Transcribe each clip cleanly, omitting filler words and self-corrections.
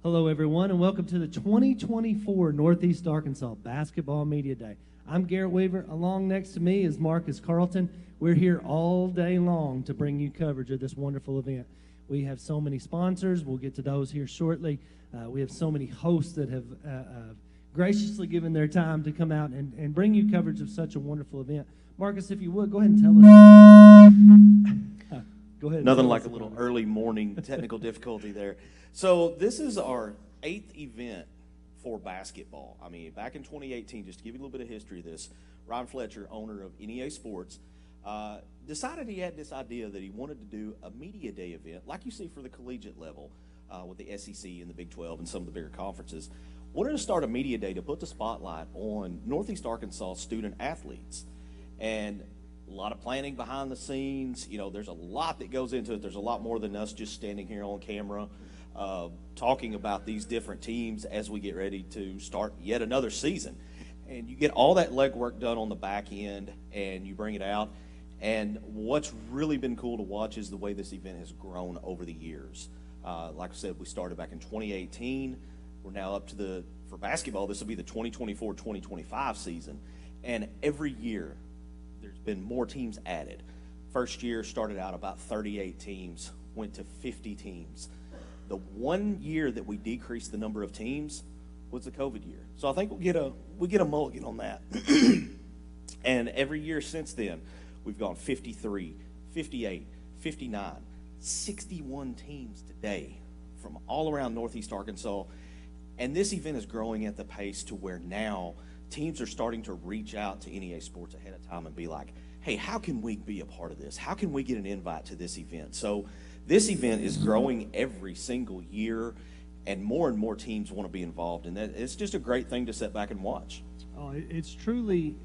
Hello, everyone, and welcome to the 2024 Northeast Arkansas Basketball Media Day. I'm Garrett Weaver. Along next to me is Marcus Carlton. We're here all day long to bring you coverage of this wonderful event. We have so many sponsors. We'll get to those here shortly. We have so many hosts that have graciously given their time to come out and bring you coverage of such a wonderful event. Marcus, if you would, go ahead and tell us. Go ahead. Nothing like a little early morning technical difficulty there. So this is our 8th event for basketball. I mean, back in 2018, just to give you a little bit of history of this, Ryan Fletcher, owner of NEA Sports, decided he had this idea that he wanted to do a media day event, like you see for the collegiate level with the SEC and the Big 12 and some of the bigger conferences. Wanted to start a media day to put the spotlight on Northeast Arkansas student athletes. And a lot of planning behind the scenes. You know, there's a lot that goes into it. There's a lot more than us just standing here on camera talking about these different teams as we get ready to start yet another season. And you get all that legwork done on the back end, and you bring it out. And what's really been cool to watch is the way this event has grown over the years. Like I said, we started back in 2018. We're now up to for basketball, this will be the 2024-2025 season. And every year, there's been more teams added. First year started out about 38 teams, went to 50 teams. The one year that we decreased the number of teams was the COVID year. So I think we get a mulligan on that. And every year since then, we've gone 53, 58, 59, 61 teams today from all around Northeast Arkansas. And this event is growing at the pace to where now teams are starting to reach out to NEA Sports ahead of time and be like, hey, how can we be a part of this? How can we get an invite to this event? So this event is growing every single year, and more teams want to be involved. And it's just a great thing to sit back and watch. Oh, it's truly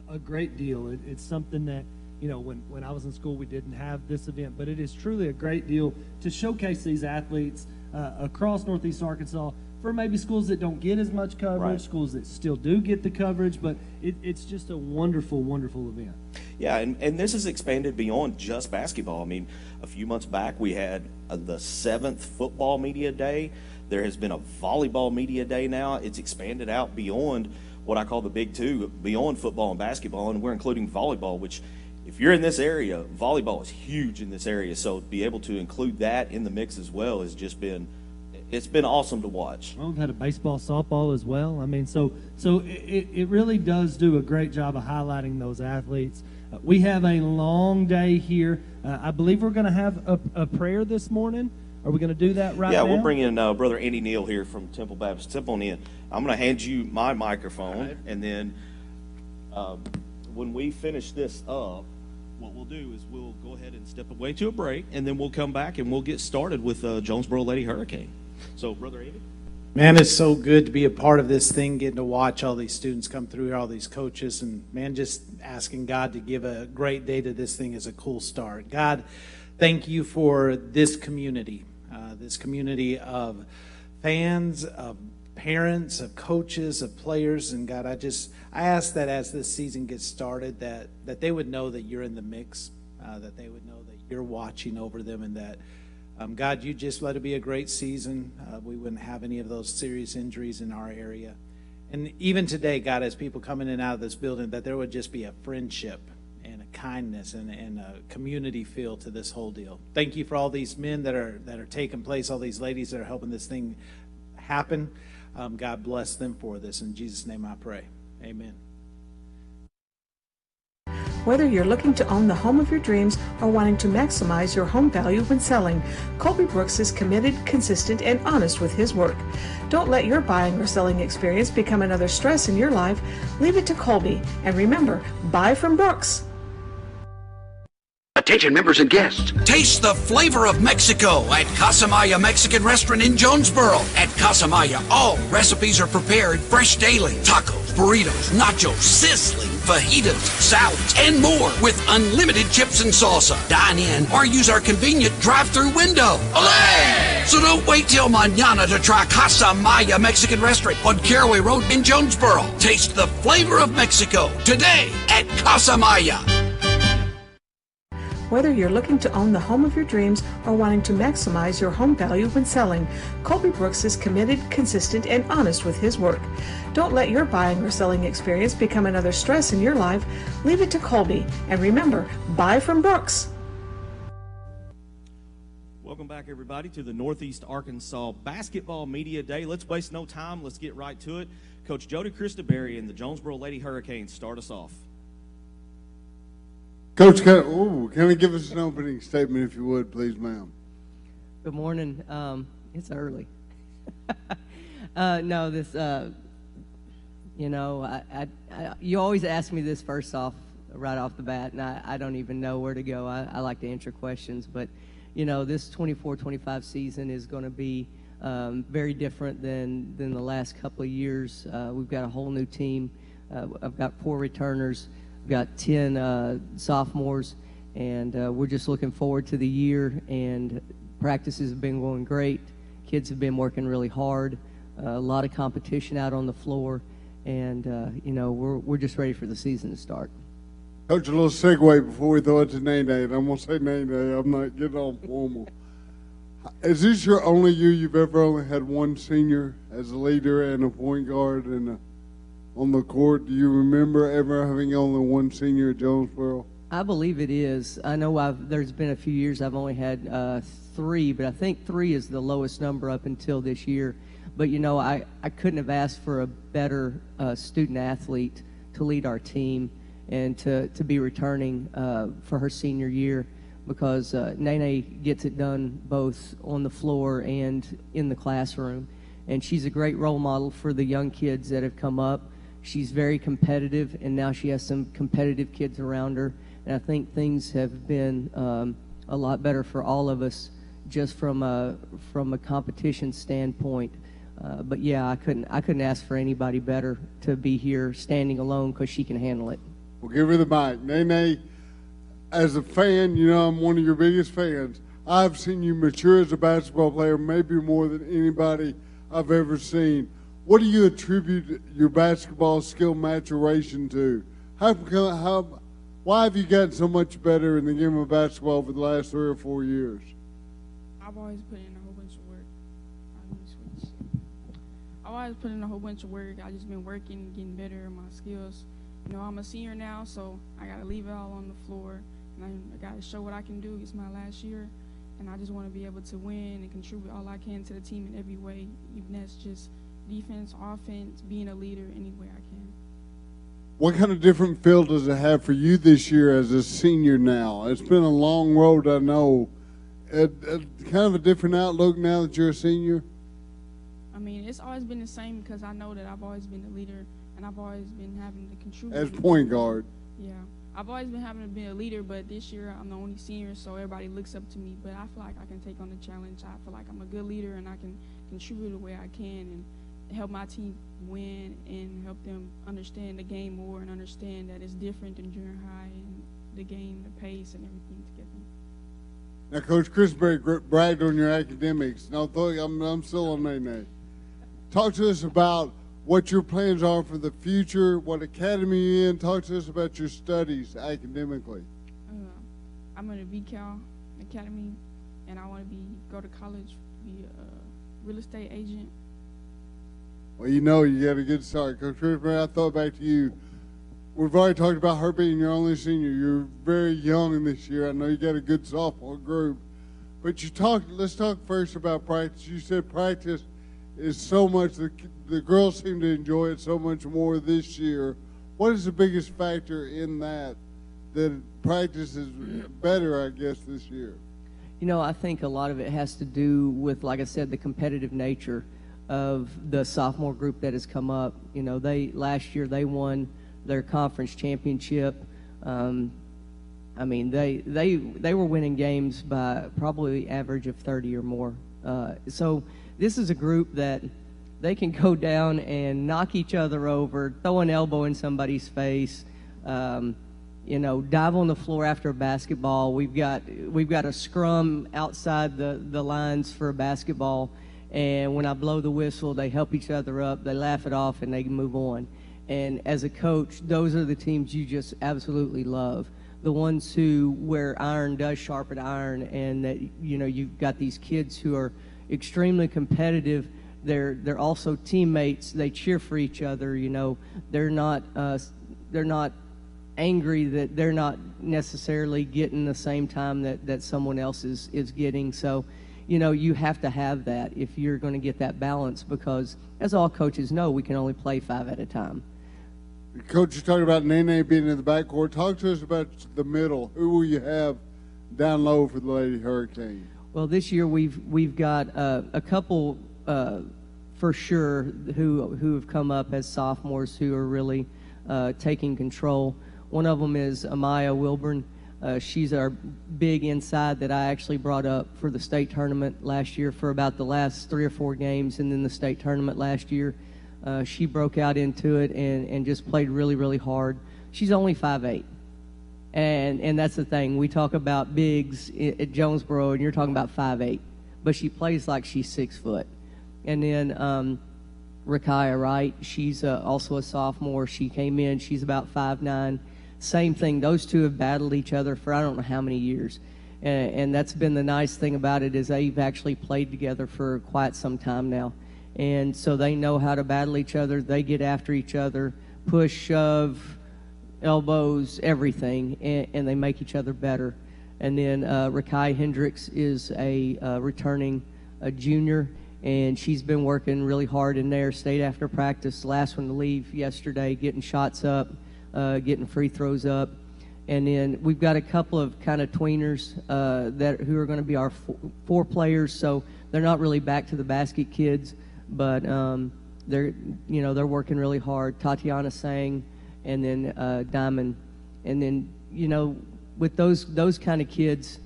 a great deal. It's something that, you know, when I was in school, we didn't have this event, but it is truly a great deal to showcase these athletes across Northeast Arkansas for maybe schools that don't get as much coverage, right. Schools that still do get the coverage, but it's just a wonderful, wonderful event. Yeah, and this has expanded beyond just basketball. I mean, a few months back we had the 7th football media day. There has been a volleyball media day now. It's expanded out beyond what I call the big two, beyond football and basketball, and we're including volleyball, which if you're in this area, volleyball is huge in this area. So to be able to include that in the mix as well has just been awesome to watch. Well, we've had a baseball, softball as well. I mean, so it really does do a great job of highlighting those athletes. We have a long day here. I believe we're going to have a prayer this morning. Are we going to do that right now? Yeah, we'll bring in Brother Andy Neal here from Temple Baptist. Step on in. I'm going to hand you my microphone, right. And then when we finish this up, what we'll do is we'll go ahead and step away to a break, and then we'll come back and we'll get started with Jonesboro Lady Hurricane. So, Brother Andy? Man, it's so good to be a part of this thing, getting to watch all these students come through here, all these coaches, and, man, just asking God to give a great day to this thing is a cool start. God, thank you for this community of fans, of parents, of coaches, of players, and God, I ask that as this season gets started that they would know that you're in the mix, that they would know that you're watching over them, and that God, you just let it be a great season. We wouldn't have any of those serious injuries in our area. And even today, God, as people come in and out of this building, that there would just be a friendship and a kindness and a community feel to this whole deal. Thank you for all these men that are taking place, all these ladies that are helping this thing happen. God bless them for this. In Jesus' name I pray. Amen. Whether you're looking to own the home of your dreams or wanting to maximize your home value when selling, Colby Brooks is committed, consistent, and honest with his work. Don't let your buying or selling experience become another stress in your life. Leave it to Colby. And remember, buy from Brooks. Attention members and guests. Taste the flavor of Mexico at Casamaya Mexican Restaurant in Jonesboro. At Casamaya, all recipes are prepared fresh daily. Tacos, burritos, nachos, sizzling fajitas, salads, and more with unlimited chips and salsa. Dine in or use our convenient drive-through window. Olé! So don't wait till mañana to try Casamaya Mexican Restaurant on Caraway Road in Jonesboro. Taste the flavor of Mexico today at Casamaya. Whether you're looking to own the home of your dreams or wanting to maximize your home value when selling, Colby Brooks is committed, consistent, and honest with his work. Don't let your buying or selling experience become another stress in your life. Leave it to Colby. And remember, buy from Brooks. Welcome back, everybody, to the Northeast Arkansas Basketball Media Day. Let's waste no time. Let's get right to it. Coach Jody Christaberry and the Jonesboro Lady Hurricanes start us off. Coach, can I give us an opening statement, if you would, please, ma'am? Good morning. It's early. You always ask me this first off, right off the bat, and I don't even know where to go. I like to answer questions, but, this 24-25 season is going to be very different than the last couple of years. We've got a whole new team. I've got 4 returners. Got 10 sophomores, and we're just looking forward to the year, and practices have been going great. Kids have been working really hard, a lot of competition out on the floor, and we're just ready for the season to start. Coach, a little segue before we throw it to NEA, and I'm going to say NEA, I'm not getting all formal. Is this your only year you've ever only had one senior as a leader and a point guard and on the court? Do you remember ever having only one senior at Jonesboro? I believe it is. I know there's been a few years I've only had 3, but I think 3 is the lowest number up until this year. But, I couldn't have asked for a better student athlete to lead our team and to be returning for her senior year, because NEA gets it done both on the floor and in the classroom. And she's a great role model for the young kids that have come up. She's very competitive, and now she has some competitive kids around her. And I think things have been a lot better for all of us, just from a competition standpoint. But yeah, I couldn't ask for anybody better to be here standing alone, because she can handle it. Well, give her the mic. NEA, as a fan, I'm one of your biggest fans. I've seen you mature as a basketball player, maybe more than anybody I've ever seen. What do you attribute your basketball skill maturation to? Why have you gotten so much better in the game of basketball over the last 3 or 4 years? I've always put in a whole bunch of work. I've always put in a whole bunch of work. I've just been working, getting better at my skills. I'm a senior now, so I got to leave it all on the floor, and I got to show what I can do. It's my last year, and I just want to be able to win and contribute all I can to the team in every way, even that's just defense, offense, being a leader any way I can. What kind of different feel does it have for you this year as a senior now? It's been a long road, I know. Kind of a different outlook now that you're a senior? I mean, it's always been the same, because I know that I've always been the leader, and I've always been having to contribute. As point guard. Yeah. I've always been having to be a leader, but this year I'm the only senior, so everybody looks up to me. But I feel like I can take on the challenge. I feel like I'm a good leader, and I can contribute the way I can and help my team win and help them understand the game more and understand that it's different than junior high and the game, the pace, and everything together. Now, Coach Christaberry bragged on your academics. Now, I'm still on NEA. Talk to us about what your plans are for the future, what academy you're in. Talk to us about your studies academically. I'm going to VCal Academy, and I want to go to college, be a real estate agent. Well, you got a good start. Coach Christaberry, I thought back to you. We've already talked about her being your only senior. You're very young in this year. I know you got a good sophomore group. But let's talk first about practice. You said practice is so much, the girls seem to enjoy it so much more this year. What is the biggest factor in that practice is better, I guess, this year? I think a lot of it has to do with, like I said, the competitive nature of the sophomore group that has come up. Last year they won their conference championship. They were winning games by probably average of 30 or more. So this is a group that they can go down and knock each other over, throw an elbow in somebody's face, dive on the floor after a basketball. We've got a scrum outside the lines for a basketball, and when I blow the whistle, they help each other up, they laugh it off, and they move on. And as a coach, those are the teams you just absolutely love. the ones who where iron does sharpen iron, and that you've got these kids who are extremely competitive. They're also teammates. They cheer for each other. They're not angry that they're not necessarily getting the same time that someone else is getting. So, you have to have that if you're going to get that balance, because as all coaches know, we can only play 5 at a time. Coach, you talked about NEA being in the backcourt. Talk to us about the middle. Who will you have down low for the Lady Hurricane? Well, this year we've got a couple for sure who have come up as sophomores who are really taking control. One of them is Amaya Wilburn. She's our big inside that I actually brought up for the state tournament last year for about the last 3 or 4 games, and then the state tournament last year. She broke out into it and just played really, really hard. She's only 5'8", and that's the thing. We talk about bigs at Jonesboro, and you're talking about 5'8", but she plays like she's 6 foot. And then Rakaya Wright, she's also a sophomore. She came in, she's about 5'9". Same thing. Those two have battled each other for I don't know how many years, and that's been the nice thing about it, is they've actually played together for quite some time now. And so they know how to battle each other. They get after each other, push, shove, elbows, everything, and they make each other better. And then Rakai Hendricks is a returning junior, and she's been working really hard in there, stayed after practice, last one to leave yesterday, getting shots up, getting free throws up. And then we've got a couple of kind of tweeners who are going to be our 4 players, so they're not really back to the basket kids, but they're working really hard. Tatiana Sang, and then Diamond, and then with those kind of kids,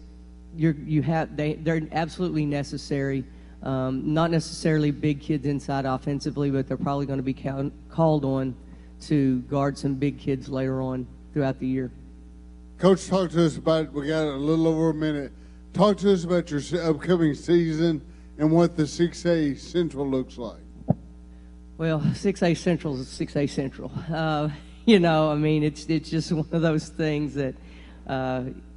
they're absolutely necessary. Not necessarily big kids inside offensively, but they're probably going to be called on to guard some big kids later on throughout the year. Coach, talk to us about, we got a little over a minute. Talk to us about your upcoming season and what the 6A Central looks like. Well, 6A Central is 6A Central. It's just one of those things that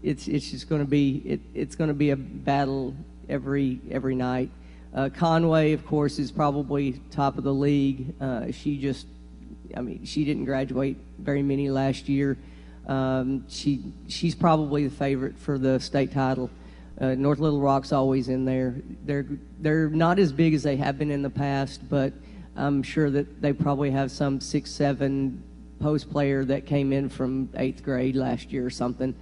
it's just going to be it's going to be a battle every night. Conway, of course, is probably top of the league. She didn't graduate very many last year. She's probably the favorite for the state title. North Little Rock's always in there. They're not as big as they have been in the past, but I'm sure that they probably have some 6'7" post player that came in from 8th grade last year or something.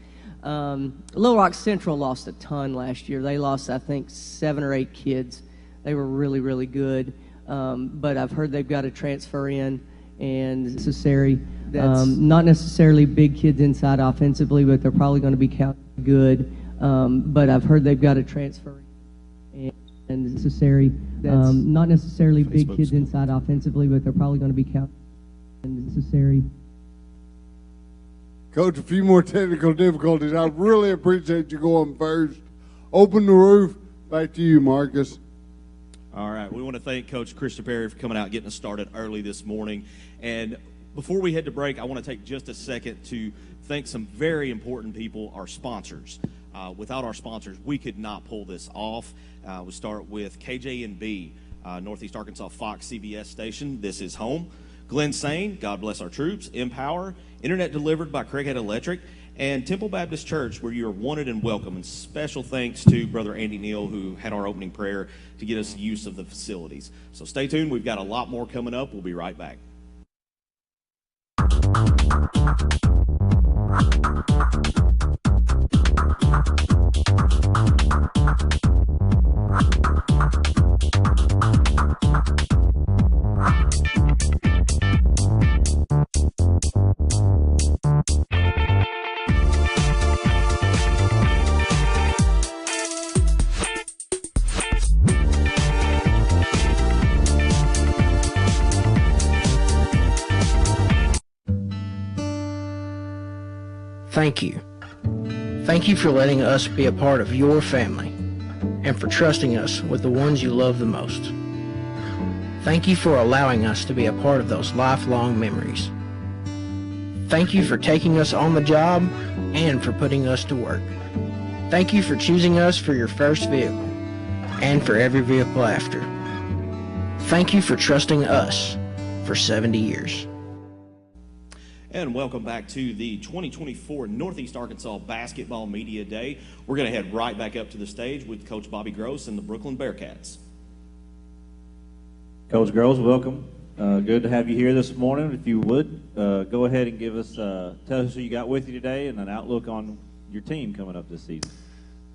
Little Rock Central lost a ton last year. They lost, I think, 7 or 8 kids. They were really, really good. But I've heard they've got to transfer in, and necessary. Not necessarily big kids inside offensively, but they're probably going to be counted good. But I've heard they've got to transfer and necessary. Not necessarily big kids inside offensively, but they're probably going to be counted and necessary. Coach, a few more technical difficulties. I really appreciate you going first. Open the roof. Back to you, Marcus. All right. We want to thank Coach Christian Perry for coming out, getting us started early this morning. And before we head to break, I want to take just a second to thank some very important people, our sponsors. Without our sponsors, we could not pull this off. We start with KJNB, Northeast Arkansas Fox CBS station. This is home. Glenn Sane, God bless our troops. Empower, internet delivered by Craighead Electric, and Temple Baptist Church, where you are wanted and welcome. And special thanks to Brother Andy Neal, who had our opening prayer to get us use of the facilities. So stay tuned. We've got a lot more coming up. We'll be right back. Thank you. Thank you for letting us be a part of your family and for trusting us with the ones you love the most. Thank you for allowing us to be a part of those lifelong memories. Thank you for taking us on the job and for putting us to work. Thank you for choosing us for your first vehicle and for every vehicle after. Thank you for trusting us for 70 years. And welcome back to the 2024 Northeast Arkansas Basketball Media Day. We're going to head right back up to the stage with Coach Bobby Gross and the Brooklyn Bearcats. Coach Gross, welcome. Good to have you here this morning. If you would, go ahead and give us, tell us who you got with you today and an outlook on your team coming up this season.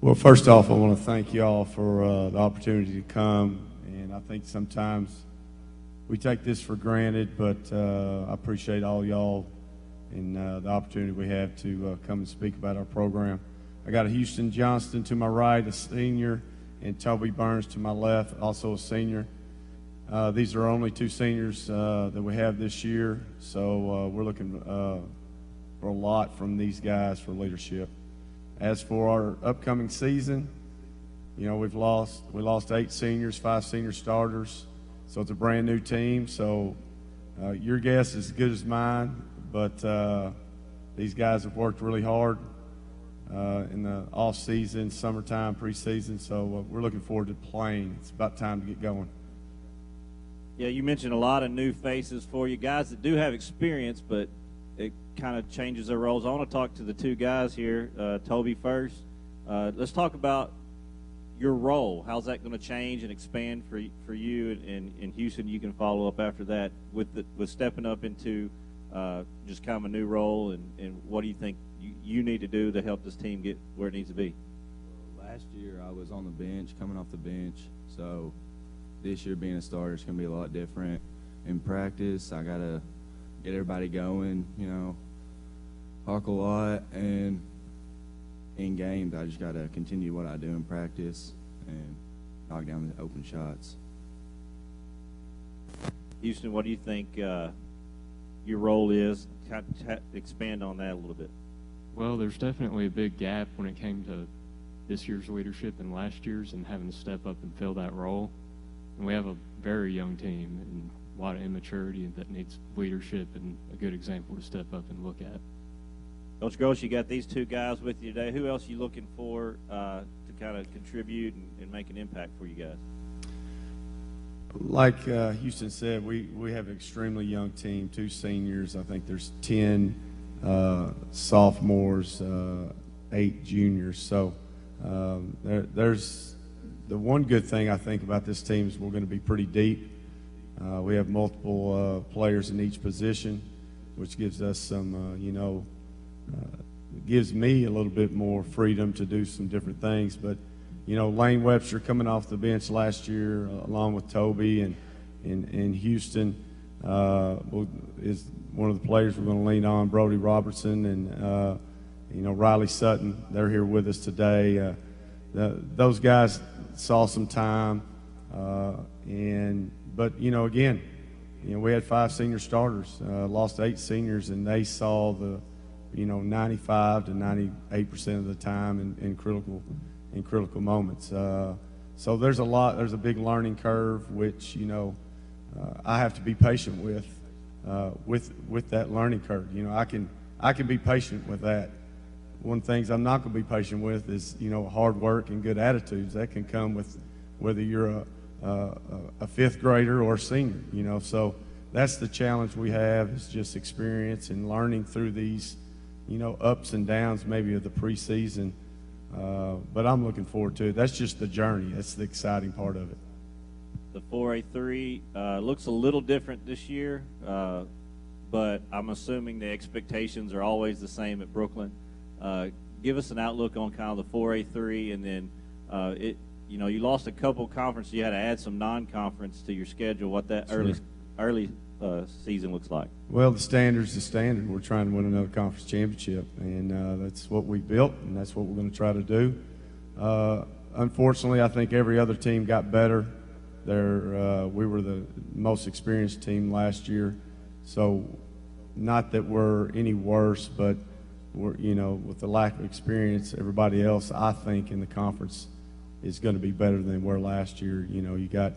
Well, first off, I want to thank you all for the opportunity to come. And I think sometimes we take this for granted, but I appreciate all y'all and the opportunity we have to come and speak about our program. I got a Houston Johnston to my right, a senior, and Toby Burns to my left, also a senior. These are only two seniors that we have this year, so we're looking for a lot from these guys for leadership. As for our upcoming season, you know, we lost 8 seniors, 5 senior starters, so it's a brand new team. So your guess is as good as mine, but these guys have worked really hard in the off season, summertime, preseason. So we're looking forward to playing. It's about time to get going. Yeah, you mentioned a lot of new faces for you guys that do have experience, but it kind of changes their roles. I want to talk to the two guys here. Toby first. Let's talk about your role. How's that going to change and expand for you in Houston? You can follow up after that with stepping up into just kind of a new role, and what do you think you need to do to help this team get where it needs to be? Last year I was on the bench, coming off the bench, so this year being a starter is going to be a lot different. In practice, I got to get everybody going, you know, talk a lot, and in games I just got to continue what I do in practice and knock down the open shots. Houston, what do you think your role is? Expand on that a little bit. Well, there's definitely a big gap when it came to this year's leadership and last year's, and having to step up and fill that role. And we have a very young team and a lot of immaturity that needs leadership and a good example to step up and look at. Coach Gross, you got these two guys with you today. Who else are you looking for to kind of contribute and make an impact for you guys? Like Houston said, we have an extremely young team, 2 seniors. I think there's 10 sophomores, 8 juniors. So there's the one good thing I think about this team is we're going to be pretty deep. We have multiple players in each position, which gives us some, gives me a little bit more freedom to do some different things. But, you know, Lane Webster coming off the bench last year, along with Toby and Houston, is one of the players we're going to lean on. Brody Robertson and, Riley Sutton, they're here with us today. Those guys saw some time, but again, we had 5 senior starters, lost 8 seniors, and they saw the 95 to 98% of the time in critical moments. So there's a big learning curve, which I have to be patient with that learning curve. I can be patient with that. One of the things I'm not going to be patient with is, hard work and good attitudes. That can come with whether you're a 5th grader or a senior, So that's the challenge we have, is just experience and learning through these, ups and downs maybe of the preseason. But I'm looking forward to it. That's just the journey. That's the exciting part of it. The 4A3 looks a little different this year, but I'm assuming the expectations are always the same at Brooklyn. Give us an outlook on kind of the 4A3, and then you lost a couple conferences. You had to add some non-conference to your schedule. What that early season looks like? Well, the standard's the standard. We're trying to win another conference championship, and that's what we built, and that's what we're going to try to do. Unfortunately, I think every other team got better. We were the most experienced team last year, so not that we're any worse, but we're, with the lack of experience, everybody else, I think, in the conference is going to be better than they were last year. You got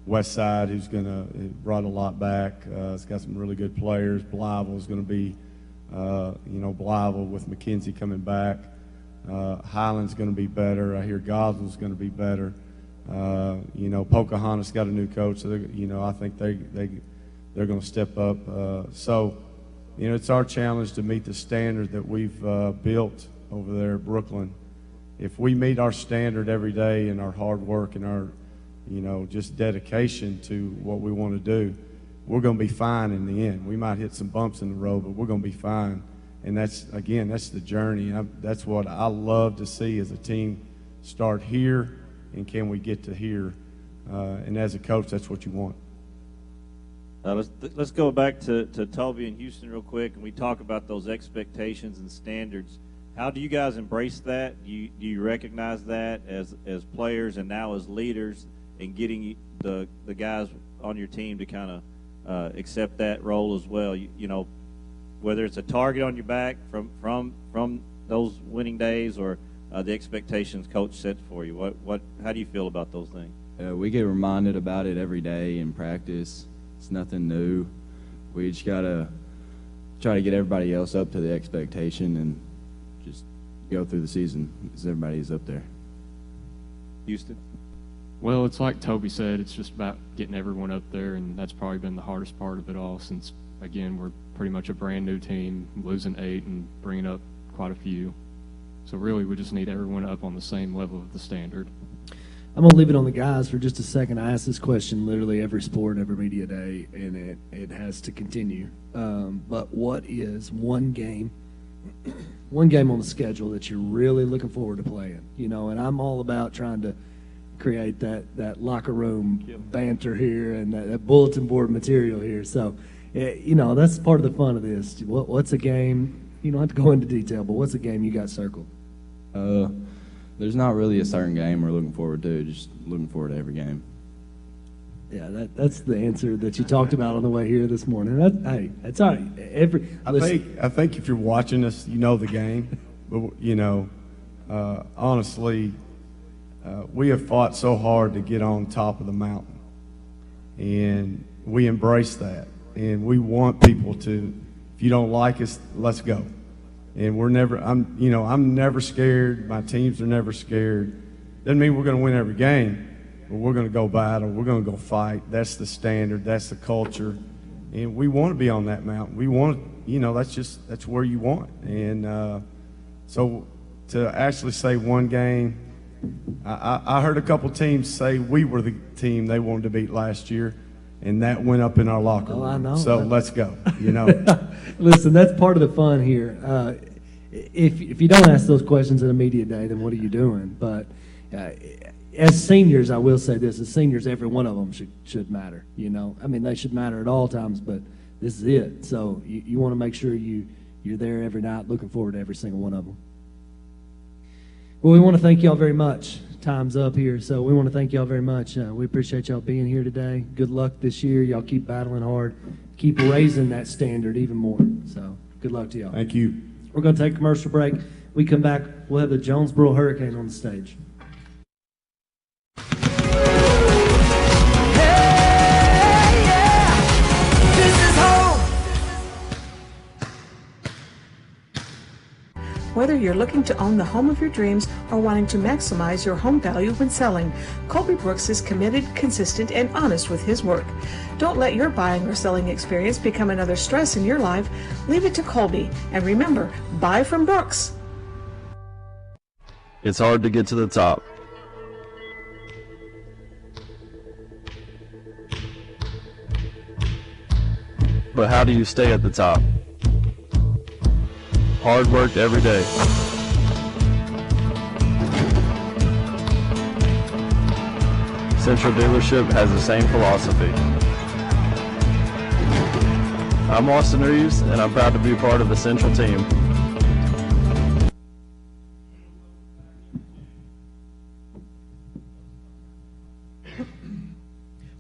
Westside, who's brought a lot back. It's got some really good players. Blytheville is going to be Blyville with McKenzie coming back. Highland's going to be better. I hear Goswell's going to be better. Pocahontas got a new coach, so I think they're going to step up. It's our challenge to meet the standard that we've built over there at Brooklyn. If we meet our standard every day and our hard work and our, just dedication to what we want to do, we're going to be fine in the end. We might hit some bumps in the road, but we're going to be fine. And that's the journey. That's what I love to see as a team start here, and can we get to here? And as a coach, that's what you want. Let's go back to Toby and Houston real quick, and we talk about those expectations and standards. How do you guys embrace that? Do you recognize that as players and now as leaders, and getting the guys on your team to kind of accept that role as well? Whether it's a target on your back from those winning days, or the expectations coach sets for you. How do you feel about those things? We get reminded about it every day in practice. It's nothing new. We just gotta try to get everybody else up to the expectation and just go through the season as everybody's up there. Houston? Well, it's like Toby said, it's just about getting everyone up there, and that's probably been the hardest part of it all since, again, we're pretty much a brand new team, losing 8 and bringing up quite a few. So really, we just need everyone up on the same level of the standard. I'm going to leave it on the guys for just a second. I ask this question literally every sport, every media day, and it has to continue. But what is one game on the schedule that you're really looking forward to playing? And I'm all about trying to create that locker room banter here and that bulletin board material here. So, that's part of the fun of this. What's a game? You don't have to go into detail, but what's a game you got circled? There's not really a certain game we're looking forward to. Just looking forward to every game. Yeah, that's the answer that you talked about on the way here this morning. That's all right. I think if you're watching us, you know the game. But honestly, we have fought so hard to get on top of the mountain, and we embrace that. And we want people to, if you don't like us, let's go. And I'm never scared. My teams are never scared. Doesn't mean we're going to win every game, but we're going to go battle. We're going to go fight. That's the standard. That's the culture. And we want to be on that mountain. We want, that's where you want. And so to actually say one game, I heard a couple teams say we were the team they wanted to beat last year, and that went up in our locker room. I know. So let's go. Listen, that's part of the fun here. If you don't ask those questions in a media day, then what are you doing? But as seniors, I will say this: as seniors, every one of them should matter. They should matter at all times. But this is it. So you want to make sure you're there every night, looking forward to every single one of them. Well, we want to thank y'all very much. Time's up here, so we want to thank y'all very much. We appreciate y'all being here today. Good luck this year. Y'all keep battling hard. Keep raising that standard even more. So good luck to y'all. Thank you. We're going to take a commercial break. We come back, we'll have the Jonesboro Hurricane on the stage. Whether you're looking to own the home of your dreams or wanting to maximize your home value when selling, Colby Brooks is committed, consistent, and honest with his work. Don't let your buying or selling experience become another stress in your life. Leave it to Colby. And remember, buy from Brooks. It's hard to get to the top. But how do you stay at the top? Hard work every day. Central Dealership has the same philosophy. I'm Austin Reeves, and I'm proud to be part of the Central team.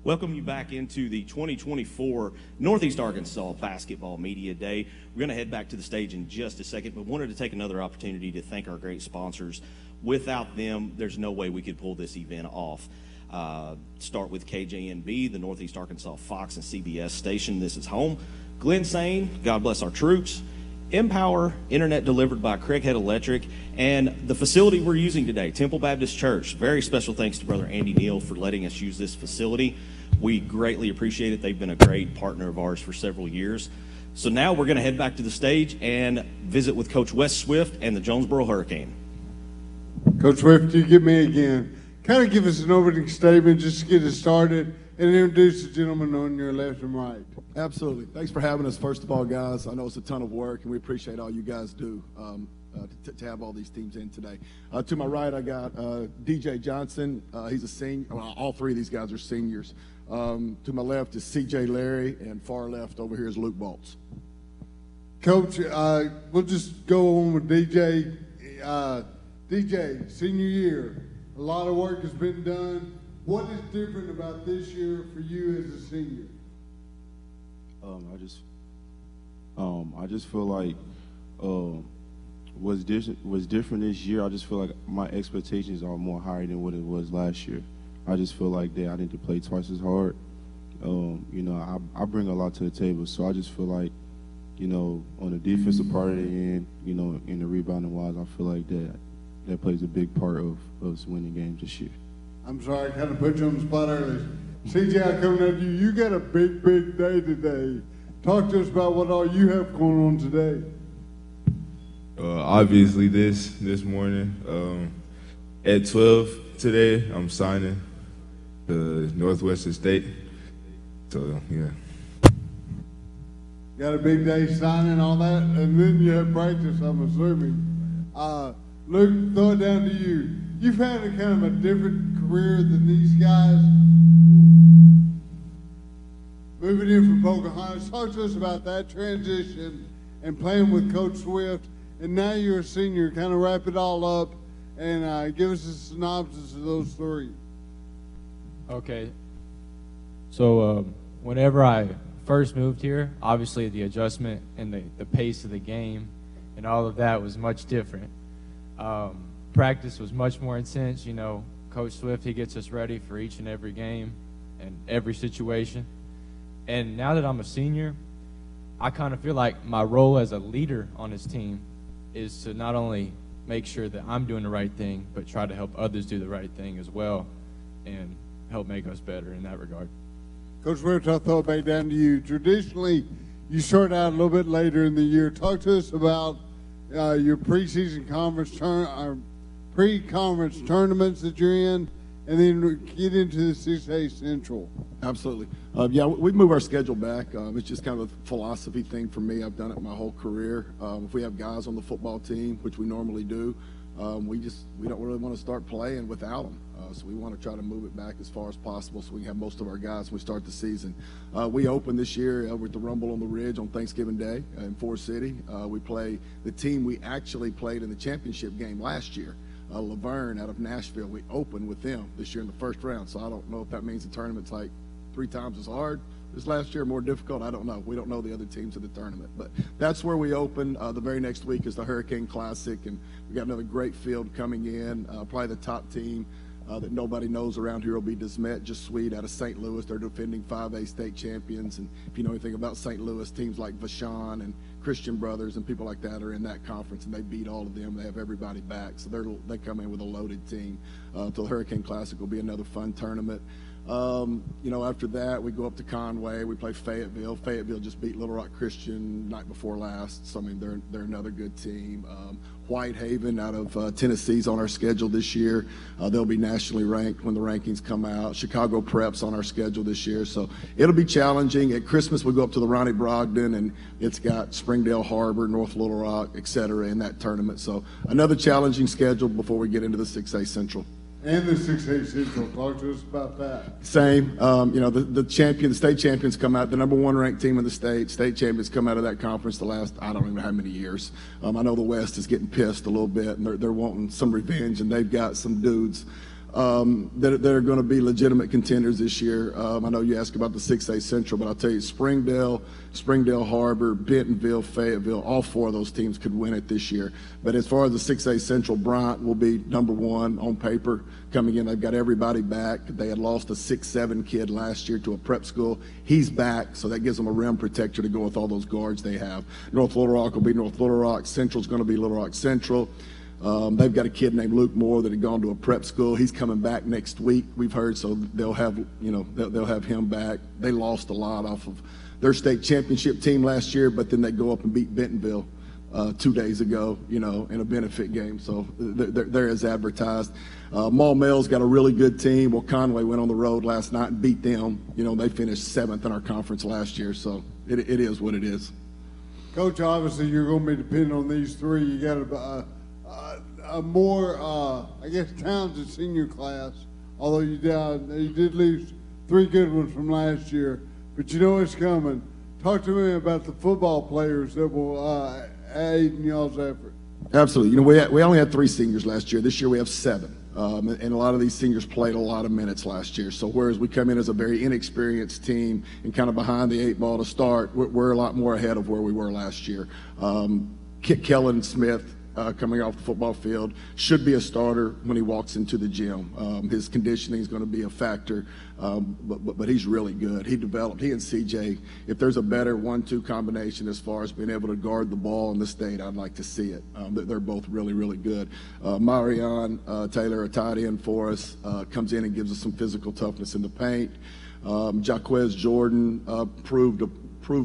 Welcome you back into the 2024 Northeast Arkansas Basketball Media Day. We're going to head back to the stage in just a second, but wanted to take another opportunity to thank our great sponsors. Without them, there's no way we could pull this event off. Start with KJNB, the Northeast Arkansas Fox and CBS station. This is home. Glenn Sane, God bless our troops. Empower, internet delivered by Craighead Electric, and the facility we're using today, Temple Baptist Church. Very special thanks to Brother Andy Neal for letting us use this facility. We greatly appreciate it. They've been a great partner of ours for several years. So now we're going to head back to the stage and visit with Coach Wes Swift and the Jonesboro Hurricane. Coach Swift, you get me again. Kind of give us an opening statement just to get us started and introduce the gentleman on your left and right. Absolutely. Thanks for having us, first of all, guys. I know it's a ton of work, and we appreciate all you guys do to have all these teams in today. To my right, I got DJ Johnson. He's a senior. Well, all three of these guys are seniors. To my left is CJ Larry, and far left over here is Luke Bolts. Coach, we'll just go on with DJ. DJ, senior year, a lot of work has been done. What is different about this year for you as a senior? I just feel like what's different this year. I just feel like my expectations are more higher than what it was last year. I just feel like that I need to play twice as hard. I bring a lot to the table, so I just feel like, on the defensive part of the end, in the rebounding wise, I feel like that plays a big part of us winning games this year. I'm sorry, I kind of put you on the spot earlier. CJ, coming at you, you got a big day today. Talk to us about what all you have going on today. Obviously, this morning at 12 today, I'm signing to Northwestern State. So, yeah. Got a big day signing, all that, and then you have practice, I'm assuming. Luke, throw it down to you. You've had a kind of a different career than these guys. Moving in from Pocahontas, talk to us about that transition and playing with Coach Swift. And now you're a senior. Kind of wrap it all up and give us a synopsis of those three. Okay. So whenever I first moved here, obviously the adjustment and the pace of the game and all of that was much different. Practice was much more intense. Coach Swift, he gets us ready for each and every game and every situation. And now that I'm a senior, I kind of feel like my role as a leader on his team is to not only make sure that I'm doing the right thing, but try to help others do the right thing as well and help make us better in that regard. Coach Swift, I'll throw it back down to you. Traditionally, you start out a little bit later in the year. Talk to us about your preseason pre-conference tournaments that you're in, and then get into the 6A Central. Absolutely. We move our schedule back. It's just kind of a philosophy thing for me. I've done it my whole career. If we have guys on the football team, which we normally do, we don't really want to start playing without them. So we want to try to move it back as far as possible so we can have most of our guys when we start the season. We open this year with the Rumble on the Ridge on Thanksgiving Day in Forest City. We play the team we actually played in the championship game last year. Laverne out of Nashville. We opened with them this year in the first round. So I don't know if that means the tournament's like 3 times as hard this last year, more difficult. I don't know. We don't know the other teams in the tournament. But that's where we open. The very next week is the Hurricane Classic, and we got another great field coming in. Probably the top team that nobody knows around here will be DeSmet, just sweet, out of St. Louis. They're defending 5A state champions. And if you know anything about St. Louis, teams like Vashon and Christian Brothers and people like that are in that conference, and they beat all of them. They have everybody back. So they come in with a loaded team. The Hurricane Classic will be another fun tournament. After that, we go up to Conway. We play Fayetteville. Fayetteville just beat Little Rock Christian night before last. So, they're another good team. Whitehaven out of Tennessee's on our schedule this year. They'll be nationally ranked when the rankings come out. Chicago Prep's on our schedule this year. So it'll be challenging. At Christmas, we go up to the Ronnie Brogdon, and it's got Springdale Harbor, North Little Rock, et cetera, in that tournament. So another challenging schedule before we get into the 6A Central. And the 6A Central. Talk to us about that. Same. The state champions come out, the number 1 ranked team in the state champions come out of that conference the last, I don't even know how many years. I know the West is getting pissed a little bit, and they're wanting some revenge, and they've got some dudes that are going to be legitimate contenders this year. I know you asked about the 6A Central, but I'll tell you, Springdale Harbor, Bentonville, Fayetteville, all four of those teams could win it this year. But as far as the 6A Central, Bryant will be number one on paper coming in. They've got everybody back. They had lost a 6'7" kid last year to a prep school. He's back, so that gives them a rim protector to go with all those guards they have. North Little Rock will be North Little Rock. Central's going to be Little Rock Central. They've got a kid named Luke Moore that had gone to a prep school. He's coming back next week, we've heard, so they'll have him back. They lost a lot off of their state championship team last year, but then they go up and beat Bentonville 2 days ago, in a benefit game. So they're as advertised. Maumell's got a really good team. Well, Conway went on the road last night and beat them. They finished 7th in our conference last year, so it is what it is. Coach, obviously you're going to be depending on these three. You got a more, talented senior class, although you did lose 3 good ones from last year, but you know it's coming. Talk to me about the football players that will aid in y'all's effort. Absolutely. We only had 3 seniors last year. This year we have 7. And a lot of these seniors played a lot of minutes last year. So whereas we come in as a very inexperienced team and kind of behind the 8 ball to start, we're a lot more ahead of where we were last year. Kellen Smith, coming off the football field, should be a starter when he walks into the gym. His conditioning is going to be a factor, but he's really good. He and CJ, if there's a better 1-2 combination as far as being able to guard the ball in the state, I'd like to see it. They're both really, really good. Marion Taylor, a tight end for us, comes in and gives us some physical toughness in the paint. Jaquez Jordan proved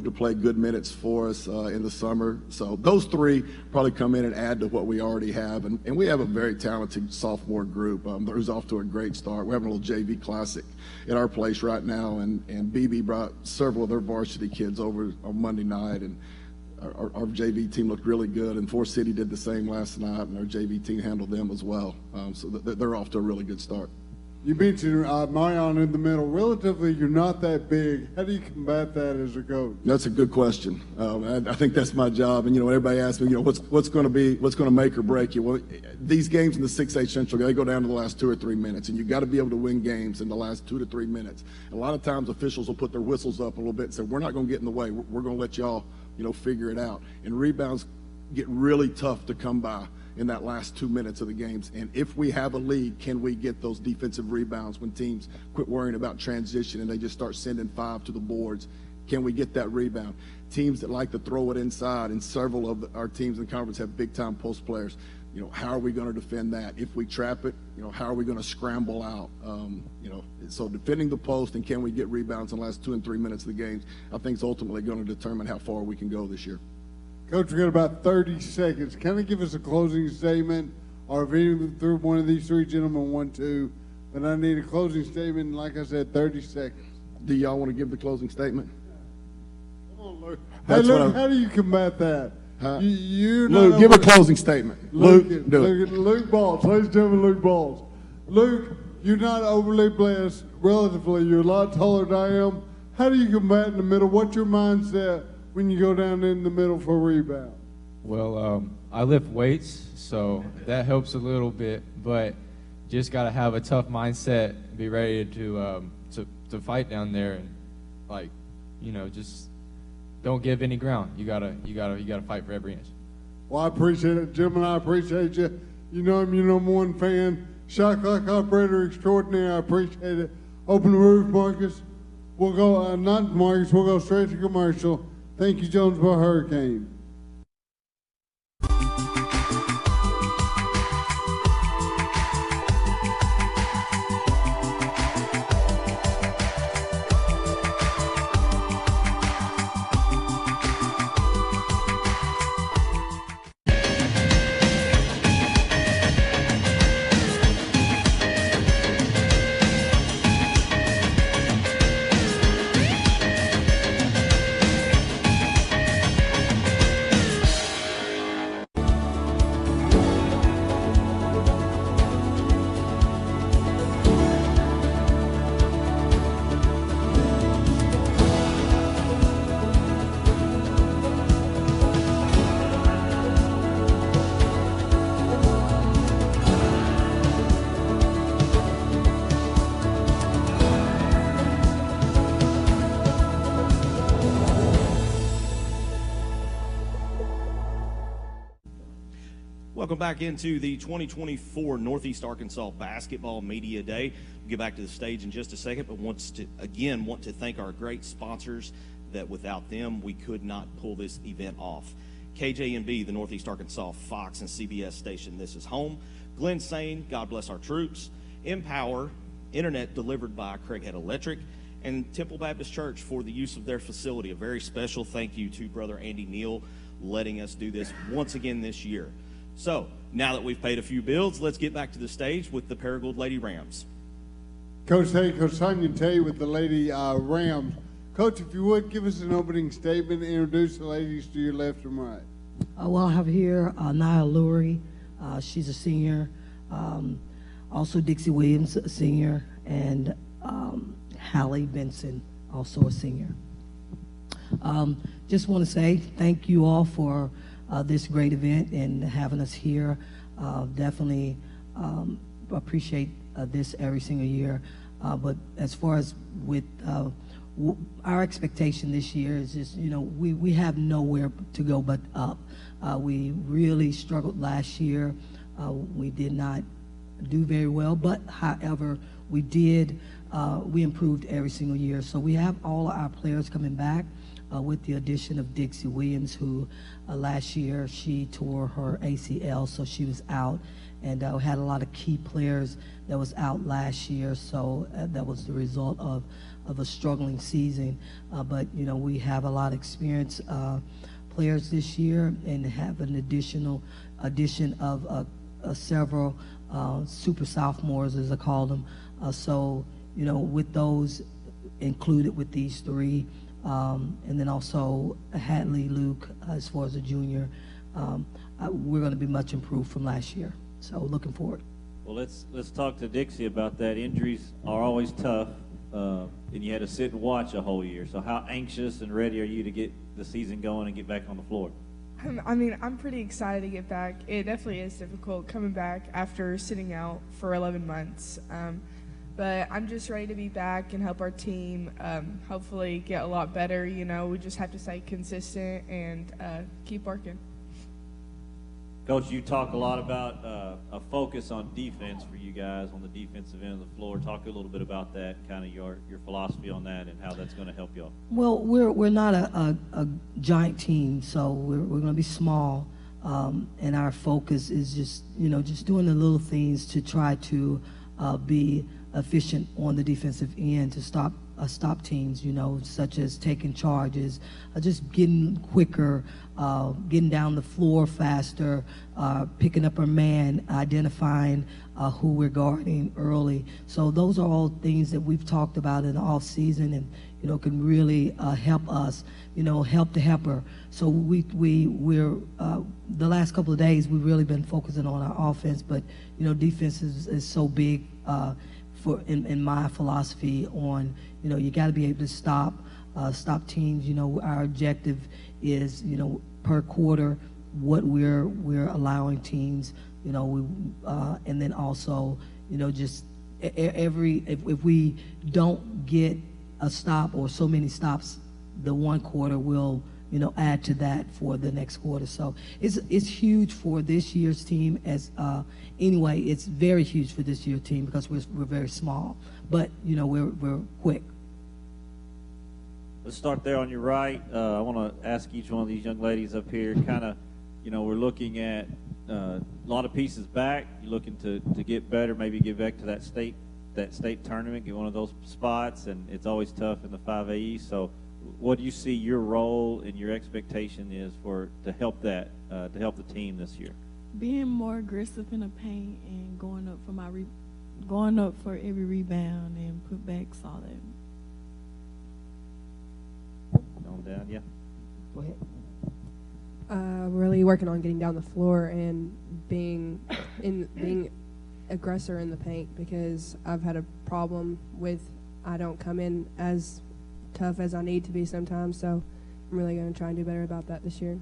to play good minutes for us in the summer. So those 3 probably come in and add to what we already have. And we have a very talented sophomore group who's off to a great start. We're having a little JV classic at our place right now, and BB brought several of their varsity kids over on Monday night, and our JV team looked really good, and Forest City did the same last night, and our JV team handled them as well. So they're off to a really good start. You mentioned Marion in the middle. Relatively, you're not that big. How do you combat that as a coach? That's a good question. I think that's my job. And when everybody asks me, what's going to make or break you? Well, these games in the 6A Central, they go down to the last 2 or 3 minutes, and you've got to be able to win games in the last 2 to 3 minutes. A lot of times, officials will put their whistles up a little bit and say, "We're not going to get in the way. We're going to let y'all, figure it out." And rebounds get really tough to come by in that last 2 minutes of the games. And if we have a lead, can we get those defensive rebounds when teams quit worrying about transition and they just start sending 5 to the boards? Can we get that rebound? Teams that like to throw it inside, and several of our teams in the conference have big-time post players. How are we going to defend that? If we trap it, how are we going to scramble out? So defending the post and can we get rebounds in the last 2 and 3 minutes of the games, I think is ultimately going to determine how far we can go this year. Coach, we got about 30 seconds. Kind of give us a closing statement, or if any through one of these 3 gentlemen want to, but I need a closing statement, and like I said, 30 seconds. Do y'all want to give the closing statement? Come on, Luke. Hey, Luke, how do you combat that? Luke, give a closing statement. Luke, do it. Luke Balls, ladies and gentlemen, Luke Balls. Luke, you're not overly blessed, relatively. You're a lot taller than I am. How do you combat in the middle? What's your mindset when you go down in the middle for a rebound? Well, I lift weights, so that helps a little bit, but just got to have a tough mindset, be ready to fight down there, and just don't give any ground. You gotta fight for every inch. Well, I appreciate it, gentlemen. I appreciate you. You know I'm your #1 fan. Shot clock operator extraordinaire. I appreciate it. Open the roof, Marcus. We'll go, not Marcus, we'll go straight to commercial. Thank you, Jonesboro Hurricane. Welcome back into the 2024 Northeast Arkansas Basketball Media Day. We'll get back to the stage in just a second, but want to thank our great sponsors that without them we could not pull this event off. KJMB, the Northeast Arkansas Fox and CBS station, this is home. Glenn Sane, God bless our troops. Empower, internet delivered by Craighead Electric. And Temple Baptist Church for the use of their facility. A very special thank you to Brother Andy Neal letting us do this once again this year. So, now that we've paid a few bills, let's get back to the stage with the Paragould Lady Rams. Coach Sonia Tay with the Lady Rams. Coach, if you would, give us an opening statement, introduce the ladies to your left and right. Well, I have here Nia Lurie. She's a senior. Also Dixie Williams, a senior. And Hallie Benson, also a senior. Just want to say thank you all for this great event and having us here. Definitely appreciate this every single year. But as far as with our expectation this year is just, we have nowhere to go but up. We really struggled last year. We did not do very well, but however, we improved every single year. So we have all of our players coming back. With the addition of Dixie Williams, who last year she tore her ACL, so she was out, and had a lot of key players that was out last year, so that was the result of a struggling season. But we have a lot of experienced players this year, and have an addition of several super sophomores, as I call them. So with those included with these three. And then also Hadley Luke, as far as a junior, we're going to be much improved from last year. So looking forward. Well, let's talk to Dixie about that. Injuries are always tough, and you had to sit and watch a whole year. So how anxious and ready are you to get the season going and get back on the floor? I'm pretty excited to get back. It definitely is difficult coming back after sitting out for 11 months. But I'm just ready to be back and help our team hopefully get a lot better. We just have to stay consistent and keep working. Coach, you talk a lot about a focus on defense for you guys on the defensive end of the floor. Talk a little bit about that, kind of your philosophy on that and how that's going to help y'all. Well, we're not a giant team, so we're going to be small, and our focus is just doing the little things to try to be efficient on the defensive end to stop teams, such as taking charges, just getting quicker, getting down the floor faster, picking up our man, identifying who we're guarding early. So those are all things that we've talked about in the off season, and can really help us, help the helper. So we're the last couple of days we've really been focusing on our offense, but defense is so big. In my philosophy on, you got to be able to stop teams. Our objective is, per quarter, what we're allowing teams. And then also, just if we don't get a stop or so many stops, the one quarter will add to that for the next quarter. So it's huge for this year's team. Anyway, it's very huge for this year's team because we're very small, but we're quick. Let's start there on your right. I want to ask each one of these young ladies up here, kind of, we're looking at a lot of pieces back. You're looking to get better, maybe get back to that state tournament, get one of those spots, and it's always tough in the 5A East. So what do you see your role and your expectation is to help the team this year? Being more aggressive in the paint and going up for every rebound and put back solid. On down, yeah. Go ahead. Really working on getting down the floor and being aggressor in the paint, because I've had a problem with I don't come in as tough as I need to be sometimes, so I'm really going to try and do better about that this year.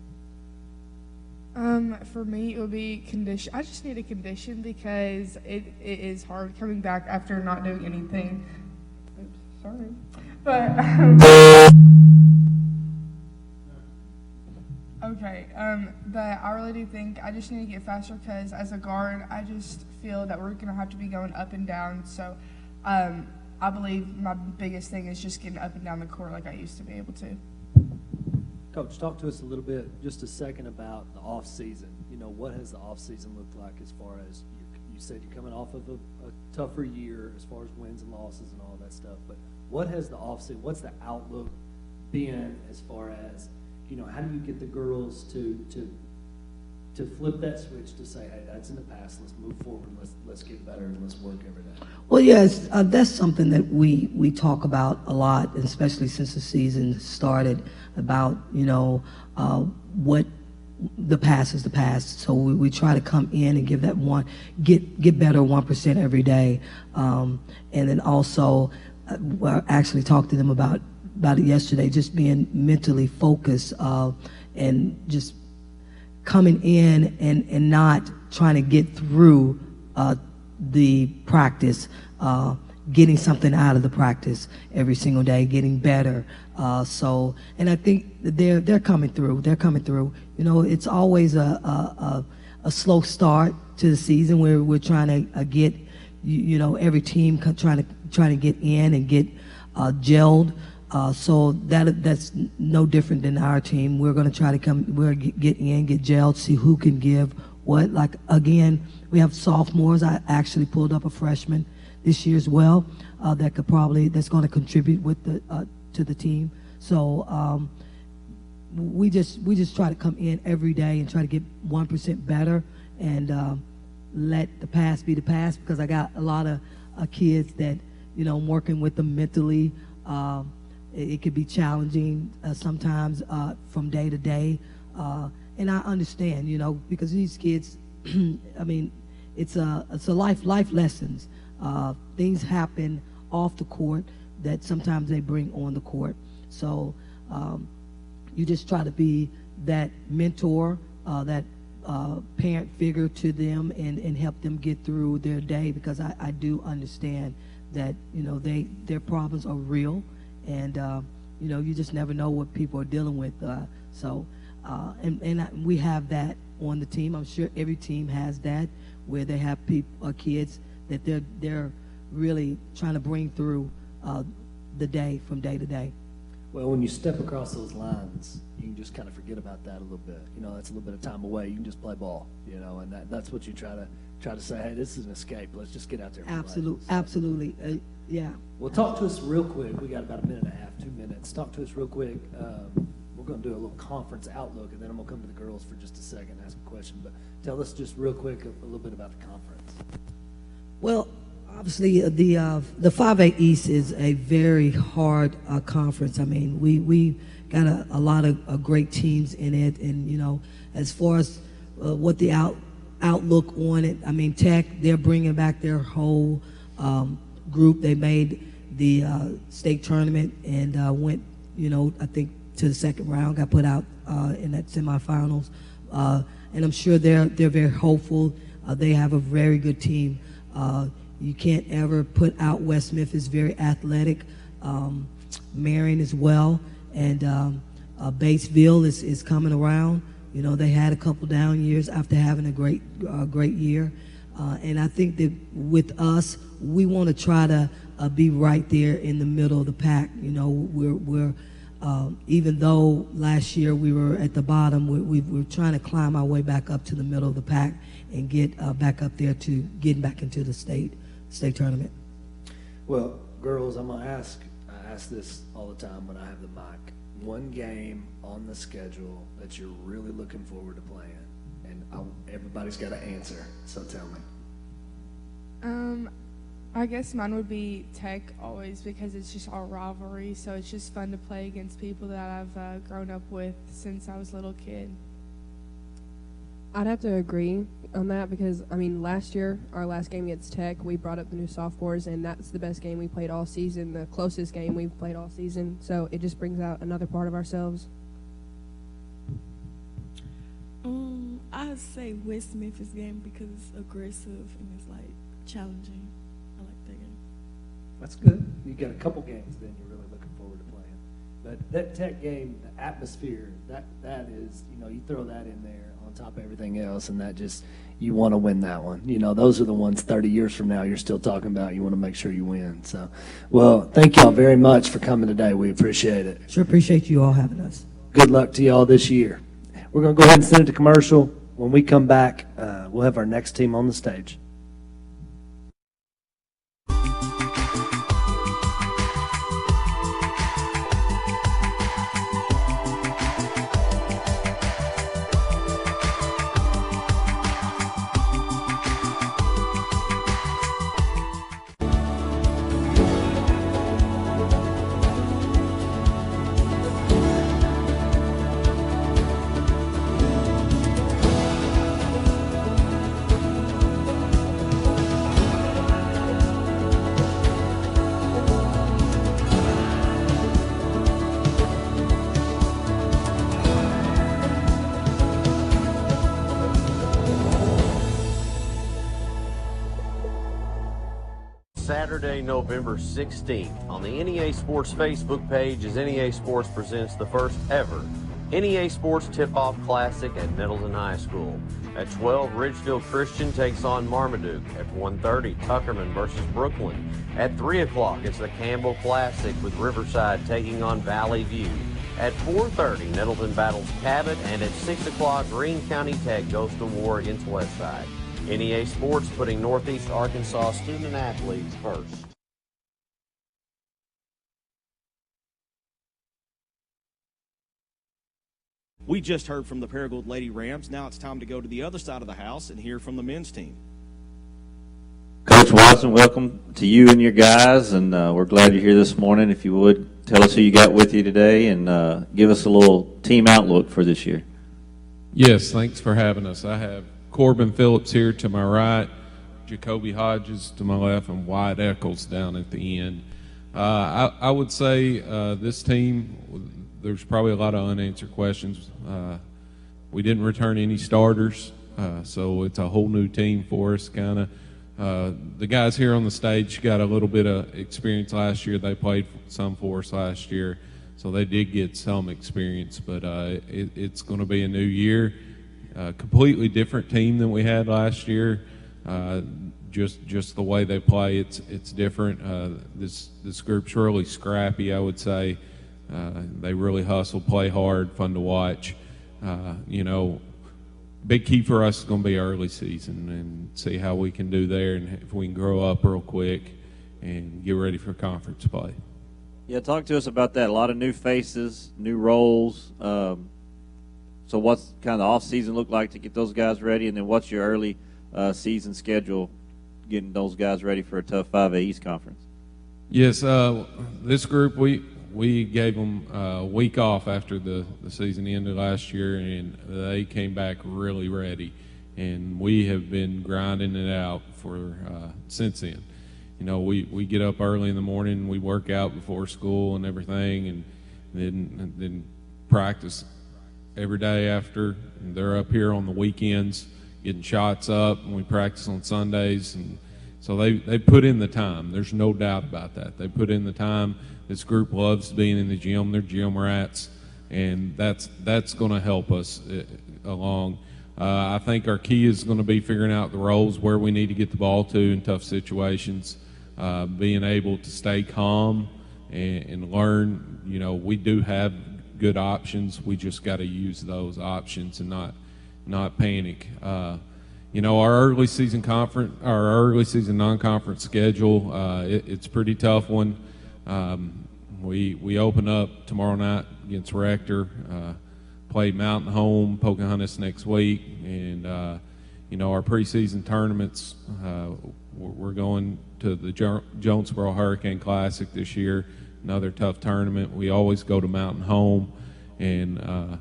For me, it would be condition. I just need a condition because it is hard coming back after not doing anything. Oops, sorry. But, okay, But I really do think I just need to get faster because as a guard, I just feel that we're going to have to be going up and down. So I believe my biggest thing is just getting up and down the court like I used to be able to. Coach, talk to us a little bit, just a second, about the off season. You know, what has the off season looked like as far as you said you're coming off of a tougher year as far as wins and losses and all that stuff. But what has the off season? What's the outlook been as far as, you know, how do you get the girls to flip that switch to say, hey, that's in the past. Let's move forward. Let's get better and let's work every day. Well, yes, that's something that we talk about a lot, especially since the season started, about, you know, what the past is the past. So we try to come in and give that get better 1% every day. And then also, I actually talked to them about it yesterday, just being mentally focused and just coming in and not trying to get through the practice, getting something out of the practice every single day, getting better. And I think they're coming through. They're coming through. You know, it's always a slow start to the season where we're trying to get, you know, every team trying to get in and get gelled. So that's no different than our team. We're going to try to get in, get gelled, see who can give what. Like, again, we have sophomores. I actually pulled up a freshman this year as well that's going to contribute to the team. So we just try to come in every day and try to get 1% better and let the past be the past, because I got a lot of kids that, you know, I'm working with them mentally. It could be challenging sometimes from day to day. And I understand, you know, because these kids, I mean, it's a life lessons. Things happen off the court that sometimes they bring on the court. So you just try to be that mentor, that parent figure to them and help them get through their day, because I do understand that, you know, their problems are real. And, you know, you just never know what people are dealing with. We have that on the team. I'm sure every team has that, where they have kids that they're really trying to bring through the day from day to day. Well, when you step across those lines, you can just kind of forget about that a little bit. You know, that's a little bit of time away. You can just play ball, you know, and that's what you try to say, hey, this is an escape. Let's just get out there and play. Absolutely. Yeah. Well, talk to us real quick. We got about a minute and a half, 2 minutes. Talk to us real quick. We're going to do a little conference outlook, and then I'm going to come to the girls for just a second and ask a question. But tell us just real quick a little bit about the conference. Well, obviously, the 5A East is a very hard conference. I mean, we got a lot of great teams in it, and, you know, as far as what the outlook on it, I mean, Tech, they're bringing back their whole group. They made the state tournament and went, you know, I think to the second round, got put out in that semifinals, and I'm sure they're very hopeful. They have a very good team. You can't ever put out West Memphis, very athletic. Marion as well, and Batesville is coming around. You know, they had a couple down years after having a great year, and I think that with us, we want to try to be right there in the middle of the pack. You know, we're even though last year we were at the bottom, we're trying to climb our way back up to the middle of the pack and get back up there to getting back into the state tournament. Well, girls, I ask this all the time when I have the mic. One game on the schedule that you're really looking forward to playing, and everybody's got to answer. So tell me. I guess mine would be Tech always, because it's just our rivalry. So it's just fun to play against people that I've grown up with since I was a little kid. I'd have to agree on that because, I mean, last year, our last game against Tech, we brought up the new sophomores, and that's the best game we played all season, the closest game we've played all season. So it just brings out another part of ourselves. I'd say West Memphis game because it's aggressive and it's, like, challenging. I like that game. That's good. You got a couple games then you're really looking forward to playing. But that Tech game, the atmosphere, that is, you throw that in there on top of everything else, and that just, you want to win that one. Those are the ones 30 years from now you're still talking about. You want to make sure you win. So, well, thank y'all very much for coming today. We appreciate it. Sure appreciate you all having us. Good luck to y'all this year. We're going to go ahead and send it to commercial. When we come back, we'll have our next team on the stage. Saturday, November 16th. On the NEA Sports Facebook page as NEA Sports presents the first ever NEA Sports Tip-Off Classic at Nettleton High School. At 12, Ridgefield Christian takes on Marmaduke. At 1:30, Tuckerman versus Brooklyn. At 3 o'clock, it's the Campbell Classic with Riverside taking on Valley View. At 4:30, Nettleton battles Cabot, and at 6 o'clock, Greene County Tech goes to war against Westside. NEA Sports putting Northeast Arkansas student athletes first. We just heard from the Paragould Lady Rams. Now it's time to go to the other side of the house and hear from the men's team. Coach Watson, welcome to you and your guys, and we're glad you're here this morning. If you would, tell us who you got with you today and give us a little team outlook for this year. Yes, thanks for having us. I have Corbin Phillips here to my right, Jacoby Hodges to my left, and Wyatt Eccles down at the end. I would say this team, there's probably a lot of unanswered questions. We didn't return any starters, so it's a whole new team for us, kind of. The guys here on the stage got a little bit of experience last year. They played some for us last year, so they did get some experience, but it's going to be a new year. Completely different team than we had last year. Just the way they play, it's different. This group's really scrappy, I would say. They really hustle, play hard, fun to watch. Big key for us is going to be early season and see how we can do there, and if we can grow up real quick and get ready for conference play. Yeah, talk to us about that. A lot of new faces, new roles. So what's kind of the off-season look like to get those guys ready, and then what's your early season schedule getting those guys ready for a tough 5A East Conference? Yes, this group, we gave them a week off after the season ended last year, and they came back really ready. And we have been grinding it out for since then. We get up early in the morning, we work out before school and everything, and then practice every day after. And they're up here on the weekends getting shots up, and we practice on Sundays. And so they put in the time. There's no doubt about that. They put in the time. This group loves being in the gym. They're gym rats, and that's going to help us along. I think our key is going to be figuring out the roles, where we need to get the ball to in tough situations, being able to stay calm and learn. We do have good options. We just got to use those options and not panic. Our early season non-conference schedule, it's a pretty tough one. We open up tomorrow night against Rector, play Mountain Home, Pocahontas next week, and our preseason tournaments. We're going to the Jonesboro Hurricane Classic this year, another tough tournament. We always go to Mountain Home, and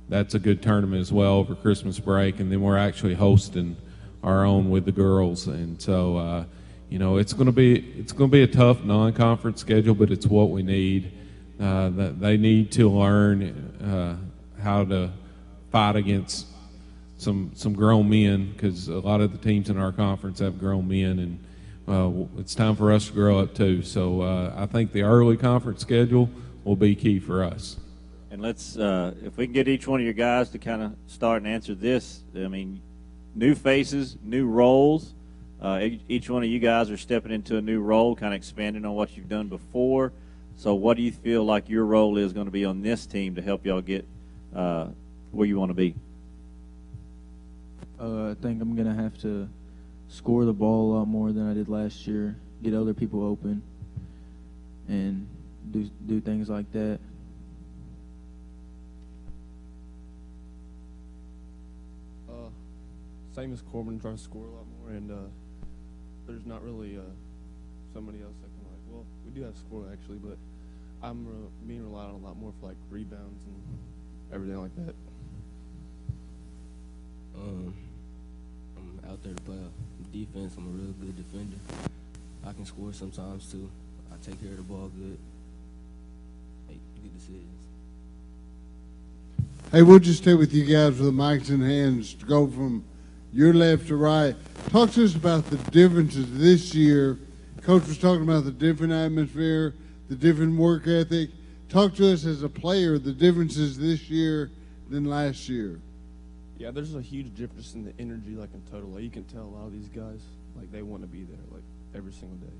that's a good tournament as well over Christmas break. And then we're actually hosting our own with the girls, and so it's going to be a tough non-conference schedule, but it's what we need. They need to learn how to fight against some grown men, because a lot of the teams in our conference have grown men, and it's time for us to grow up too. So I think the early conference schedule will be key for us. And let's, if we can get each one of your guys to kind of start and answer this. I mean, new faces, new roles. Each one of you guys are stepping into a new role, kind of expanding on what you've done before. So what do you feel like your role is going to be on this team to help y'all get where you want to be? I think I'm going to have to score the ball a lot more than I did last year, get other people open, and do things like that. Same as Corbin, trying to score a lot more, and there's not really somebody else that can, like, well, we do have score actually, but I'm being relied on a lot more for like rebounds and everything like that. I'm out there to play defense. I'm a real good defender. I can score sometimes too. I take care of the ball good. Make good decisions. Hey, we'll just stay with you guys with the mics in hands to go from your left to right. Talk to us about the differences this year. Coach was talking about the different atmosphere, the different work ethic. Talk to us as a player, the differences this year than last year. Yeah, there's a huge difference in the energy, like in total. Like, you can tell a lot of these guys, like, they want to be there, like, every single day.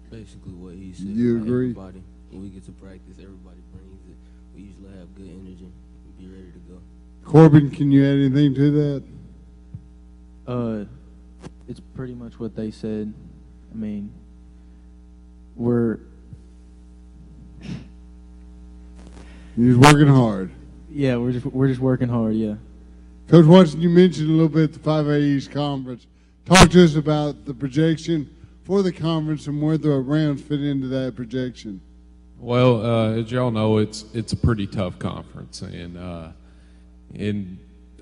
Basically what he said. You agree? Everybody, when we get to practice, everybody brings it. We usually have good energy and be ready to go. Corbin, can you add anything to that? It's pretty much what they said. I mean, we're You're working hard. Yeah, we're just working hard. Yeah. Coach Watson, you mentioned a little bit the 5A East Conference. Talk to us about the projection for the conference and where the rounds fit into that projection. Well, as y'all know, it's a pretty tough conference, and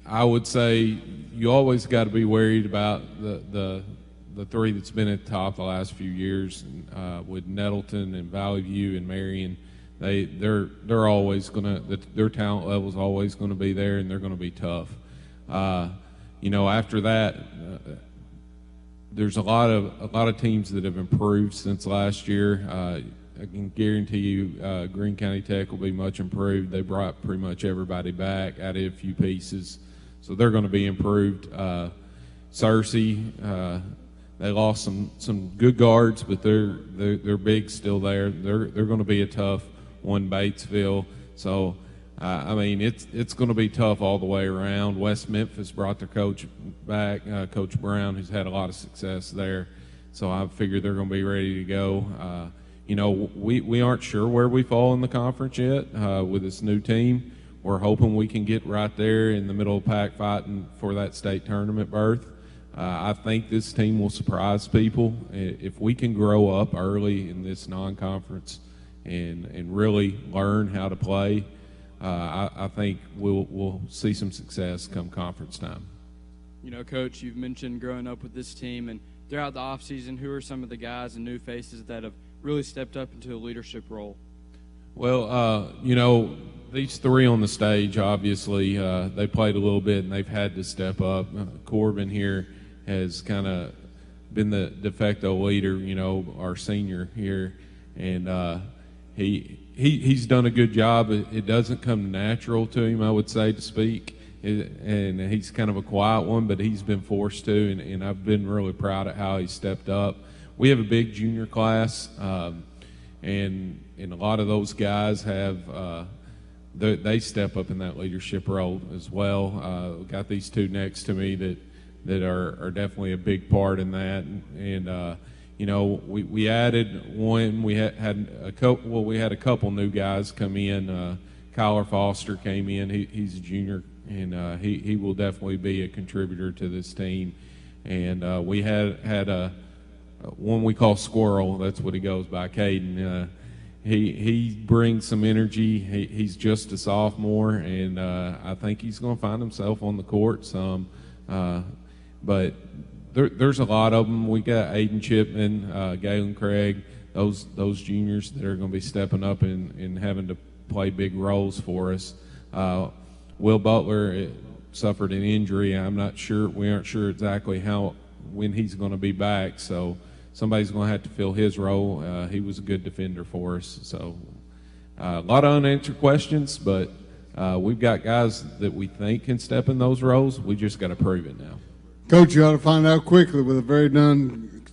I would say you always got to be worried about the three that's been at the top the last few years, with Nettleton and Valley View and Marion. They're always their talent level is always going to be there, and they're going to be tough. After that, there's a lot of teams that have improved since last year. I can guarantee you, Greene County Tech will be much improved. They brought pretty much everybody back, added a few pieces, so they're going to be improved. Searcy, they lost some good guards, but they're big still there. They're going to be a tough one. Batesville, so it's going to be tough all the way around. West Memphis brought their coach back, Coach Brown, who's had a lot of success there, so I figure they're going to be ready to go. We aren't sure where we fall in the conference yet with this new team. We're hoping we can get right there in the middle of the pack fighting for that state tournament berth. I think this team will surprise people. If we can grow up early in this non-conference and really learn how to play, I think we'll see some success come conference time. Coach, you've mentioned growing up with this team, and throughout the offseason, who are some of the guys and new faces that have really stepped up into a leadership role? Well, these three on the stage, obviously, they played a little bit and they've had to step up. Corbin here has kind of been the de facto leader, our senior here, and he's done a good job. It doesn't come natural to him, I would say, to speak, and he's kind of a quiet one, but he's been forced to, and I've been really proud of how he stepped up. We have a big junior class, and a lot of those guys have they step up in that leadership role as well. We've got these two next to me that are definitely a big part in that, and we added one. We had a couple. Well, we had a couple new guys come in. Kyler Foster came in. He's a junior, and he will definitely be a contributor to this team. And we had a one we call Squirrel. That's what he goes by, Caden. He brings some energy. He's just a sophomore, and I think he's going to find himself on the court some. But there's a lot of them. We got Aiden Chipman, Galen Craig, those juniors that are going to be stepping up and having to play big roles for us. Will Butler suffered an injury. I'm not sure. We aren't sure exactly when he's going to be back. So somebody's going to have to fill his role. He was a good defender for us. So a lot of unanswered questions, but we've got guys that we think can step in those roles. We just got to prove it now. Coach, you ought to find out quickly with a very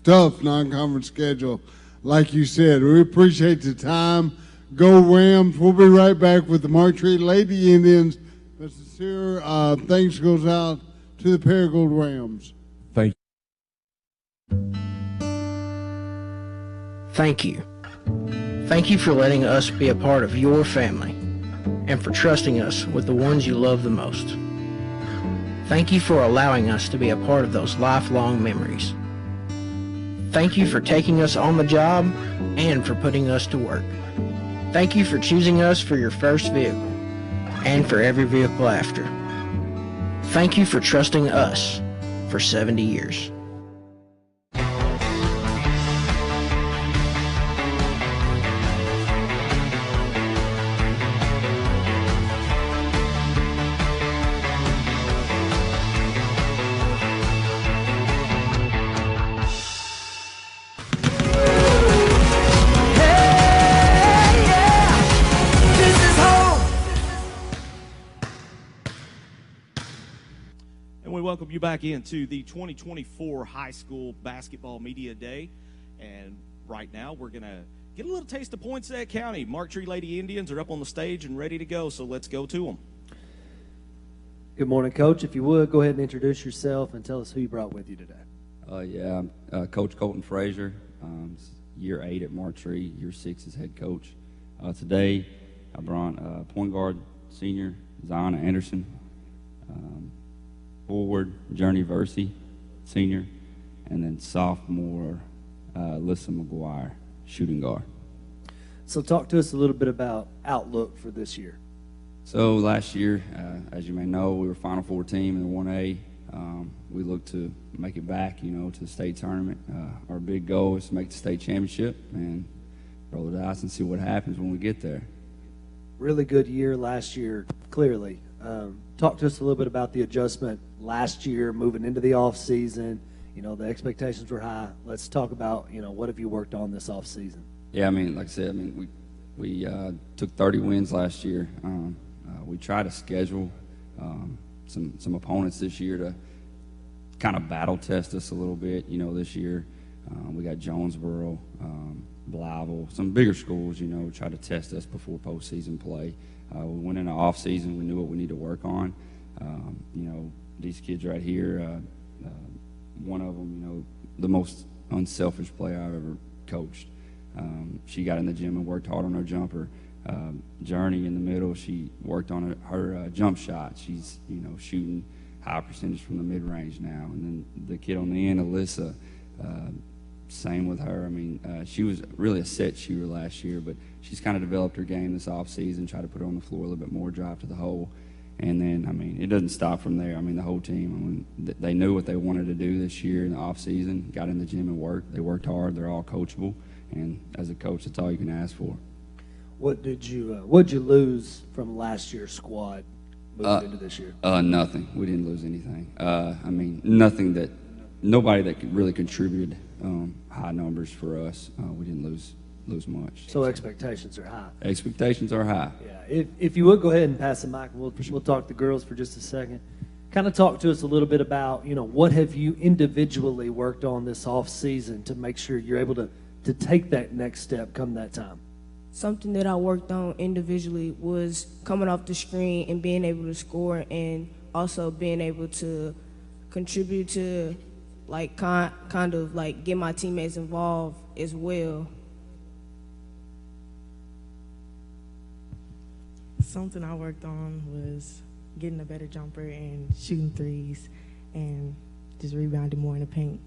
tough non-conference schedule. Like you said, we appreciate the time. Go Rams. We'll be right back with the Marquette Lady Indians. The sincere thanks goes out to the Paragould Rams. Thank you. Thank you. Thank you for letting us be a part of your family and for trusting us with the ones you love the most. Thank you for allowing us to be a part of those lifelong memories. Thank you for taking us on the job and for putting us to work. Thank you for choosing us for your first vehicle and for every vehicle after. Thank you for trusting us for 70 years. Welcome you back into the 2024 High School Basketball Media Day. And right now we're going to get a little taste of Poinsett County. Marquette Lady Indians are up on the stage and ready to go, so let's go to them. Good morning, Coach. If you would, go ahead and introduce yourself and tell us who you brought with you today. Yeah, I'm Coach Colton Frazier, year 8 at Marquette, year 6 as head coach. Today I brought point guard senior Zion Anderson, forward, Journey Versey, senior, and then sophomore, Alyssa McGuire, shooting guard. So talk to us a little bit about outlook for this year. So last year, as you may know, we were Final Four team in the 1A. We looked to make it back, to the state tournament. Our big goal is to make the state championship and roll the dice and see what happens when we get there. Really good year last year, clearly. Talk to us a little bit about the adjustment last year, moving into the off season. The expectations were high. Let's talk about, what have you worked on this off season? Yeah, like I said, we took 30 wins last year. We tried to schedule some opponents this year to kind of battle test us a little bit. This year we got Jonesboro, Blytheville, some bigger schools, try to test us before postseason play. We went into off season. We knew what we need to work on. These kids right here, one of them, the most unselfish player I've ever coached. She got in the gym and worked hard on her jumper. Journey in the middle, she worked on her jump shot. She's, shooting high percentage from the mid-range now. And then the kid on the end, Alyssa, same with her. She was really a set shooter last year, but she's kind of developed her game this offseason, tried to put her on the floor a little bit more, drive to the hole. And then, it doesn't stop from there. The whole team, they knew what they wanted to do this year in the offseason, got in the gym and worked. They worked hard. They're all coachable. And as a coach, that's all you can ask for. What'd you lose from last year's squad moving into this year? Nothing. We didn't lose anything. Nothing nobody that really contributed high numbers for us. We didn't lose much. So expectations are high. Expectations are high. Yeah. If you would go ahead and pass the mic, we'll talk to the girls for just a second. Kind of talk to us a little bit about what have you individually worked on this off season to make sure you're able to take that next step come that time. Something that I worked on individually was coming off the screen and being able to score, and also being able to contribute to kind of get my teammates involved as well. Something I worked on was getting a better jumper and shooting threes and just rebounding more in the paint.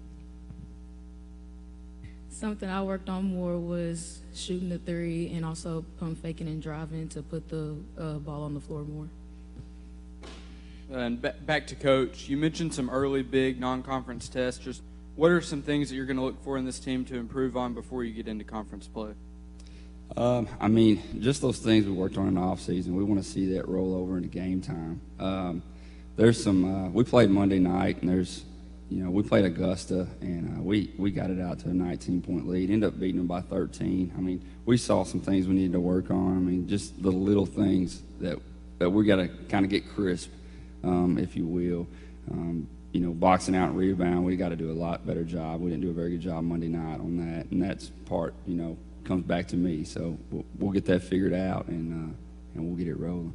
Something I worked on more was shooting the three and also pump faking and driving to put the ball on the floor more. And back to Coach, you mentioned some early big non-conference tests. Just what are some things that you're going to look for in this team to improve on before you get into conference play? Just those things we worked on in the offseason. We want to see that roll over into game time. There's some we played Monday night, and there's we played Augusta, and we got it out to a 19-point lead. Ended up beating them by 13. I mean, we saw some things we needed to work on. I mean, just the little things that we got to kind of get crisp, if you will. Boxing out and rebound, we got to do a lot better job. We didn't do a very good job Monday night on that, and that's part, comes back to me. So we'll get that figured out, and we'll get it rolling.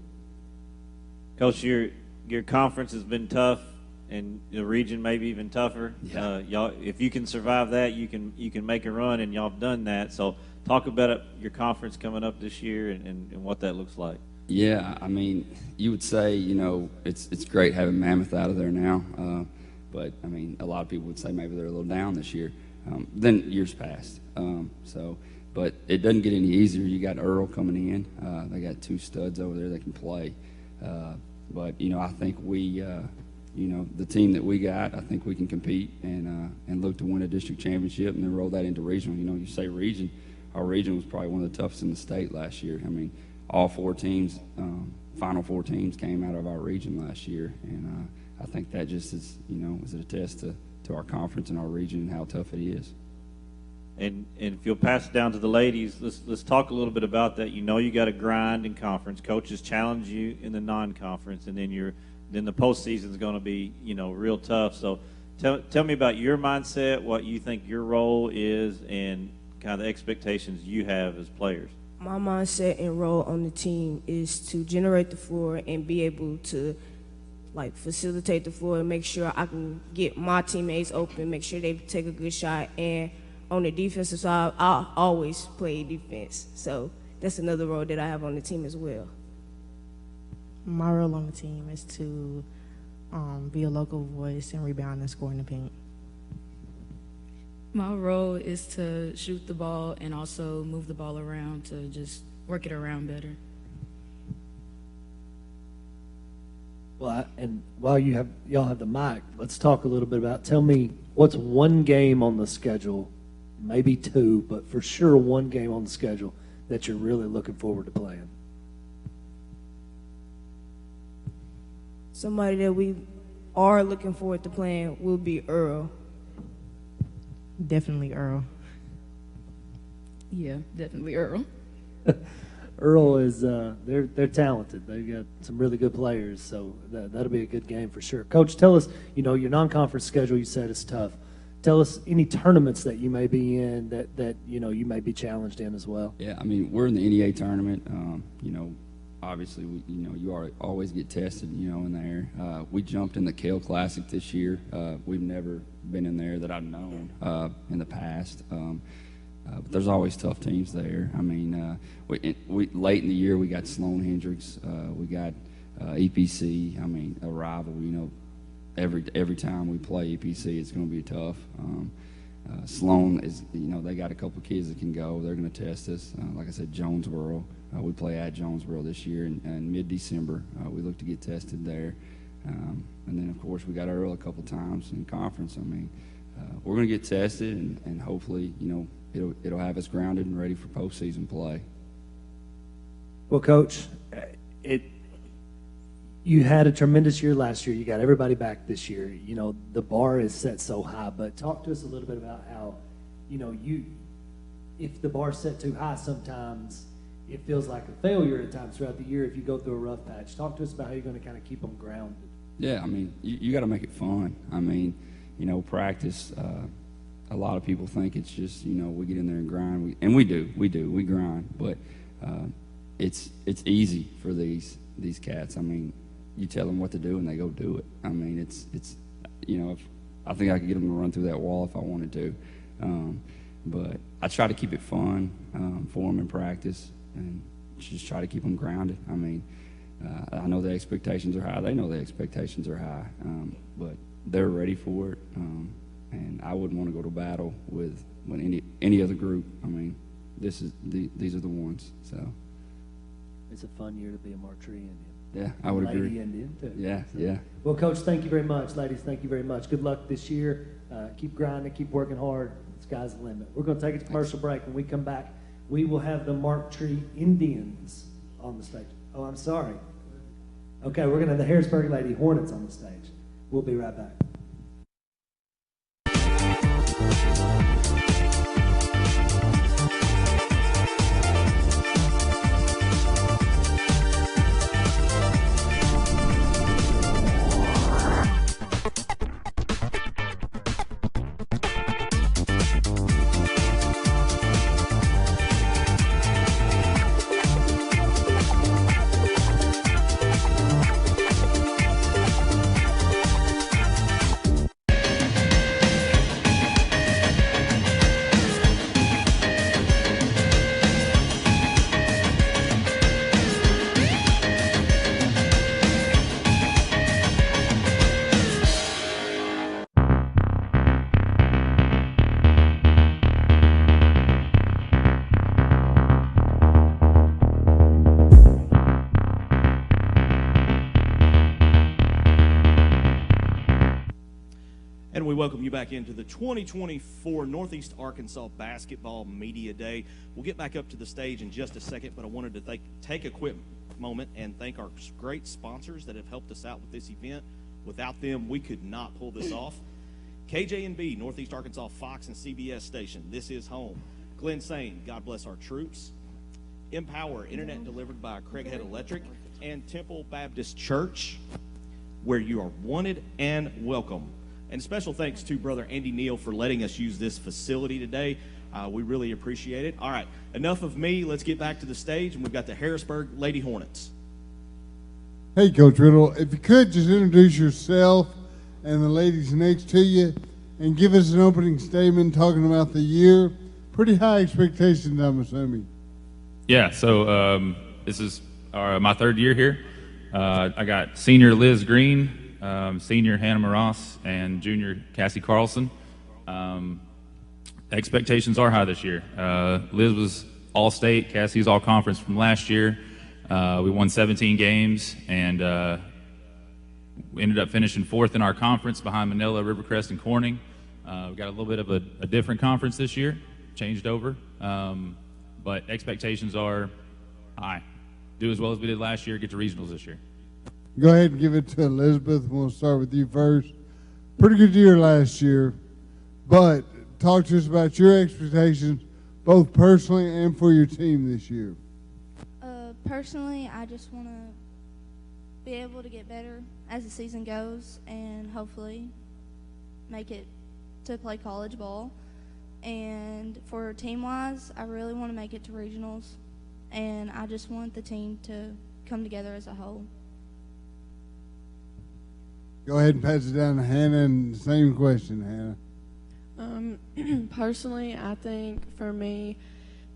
Coach, your conference has been tough, and the region maybe even tougher. Yeah. Y'all, if you can survive that, you can make a run, and y'all have done that. So talk about your conference coming up this year and what that looks like. Yeah, I mean, you would say, it's great having Mammoth out of there now, but, I mean, a lot of people would say maybe they're a little down this year than years past. But it doesn't get any easier. You got Earl coming in. They got 2 studs over there that can play. But, I think we, the team that we got, I think we can compete and look to win a district championship and then roll that into regional. You say region, our region was probably one of the toughest in the state last year. I mean, all 4 teams, final 4 teams came out of our region last year, and I think that just is, is a test to our conference and our region and how tough it is. And if you'll pass it down to the ladies, let's talk a little bit about that. You got to grind in conference. Coaches challenge you in the non-conference, and then the postseason is going to be real tough. So tell me about your mindset, what you think your role is, and kind of the expectations you have as players. My mindset and role on the team is to generate the floor and be able to facilitate the floor and make sure I can get my teammates open, make sure they take a good shot. And on the defensive side, I always play defense. So that's another role that I have on the team as well. My role on the team is to be a local voice and rebound and score in the paint. My role is to shoot the ball and also move the ball around to just work it around better. Well, and while y'all have the mic, let's talk a little bit about. Tell me what's one game on the schedule, maybe 2, but for sure one game on the schedule that you're really looking forward to playing. Somebody that we are looking forward to playing will be Earl. Definitely Earl. Yeah, definitely Earl. Earl is they're talented. They've got some really good players, so that'll be a good game for sure. Coach, tell us, your non-conference schedule you said is tough. Tell us any tournaments that you may be in that you may be challenged in as well. Yeah, I mean, we're in the NEA tournament. Obviously, you always get tested, in there. We jumped in the Kale Classic this year. We've never been in there that I've known in the past. But there's always tough teams there. I mean, we late in the year we got Sloan Hendricks, we got EPC. I mean, a rival. Every time we play EPC, it's going to be tough. Sloan is, they got a couple kids that can go. They're going to test us. Like I said, Jonesboro. We play at Jonesboro this year in mid-December. We look to get tested there. And then, of course, we got Earl a couple times in conference. I mean, we're going to get tested, and hopefully, it'll have us grounded and ready for postseason play. Well, Coach, you had a tremendous year last year. You got everybody back this year. The bar is set so high. But talk to us a little bit about how, if the bar's set too high sometimes, it feels like a failure at times throughout the year if you go through a rough patch. Talk to us about how you're going to kind of keep them grounded. Yeah, I mean, you got to make it fun. I mean, practice, a lot of people think it's just, we get in there and grind. We grind. But it's easy for these cats. I mean, you tell them what to do and they go do it. I mean, it's I think I could get them to run through that wall if I wanted to. But I try to keep it fun for them in practice and just try to keep them grounded. I mean, I know the expectations are high. They know the expectations are high, but they're ready for it. And I wouldn't want to go to battle with any other group. I mean, these are the ones. So it's a fun year to be a Martree Indian. Yeah, I would agree. Lady Indian too. Yeah, so. Yeah. Well, Coach, thank you very much. Ladies, thank you very much. Good luck this year. Keep grinding, keep working hard. The sky's the limit. We're going to take a commercial break. When we come back, we will have the Martree Indians on the stage. Oh, I'm sorry. Okay, we're going to have the Harrisburg Lady Hornets on the stage. We'll be right back. welcome you back into the 2024 Northeast Arkansas Basketball Media Day. We'll get back up to the stage in just a second, but I wanted to take a quick moment and thank our great sponsors that have helped us out with this event. Without them, we could not pull this off. KJ&B, Northeast Arkansas Fox and CBS station, this is home. Glenn Sane, God bless our troops. Empower, internet delivered by Craighead Electric. And Temple Baptist Church, where you are wanted and welcome. And special thanks to Brother Andy Neal for letting us use this facility today. We really appreciate it. All right, enough of me. Let's get back to the stage, and we've got the Harrisburg Lady Hornets. Hey, Coach Riddle, if you could just introduce yourself and the ladies next to you and give us an opening statement talking about the year. Pretty high expectations, I'm assuming. Yeah, so this is my third year here. I got senior Liz Green, senior Hannah Moras, and junior Cassie Carlson. Expectations are high this year. Liz was all-state, Cassie's all-conference from last year. We won 17 games, and we ended up finishing fourth in our conference behind Manila, Rivercrest, and Corning. We got a little bit of a different conference this year, changed over, but expectations are high. Do as well as we did last year, get to regionals this year. Go ahead and give it to Elizabeth. We'll start with you first. Pretty good year last year, but talk to us about your expectations, both personally and for your team this year. Personally, I just want to be able to get better as the season goes and hopefully make it to play college ball. And for team-wise, I really want to make it to regionals, and I just want the team to come together as a whole. Go ahead and pass it down to Hannah, and the same question, Hannah. Personally, I think for me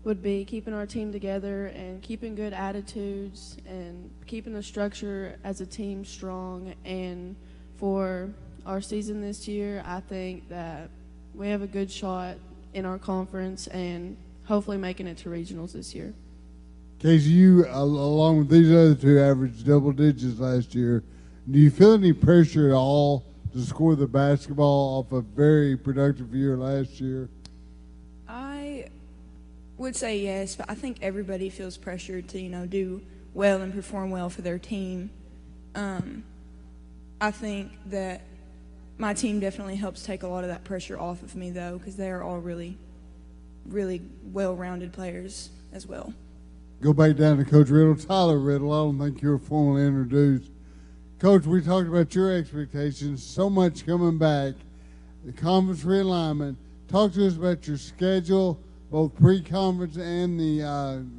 would be keeping our team together and keeping good attitudes and keeping the structure as a team strong. And for our season this year, I think that we have a good shot in our conference and hopefully making it to regionals this year. Casey, you, along with these other two, averaged double digits last year. Do you feel any pressure at all to score the basketball off a very productive year last year? I would say yes, but I think everybody feels pressured to, do well and perform well for their team. I think that my team definitely helps take a lot of that pressure off of me, though, because they are all really, really well-rounded players as well. Go back down to Coach Riddle. Tyler Riddle, I don't think you were formally introduced. Coach, we talked about your expectations, so much coming back, the conference realignment. Talk to us about your schedule, both pre-conference and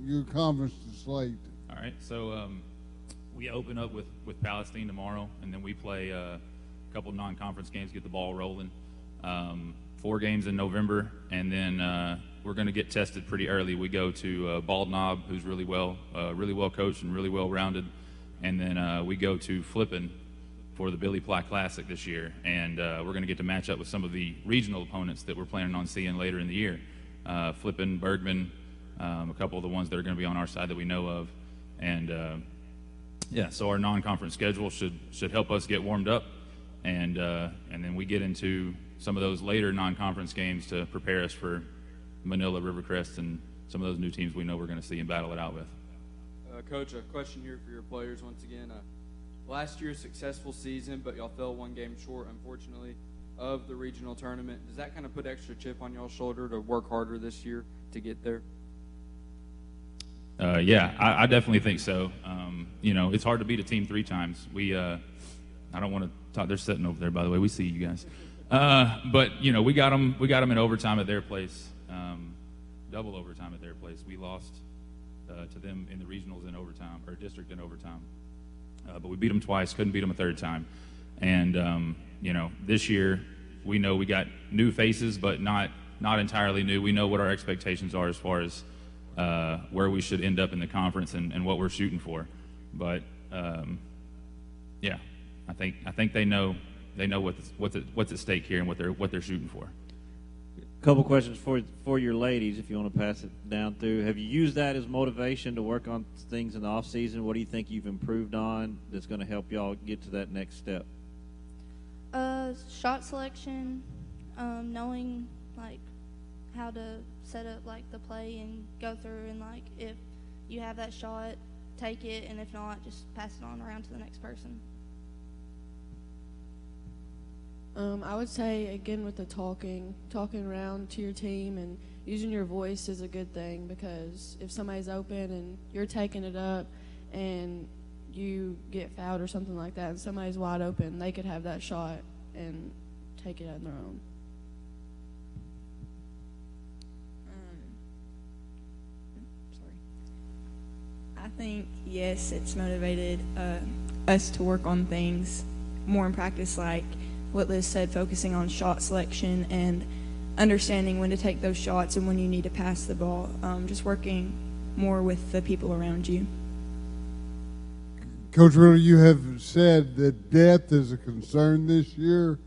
your conference slate. All right, so we open up with Palestine tomorrow, and then we play a couple non-conference games, get the ball rolling. 4 games in November, and then we're going to get tested pretty early. We go to Bald Knob, who's really well coached and really well-rounded. And then we go to Flippin for the Billy Platt Classic this year. And we're going to get to match up with some of the regional opponents that we're planning on seeing later in the year. Flippin, Bergman, a couple of the ones that are going to be on our side that we know of. And, so our non-conference schedule should help us get warmed up. And then we get into some of those later non-conference games to prepare us for Manila, Rivercrest, and some of those new teams we know we're going to see and battle it out with. Coach, a question here for your players once again. Last year's successful season, but y'all fell 1 game short, unfortunately, of the regional tournament. Does that kind of put extra chip on y'all's shoulder to work harder this year to get there? I definitely think so. It's hard to beat a team 3 times. I don't want to talk. They're sitting over there, by the way. We see you guys. But we got them in overtime at their place, double overtime at their place. We lost to them in the regionals in overtime, or district in overtime. But we beat them twice, couldn't beat them a third time. And, this year we know we got new faces, but not entirely new. We know what our expectations are as far as where we should end up in the conference and what we're shooting for. But, I think they know what's at stake here and what they're shooting for. Couple questions for your ladies, if you want to pass it down through. Have you used that as motivation to work on things in the off season? What do you think you've improved on that's going to help y'all get to that next step? Shot selection, knowing like how to set up like the play and go through, and like if you have that shot, take it, and if not, just pass it on around to the next person. I would say, again, with the talking around to your team and using your voice is a good thing, because if somebody's open and you're taking it up and you get fouled or something like that and somebody's wide open, they could have that shot and take it on their own. I think, yes, it's motivated us to work on things more in practice, like what Liz said, focusing on shot selection and understanding when to take those shots and when you need to pass the ball, just working more with the people around you. Coach Riddle, you have said that depth is a concern this year.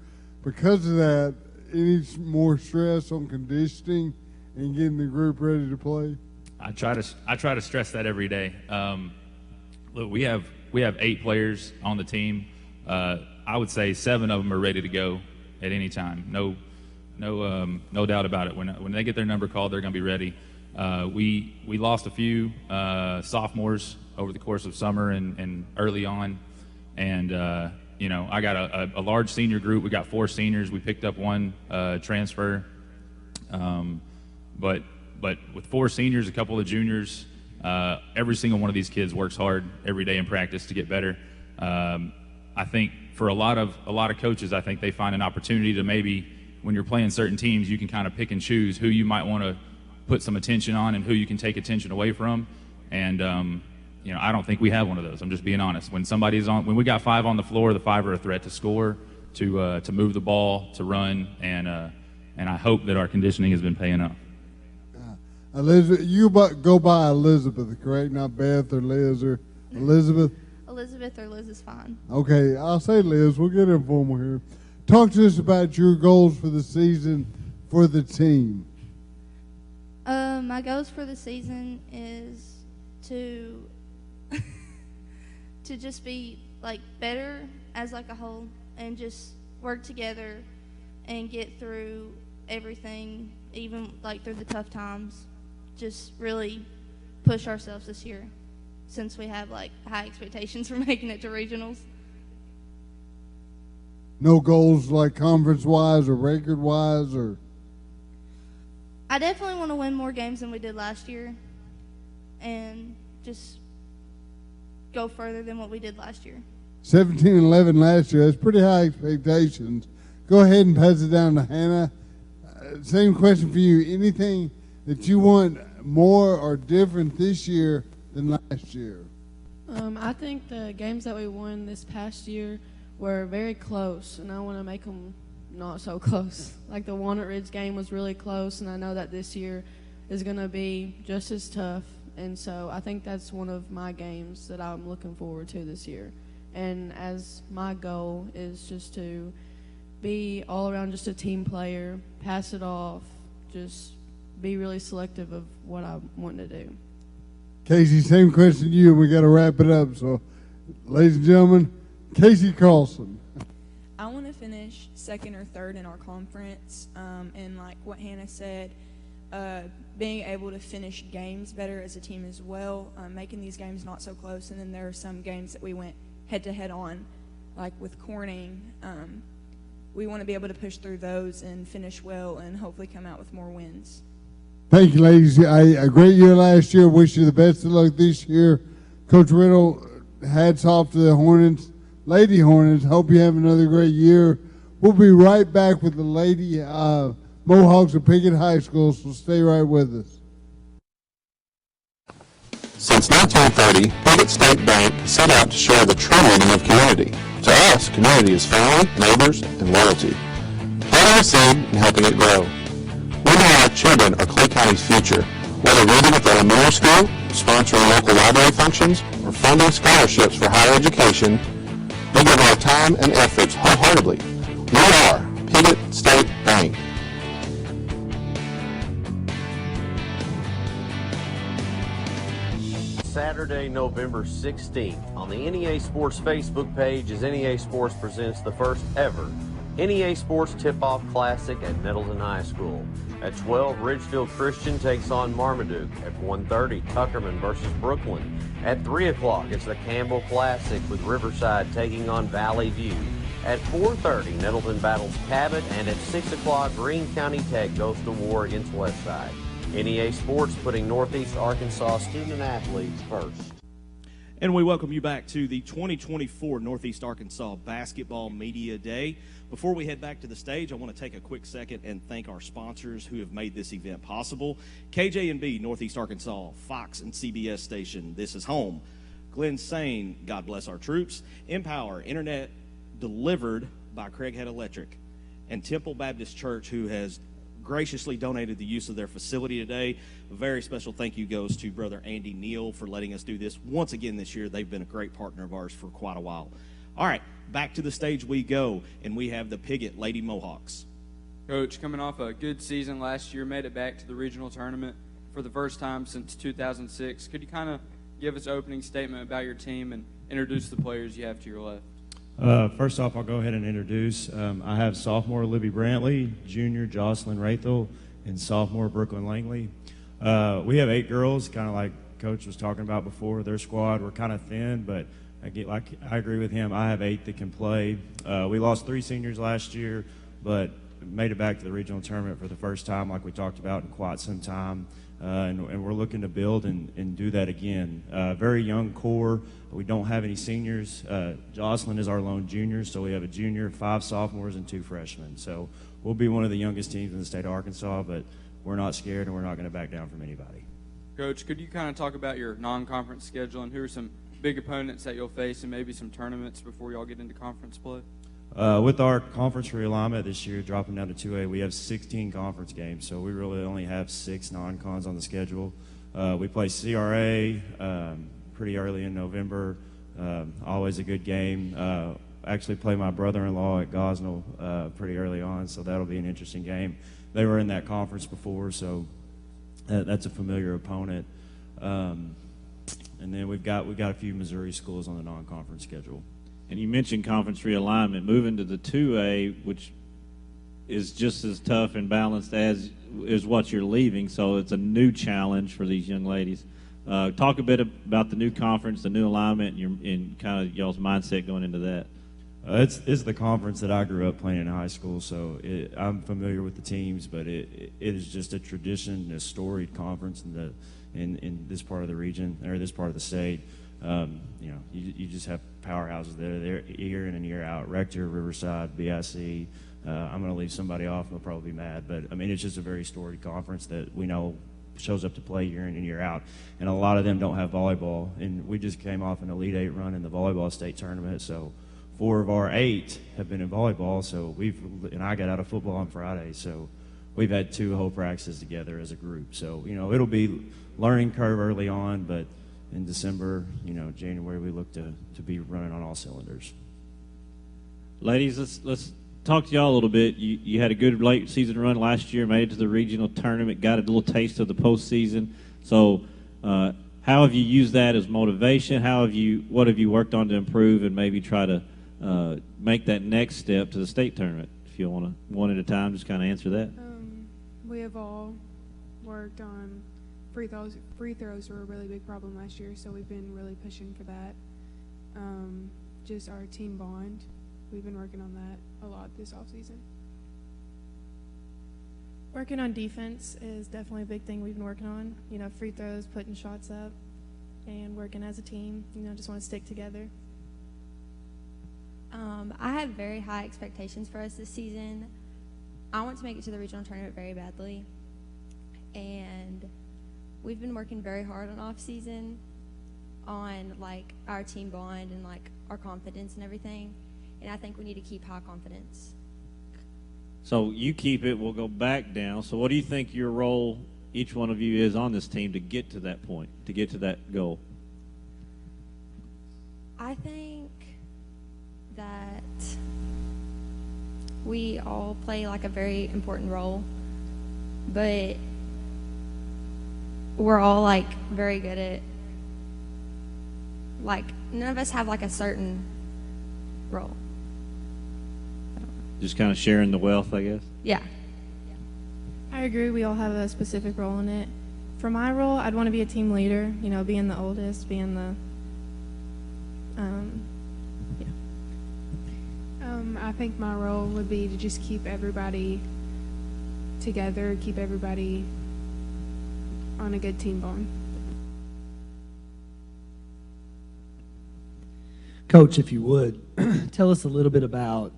Because of that, any more stress on conditioning and getting the group ready to play? I try to stress that every day. Look, we have 8 players on the team. I would say 7 of them are ready to go at any time. No doubt about it. When they get their number called, they're going to be ready. We lost a few sophomores over the course of summer and early on, and I got a large senior group. We got 4 seniors. We picked up 1 transfer, but with 4 seniors, a couple of juniors, every single one of these kids works hard every day in practice to get better. I think for a lot of coaches, I think they find an opportunity to maybe, when you're playing certain teams, you can kind of pick and choose who you might want to put some attention on and who you can take attention away from. And I don't think we have one of those. I'm just being honest. When we got 5 on the floor, the 5 are a threat to score, to move the ball, to run, and I hope that our conditioning has been paying off. Elizabeth, you go by Elizabeth, correct? Not Beth or Liz or Elizabeth? Elizabeth or Liz is fine. Okay, I'll say Liz. We'll get informal here. Talk to us about your goals for the season for the team. My goals for the season is to just be like better as like a whole, and just work together and get through everything, even like through the tough times. Just really push ourselves this year, since we have like high expectations for making it to regionals. No goals like conference-wise or record-wise, or? I definitely want to win more games than we did last year, and just go further than what we did last year. 17-11 last year. That's pretty high expectations. Go ahead and pass it down to Hannah. Same question for you. Anything that you want more or different this year than last year? I think the games that we won this past year were very close, and I want to make them not so close. Like the Walnut Ridge game was really close, and I know that this year is going to be just as tough. And so I think that's one of my games that I'm looking forward to this year. And as my goal is just to be all around just a team player, pass it off, just be really selective of what I want to do. Casey, same question to you, and we got to wrap it up. So, ladies and gentlemen, Casey Carlson. I want to finish 2nd or 3rd in our conference, and like what Hannah said, being able to finish games better as a team as well, making these games not so close. And then there are some games that we went head-to-head on, like with Corning. We want to be able to push through those and finish well and hopefully come out with more wins. Thank you, ladies. A great year last year. Wish you the best of luck this year. Coach Riddle, hats off to the Hornets, Lady Hornets. Hope you have another great year. We'll be right back with the Lady Mohawks of Pickett High School, so stay right with us. Since 1930, Pickett State Bank set out to share the true meaning of community. To us, community is family, neighbors, and loyalty. Planting a seed and helping it grow. We know our children are Clay County's future. Whether reading at the elementary school, sponsoring local library functions, or funding scholarships for higher education, we give our time and efforts wholeheartedly. We are Pickett State Bank. Saturday, November 16th on the NEA Sports Facebook page as NEA Sports presents the first ever NEA Sports Tip-Off Classic at Nettleton High School. At 12, Ridgefield Christian takes on Marmaduke. At 1:30, Tuckerman versus Brooklyn. At 3 o'clock, it's the Campbell Classic with Riverside taking on Valley View. At 4:30, Nettleton battles Cabot, and at 6 o'clock, Greene County Tech goes to war against Westside. NEA Sports putting Northeast Arkansas student-athletes first. And we welcome you back to the 2024 Northeast Arkansas Basketball Media Day. Before we head back to the stage, I want to take a quick second and thank our sponsors who have made this event possible. KJNB, Northeast Arkansas, Fox and CBS station, This Is Home. Glenn Sane, God Bless Our Troops. Empower, Internet delivered by Craig Head Electric. And Temple Baptist Church, who has graciously donated the use of their facility today. A very special thank you goes to Brother Andy Neal for letting us do this once again this year. They've been a great partner of ours for quite a while. All right, back to the stage we go, and we have the Piggott Lady Mohawks. Coach, coming off a good season last year, made it back to the regional tournament for the first time since 2006. Could you kind of give us an opening statement about your team and introduce the players you have to your left? First off, I'll go ahead and introduce. I have sophomore Libby Brantley, junior Jocelyn Rathel, and sophomore Brooklyn Langley. We have 8 girls, kind of like Coach was talking about before. Their squad, we're kind of thin, but I agree with him. I have 8 that can play. We lost 3 seniors last year, but made it back to the regional tournament for the first time, like we talked about, in quite some time. And we're looking to build and do that again. Very young core. We don't have any seniors. Jocelyn is our lone junior, so we have a junior, 5 sophomores, and 2 freshmen. So we'll be one of the youngest teams in the state of Arkansas, but we're not scared and we're not going to back down from anybody. Coach, could you kind of talk about your non-conference schedule and who are some big opponents that you'll face and maybe some tournaments before y'all get into conference play? With our conference realignment this year, dropping down to 2A, we have 16 conference games, so we really only have 6 non-cons on the schedule. We play CRA pretty early in November, always a good game. Actually play my brother-in-law at Gosnell pretty early on, so that'll be an interesting game. They were in that conference before, so that's a familiar opponent. And then we've got a few Missouri schools on the non-conference schedule. And you mentioned conference realignment. Moving to the 2A, which is just as tough and balanced as is what you're leaving, so it's a new challenge for these young ladies. Talk a bit about the new conference, the new alignment, and kind of y'all's mindset going into that. It's the conference that I grew up playing in high school, so I'm familiar with the teams, but it is just a tradition, a storied conference in this part of the region, or this part of the state. You just have powerhouses that are there year in and year out. Rector, Riverside, BIC. I'm going to leave somebody off, and they'll probably be mad. But, I mean, it's just a very storied conference that we know shows up to play year in and year out. And a lot of them don't have volleyball. And we just came off an Elite 8 run in the volleyball state tournament. So 4 of our 8 have been in volleyball. So and I got out of football on Friday. So we've had 2 whole practices together as a group. So, it'll be learning curve early on, but in December, January, we look to be running on all cylinders. Ladies, let's talk to y'all a little bit. You had a good late season run last year, made it to the regional tournament, got a little taste of the postseason. So how have you used that as motivation? What have you worked on to improve and maybe try to make that next step to the state tournament? If you want to, one at a time, just kind of answer that. We have all worked on free throws were a really big problem last year, so we've been really pushing for that. Just our team bond, we've been working on that a lot this offseason. Working on defense is definitely a big thing we've been working on. Free throws, putting shots up, and working as a team. Just want to stick together. I have very high expectations for us this season. I want to make it to the regional tournament very badly, and we've been working very hard on off season on our team bond and our confidence and everything. And I think we need to keep high confidence. So you keep it, we'll go back down. So what do you think your role, each one of you, is on this team to get to that point, to get to that goal? I think that we all play a very important role, but we're all very good at none of us have a certain role. just kind of sharing the wealth, I guess. Yeah. I agree. We all have a specific role in it. For my role, I'd want to be a team leader, you know, being the oldest, being the, I think my role would be to just keep everybody together, keep everybody on a good team bond. Coach, if you would, tell us a little bit about,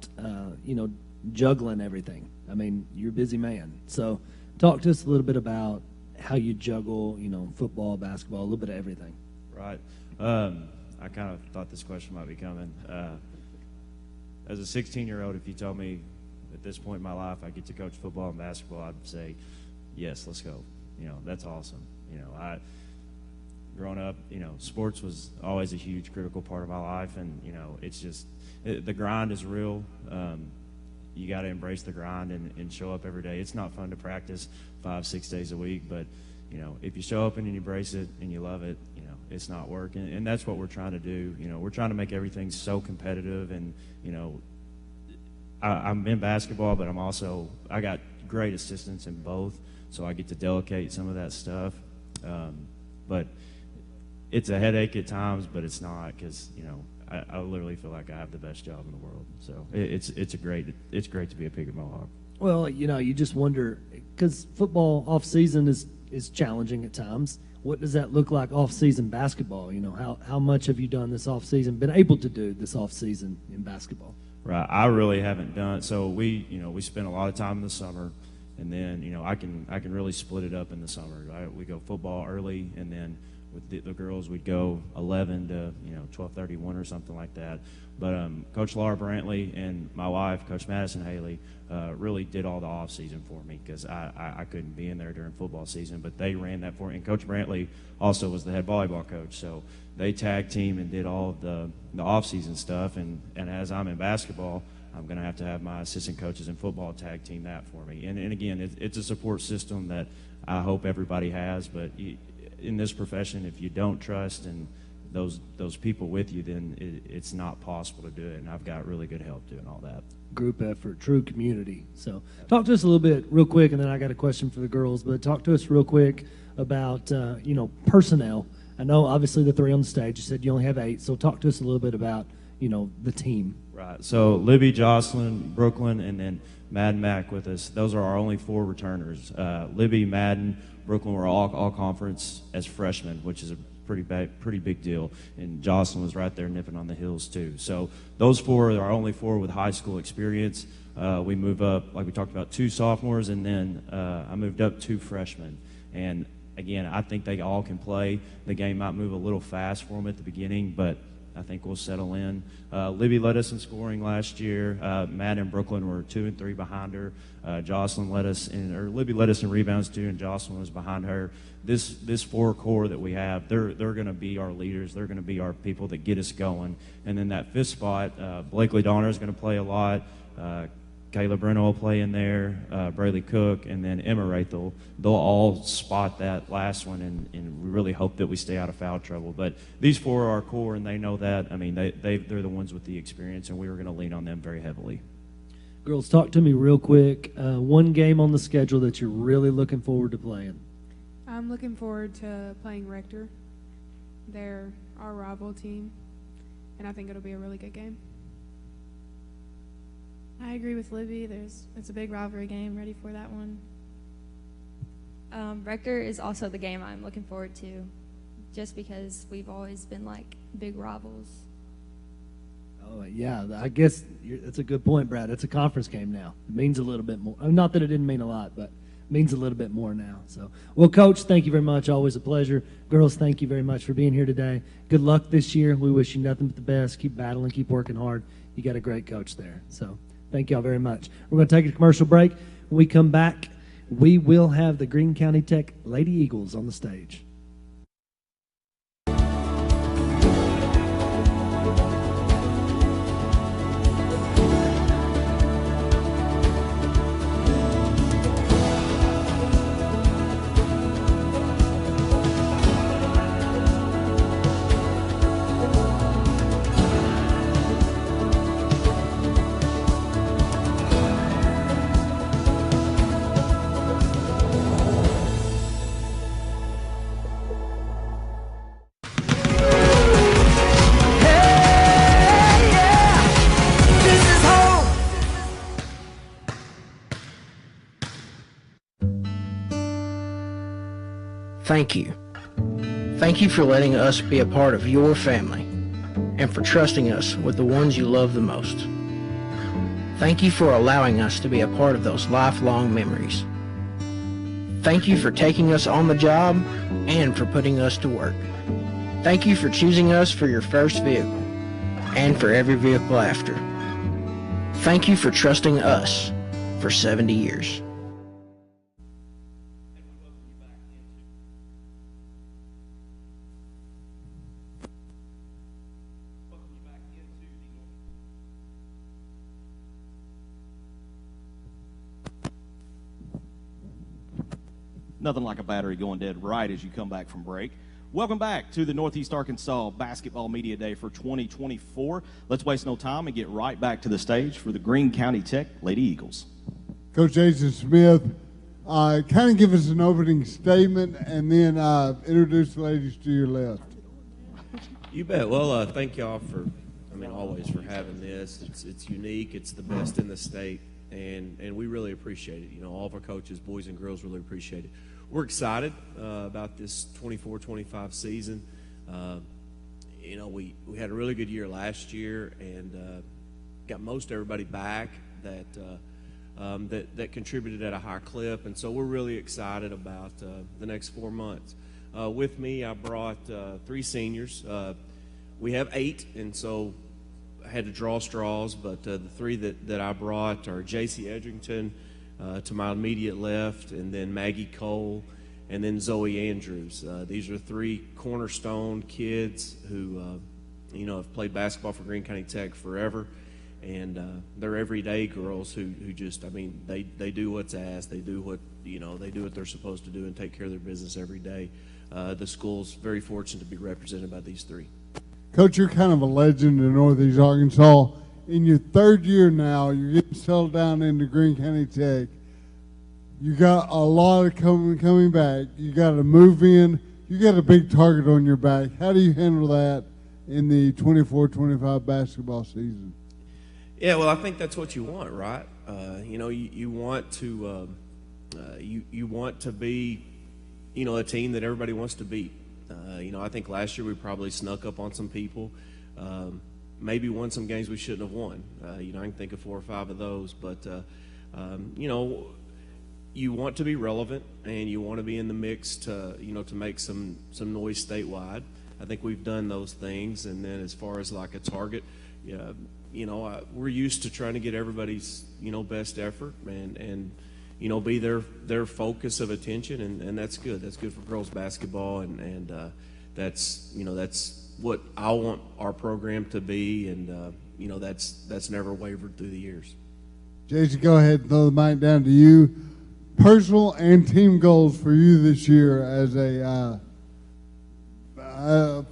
juggling everything. I mean, you're a busy man. So talk to us a little bit about how you juggle, football, basketball, a little bit of everything. Right. I kind of thought this question might be coming. As a 16-year-old, if you told me at this point in my life I get to coach football and basketball, I'd say, yes, let's go. That's awesome. Growing up, sports was always a huge critical part of my life, and it's just the grind is real. You got to embrace the grind and show up every day. It's not fun to practice 5-6 days a week, but if you show up and you embrace it and you love it, it's not work, and that's what we're trying to do. We're trying to make everything so competitive, and I'm in basketball, but I got great assistants in both, so I get to delegate some of that stuff. But it's a headache at times, but it's not, because I literally feel like I have the best job in the world. So it's great to be a Pig and Mohawk. Well, you just wonder, because football off season is challenging at times. What does that look like off season basketball? How much have you done this off season? Been able to do this off season in basketball? Right, I really haven't done. So we spend a lot of time in the summer, and then I can really split it up in the summer. Right? We go football early, and then with the girls we'd go 11 to 12:31 or something like that. But Coach Laura Brantley and my wife, Coach Madison Haley, really did all the off season for me, because I couldn't be in there during football season. But they ran that for me, and Coach Brantley also was the head volleyball coach, so they tag team and did all of the off season stuff. And as I'm in basketball, I'm going to have my assistant coaches in football tag team that for me. And again, it's a support system that I hope everybody has. But in this profession, if you don't trust and those people with you, then it's not possible to do it. And I've got really good help doing all that. Group effort, true community. So talk to us a little bit real quick, and then I got a question for the girls. But talk to us real quick about personnel. I know obviously the 3 on the stage. You said you only have 8. So talk to us a little bit about the team. Right. So Libby, Jocelyn, Brooklyn, and then Madden Mack with us. Those are our only 4 returners. Libby, Madden, Brooklyn were all conference as freshmen, which is a pretty big deal. And Jocelyn was right there nipping on the heels too. So those 4 are our only 4 with high school experience. We move up, like we talked about, 2 sophomores, and then I moved up 2 freshmen. And again, I think they all can play. The game might move a little fast for them at the beginning, but I think we'll settle in. Libby led us in scoring last year. Matt and Brooklyn were 2 and 3 behind her. Libby led us in rebounds too, and Jocelyn was behind her. This 4 core that we have, they're going to be our leaders. They're going to be our people that get us going. And then that 5th spot, Blakely Donner is going to play a lot. Kayla Brennan will play in there, Brayley Cook, and then Emma Rathel. They'll all spot that last one, and we really hope that we stay out of foul trouble. But these 4 are our core, and they know that. I mean, they're the ones with the experience, and we were going to lean on them very heavily. Girls, talk to me real quick. One game on the schedule that you're really looking forward to playing. I'm looking forward to playing Rector. They're our rival team, and I think it'll be a really good game. I agree with Libby. It's a big rivalry game. Ready for that one. Rector is also the game I'm looking forward to, just because we've always been like big rivals. Oh, yeah, I guess that's a good point, Brad. It's a conference game now. It means a little bit more. Not that it didn't mean a lot, but it means a little bit more now. So, well, Coach, thank you very much. Always a pleasure. Girls, thank you very much for being here today. Good luck this year. We wish you nothing but the best. Keep battling. Keep working hard. You got a great coach there. So thank y'all very much. We're going to take a commercial break. When we come back, we will have the Greene County Tech Lady Eagles on the stage. Thank you. Thank you for letting us be a part of your family and for trusting us with the ones you love the most. Thank you for allowing us to be a part of those lifelong memories. Thank you for taking us on the job and for putting us to work. Thank you for choosing us for your first vehicle and for every vehicle after. Thank you for trusting us for 70 years. Nothing like a battery going dead right as you come back from break. Welcome back to the Northeast Arkansas Basketball Media Day for 2024. Let's waste no time and get right back to the stage for the Greene County Tech Lady Eagles. Coach Jason Smith, kind of give us an opening statement and then introduce the ladies to your left. You bet. Well, thank y'all for, always for having this. It's unique. It's the best in the state, and we really appreciate it. All of our coaches, boys and girls, really appreciate it. We're excited about this 24-25 season. We had a really good year last year and got most everybody back that contributed at a high clip, and so we're really excited about the next 4 months. With me, I brought 3 seniors. We have 8, and so I had to draw straws, but the 3 that I brought are J.C. Edrington, to my immediate left, and then Maggie Cole, and then Zoe Andrews. These are 3 cornerstone kids who, have played basketball for Greene County Tech forever, and they're everyday girls who just, they do what's asked, they do what they're supposed to do, and take care of their business every day. The school's very fortunate to be represented by these 3. Coach, you're kind of a legend in Northeast Arkansas. In your 3rd year now, you're getting settled down into Greene County Tech. You got a lot of coming back. You got to move in. You got a big target on your back. How do you handle that in the 24-25 basketball season? Yeah, well, I think that's what you want, right? You want to you want to be, a team that everybody wants to beat. I think last year we probably snuck up on some people. Maybe won some games we shouldn't have won. I can think of 4 or 5 of those. But, you want to be relevant, and you want to be in the mix to make some noise statewide. I think we've done those things. And then as far as like a target, we're used to trying to get everybody's, best effort and be their focus of attention. And that's good. That's good for girls basketball. And that's what I want our program to be, and that's never wavered through the years. Jason, go ahead and throw the mic down to you. Personal and team goals for you this year as a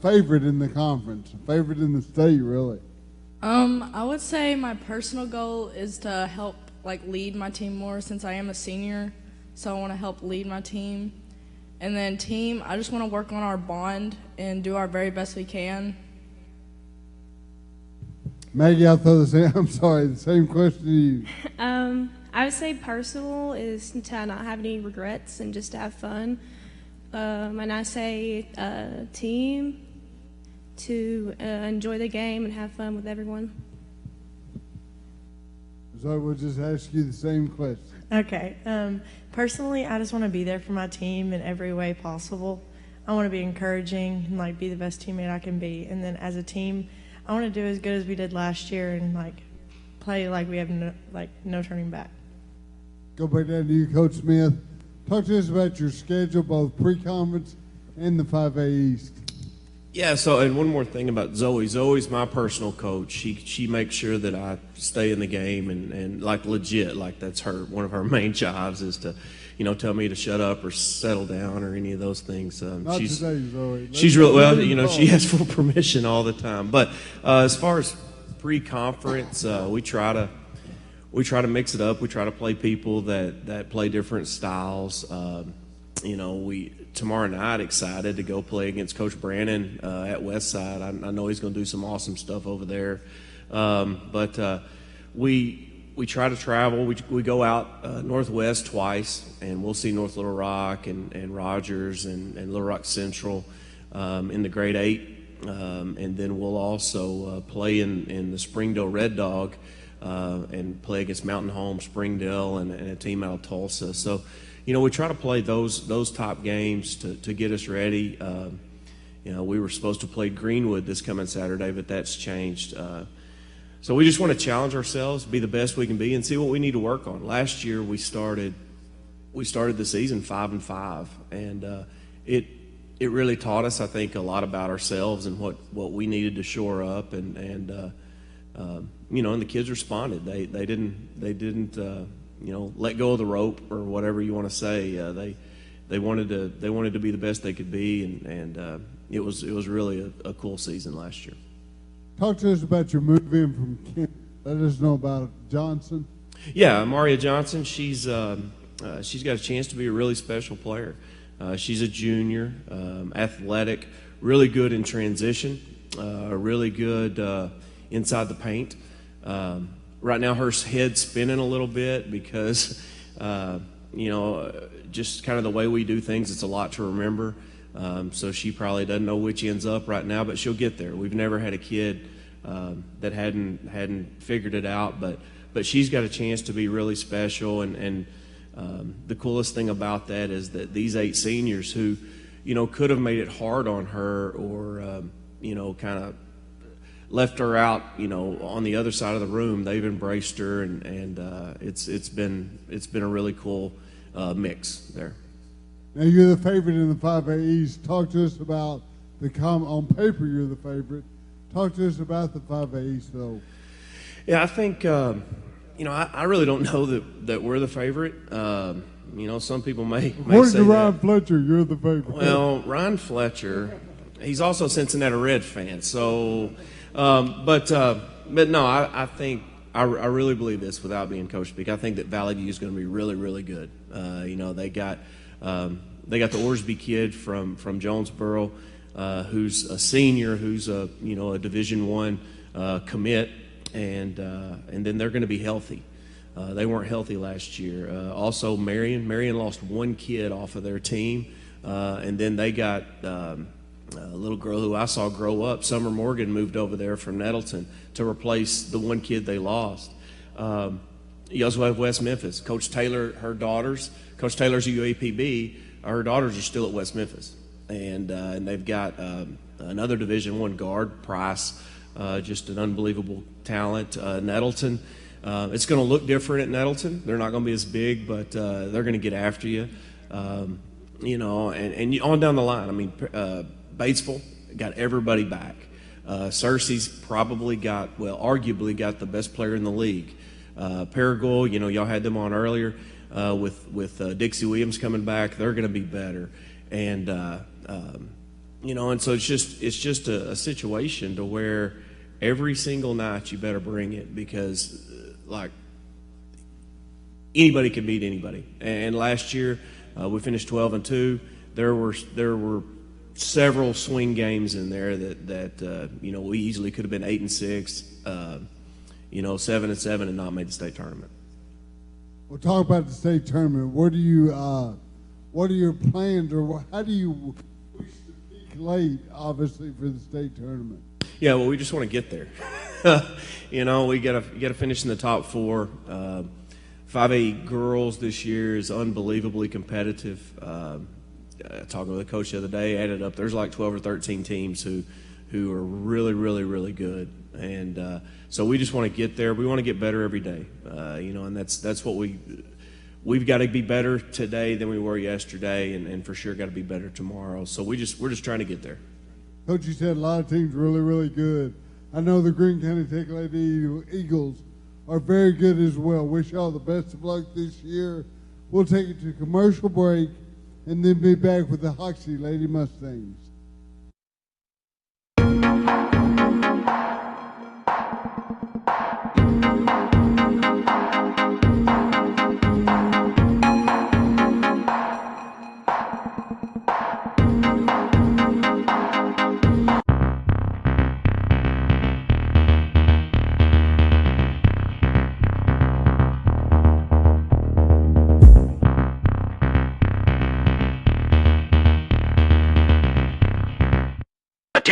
favorite in the conference, a favorite in the state, really. I would say my personal goal is to help lead my team more, since I am a senior, so I want to help lead my team. And then team, I just want to work on our bond and do our very best we can. Maggie, I'll throw the same question to you. I would say personal is to not have any regrets and just to have fun. And I say team, to enjoy the game and have fun with everyone. So we'll just ask you the same question. Okay. Personally, I just want to be there for my team in every way possible. I want to be encouraging and be the best teammate I can be. And then as a team, I want to do as good as we did last year and play like we have no turning back. Go back down to you, Coach Smith. Talk to us about your schedule, both pre-conference and the 5A East. Yeah, so, and one more thing about Zoe. Zoe's my personal coach. She makes sure that I stay in the game and legit, that's one of her main jobs is to, tell me to shut up or settle down or any of those things. Not today, Zoe. She's real well, she has full permission all the time. But as far as pre-conference, we try to mix it up. We try to play people that play different styles. Tomorrow night, excited to go play against Coach Brannon at Westside. I know he's going to do some awesome stuff over there. But we try to travel. We go out northwest twice, and we'll see North Little Rock and Rogers and Little Rock Central in the grade 8. And then we'll also play in the Springdale Red Dog and play against Mountain Home, Springdale, and a team out of Tulsa. So, we try to play those top games to get us ready. We were supposed to play Greenwood this coming Saturday, but that's changed. So we just want to challenge ourselves, be the best we can be, and see what we need to work on. Last year we started the season 5-5, and it really taught us, I think, a lot about ourselves and what we needed to shore up, and the kids responded. They didn't let go of the rope or whatever you want to say. They wanted to be the best they could be, and it was really a cool season last year. Talk to us about your move in from Kent. Let us know about Johnson. Yeah, Maria Johnson. She's got a chance to be a really special player. She's a junior, athletic, really good in transition, really good inside the paint. Right now her head's spinning a little bit because, just kind of the way we do things, it's a lot to remember. So she probably doesn't know which end's up right now, but she'll get there. We've never had a kid that hadn't figured it out, but she's got a chance to be really special. And the coolest thing about that is that these 8 seniors who, could have made it hard on her or, kind of left her out, on the other side of the room, they've embraced her, and it's been a really cool mix there. Now, you're the favorite in the 5A East. Talk to us about on paper, you're the favorite. Talk to us about the 5A East, though. Yeah, I think, I really don't know that we're the favorite. Some people may say According to that. Ryan Fletcher, you're the favorite. Well, Ryan Fletcher, he's also a Cincinnati Red fan. So, but no, I think I really believe this without being coach speak. I think that Valley View is going to be really, really good. They got the Orsby kid from Jonesboro, who's a senior, who's a Division I commit, and then they're going to be healthy. They weren't healthy last year. Also, Marion lost one kid off of their team, and then they got a little girl who I saw grow up. Summer Morgan moved over there from Nettleton to replace the one kid they lost. You also have West Memphis. Coach Taylor, Coach Taylor's a UAPB. Her daughters are still at West Memphis, and they've got another Division I guard, Price, just an unbelievable talent. Nettleton, it's going to look different at Nettleton. They're not going to be as big, but they're going to get after you. And on down the line. I mean, Batesville got everybody back. Searcy's arguably got the best player in the league. Paragould, y'all had them on earlier. With Dixie Williams coming back, they're going to be better, and and so it's just a situation to where every single night you better bring it, because anybody can beat anybody. And last year we finished 12-2. There were several swing games in there that we easily could have been 8-6, 7-7, and not made the state tournament. We'll talk about the state tournament. What are your plans, or how do you push the peak late, obviously, for the state tournament? Yeah, well, we just want to get there. We gotta finish in the top 4. 5A girls this year is unbelievably competitive. Talking with a coach the other day, added up, there's like 12 or 13 teams who are really, really, really good. And so we just want to get there. We want to get better every day, and that's what we've got to be better today than we were yesterday, and for sure got to be better tomorrow. So we're just trying to get there. Coach, you said a lot of teams really, really good. I know the Greene County Tech Lady Eagles are very good as well. Wish y'all the best of luck this year. We'll take it to commercial break and then be back with the Hoxie Lady Mustangs.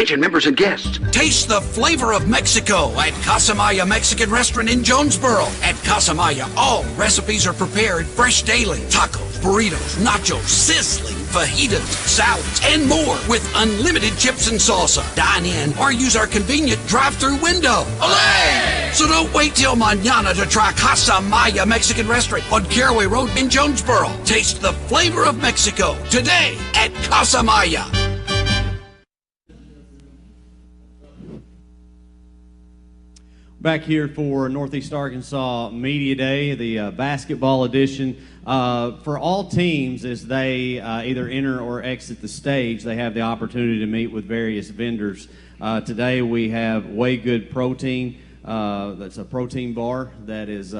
Attention members and guests. Taste the flavor of Mexico at Casamaya Mexican Restaurant in Jonesboro. At Casamaya, all recipes are prepared fresh daily. Tacos, burritos, nachos, sizzling fajitas, salads, and more with unlimited chips and salsa. Dine in or use our convenient drive-through window. Olé! So don't wait till mañana to try Casamaya Mexican Restaurant on Caraway Road in Jonesboro. Taste the flavor of Mexico today at Casamaya. Back here for Northeast Arkansas Media Day, the basketball edition. For all teams, as they either enter or exit the stage, they have the opportunity to meet with various vendors. Today we have Way Good Protein. That's a protein bar that is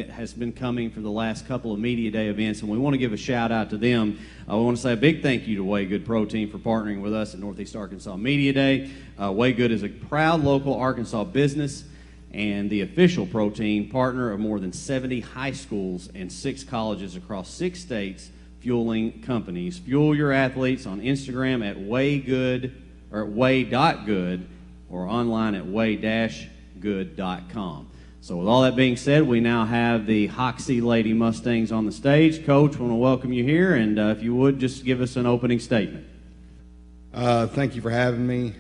has been coming for the last couple of Media Day events, and we want to give a shout out to them. We want to say a big thank you to Way Good Protein for partnering with us at Northeast Arkansas Media Day. Way Good is a proud local Arkansas business and the official protein partner of more than 70 high schools and 6 colleges across 6 states, fueling companies. Fuel your athletes on Instagram at waygood or at way.good or online at way-good.com. So with all that being said, we now have the Hoxie Lady Mustangs on the stage. Coach, we want to welcome you here, and if you would, just give us an opening statement. Thank you for having me.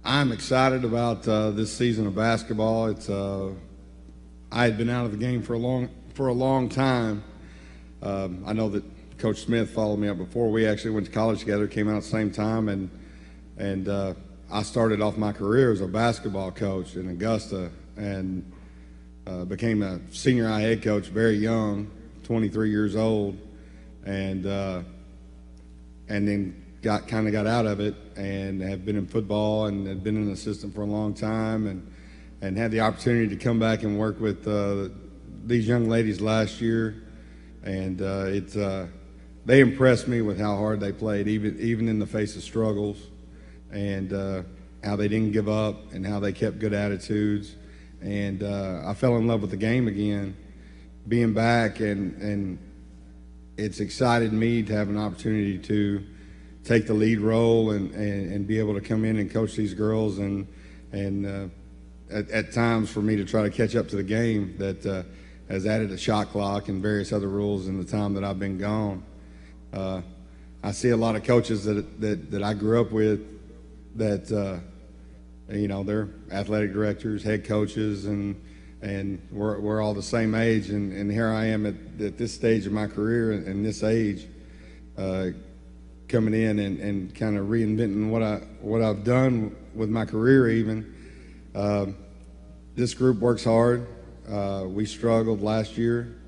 I'm excited about this season of basketball. I had been out of the game for a long time. I know that Coach Smith followed me up before. We actually went to college together, came out at the same time, and I started off my career as a basketball coach in Augusta and became a senior high head coach very young, 23 years old, and then got out of it and have been in football and had been an assistant for a long time and had the opportunity to come back and work with these young ladies last year, and they impressed me with how hard they played, even in the face of struggles, and how they didn't give up and how they kept good attitudes. And I fell in love with the game again, being back, and it's excited me to have an opportunity to take the lead role and be able to come in and coach these girls, and at times for me to try to catch up to the game that has added a shot clock and various other rules in the time that I've been gone. I see a lot of coaches that I grew up with that they're athletic directors, head coaches, and we're all the same age, and here I am at this stage of my career and this age, coming in and kind of reinventing what I've done with my career even. This group works hard. We struggled last year.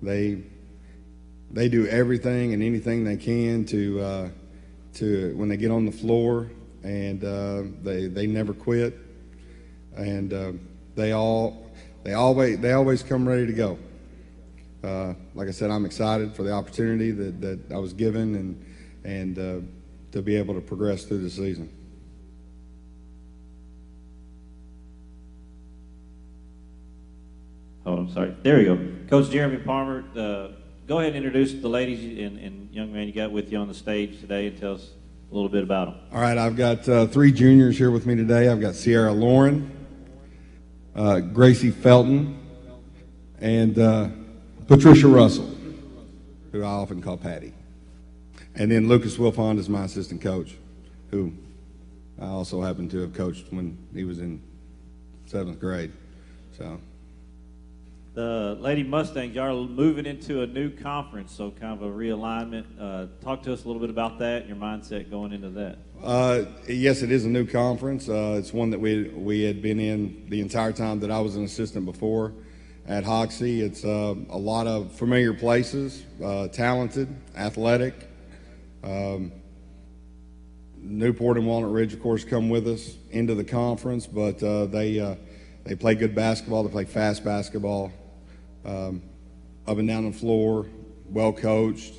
They do everything and anything they can to when they get on the floor, and they never quit, and they always come ready to go. Like I said, I'm excited for the opportunity that I was given and to be able to progress through the season. Oh, I'm sorry. There we go. Coach Jeremy Palmer, go ahead and introduce the ladies and young man you got with you on the stage today, and tell us a little bit about them. All right, I've got 3 juniors here with me today. I've got Sierra Lauren, Gracie Felton, and Patricia Russell, who I often call Patty. And then Lucas Wilfond is my assistant coach, who I also happen to have coached when he was in 7th grade. So, the Lady Mustangs are moving into a new conference, so kind of a realignment. Talk to us a little bit about that, your mindset going into that. Yes, it is a new conference. It's one that we had been in the entire time that I was an assistant before at Hoxie. It's a lot of familiar places, talented, athletic. Newport and Walnut Ridge, of course, come with us into the conference, but they play good basketball. They play fast basketball, up and down the floor, well coached.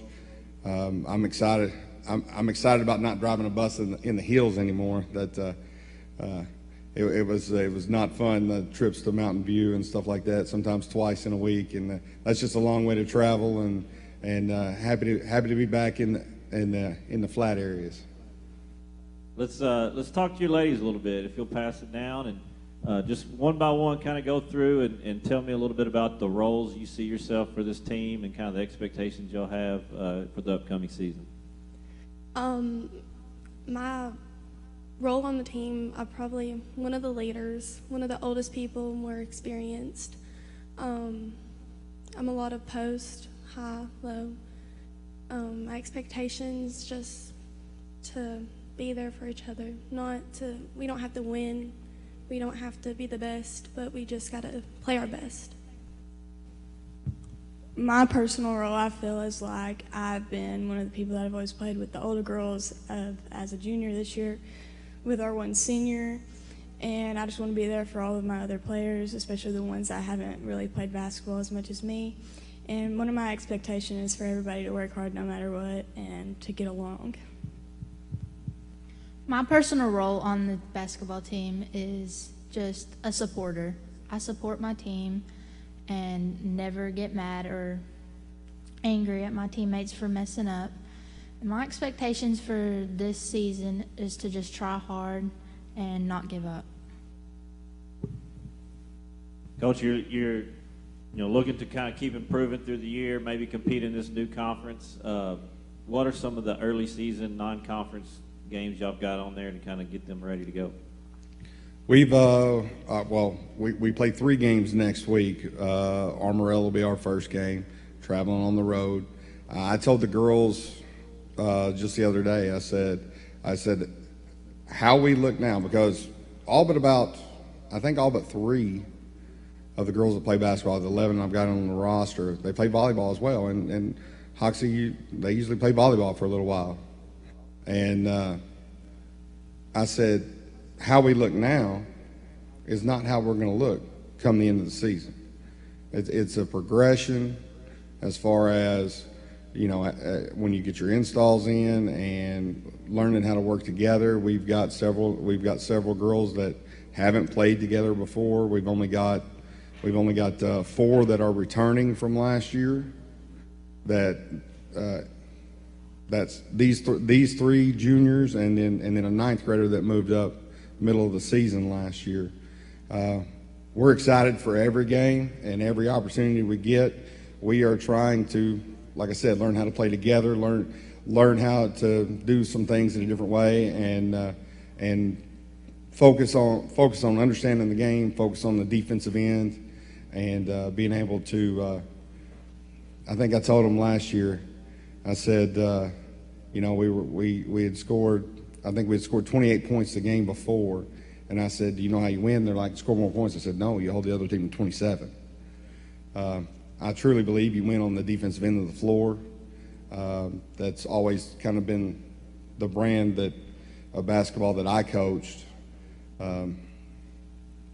I'm excited. I'm excited about not driving a bus in the hills anymore. That it was not fun, the trips to Mountain View and stuff like that. Sometimes twice in a week, and that's just a long way to travel. And happy to be back in the flat areas. Let's talk to your ladies a little bit. If you'll pass it down and just one by one kind of go through and tell me a little bit about the roles you see yourself for this team and kind of the expectations you'll have for the upcoming season. My role on the team, I'm probably one of the leaders, one of the oldest people, more experienced. I'm a lot of post, high, low. My expectations just to be there for each other. We don't have to win. We don't have to be the best, but we just got to play our best. My personal role, I feel, is like I've been one of the people that have always played with the older girls as a junior this year with our one senior. And I just want to be there for all of my other players, especially the ones that haven't really played basketball as much as me. And one of my expectations is for everybody to work hard no matter what and to get along. My personal role on the basketball team is just a supporter. I support my team and never get mad or angry at my teammates for messing up. And my expectations for this season is to just try hard and not give up. Coach, you're looking to kind of keep improving through the year, maybe compete in this new conference. What are some of the early season non-conference games y'all got on there to kind of get them ready to go? We've we play 3 games next week. Armorell will be our first game, traveling on the road. I told the girls just the other day, I said how we look now, because all but 3 of the girls that play basketball, the 11 I've got on the roster, they play volleyball as well. And Hoxie, they usually play volleyball for a little while. And I said, how we look now is not how we're going to look come the end of the season. It's a progression as far as, when you get your installs in and learning how to work together. We've got several girls that haven't played together before. We've only got 4 that are returning from last year. That's these 3 juniors and then a 9th grader that moved up middle of the season last year. We're excited for every game and every opportunity we get. We are trying to, like I said, learn how to play together, learn how to do some things in a different way, and focus on understanding the game, focus on the defensive end, and being able to. I think I told them last year. I said, we had scored. I think we had scored 28 points the game before, and I said, do you know how you win? They're like, score more points. I said, no, you hold the other team to 27. I truly believe you win on the defensive end of the floor. That's always kind of been the brand of basketball that I coached,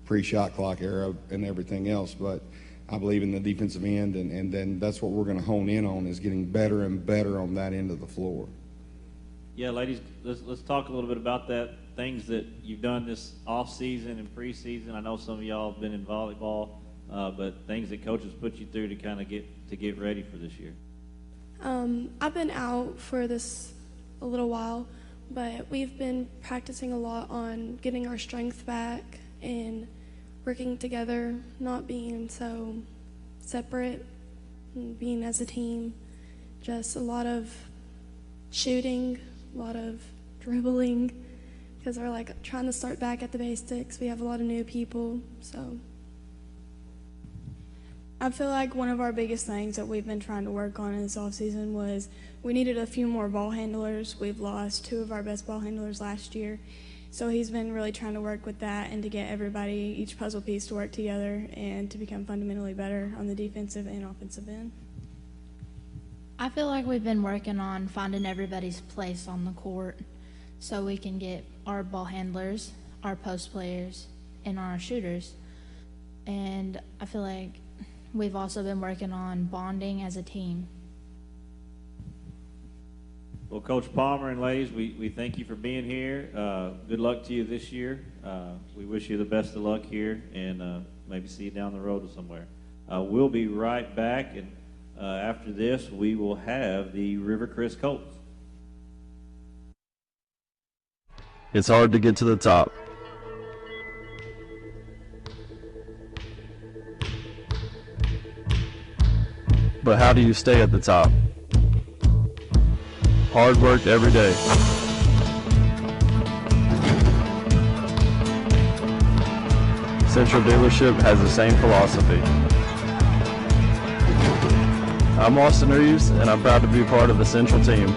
pre-shot clock era and everything else. But I believe in the defensive end, and then that's what we're going to hone in on, is getting better and better on that end of the floor. Yeah, ladies, let's talk a little bit about that. Things that you've done this off season and preseason. I know some of y'all have been in volleyball, but things that coaches put you through to kind of get ready for this year. I've been out for this a little while, but we've been practicing a lot on getting our strength back and working together, not being so separate, and being as a team. Just a lot of shooting, a lot of dribbling, because we're like trying to start back at the basics. We have a lot of new people, so. I feel like one of our biggest things that we've been trying to work on in this offseason was we needed a few more ball handlers. We've lost 2 of our best ball handlers last year. So he's been really trying to work with that and to get everybody, each puzzle piece, to work together and to become fundamentally better on the defensive and offensive end. I feel like we've been working on finding everybody's place on the court so we can get our ball handlers, our post players, and our shooters. And I feel like we've also been working on bonding as a team. Well, Coach Palmer and ladies, we thank you for being here. Good luck to you this year. We wish you the best of luck here, and maybe see you down the road somewhere. We'll be right back, and after this, we will have the Rivercrest Colts. It's hard to get to the top. But how do you stay at the top? Hard work every day. Central Dealership has the same philosophy. I'm Austin Reeves, and I'm proud to be part of the Central team.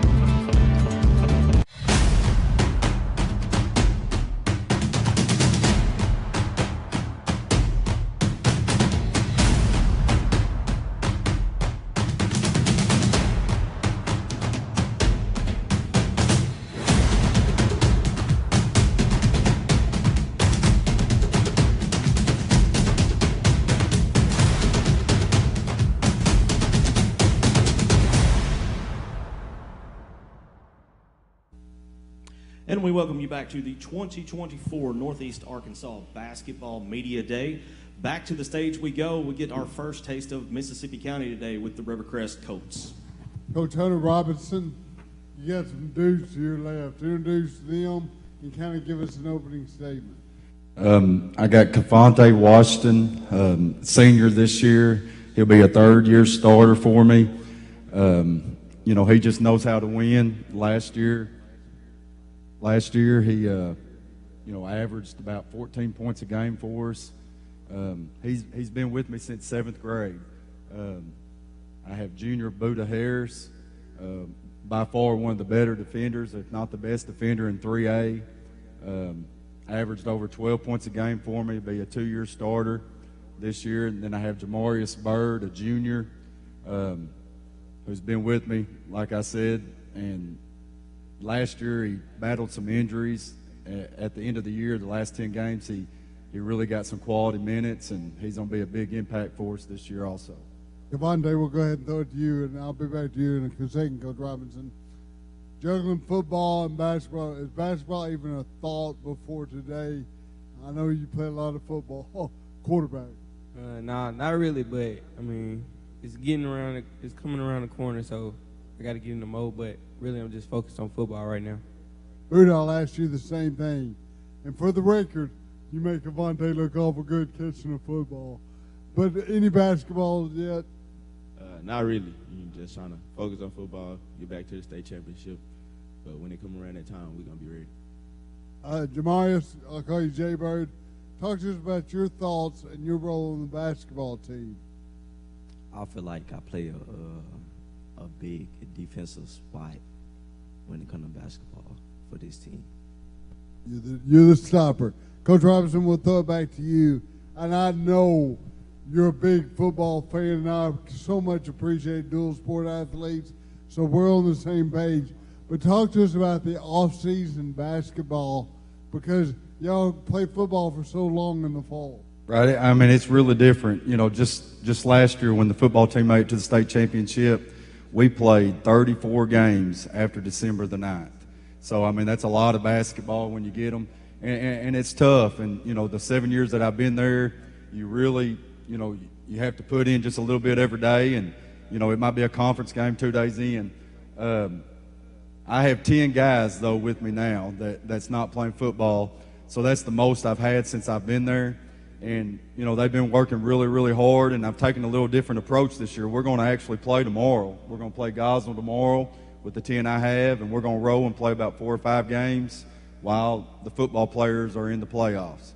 And we welcome you back to the 2024 Northeast Arkansas Basketball Media Day. Back to the stage we go. We get our first taste of Mississippi County today with the Rivercrest Colts. Coach Hunter Robinson, you got some dudes to your left. Introduce them and kind of give us an opening statement. I got Cavante Washington, senior this year. He'll be a third-year starter for me. He just knows how to win. Last year he, averaged about 14 points a game for us. He's been with me since 7th grade. I have junior Buddha Harris, by far one of the better defenders, if not the best defender in 3A. Averaged over 12 points a game for me, be a 2-year starter this year. And then I have Jamarius Bird, a junior, who's been with me, like I said. And last year he battled some injuries. At the end of the year, the last 10 games, he really got some quality minutes, and he's going to be a big impact for us this year also. Cavante, we'll go ahead and throw it to you, and I'll be back to you in a second, Coach Robinson. Juggling football and basketball, is basketball even a thought before today? I know you play a lot of football. Quarterback. Nah, not really, but, it's it's coming around the corner, so I got to get in the mode, but really I'm just focused on football right now. Buddha, I'll ask you the same thing. And for the record, you make Cavante look awful good catching a football. But any basketball yet? Not really. You're just trying to focus on football, get back to the state championship. But when it come around that time, we're going to be ready. Jamarius, I'll call you Jay Bird. Talk to us about your thoughts and your role in the basketball team. I feel like I play a big defensive spot when it comes to basketball for this team. You're the stopper. Coach Robinson, we'll throw it back to you. And I know you're a big football fan, and I so much appreciate dual sport athletes, so we're on the same page. But talk to us about the off-season basketball, because y'all play football for so long in the fall. Right. It's really different. Just last year when the football team made it to the state championship, we played 34 games after December the 9th. So, that's a lot of basketball when you get them. And it's tough. And, the 7 years that I've been there, you really, you have to put in just a little bit every day. And, it might be a conference game 2 days in. I have 10 guys, though, with me now that's not playing football. So that's the most I've had since I've been there. And, they've been working really, really hard, and I've taken a little different approach this year. We're going to actually play tomorrow. We're going to play Gosnell tomorrow with the 10 I have, and we're going to roll and play about 4 or 5 games while the football players are in the playoffs.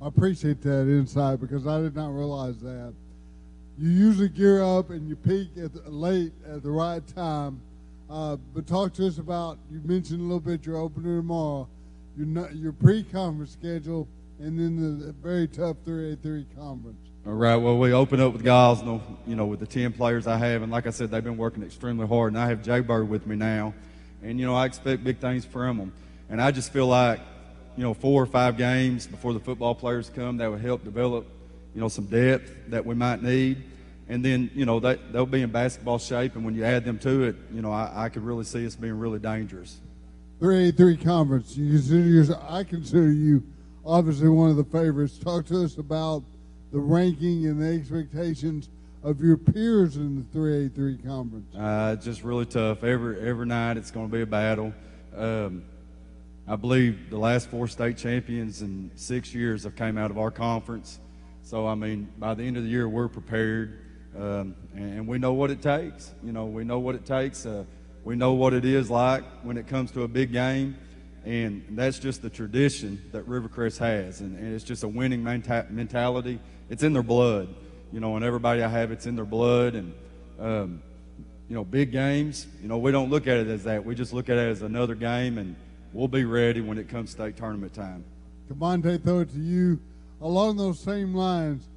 I appreciate that insight, because I did not realize that. You usually gear up and you peak late at the right time. But talk to us about, you mentioned a little bit your opener tomorrow, your pre-conference schedule, and then the very tough 3A3 conference. All right, well, we open up with Gosnell, with the 10 players I have. And like I said, they've been working extremely hard. And I have Jay Bird with me now. And, I expect big things from them. And I just feel like, 4 or 5 games before the football players come, that would help develop, some depth that we might need. And then, they'll be in basketball shape. And when you add them to it, I could really see us being really dangerous. 3A3 conference, I consider you obviously one of the favorites. Talk to us about the ranking and the expectations of your peers in the 3A3 conference. It's just really tough. Every night it's going to be a battle. I believe the last 4 state champions in 6 years have came out of our conference. So, I mean, by the end of the year, we're prepared, and we know what it takes. You know, we know what it takes. We know what it is like when it comes to a big game, and that's just the tradition that Rivercrest has, and it's just a winning mentality. It's in their blood, you know, and everybody I have, it's in their blood, and you know, big games, you know, we don't look at it as that. We just look at it as another game, and we'll be ready when it comes state tournament time. Cavante, throw it to you. Along those same lines,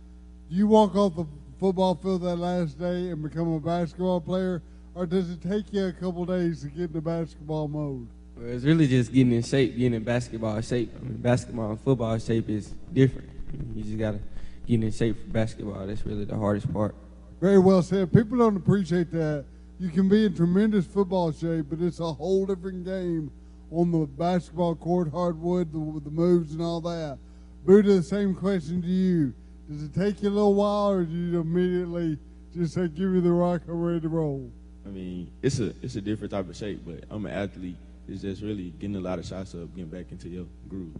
do you walk off the football field that last day and become a basketball player, or does it take you a couple days to get into basketball mode? Well, it's really just getting in shape, getting in basketball shape. I mean, basketball and football shape is different. You just got to get in shape for basketball. That's really the hardest part. Very well said. People don't appreciate that. You can be in tremendous football shape, but it's a whole different game on the basketball court, hardwood, the moves and all that. Buddha, the same question to you. Does it take you a little while, or do you immediately just say, give me the rock, I'm ready to roll? I mean, it's a different type of shape, but I'm an athlete. It's just really getting a lot of shots up, getting back into your groove.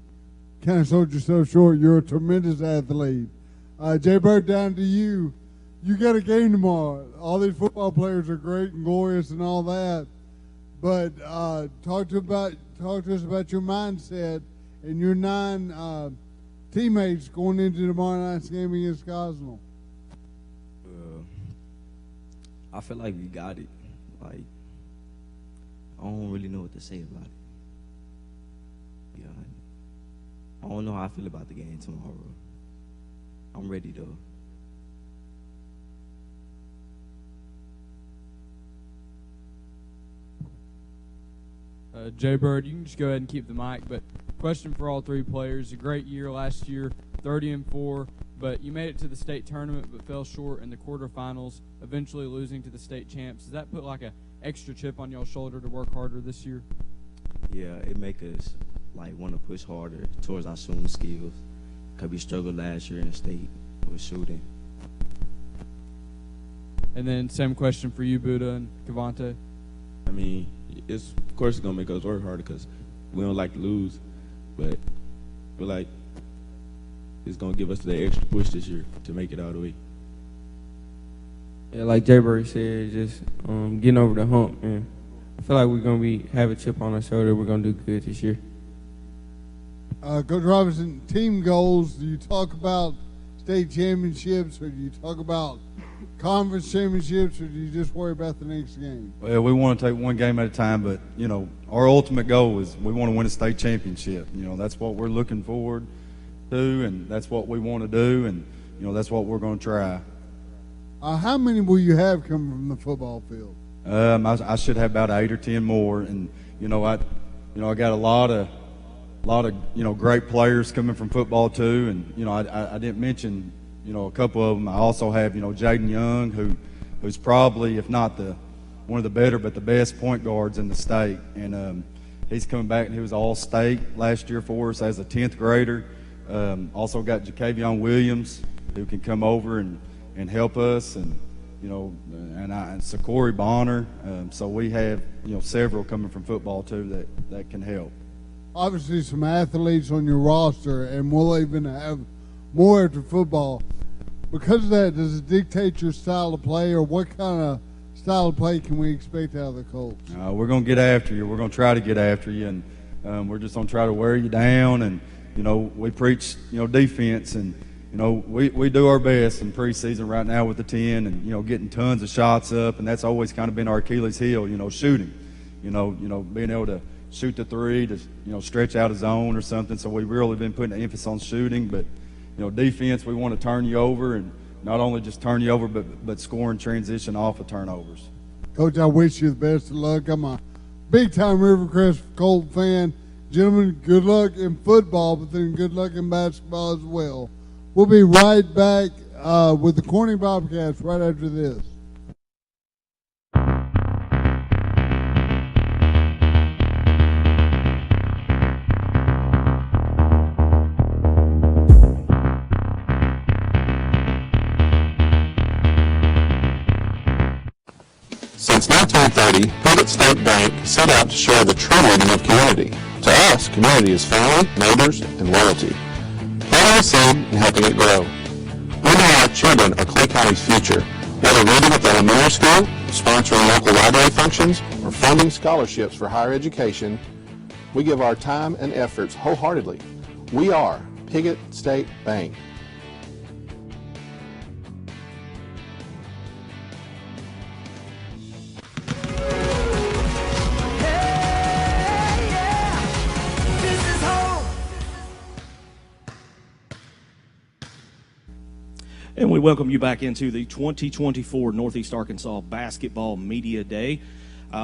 Kind of sold yourself short. You're a tremendous athlete. Jay Bird, down to you. You got a game tomorrow. All these football players are great and glorious and all that, but talk to us about your mindset and your 9 teammates going into tomorrow night's game against Cosmo. I feel like we got it. Like, I don't really know what to say about it. Yeah, I don't know how I feel about the game tomorrow. I'm ready though. Jay Bird, you can just go ahead and keep the mic, but question for all 3 players. A great year last year, 30-4, but you made it to the state tournament but fell short in the quarterfinals, eventually losing to the state champs. Does that put like a extra chip on y'all's shoulder to work harder this year? Yeah, it make us like want to push harder towards our shooting skills, because we struggled last year in state with shooting. And then same question for you, Buddha and Cavante. I mean, of course it's going to make us work harder because we don't like to lose, but we're like, it's going to give us the extra push this year to make it all the way. Yeah, like Jay Bird said, just getting over the hump, and I feel like we're going to have a chip on our shoulder. We're going to do good this year. Coach Robinson, team goals, do you talk about state championships, or do you talk about conference championships, or do you just worry about the next game? Well, we want to take one game at a time, but, you know, our ultimate goal is we want to win a state championship. You know, that's what we're looking forward to, and that's what we want to do, and, you know, that's what we're going to try. How many will you have coming from the football field? I should have about 8 or 10 more, and, I got a lot of great players coming from football too, and, I didn't mention, a couple of them. I also have, Jaden Young, who's probably, if not one of the better, but the best point guards in the state. And he's coming back, and he was all-state last year for us as a 10th grader. Also got Jacavion Williams, who can come over and help us, and Sakori Bonner. So we have, several coming from football too that can help. Obviously some athletes on your roster, and we'll even have more after football. Because of that, does it dictate your style of play, or what kind of style of play can we expect out of the Colts? We're going to get after you. We're going to try to get after you, and we're just going to try to wear you down. And, we preach, defense, and, we do our best in preseason right now with the 10 and, getting tons of shots up, and that's always kind of been our Achilles heel, shooting, being able to shoot the 3 to, stretch out a zone or something. So we've really been putting an emphasis on shooting, but, defense, we want to turn you over, and not only just turn you over, but score and transition off of turnovers. Coach, I wish you the best of luck. I'm a big-time Rivercrest Colt fan. Gentlemen, good luck in football, but then good luck in basketball as well. We'll be right back with the Corning Bobcats right after this. Since 1930, Pivot State Bank set out to share the true meaning of community, To us, community is family, neighbors, and loyalty. Planting a seed and helping it grow. We know our children are Clay County's future. Whether reading at the elementary school, sponsoring local library functions, or funding scholarships for higher education, we give our time and efforts wholeheartedly. We are Piggott State Bank. And we welcome you back into the 2024 Northeast Arkansas Basketball Media Day.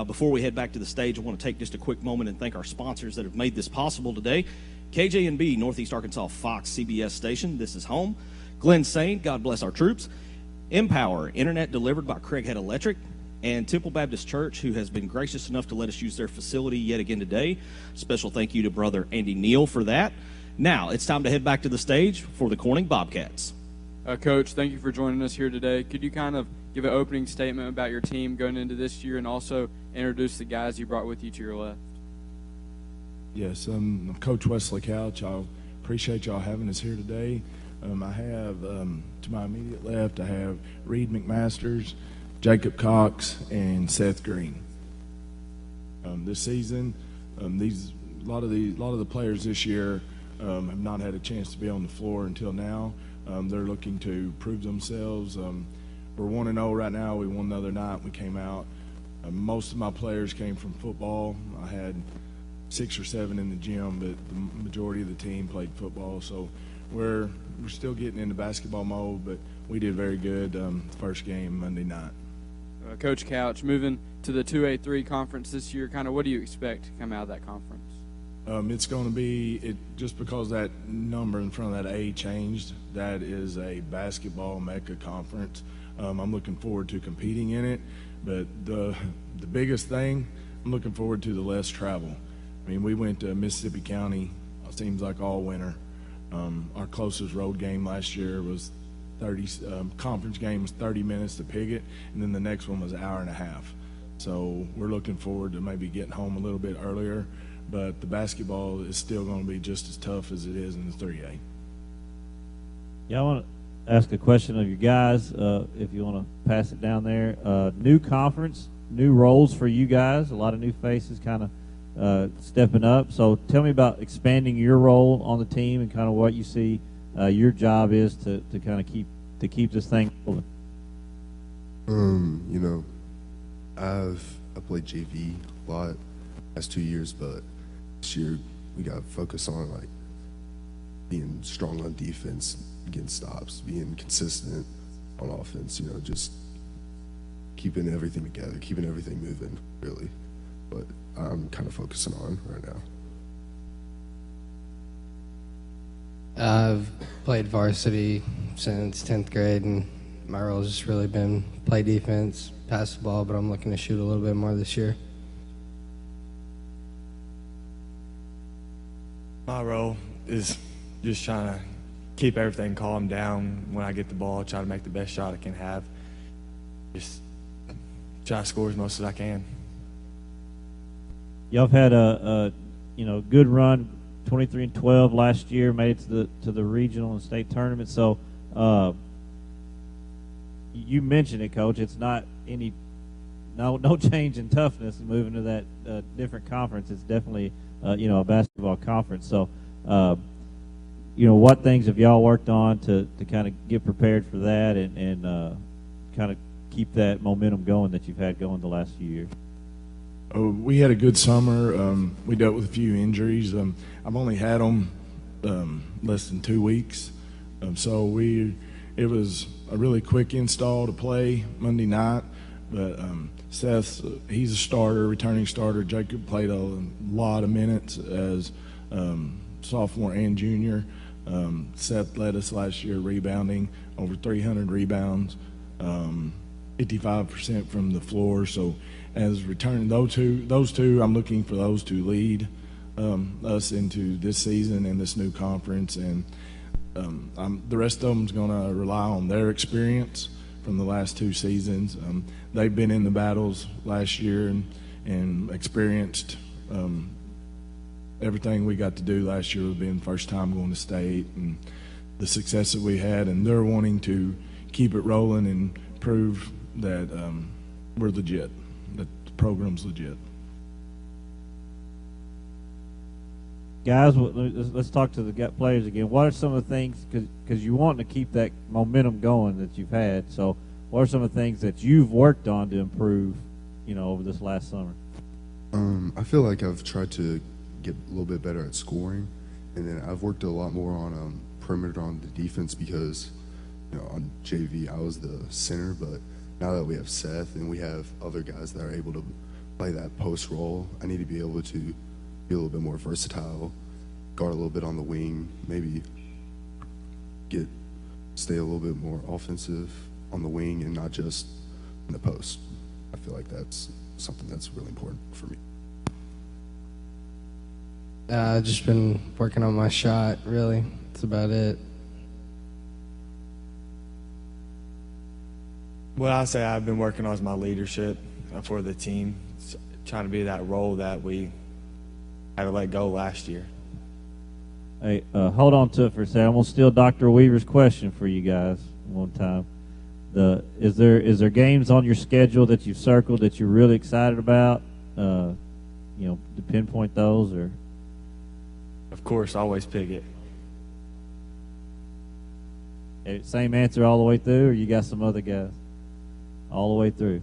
Before we head back to the stage, I want to take just a quick moment and thank our sponsors that have made this possible today. KJNB, Northeast Arkansas Fox CBS station, this is home. Glenn Saint, God bless our troops. Empower, internet delivered by Craighead Electric. And Temple Baptist Church, who has been gracious enough to let us use their facility yet again today. Special thank you to Brother Andy Neal for that. Now, it's time to head back to the stage for the Corning Bobcats. Coach, thank you for joining us here today. Could you kind of give an opening statement about your team going into this year and also introduce the guys you brought with you to your left? Yes, I'm Coach Wesley Couch. I appreciate y'all having us here today. I have, to my immediate left, I have Reed McMasters, Jacob Cox, and Seth Green. This season, a lot of the players this year have not had a chance to be on the floor until now. They're looking to prove themselves. We're 1-0 right now. We won the other night. We came out. Most of my players came from football. I had 6 or 7 in the gym, but the majority of the team played football. So we're still getting into basketball mode, but we did very good first game Monday night. Coach Couch, moving to the 2A3 conference this year, kind of what do you expect to come out of that conference? It's going to be, just because that number in front of that A changed, that is a basketball mecca conference. I'm looking forward to competing in it, but the biggest thing, I'm looking forward to the less travel. I mean, we went to Mississippi County, it seems like all winter. Our closest road game last year was conference game was 30 minutes to Piggott, and then the next one was an hour and a half. So we're looking forward to maybe getting home a little bit earlier. But the basketball is still going to be just as tough as it is in the 3A. Yeah, I want to ask a question of you guys, if you want to pass it down there. New conference, new roles for you guys, a lot of new faces kind of stepping up. So tell me about expanding your role on the team and kind of what you see your job is to kind of keep this thing going. You know, I played JV a lot last 2 years, but this year we got to focus on like being strong on defense, getting stops, being consistent on offense, you know, just keeping everything together, keeping everything moving, really. But I'm kind of focusing on right now. I've played varsity since 10th grade, and my role has just really been play defense, pass the ball, but I'm looking to shoot a little bit more this year. My role is just trying to keep everything calm down when I get the ball, try to make the best shot I can have. Just try to score as much as I can. Y'all have had a good run, 23-12 last year, made it to the regional and state tournament. So you mentioned it, Coach. It's not no change in toughness moving to that different conference. It's definitely a basketball conference. So, what things have y'all worked on to kind of get prepared for that and kind of keep that momentum going that you've had going the last few years? We had a good summer. We dealt with a few injuries. I've only had them less than 2 weeks. So it was a really quick install to play Monday night. But Seth, he's a starter, returning starter. Jacob played a lot of minutes as sophomore and junior. Seth led us last year rebounding, over 300 rebounds, 55% from the floor. So as returning those two, I'm looking for those to lead us into this season and this new conference. And the rest of them's going to rely on their experience from the last 2 seasons. They've been in the battles last year and experienced everything we got to do last year with being the first time going to state and the success that we had, and they're wanting to keep it rolling and prove that we're legit, that the program's legit. Guys, let's talk to the players again. What are some of the things, because you want to keep that momentum going that you've had, so what are some of the things that you've worked on to improve, over this last summer? I feel like I've tried to get a little bit better at scoring, and then I've worked a lot more on perimeter on the defense because, on JV I was the center, but now that we have Seth and we have other guys that are able to play that post role, I need to be able to be a little bit more versatile, guard a little bit on the wing, maybe stay a little bit more offensive on the wing and not just in the post. I feel like that's something that's really important for me. I've just been working on my shot, really. That's about it. What I say I've been working on is my leadership for the team, trying to be that role that we had to let go last year. Hey, hold on to it for a second. I'm gonna steal Dr. Weaver's question for you guys one time. Is there games on your schedule that you've circled that you're really excited about? To pinpoint those, or? Of course, always pick it. Same answer all the way through, or you got some other guys? All the way through.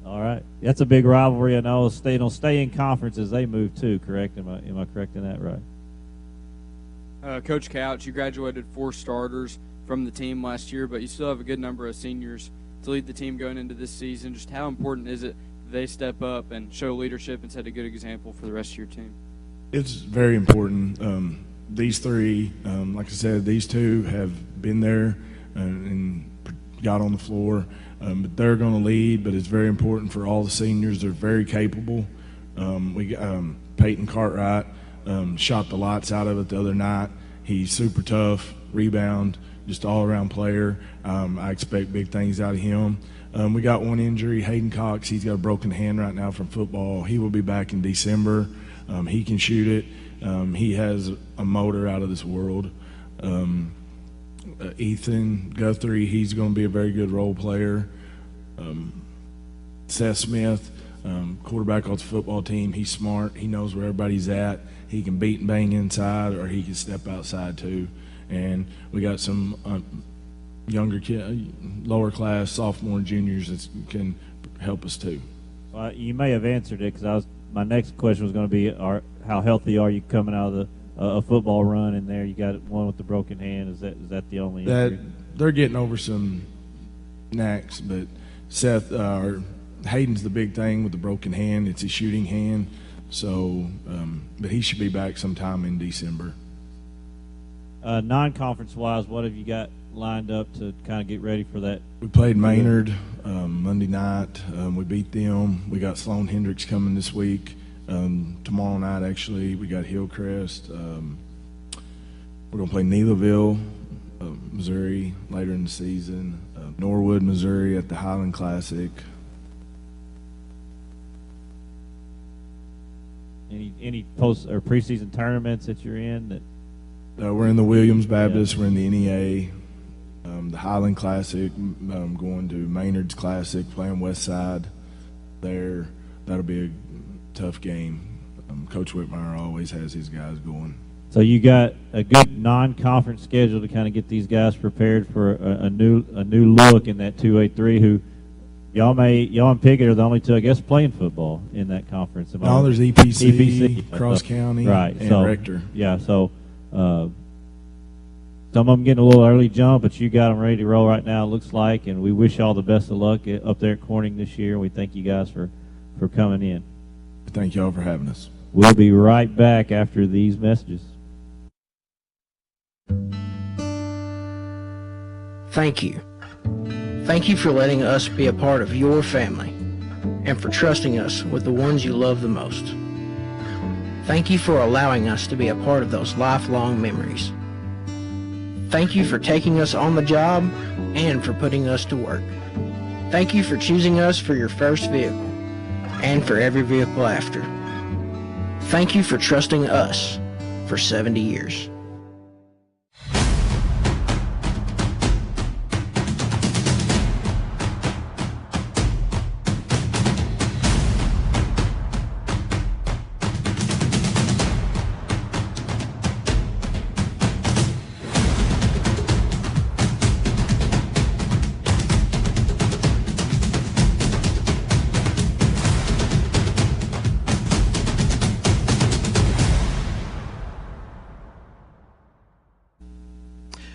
All right, that's a big rivalry. I know. Stay in conference as they move too. Correct? Am I correct in that? Right. Coach Couch, you graduated 4 starters from the team last year, but you still have a good number of seniors to lead the team going into this season. Just how important is it that they step up and show leadership and set a good example for the rest of your team? It's very important. These 3, like I said, these 2 have been there and got on the floor, but they're going to lead. But it's very important for all the seniors. They're very capable. Peyton Cartwright shot the lights out of it the other night. He's super tough, rebound, just all-around player. I expect big things out of him. We got one injury, Hayden Cox. He's got a broken hand right now from football. He will be back in December. He can shoot it. He has a motor out of this world. Ethan Guthrie, he's going to be a very good role player. Seth Smith, quarterback on the football team, he's smart. He knows where everybody's at. He can beat and bang inside, or he can step outside too. And we got some younger lower class sophomore and juniors that can help us too. Well, you may have answered it because my next question was going to be, how healthy are you coming out of a football run in there? You got one with the broken hand. Is that the only injury? They're getting over some knacks, but Seth or Hayden's the big thing with the broken hand. It's a shooting hand, so but he should be back sometime in December. Non-conference wise, what have you got lined up to kind of get ready for that? We played Maynard Monday night. We beat them. We got Sloan Hendricks coming this week. Tomorrow night, actually, we got Hillcrest. We're going to play Neelyville, Missouri, later in the season. Norwood, Missouri at the Highland Classic. Any post or preseason tournaments that you're in? That we're in the Williams Baptist. Yeah. We're in the NEA. The Highland Classic. Going to Maynard's Classic, playing West Side there. That'll be a tough game. Coach Whitmire always has his guys going. So you got a good non-conference schedule to kind of get these guys prepared for a new look in that 2A3. Who y'all and Pickett are the only 2, I guess, playing football in that conference. No, there's EPC, Cross County, right? And Rector. Yeah, so some of them getting a little early jump, but you got them ready to roll right now. It looks like, and we wish y'all the best of luck up there at Corning this year. We thank you guys for coming in. Thank y'all for having us. We'll be right back after these messages. Thank you. Thank you for letting us be a part of your family and for trusting us with the ones you love the most. Thank you for allowing us to be a part of those lifelong memories. Thank you for taking us on the job and for putting us to work. Thank you for choosing us for your first vehicle and for every vehicle after. Thank you for trusting us for 70 years.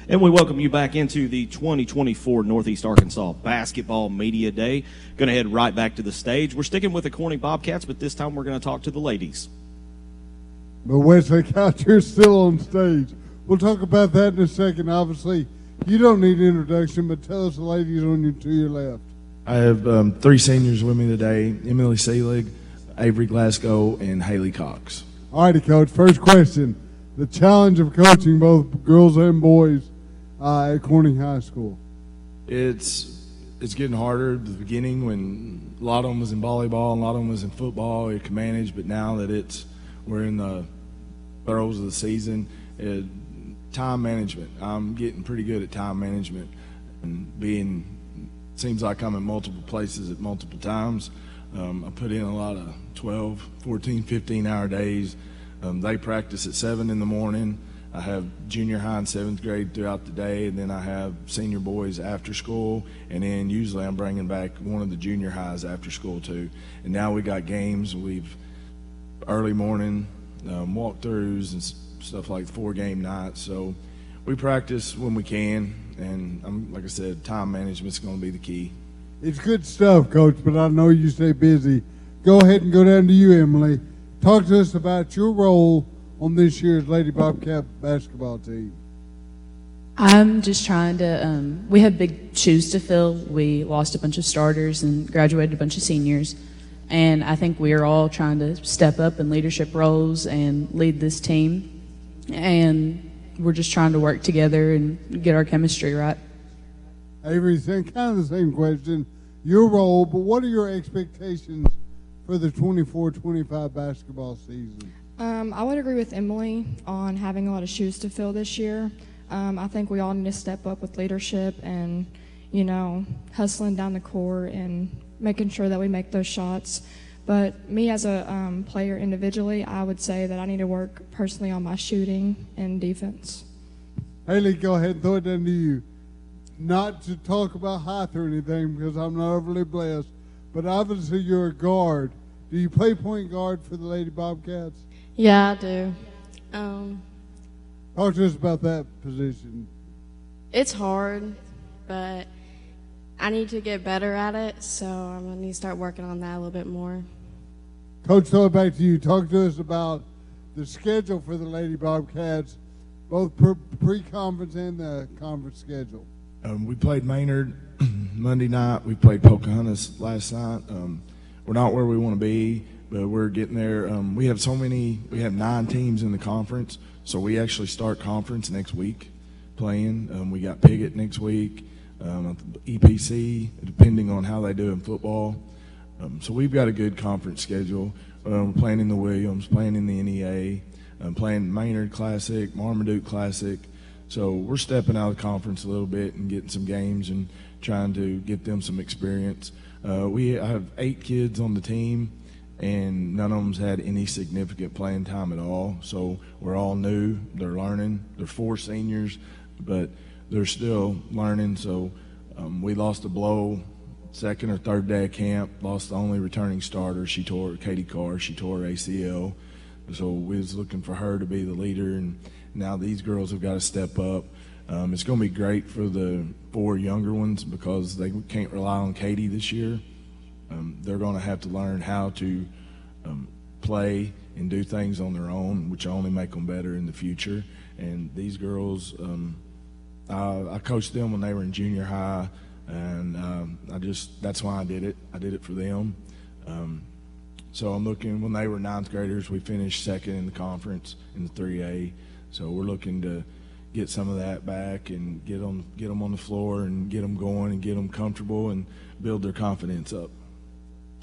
And we welcome you back into the 2024 Northeast Arkansas Basketball Media Day. Going to head right back to the stage. We're sticking with the Corning Bobcats, but this time we're going to talk to the ladies. But Wesley Couch, you're still on stage. We'll talk about that in a second. Obviously, you don't need an introduction, but tell us the ladies on your to your left. I have 3 seniors with me today: Emily Seelig, Avery Glasgow, and Haley Cox. All righty, Coach. First question: the challenge of coaching both girls and boys at Corning High School. It's getting harder at the beginning when a lot of them was in volleyball and a lot of them was in football. It can manage, but now that we're in the throes of the season, time management. I'm getting pretty good at time management and seems like I'm in multiple places at multiple times. I put in a lot of 12, 14, 15-hour days. They practice at 7 in the morning. I have junior high and 7th grade throughout the day, and then I have senior boys after school, and then usually I'm bringing back one of the junior highs after school too. And now we got games. We've early morning walkthroughs and stuff like 4-game nights. So we practice when we can, and like I said, time management's going to be the key. It's good stuff, Coach, but I know you stay busy. Go ahead and go down to you, Emily. Talk to us about your role on this year's Lady Bobcat basketball team. I'm just trying to, we have big shoes to fill. We lost a bunch of starters and graduated a bunch of seniors. And I think we are all trying to step up in leadership roles and lead this team. And we're just trying to work together and get our chemistry right. Avery, kind of the same question. Your role, but what are your expectations for the 24-25 basketball season? I would agree with Emily on having a lot of shoes to fill this year. I think we all need to step up with leadership and, hustling down the court and making sure that we make those shots. But me as a player individually, I would say that I need to work personally on my shooting and defense. Haley, go ahead and throw it down to you. Not to talk about height or anything because I'm not overly blessed, but obviously you're a guard. Do you play point guard for the Lady Bobcats? Yeah, I do. Talk to us about that position. It's hard, but I need to get better at it, so I'm going to need to start working on that a little bit more. Coach, throw it back to you. Talk to us about the schedule for the Lady Bobcats, both pre-conference and the conference schedule. We played Maynard Monday night. We played Pocahontas last night. We're not where we want to be, but we're getting there. We have 9 teams in the conference, so we actually start conference next week playing. We got Piggott next week, EPC, depending on how they do in football. So we've got a good conference schedule. We're playing in the Williams, playing in the NEA, playing Maynard Classic, Marmaduke Classic. So we're stepping out of the conference a little bit and getting some games and trying to get them some experience. I have 8 kids on the team, and none of them's had any significant playing time at all. So we're all new. They're learning. They're 4 seniors, but they're still learning. So we lost a blow second or third day of camp, lost the only returning starter. Katie Carr, she tore her ACL. So we was looking for her to be the leader, and now these girls have got to step up. It's going to be great for the 4 younger ones because they can't rely on Katie this year. They're going to have to learn how to play and do things on their own, which will only make them better in the future. And these girls, I coached them when they were in junior high, and that's why I did it. I did it for them. So I'm looking, when they were 9th graders, we finished 2nd in the conference in the 3A. So we're looking to get some of that back and get them on the floor and get them going and get them comfortable and build their confidence up.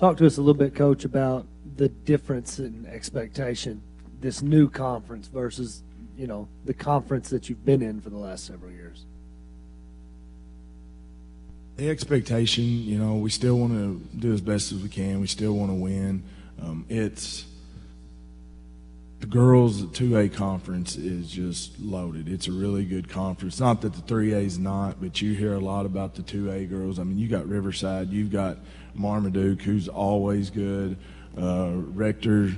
Talk to us a little bit, Coach, about the difference in expectation, this new conference versus, the conference that you've been in for the last several years. The expectation, we still want to do as best as we can. We still want to win. It's the girls' 2A conference is just loaded. It's a really good conference. Not that the 3A is not, but you hear a lot about the 2A girls. I mean, you got Riverside, you've got Marmaduke, who's always good. Rector,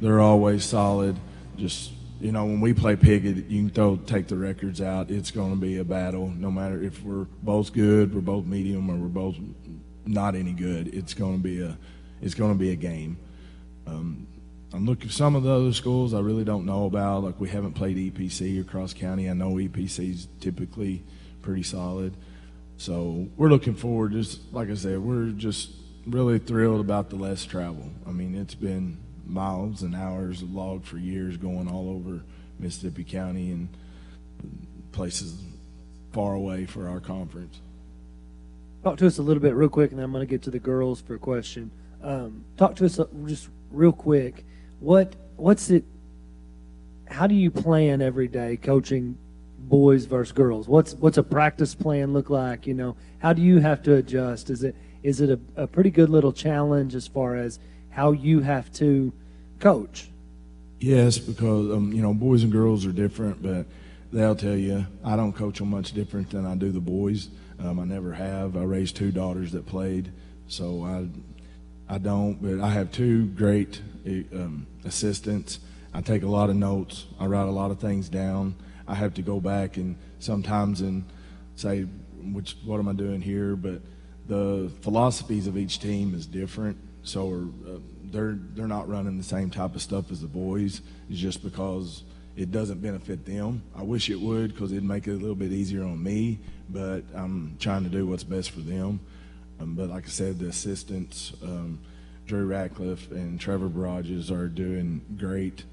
they're always solid. Just, when we play Piggott, you can take the records out. It's going to be a battle. No matter if we're both good, we're both medium, or we're both not any good. It's going to be a game. I'm looking at some of the other schools I really don't know about. Like, we haven't played EPC or Cross County. I know EPC's typically pretty solid. So we're looking forward. Just like I said, we're just really thrilled about the less travel. I mean, it's been miles and hours of log for years going all over Mississippi County and places far away for our conference. Talk to us a little bit real quick, and then I'm going to get to the girls for a question. Talk to us just real quick. What's it? How do you plan every day coaching boys versus girls? What's a practice plan look like? How do you have to adjust? Is it a pretty good little challenge as far as how you have to coach? Yes, because boys and girls are different, but they'll tell you I don't coach them much different than I do the boys. I never have. I raised 2 daughters that played, so I don't, but I have 2 great assistants. I take a lot of notes. I write a lot of things down. I have to go back and sometimes say, what am I doing here? But the philosophies of each team is different, so they're not running the same type of stuff as the boys. It's just because it doesn't benefit them. I wish it would, because it'd make it a little bit easier on me, but I'm trying to do what's best for them. But like I said, the assistants, Drew Ratcliffe and Trevor Barrages, are doing great.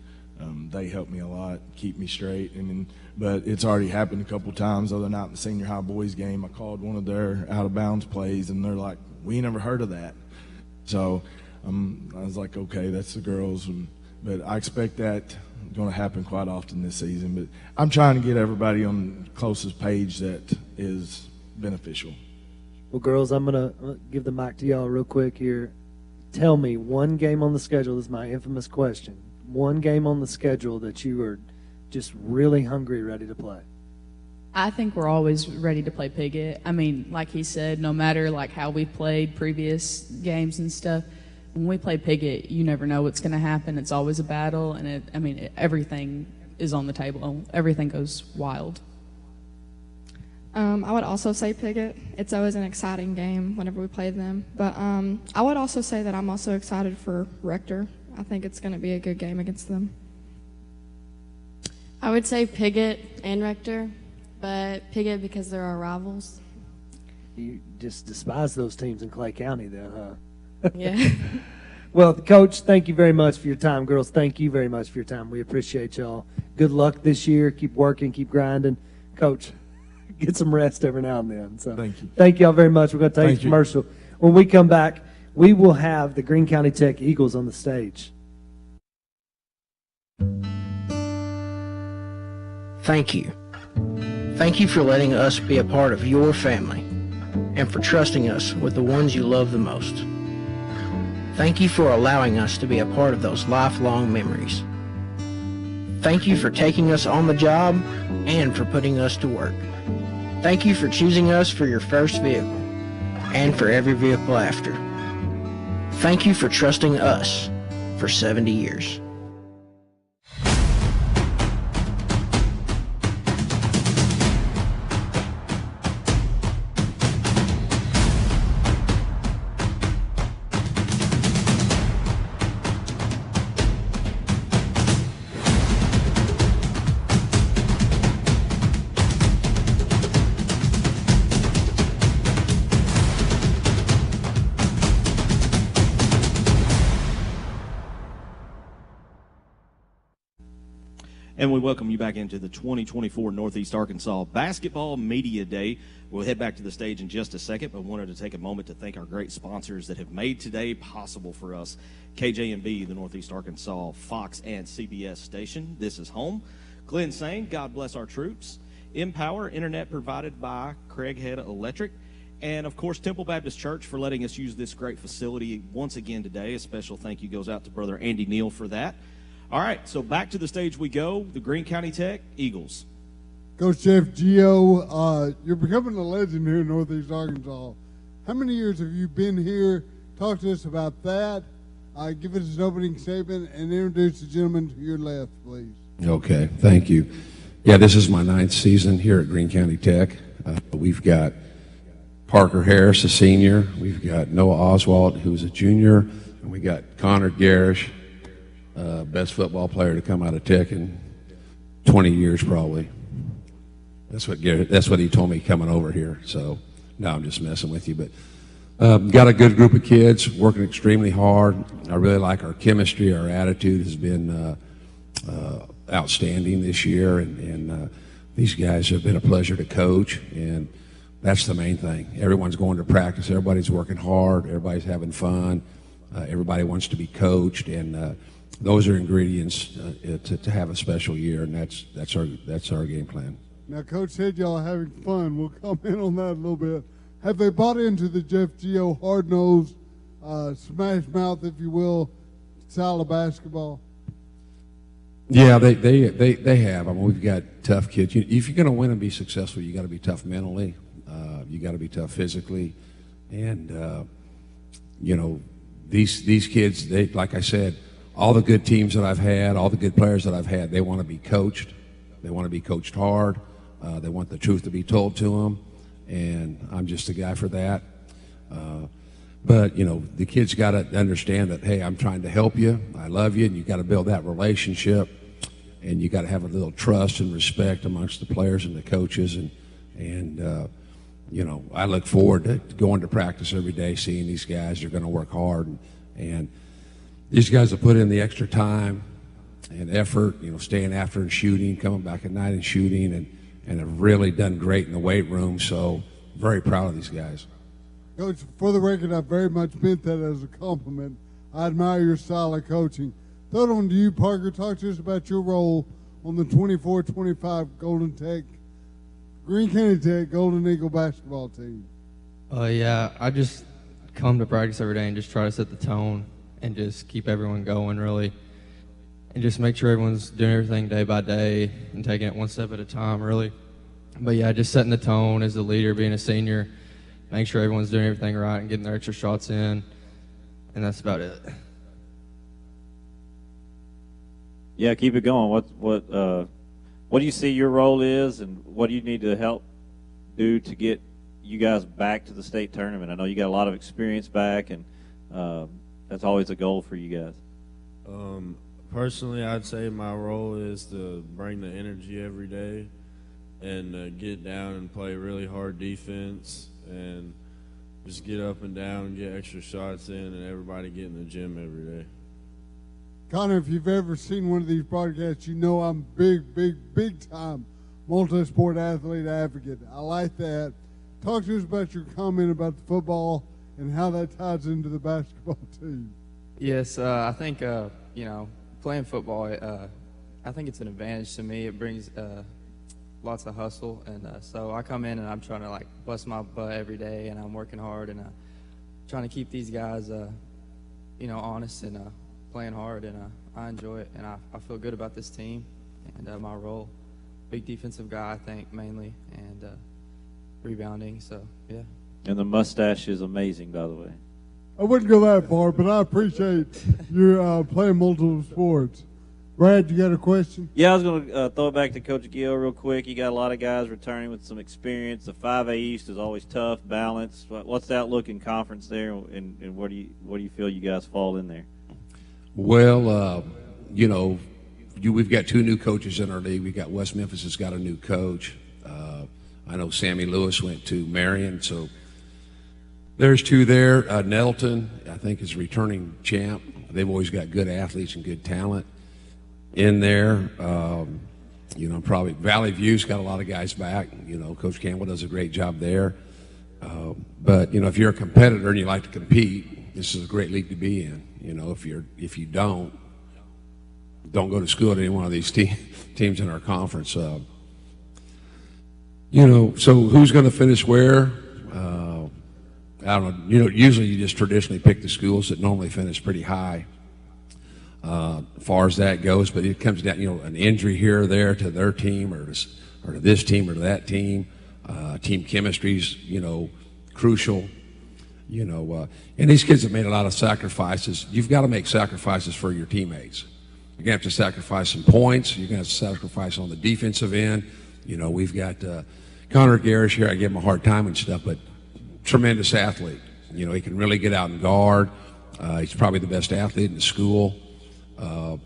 They help me a lot, keep me straight. But it's already happened a couple times. The other night in the senior high boys game, I called one of their out-of-bounds plays, and they're like, we never heard of that. So I was like, okay, that's the girls. But I expect that going to happen quite often this season. But I'm trying to get everybody on the closest page that is beneficial. Well, girls, I'm going to give the mic to y'all real quick here. Tell me one game on the schedule. This is my infamous question. One game on the schedule that you are just really hungry, ready to play. I think we're always ready to play Piggott. I mean, like he said, no matter how we played previous games and stuff, when we play Piggott, you never know what's going to happen. It's always a battle, and everything is on the table. Everything goes wild. I would also say Piggott. It's always an exciting game whenever we play them. But I would also say that I'm also excited for Rector. I think it's going to be a good game against them. I would say Piggott and Rector, but Piggott because they're our rivals. You just despise those teams in Clay County then, huh? Yeah. Well, Coach, thank you very much for your time. Girls, thank you very much for your time. We appreciate y'all. Good luck this year. Keep working, keep grinding. Coach, get some rest every now and then. So thank you. Thank y'all very much. We're going to take a commercial. When we come back, we will have the Greene County Tech Eagles on the stage. Thank you. Thank you for letting us be a part of your family and for trusting us with the ones you love the most. Thank you for allowing us to be a part of those lifelong memories. Thank you for taking us on the job and for putting us to work. Thank you for choosing us for your first vehicle and for every vehicle after. Thank you for trusting us for 70 years. And we welcome you back into the 2024 Northeast Arkansas Basketball Media Day. We'll head back to the stage in just a second, but wanted to take a moment to thank our great sponsors that have made today possible for us. KJMB, the Northeast Arkansas Fox and CBS station. This is home. Glenn Sane, God bless our troops. Empower, internet provided by Craighead Electric. And, of course, Temple Baptist Church for letting us use this great facility once again today. A special thank you goes out to Brother Andy Neal for that. All right, so back to the stage we go. The Greene County Tech Eagles. Coach Jeff Gio, you're becoming a legend here in Northeast Arkansas. How many years have you been here? Talk to us about that. Give us an opening statement and introduce the gentleman to your left, please. Okay, thank you. Yeah, this is my 9th season here at Greene County Tech. We've got Parker Harris, a senior. We've got Noah Oswald, who's a junior. And we got Connor Garish, best football player to come out of Tech in 20 years probably. That's what he told me coming over here. So now I'm just messing with you. But got a good group of kids working extremely hard. I really like our chemistry. Our attitude has been outstanding this year. And these guys have been a pleasure to coach. And that's the main thing. Everyone's going to practice. Everybody's working hard. Everybody's having fun. Everybody wants to be coached. And those are ingredients to have a special year, and that's our game plan. Now, Coach said y'all are having fun. We'll comment on that a little bit. Have they bought into the Jeff Gio hard-nosed, smash mouth, if you will, style of basketball? Yeah, they have. I mean, we've got tough kids. If you're going to win and be successful, you got to be tough mentally. You got to be tough physically, and these kids. They, like I said, all the good teams that I've had, all the good players that I've had, they want to be coached. They want to be coached hard. They want the truth to be told to them, and I'm just a guy for that. But, the kids got to understand that, hey, I'm trying to help you. I love you, and you got to build that relationship, and you got to have a little trust and respect amongst the players and the coaches. And I look forward to going to practice every day, seeing these guys. They're going to work hard, and these guys have put in the extra time and effort, staying after and shooting, coming back at night and shooting, and have really done great in the weight room. So very proud of these guys. Coach, for the record, I very much meant that as a compliment. I admire your style of coaching. Throw it on to you, Parker. Talk to us about your role on the 24-25 Greene County Tech Golden Eagle basketball team. Yeah, I just come to practice every day and just try to set the tone and just keep everyone going, really, and just make sure everyone's doing everything day by day and taking it one step at a time, really. But, yeah, just setting the tone as a leader, being a senior, make sure everyone's doing everything right and getting their extra shots in, and that's about it. Yeah, keep it going. What do you see your role is, and what do you need to help do to get you guys back to the state tournament? I know you got a lot of experience back, and that's always a goal for you guys. Personally, I'd say my role is to bring the energy every day and get down and play really hard defense and just get up and down and get extra shots in, and everybody get in the gym every day. Connor, if you've ever seen one of these broadcasts, you know I'm big time multi-sport athlete advocate. I like that. Talk to us about your comment about the football and how that ties into the basketball team. Yes, I think, playing football, I think it's an advantage to me. It brings lots of hustle, and so I come in and I'm trying to, bust my butt every day, and I'm working hard, and trying to keep these guys, honest and playing hard, and I enjoy it, and I feel good about this team and my role. Big defensive guy, I think, mainly, and rebounding, so, yeah. And the mustache is amazing, by the way. I wouldn't go that far, but I appreciate you playing multiple sports. Brad, you got a question? Yeah, I was going to throw it back to Coach Gill real quick. You got a lot of guys returning with some experience. The 5A East is always tough, balanced. What's the outlook in conference there, and where do you feel you guys fall in there? Well, we've got 2 new coaches in our league. We've got West Memphis has got a new coach. I know Sammy Lewis went to Marion, so there's 2 there. Nelton, I think, is returning champ. They've always got good athletes and good talent. in there. You know, probably Valley View's got a lot of guys back. You know, Coach Campbell does a great job there. But you know, if you're a competitor and you like to compete, this is a great league to be in. You know, if you don't go to school at any one of these teams in our conference. You know, so who's going to finish where? I don't know. You know, usually you just traditionally pick the schools that normally finish pretty high. As far as that goes, but it comes down, you know, an injury here or there to their team or to this team or to that team. Team chemistry's, you know, crucial. You know, and these kids have made a lot of sacrifices. You've got to make sacrifices for your teammates. You're going to have to sacrifice some points. You're going to have to sacrifice on the defensive end. You know, we've got Connor Garrish here. I give him a hard time and stuff, but tremendous athlete. You know, he can really get out and guard. He's probably the best athlete in the school. And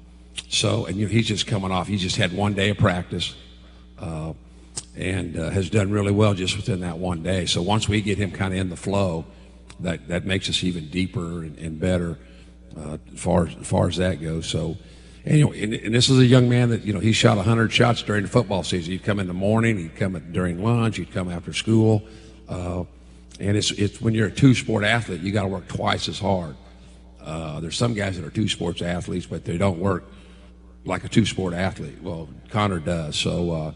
you know, he's just coming off. He's just had 1 day of practice, and has done really well just within that 1 day. So once we get him kind of in the flow, that makes us even deeper and better as far as that goes. So, and you know, and this is a young man that, you know, he shot 100 shots during the football season. He'd come in the morning, he'd come during lunch, he'd come after school. And it's when you're a two-sport athlete, you got to work twice as hard. There's some guys that are two-sports athletes, but they don't work like a two-sport athlete. Well, Connor does. So,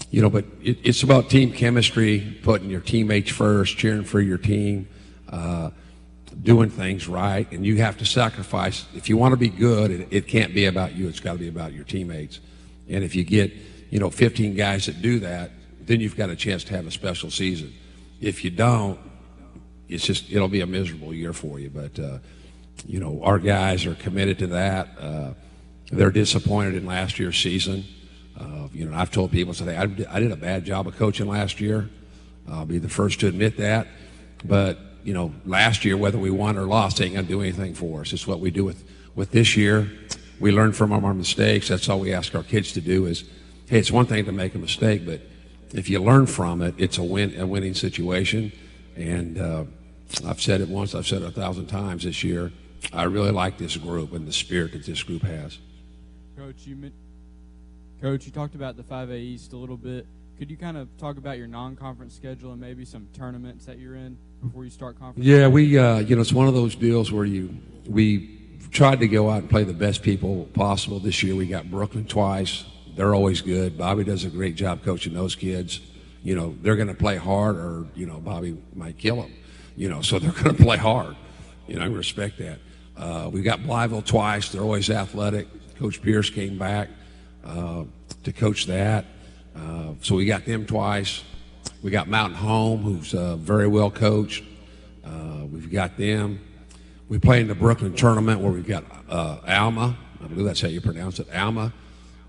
you know, but it's about team chemistry, putting your teammates first, cheering for your team, doing things right, and you have to sacrifice. If you want to be good, it can't be about you. It's got to be about your teammates. And if you get, you know, 15 guys that do that, then you've got a chance to have a special season. If you don't, it'll be a miserable year for you. But, you know, our guys are committed to that. They're disappointed in last year's season. You know, I've told people today, I did a bad job of coaching last year. I'll be the first to admit that. But, you know, last year, whether we won or lost, ain't going to do anything for us. It's what we do with this year. We learn from our mistakes. That's all we ask our kids to do is, hey, it's one thing to make a mistake, but if you learn from it, it's a winning situation. And I've said it once, I've said it 1,000 times this year. I really like this group and the spirit that this group has. Coach, you talked about the 5A East a little bit. Could you kind of talk about your non-conference schedule and maybe some tournaments that you're in before you start conference? Yeah, we you know, it's one of those deals where we tried to go out and play the best people possible. This year we got Brooklyn twice. They're always good. Bobby does a great job coaching those kids. You know, they're going to play hard, or, you know, Bobby might kill them. You know, so they're going to play hard. You know, I respect that. We got Blytheville twice. They're always athletic. Coach Pierce came back to coach that. So we got them twice. We got Mountain Home, who's very well coached. We've got them. We play in the Brooklyn tournament where we've got Alma. I believe that's how you pronounce it, Alma,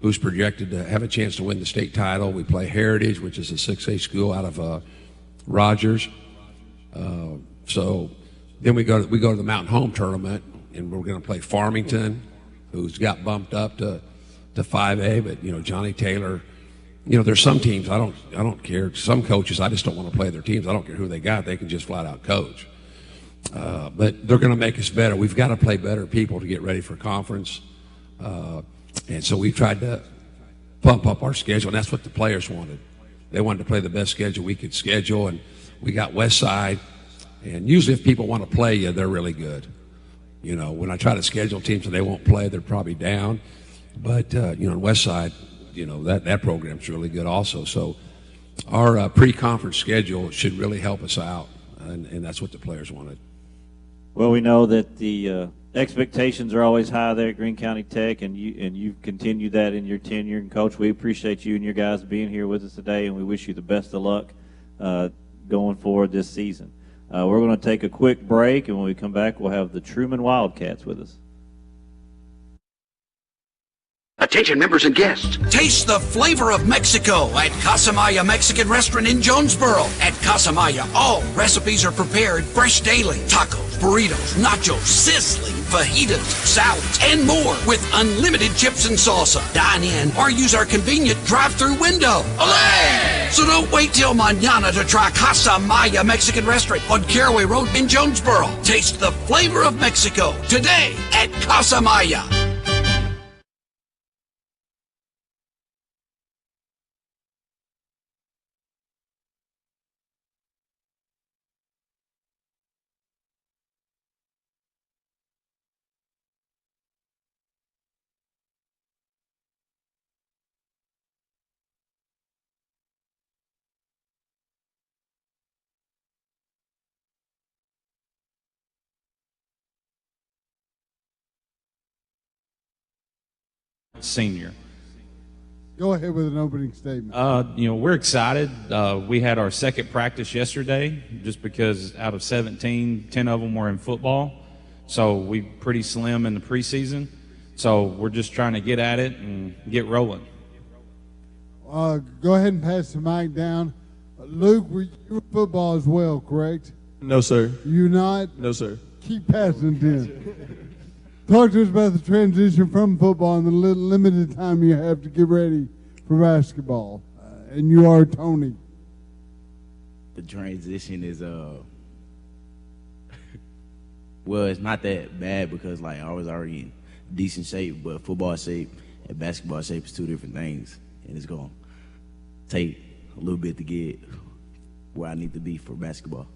who's projected to have a chance to win the state title. We play Heritage, which is a 6A school out of Rogers. So then we go to the Mountain Home tournament, and we're going to play Farmington, who's got bumped up to 5A. But, you know, Johnny Taylor, you know, there's some teams I don't care. Some coaches, I just don't want to play their teams. I don't care who they got. They can just flat out coach. But they're going to make us better. We've got to play better people to get ready for conference. And so we tried to pump up our schedule, and that's what the players wanted. They wanted to play the best schedule we could schedule, and we got West Side. And usually if people want to play you, they're really good. You know, when I try to schedule teams and they won't play, they're probably down. But, you know, West Side, you know, that program's really good also. So our pre-conference schedule should really help us out, and that's what the players wanted. Well, we know that the expectations are always high there at Greene County Tech, and you've continued that in your tenure. And, Coach, we appreciate you and your guys being here with us today, and we wish you the best of luck going forward this season. We're going to take a quick break, and when we come back, we'll have the Truman Wildcats with us. Attention members and guests. Taste the flavor of Mexico at Casamaya Mexican Restaurant in Jonesboro. At Casamaya, all recipes are prepared fresh daily. Tacos, burritos, nachos, sizzling fajitas, salads, and more with unlimited chips and salsa. Dine in or use our convenient drive-through window. Olé! So don't wait till mañana to try Casamaya Mexican Restaurant on Caraway Road in Jonesboro. Taste the flavor of Mexico today at Casamaya. senior. Go ahead with an opening statement. We're excited. We had our second practice yesterday just because out of 17, 10 of them were in football. So we pretty slim in the preseason. So we're just trying to get at it and get rolling. Go ahead and pass the mic down. Luke, you were football as well, correct? No, sir. You not? No, sir. Keep passing it then. Talk to us about the transition from football and the limited time you have to get ready for basketball. And you are Tony. The transition is well, it's not that bad because like I was already in decent shape, but football shape and basketball shape is two different things, and it's gonna take a little bit to get where I need to be for basketball.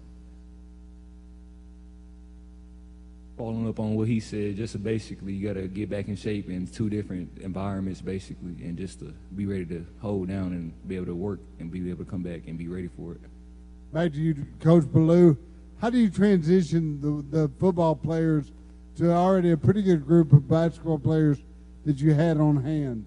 Following up on what he said, just to basically you got to get back in shape in two different environments basically, and just to be ready to hold down and be able to work and be able to come back and be ready for it. Back to you, Coach Ballou. How do you transition the football players to already a pretty good group of basketball players that you had on hand?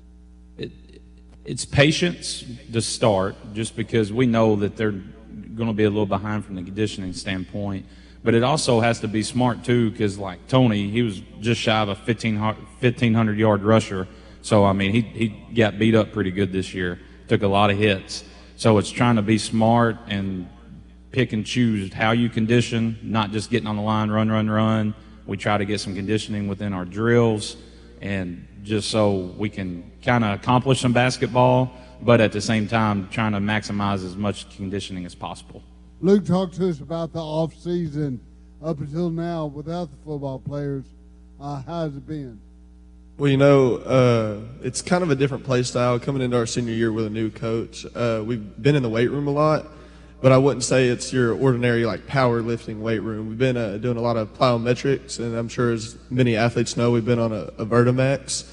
It's patience to start, just because we know that they're going to be a little behind from the conditioning standpoint. But it also has to be smart, too, because like Tony, he was just shy of a 1,500-yard rusher. So, I mean, he got beat up pretty good this year, took a lot of hits. So it's trying to be smart and pick and choose how you condition, not just getting on the line, run. We try to get some conditioning within our drills, and just so we can kind of accomplish some basketball, but at the same time trying to maximize as much conditioning as possible. Luke, talk to us about the off season up until now without the football players. How has it been? Well, it's kind of a different play style coming into our senior year with a new coach. We've been in the weight room a lot, but I wouldn't say it's your ordinary like powerlifting weight room. We've been doing a lot of plyometrics, and I'm sure as many athletes know, we've been on a Vertimax.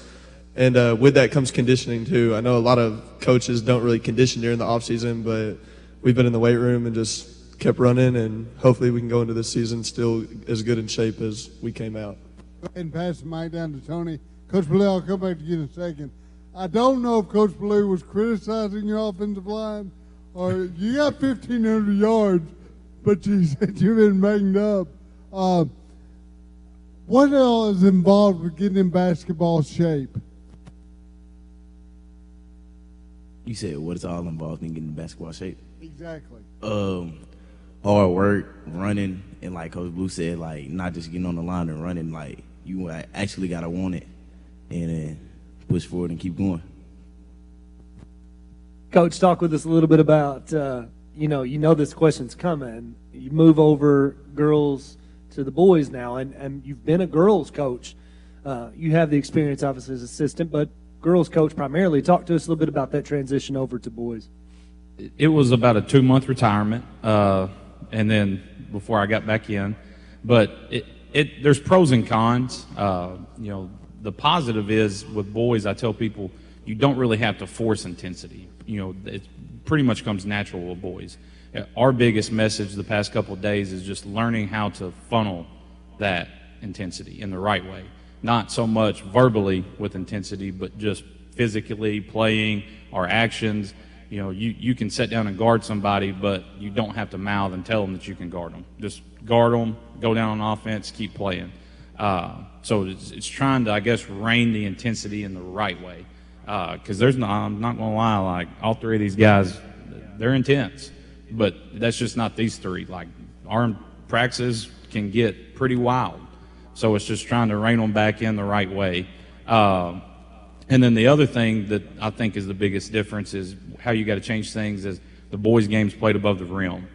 And with that comes conditioning too. I know a lot of coaches don't really condition during the off season, but we've been in the weight room and just kept running, and hopefully we can go into this season still as good in shape as we came out. Go ahead and pass the mic down to Tony. Coach Ballou, I'll come back to you in a second. I don't know if Coach Ballou was criticizing your offensive line, or you got 1,500 yards, but you said you've been banged up. What else is involved with getting in basketball shape? You said what is all involved in getting in basketball shape? Exactly. Hard work, running, and like Coach Blue said, like not just getting on the line and running, like you actually gotta want it and then push forward and keep going. Coach, talk with us a little bit about you know this question's coming. You move over girls to the boys now, and you've been a girls coach. You have the experience obviously as assistant, but girls coach primarily. Talk to us a little bit about that transition over to boys. It was about a 2-month retirement, and then before I got back in. But there's pros and cons. The positive is with boys, I tell people you don't really have to force intensity. It pretty much comes natural with boys. Our biggest message the past couple of days is just learning how to funnel that intensity in the right way. Not so much verbally with intensity, but just physically playing our actions. You can sit down and guard somebody, but you don't have to mouth and tell them that you can guard them. Just guard them, go down on offense, keep playing. So it's trying to, I guess, rein the intensity in the right way. Because I'm not going to lie, like all three of these guys, they're intense. But that's just not these three. Like our practices can get pretty wild. So it's just trying to rein them back in the right way. And then the other thing that I think is the biggest difference is how you got to change things is the boys' game's played above the rim.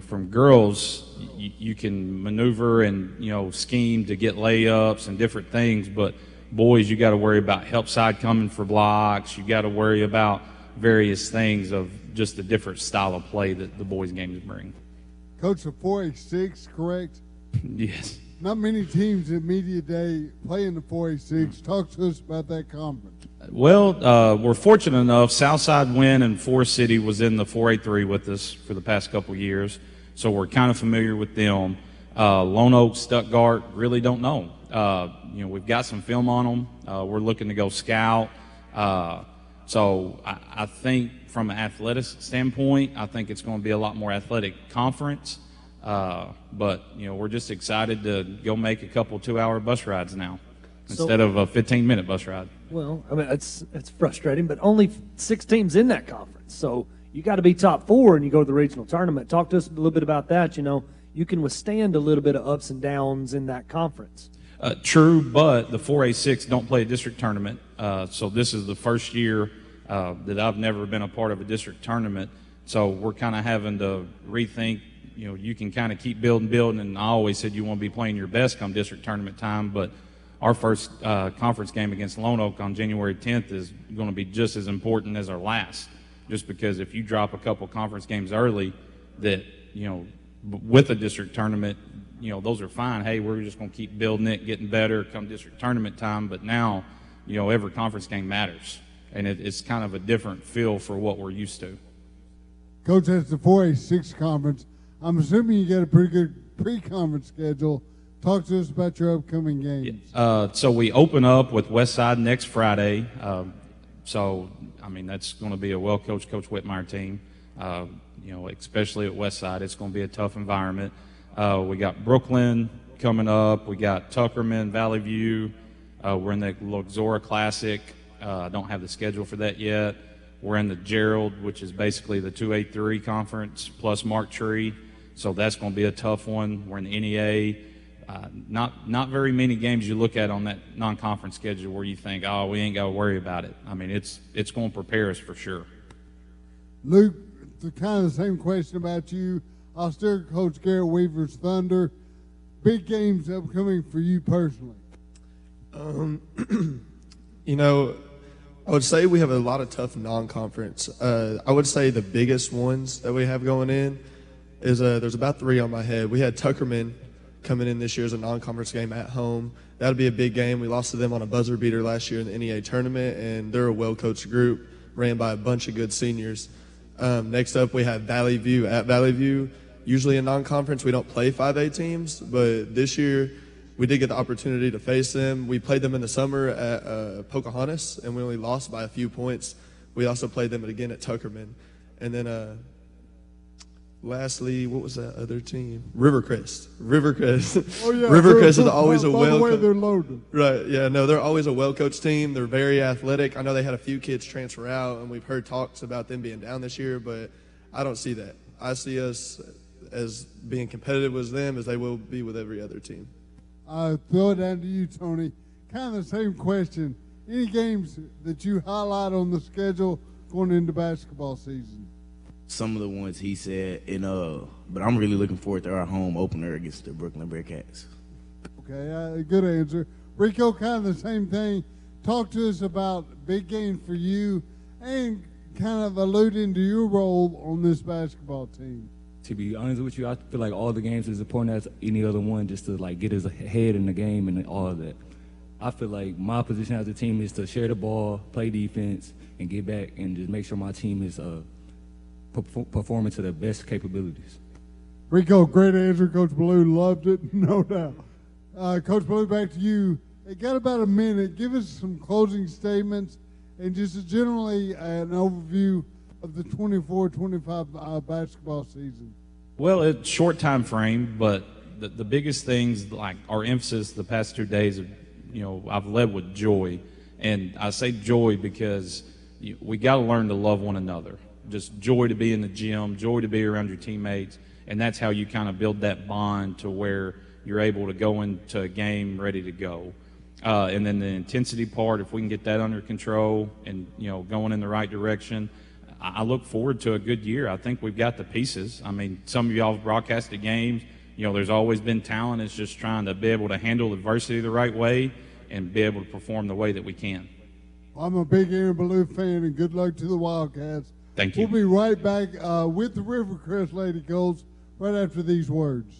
From girls, you can maneuver and, scheme to get layups and different things, but boys, you got to worry about help side coming for blocks. You got to worry about various things of just the different style of play that the boys' games bring. Coach, the 4A6, correct? Yes. Not many teams at Media Day play in the 4A6. Talk to us about that conference. Well, we're fortunate enough. Southside Wind and Forest City was in the 4A3 with us for the past couple of years, so we're kind of familiar with them. Lone Oak, Stuttgart, really don't know. We've got some film on them. We're looking to go scout. So I think from an athletic standpoint, I think it's going to be a lot more athletic conference. But we're just excited to go make a couple 2-hour bus rides now instead of a 15-minute bus ride. Well, I mean, it's frustrating, but only 6 teams in that conference. So you got to be top 4 and you go to the regional tournament. Talk to us a little bit about that. You can withstand a little bit of ups and downs in that conference. True, but the 4A6 don't play a district tournament. So this is the first year that I've never been a part of a district tournament. So we're kind of having to rethink. You can kind of keep building, and I always said you want to be playing your best come district tournament time, but our first conference game against Lone Oak on January 10th is going to be just as important as our last, just because if you drop a couple conference games early that, with a district tournament, those are fine. Hey, we're just going to keep building it, getting better come district tournament time, but now, every conference game matters, and it's kind of a different feel for what we're used to. Coach, that's the 4A6 conference. I'm assuming you got a pretty good pre-conference schedule. Talk to us about your upcoming games. So we open up with Westside next Friday. That's going to be a well-coached Coach Whitmire team. Especially at Westside, it's going to be a tough environment. We got Brooklyn coming up. We got Tuckerman, Valley View. We're in the Luxora Classic. I don't have the schedule for that yet. We're in the Gerald, which is basically the 2A3 conference, plus Mark Tree. So that's going to be a tough one. We're in the NEA. Not very many games you look at on that non-conference schedule where you think, oh, we ain't got to worry about it. I mean, it's going to prepare us for sure. Luke, kind of the same question about you. I'll steer Coach Garrett Weaver's Thunder. Big games upcoming for you personally. I would say we have a lot of tough non-conference. I would say the biggest ones that we have going in is there's about 3 on my head. We had Tuckerman coming in this year as a non-conference game at home. That'll be a big game. We lost to them on a buzzer beater last year in the NEA tournament, and they're a well-coached group, ran by a bunch of good seniors. Next up, we have Valley View at Valley View. Usually in non-conference, we don't play 5A teams, but this year we did get the opportunity to face them. We played them in the summer at Pocahontas, and we only lost by a few points. We also played them again at Tuckerman. And then lastly, what was that other team? Rivercrest. Oh, yeah. Rivercrest is always a By the way, they're loaded. Right, yeah, no, they're always a well-coached team. They're very athletic. I know they had a few kids transfer out, and we've heard talks about them being down this year, but I don't see that. I see us as being competitive with them as they will be with every other team. Throw it down to you, Tony. Kind of the same question. Any games that you highlight on the schedule going into basketball season? Some of the ones he said, but I'm really looking forward to our home opener against the Brooklyn Bearcats. Okay, good answer. Rico, kind of the same thing. Talk to us about big game for you and kind of alluding to your role on this basketball team. To be honest with you, I feel like all the games is important as any other one, just to get us ahead in the game and all of that. I feel like my position as a team is to share the ball, play defense, and get back and just make sure my team is performing to their best capabilities. Rico, great answer. Coach Ballou loved it, no doubt. Coach Ballou, back to you. Hey, got about a minute. Give us some closing statements and just generally an overview of the 24-25 basketball season. Well, it's short time frame, but the biggest things, like our emphasis the past 2 days, I've led with joy. And I say joy because we got to learn to love one another. Just joy to be in the gym, joy to be around your teammates, and that's how you kind of build that bond to where you're able to go into a game ready to go. And then the intensity part, if we can get that under control and, going in the right direction, I look forward to a good year. I think we've got the pieces. I mean, some of y'all have broadcasted games. There's always been talent. It's just trying to be able to handle adversity the right way and be able to perform the way that we can. I'm a big Aaron Ballou fan, and good luck to the Wildcats. Thank you. We'll be right back with the Rivercrest Lady Colts right after these words.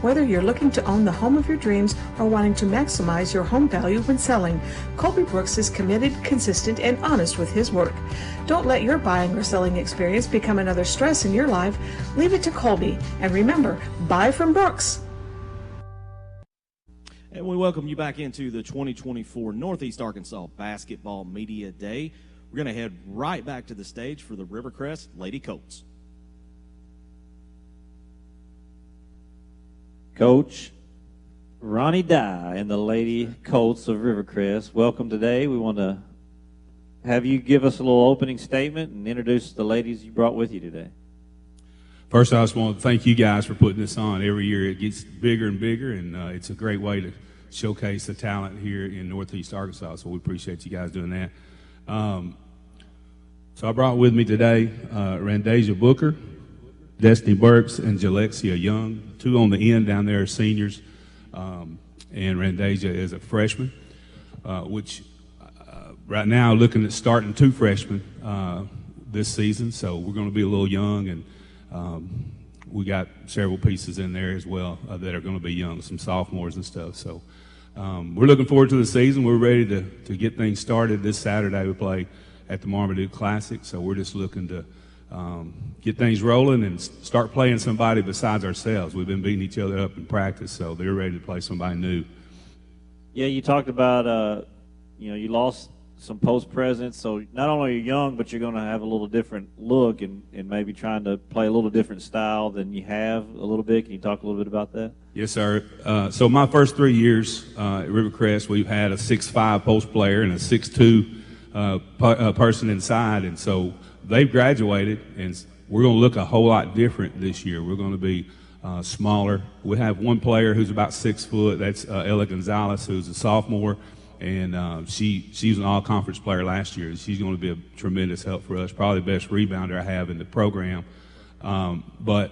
Whether you're looking to own the home of your dreams or wanting to maximize your home value when selling, Colby Brooks is committed, consistent, and honest with his work. Don't let your buying or selling experience become another stress in your life. Leave it to Colby. And remember, buy from Brooks. And we welcome you back into the 2024 Northeast Arkansas Basketball Media Day. We're going to head right back to the stage for the Rivercrest Lady Colts. Coach Ronnie Dye and the Lady Colts of Rivercrest, welcome today. We want to have you give us a little opening statement and introduce the ladies you brought with you today. First, I just want to thank you guys for putting this on. Every year it gets bigger and bigger, and it's a great way to showcase the talent here in Northeast Arkansas, so we appreciate you guys doing that. So I brought with me today Randasia Booker, Destiny Burks, and Jalexia Young. Two on the end down there are seniors, and Randasia is a freshman, which right now looking at starting two freshmen this season, so we're going to be a little young, and we got several pieces in there as well that are going to be young, some sophomores and stuff. So we're looking forward to the season. We're ready to get things started. This Saturday we play at the Marmaduke Classic, so we're just looking to get things rolling and start playing somebody besides ourselves. We've been beating each other up in practice, so they're ready to play somebody new. Yeah, you talked about, you lost some post-presence, so not only are you young, but you're going to have a little different look and maybe trying to play a little different style than you have a little bit. Can you talk a little bit about that? Yes, sir. So my first 3 years at Rivercrest, we've had a 6'5" post player and a 6'2" person inside, and so they've graduated, and we're going to look a whole lot different this year. We're going to be smaller. We have one player who's about 6 foot. That's Ella Gonzalez, who's a sophomore. And she was an all-conference player last year. She's going to be a tremendous help for us, probably the best rebounder I have in the program. But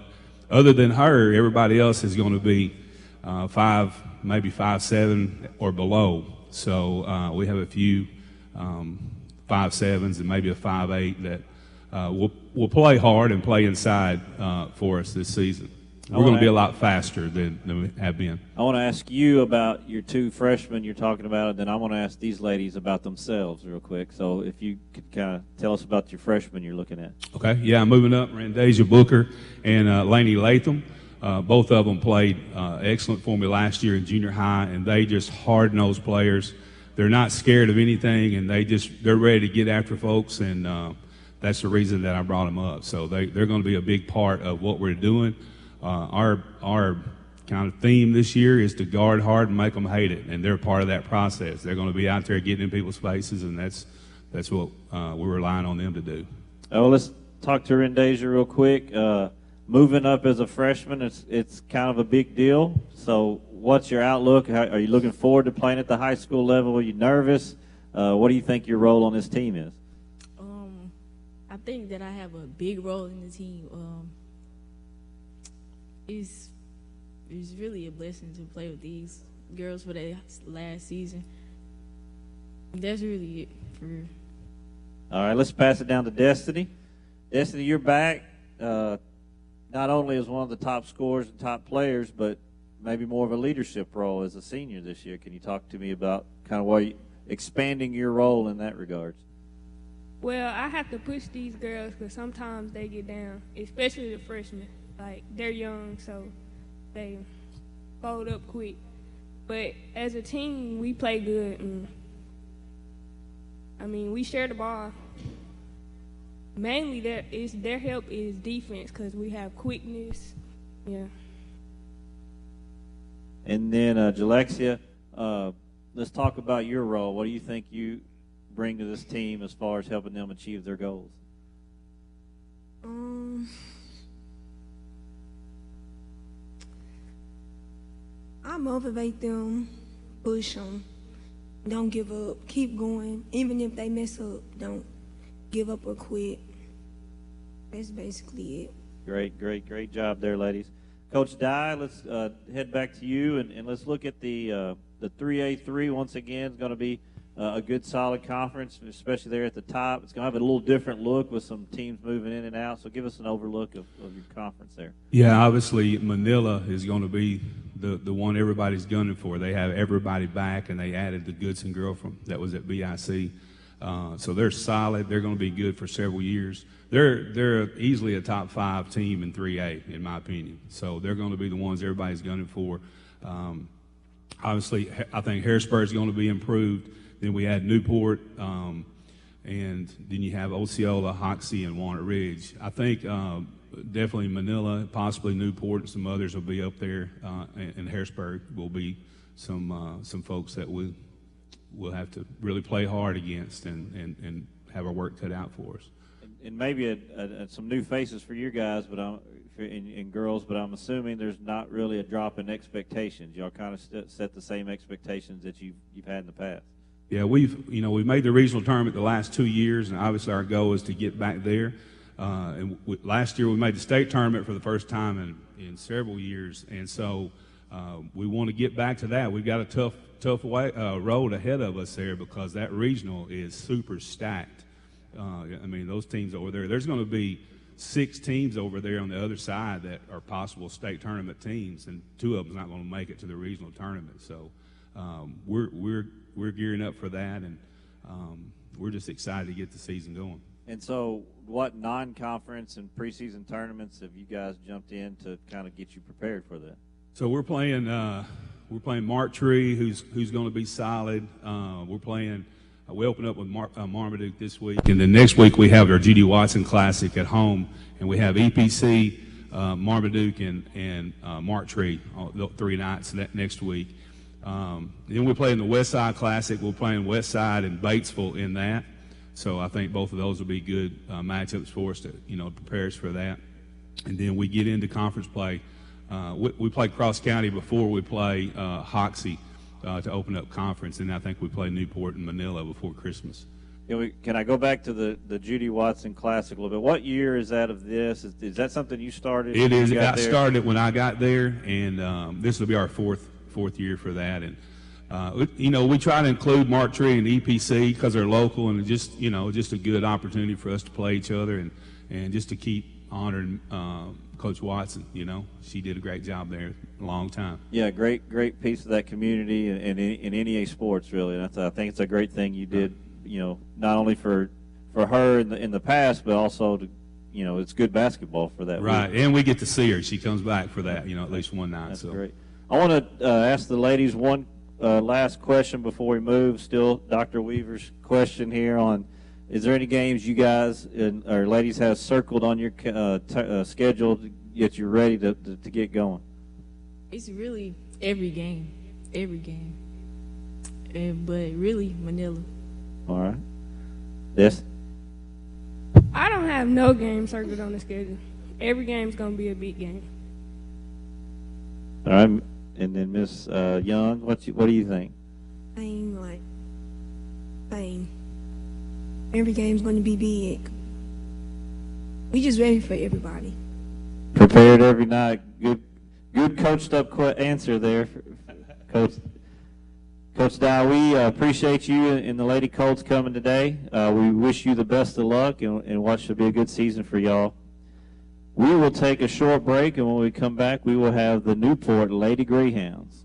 other than her, everybody else is going to be 5', maybe 5'7" or below. So we have a few 5'7s and maybe a 5'8" that will play hard and play inside for us this season. We're going to be a lot faster than we have been. I want to ask you about your two freshmen you're talking about, and then I want to ask these ladies about themselves real quick. So if you could kind of tell us about your freshmen you're looking at. Okay, yeah, I'm moving up. Randasia Booker and Lainey Latham. Both of them played excellent for me last year in junior high, and they just hard-nosed players. They're not scared of anything, and they're ready to get after folks, and that's the reason that I brought them up. So they're going to be a big part of what we're doing. Our kind of theme this year is to guard hard and make them hate it, and they're part of that process. They're going to be out there getting in people's faces, and that's what we're relying on them to do. Oh, let's talk to Randasia real quick. Moving up as a freshman, it's kind of a big deal. So what's your outlook? Are you looking forward to playing at the high school level? Are you nervous? What do you think your role on this team is? I think that I have a big role in the team. It's really a blessing to play with these girls for their last season. That's really it for real. All right, let's pass it down to Destiny. Destiny, you're back, not only as one of the top scorers and top players, but maybe more of a leadership role as a senior this year. Can you talk to me about kind of why expanding your role in that regard? Well, I have to push these girls because sometimes they get down, especially the freshmen. Like, they're young, so they fold up quick. But as a team, we play good. And, we share the ball. Mainly, their help is defense because we have quickness. Yeah. And then, Jalexia, let's talk about your role. What do you think you bring to this team as far as helping them achieve their goals? I motivate them, push them, don't give up, keep going. Even if they mess up, don't give up or quit. That's basically it. Great job there, ladies. Coach Dye, let's head back to you, and let's look at the 3A3 once again. Is going to be a good solid conference, especially there at the top. It's going to have a little different look with some teams moving in and out. So give us an overlook of your conference there. Yeah, obviously Manila is going to be the one everybody's gunning for. They have everybody back, and they added the Goodson girl that was at BIC. So they're solid. They're going to be good for several years. They're easily a top 5 team in 3A, in my opinion. So they're going to be the ones everybody's gunning for. Obviously, I think Harrisburg is going to be improved. Then we had Newport, and then you have Osceola, Hoxie, and Walnut Ridge. I think definitely Manila, possibly Newport, and some others will be up there, and Harrisburg will be some folks that we'll have to really play hard against and have our work cut out for us. And maybe some new faces for you guys, but and girls, but I'm assuming there's not really a drop in expectations. Y'all kind of set the same expectations that you've had in the past. Yeah, we've made the regional tournament the last 2 years, and obviously our goal is to get back there. Last year we made the state tournament for the first time in several years, and so we want to get back to that. We've got a tough road ahead of us there because that regional is super stacked. I mean, those teams over there, there's going to be 6 teams over there on the other side that are possible state tournament teams, and 2 of them not going to make it to the regional tournament. So we're gearing up for that, and we're just excited to get the season going. And so what non-conference and preseason tournaments have you guys jumped in to kind of get you prepared for that? So we're playing Mark Tree, who's going to be solid. We open up with Marmaduke this week, and then next week we have our Judy Watson Classic at home, and we have EPC, Marmaduke, and Mark Tree 3 nights next week. Then we play in the West Side Classic. We're playing West Side and Batesville in that, so I think both of those will be good matchups for us to prepare us for that. And then we get into conference play. We play Cross County before we play Hoxie to open up conference, and I think we play Newport and Manila before Christmas. Can I go back to the Judy Watson Classic a little bit? What year is that of this? Is that something you started? It is. I started when I got there, and this will be our fourth year for that. And we try to include Mark Tree and EPC because they're local, and just a good opportunity for us to play each other and just to keep honoring Coach Watson. She did a great job there a long time. Yeah, great piece of that community and in NEA sports, really. And I think it's a great thing you did. Not only for her in the past, but also to, it's good basketball for that. Right, week. and we get to see her. She comes back for that, at least one night. That's so great. I want to ask the ladies one last question before we move. Still, Dr. Weaver's question here on: is there any games you guys or ladies have circled on your schedule that you're ready to get going? It's really every game, but really Manila. All right. Yes. I don't have no game circled on the schedule. Every game's gonna be a big game. All right. And then Miss Young, what do you think? Same. Every game's going to be big. We just ready for everybody. Prepared every night. Good coached up answer there, Coach Dow. We appreciate you and the Lady Colts coming today. We wish you the best of luck and what should be a good season for y'all. We will take a short break, and when we come back, we will have the Newport Lady Greyhounds.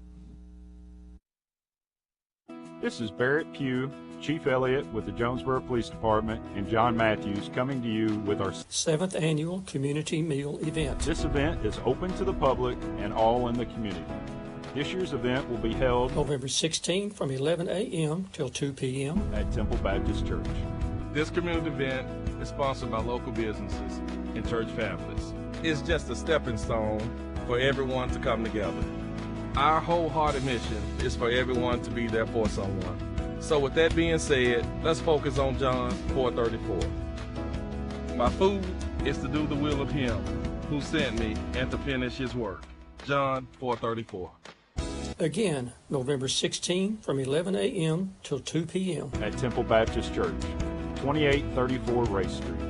This is Barrett Pugh, Chief Elliott with the Jonesboro Police Department, and John Matthews coming to you with our 7th Annual Community Meal Event. This event is open to the public and all in the community. This year's event will be held November 16 from 11 a.m. till 2 p.m. at Temple Baptist Church. This community event is sponsored by local businesses and church families. It's just a stepping stone for everyone to come together. Our wholehearted mission is for everyone to be there for someone. So with that being said, let's focus on John 4:34. My food is to do the will of him who sent me and to finish his work. John 4:34. Again, November 16 from 11 a.m. till 2 p.m. at Temple Baptist Church, 2834 Race Street.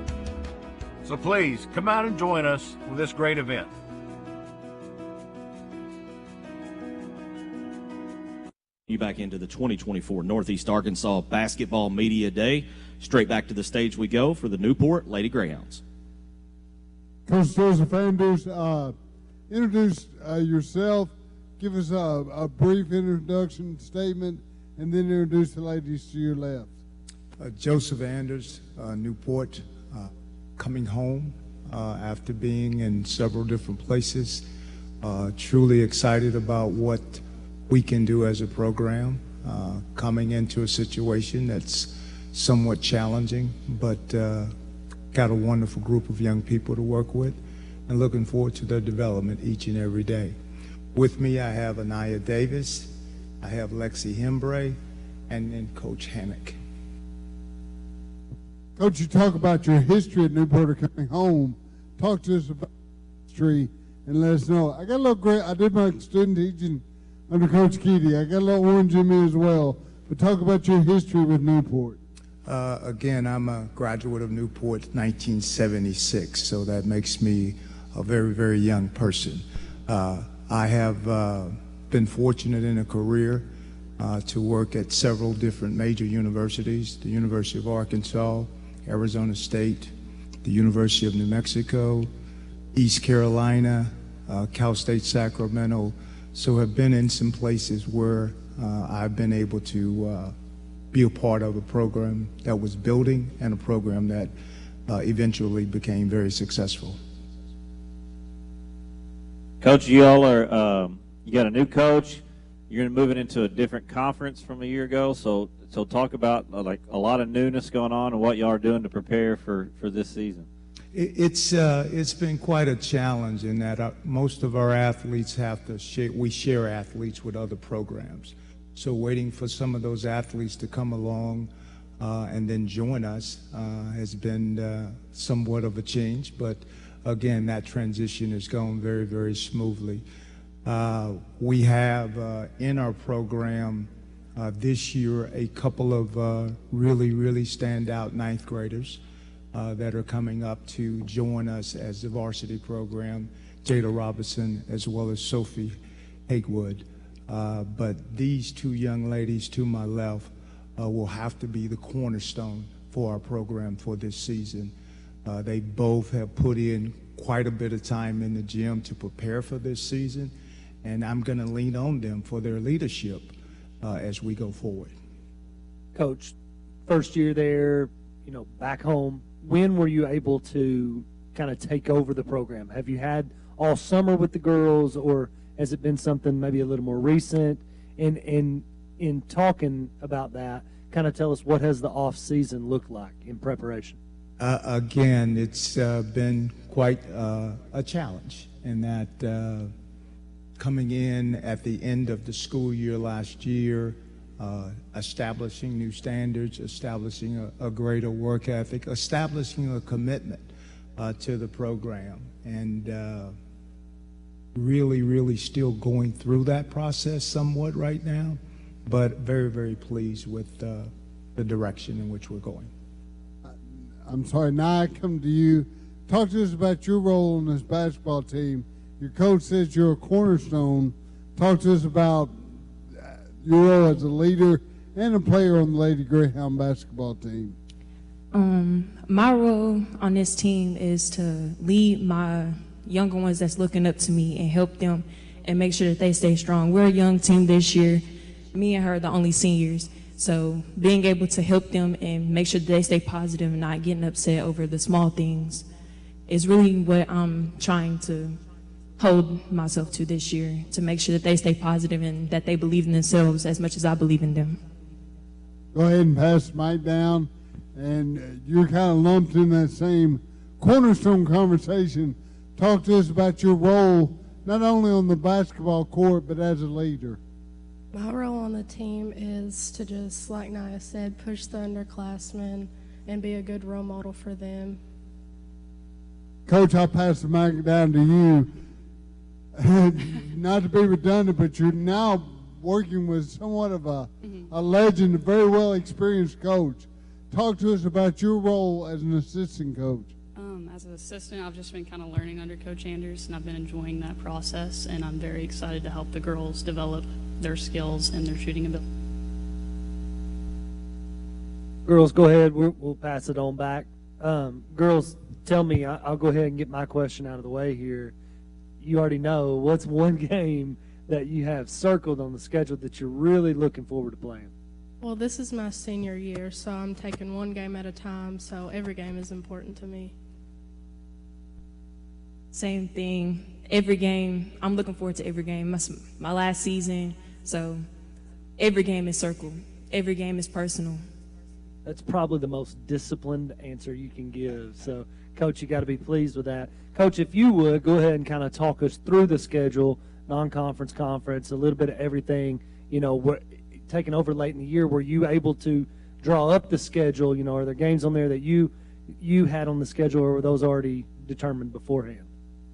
So please, come out and join us for this great event. You back into the 2024 Northeast Arkansas Basketball Media Day. Straight back to the stage we go for the Newport Lady Greyhounds. Coach Joseph Anders, introduce yourself, give us a brief introduction statement, and then introduce the ladies to your left. Joseph Anders, Newport, coming home after being in several different places. Truly excited about what we can do as a program, coming into a situation that's somewhat challenging, but got a wonderful group of young people to work with, and looking forward to their development each and every day. With me, I have Anaya Davis, I have Lexi Hembre, and then Coach Hannock. Coach, you talk about your history at Newport coming home. Talk to us about history and let us know. I got a little great. I did my student teaching under Coach Keedy. I got a little orange in me as well. But talk about your history with Newport. Again, I'm a graduate of Newport 1976, so that makes me a very, very young person. I have been fortunate in a career to work at several different major universities, the University of Arkansas, Arizona State, the University of New Mexico, East Carolina, Cal State Sacramento, so have been in some places where I've been able to be a part of a program that was building and a program that eventually became very successful. Coach, you all are, you got a new coach. You're going to move it into a different conference from a year ago. So talk about like a lot of newness going on and what y'all are doing to prepare for this season. It's been quite a challenge in that most of our athletes have to share. We share athletes with other programs. So waiting for some of those athletes to come along and then join us has been somewhat of a change. But again, that transition is going very, very smoothly. We have in our program this year a couple of really, really standout ninth graders that are coming up to join us as the varsity program, Jada Robinson as well as Sophie Hagewood. But these two young ladies to my left will have to be the cornerstone for our program for this season. They both have put in quite a bit of time in the gym to prepare for this season, and I'm going to lean on them for their leadership as we go forward. Coach, first year there, back home, when were you able to kind of take over the program? Have you had all summer with the girls, or has it been something maybe a little more recent? And in talking about that, kind of tell us, what has the off season looked like in preparation? Again, it's been quite a challenge in that coming in at the end of the school year last year, establishing new standards, establishing a greater work ethic, establishing a commitment to the program, and really, really still going through that process somewhat right now, but very, very pleased with the direction in which we're going. I'm sorry, now I come to you. Talk to us about your role on this basketball team. Your coach says you're a cornerstone. Talk to us about your role as a leader and a player on the Lady Greyhound basketball team. My role on this team is to lead my younger ones that's looking up to me and help them and make sure that they stay strong. We're a young team this year. Me and her are the only seniors. So being able to help them and make sure that they stay positive and not getting upset over the small things is really what I'm trying to hold myself to this year, to make sure that they stay positive and that they believe in themselves as much as I believe in them. Go ahead and pass the mic down. And you're kind of lumped in that same cornerstone conversation. Talk to us about your role, not only on the basketball court, but as a leader. My role on the team is to just, like Nia said, push the underclassmen and be a good role model for them. Coach, I'll pass the mic down to you. Not to be redundant, but you're now working with somewhat of a legend, a very well-experienced coach. Talk to us about your role as an assistant coach. As an assistant, I've just been kind of learning under Coach Anders, and I've been enjoying that process, and I'm very excited to help the girls develop their skills and their shooting ability. Girls, go ahead. We'll pass it on back. Girls, tell me, I'll go ahead and get my question out of the way here. You already know, what's one game that you have circled on the schedule that you're really looking forward to playing? Well, this is my senior year, so I'm taking one game at a time, so every game is important to me. Same thing. Every game, I'm looking forward to every game. My last season, so every game is circled. Every game is personal. That's probably the most disciplined answer you can give. So, Coach, you got to be pleased with that. Coach, if you would, go ahead and kind of talk us through the schedule, non-conference, conference, a little bit of everything. You know, we're taking over late in the year. Were you able to draw up the schedule? You know, are there games on there that you had on the schedule, or were those already determined beforehand?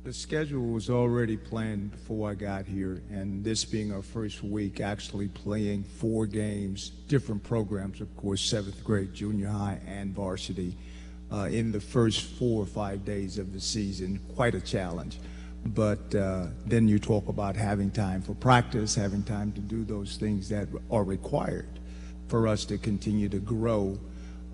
The schedule was already planned before I got here, and this being our first week, actually playing 4 games, different programs, of course, 7th grade, junior high, and varsity, in the first 4 or 5 days of the season. Quite a challenge. But then you talk about having time for practice, having time to do those things that are required for us to continue to grow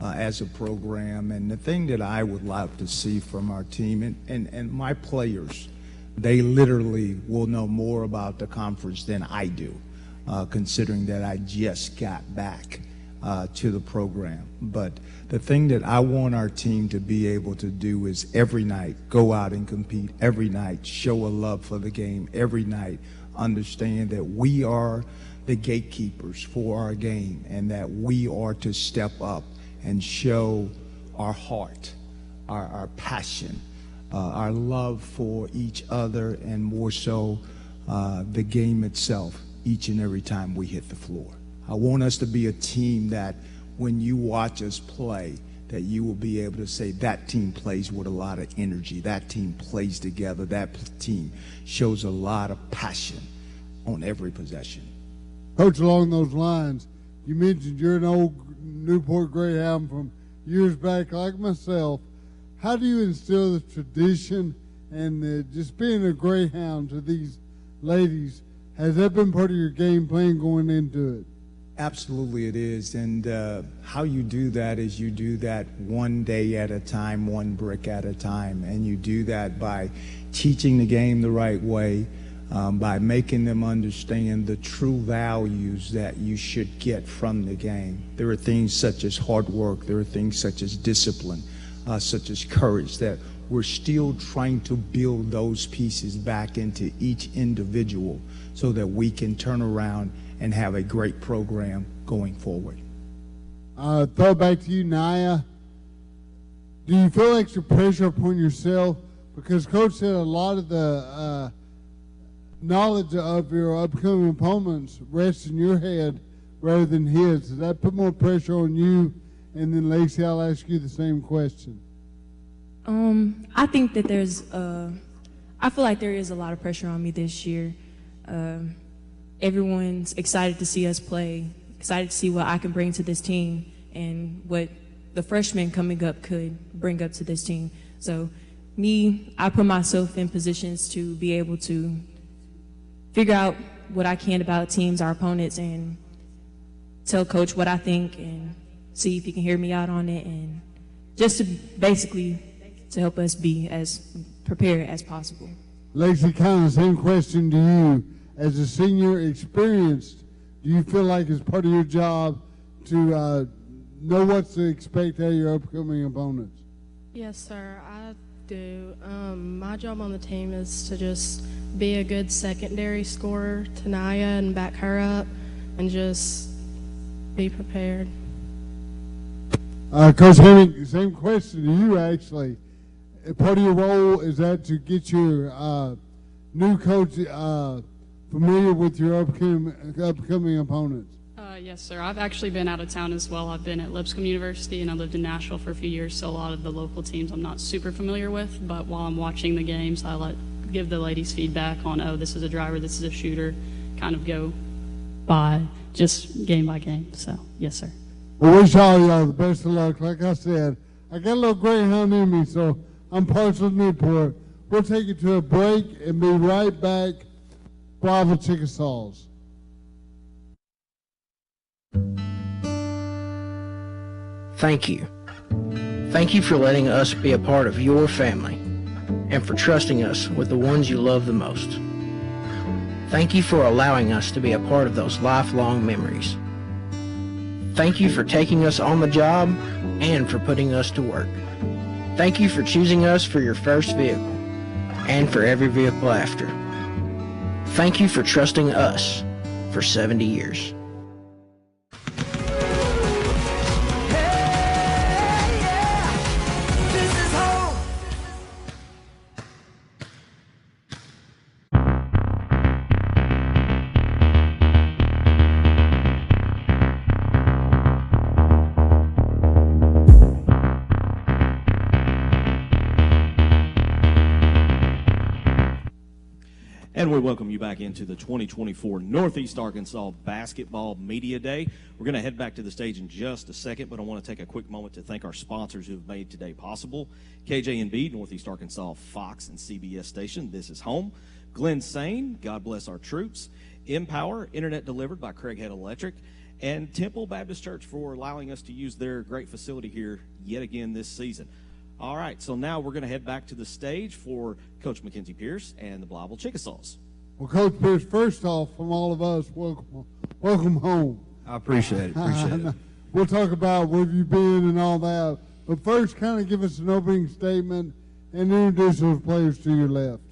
as a program. And the thing that I would love to see from our team and my players, they literally will know more about the conference than I do, considering that I just got back to the program. But the thing that I want our team to be able to do is every night go out and compete, every night show a love for the game, every night understand that we are the gatekeepers for our game and that we are to step up and show our heart, our passion, our love for each other, and more so the game itself each and every time we hit the floor. I want us to be a team that when you watch us play, that you will be able to say that team plays with a lot of energy, that team plays together, that team shows a lot of passion on every possession. Coach, along those lines, you mentioned you're an old Newport Greyhound from years back like myself. How do you instill the tradition and just being a Greyhound to these ladies? Has that been part of your game plan going into it? Absolutely it is, and how you do that is you do that one day at a time, one brick at a time, and you do that by teaching the game the right way, by making them understand the true values that you should get from the game. There are things such as hard work, there are things such as discipline, such as courage, that we're still trying to build those pieces back into each individual so that we can turn around and have a great program going forward. Throw it back to you, NEA. Do you feel extra pressure upon yourself? Because Coach said a lot of the knowledge of your upcoming opponents rests in your head rather than his. Does that put more pressure on you? And then, Lacey, I'll ask you the same question. I think that I feel like there is a lot of pressure on me this year. Everyone's excited to see us play, excited to see what I can bring to this team and what the freshmen coming up could bring up to this team. So I put myself in positions to be able to figure out what I can about teams, our opponents, and tell Coach what I think and see if he can hear me out on it, and just to basically to help us be as prepared as possible. Lacey, kind of the same question to you. As a senior experienced, do you feel like it's part of your job to know what to expect out of your upcoming opponents? Yes, sir, I do. My job on the team is to just be a good secondary scorer to NEA and back her up and just be prepared. Coach Henning, same question to you, actually. Part of your role is that to get your new coach familiar with your upcoming opponents? Yes, sir. I've actually been out of town as well. I've been at Lipscomb University, and I lived in Nashville for a few years, so a lot of the local teams I'm not super familiar with, but while I'm watching the games, I give the ladies feedback on, oh, this is a driver, this is a shooter, kind of go by just game by game. So, yes, sir. Well, wish all y'all the best of luck. Like I said, I got a little Greyhound in me, so I'm Parson Newport. We'll take you to a break and be right back. Bravo Chickasaws. Thank you. Thank you for letting us be a part of your family and for trusting us with the ones you love the most. Thank you for allowing us to be a part of those lifelong memories. Thank you for taking us on the job and for putting us to work. Thank you for choosing us for your first vehicle and for every vehicle after. Thank you for trusting us for 70 years. And we welcome you back into the 2024 Northeast Arkansas Basketball Media Day. We're going to head back to the stage in just a second, but I want to take a quick moment to thank our sponsors who have made today possible. KJNB, Northeast Arkansas Fox and CBS station, this is home. Glenn Sane, God bless our troops. Empower, internet delivered by Craighead Electric. And Temple Baptist Church for allowing us to use their great facility here yet again this season. All right, so now we're going to head back to the stage for Coach Mackenzie Pierce and the Blytheville Chickasaws. Well, Coach Pierce, first off, from all of us, welcome home. I appreciate it. We'll talk about where you've been and all that. But first, kind of give us an opening statement and introduce those players to your left.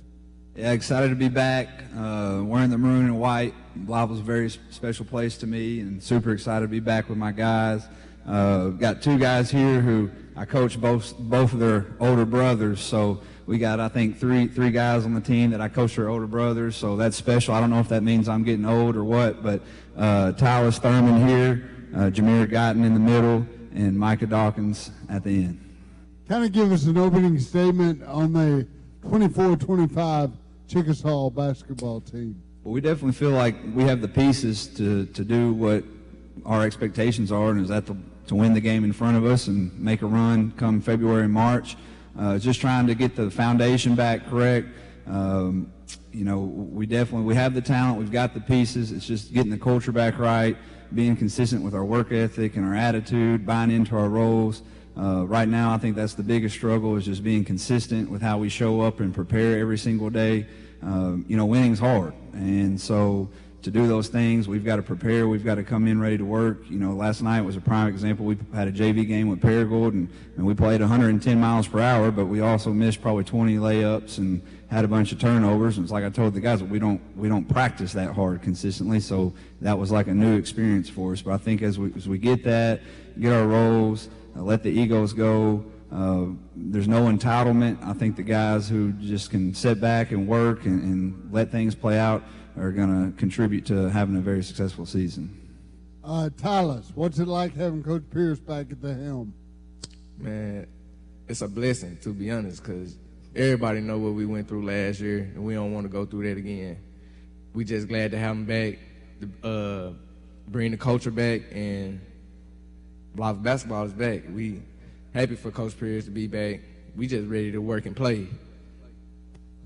Yeah, excited to be back. Wearing the maroon and white. Blytheville's a very special place to me, and super excited to be back with my guys. Got two guys here who I coach both of their older brothers, so we got, I think, three guys on the team that I coach their older brothers, so that's special. I don't know if that means I'm getting old or what, but Tyler Thurman here, Jameer Guyton in the middle, and Micah Dawkins at the end. Kind of give us an opening statement on the 24-25 Chickasaw basketball team. Well, we definitely feel like we have the pieces to do what our expectations are, and is that to win the game in front of us and make a run come February and March. Just trying to get the foundation back correct. You know, we have the talent, we've got the pieces. It's just getting the culture back right, being consistent with our work ethic and our attitude, buying into our roles. Right now, I think that's the biggest struggle, is just being consistent with how we show up and prepare every single day. You know, winning's hard, and so to do those things, we've got to prepare. We've got to come in ready to work. You know, last night was a prime example. We had a JV game with Paragould, and we played 110 miles per hour, but we also missed probably 20 layups and had a bunch of turnovers. And it's like I told the guys, we don't practice that hard consistently, so that was like a new experience for us. But I think as we get that, get our roles, let the egos go. There's no entitlement. I think the guys who just can sit back and work and let things play out are going to contribute to having a very successful season. Tyler, what's it like having Coach Pierce back at the helm? Man, it's a blessing, to be honest, because everybody know what we went through last year, and we don't want to go through that again. We just glad to have him back, to bring the culture back, and Blytheville basketball is back. We happy for Coach Pierce to be back. We just ready to work and play.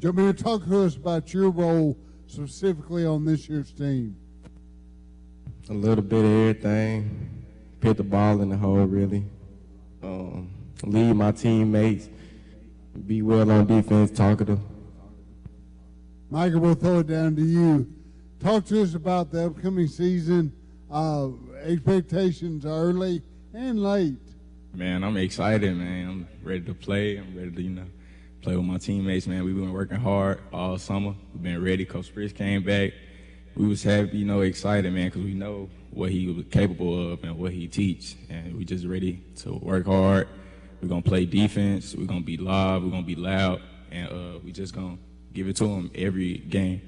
Jameer, talk to us about your role specifically on this year's team. A little bit of everything. Put the ball in the hole, really. Lead my teammates. Be well on defense, talkative. Micah, we'll throw it down to you. Talk to us about the upcoming season. Expectations early and late. Man, I'm excited, man. I'm ready to play. I'm ready to, play with my teammates, man. We've been working hard all summer. We've been ready. Coach Pierce came back. We was happy, excited, man, because we know what he was capable of and what he teach. And we just ready to work hard. We're going to play defense. We're going to be live. We're going to be loud. And we just going to give it to him every game.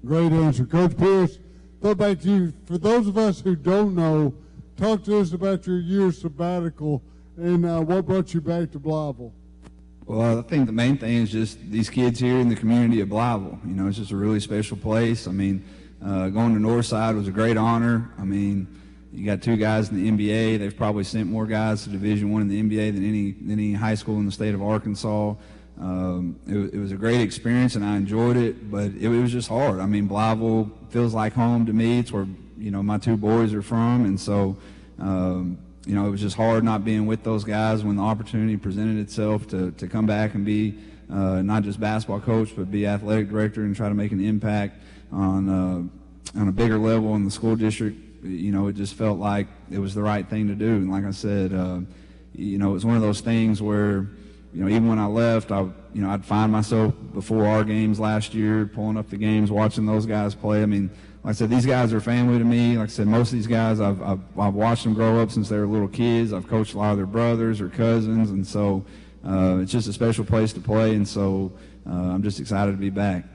Great answer. Coach Pierce, throw back to you. For those of us who don't know, talk to us about your year sabbatical and what brought you back to Blytheville. Well, I think the main thing is just these kids here in the community of Blytheville. It's just a really special place. I mean, going to Northside was a great honor. I mean, You got 2 guys in the NBA. They've probably sent more guys to Division I in the NBA than any high school in the state of Arkansas. It was a great experience, and I enjoyed it, but it was just hard. I mean, Blytheville feels like home to me. It's where, my 2 boys are from, and so, it was just hard not being with those guys when the opportunity presented itself to come back and be not just basketball coach, but be athletic director and try to make an impact on a bigger level in the school district. It just felt like it was the right thing to do. And like I said, it was one of those things where, even when I left, I'd find myself before our games last year, pulling up the games, watching those guys play. I mean, like I said, these guys are family to me. Like I said, most of these guys, I've watched them grow up since they were little kids. I've coached a lot of their brothers or cousins, and so it's just a special place to play. And so I'm just excited to be back.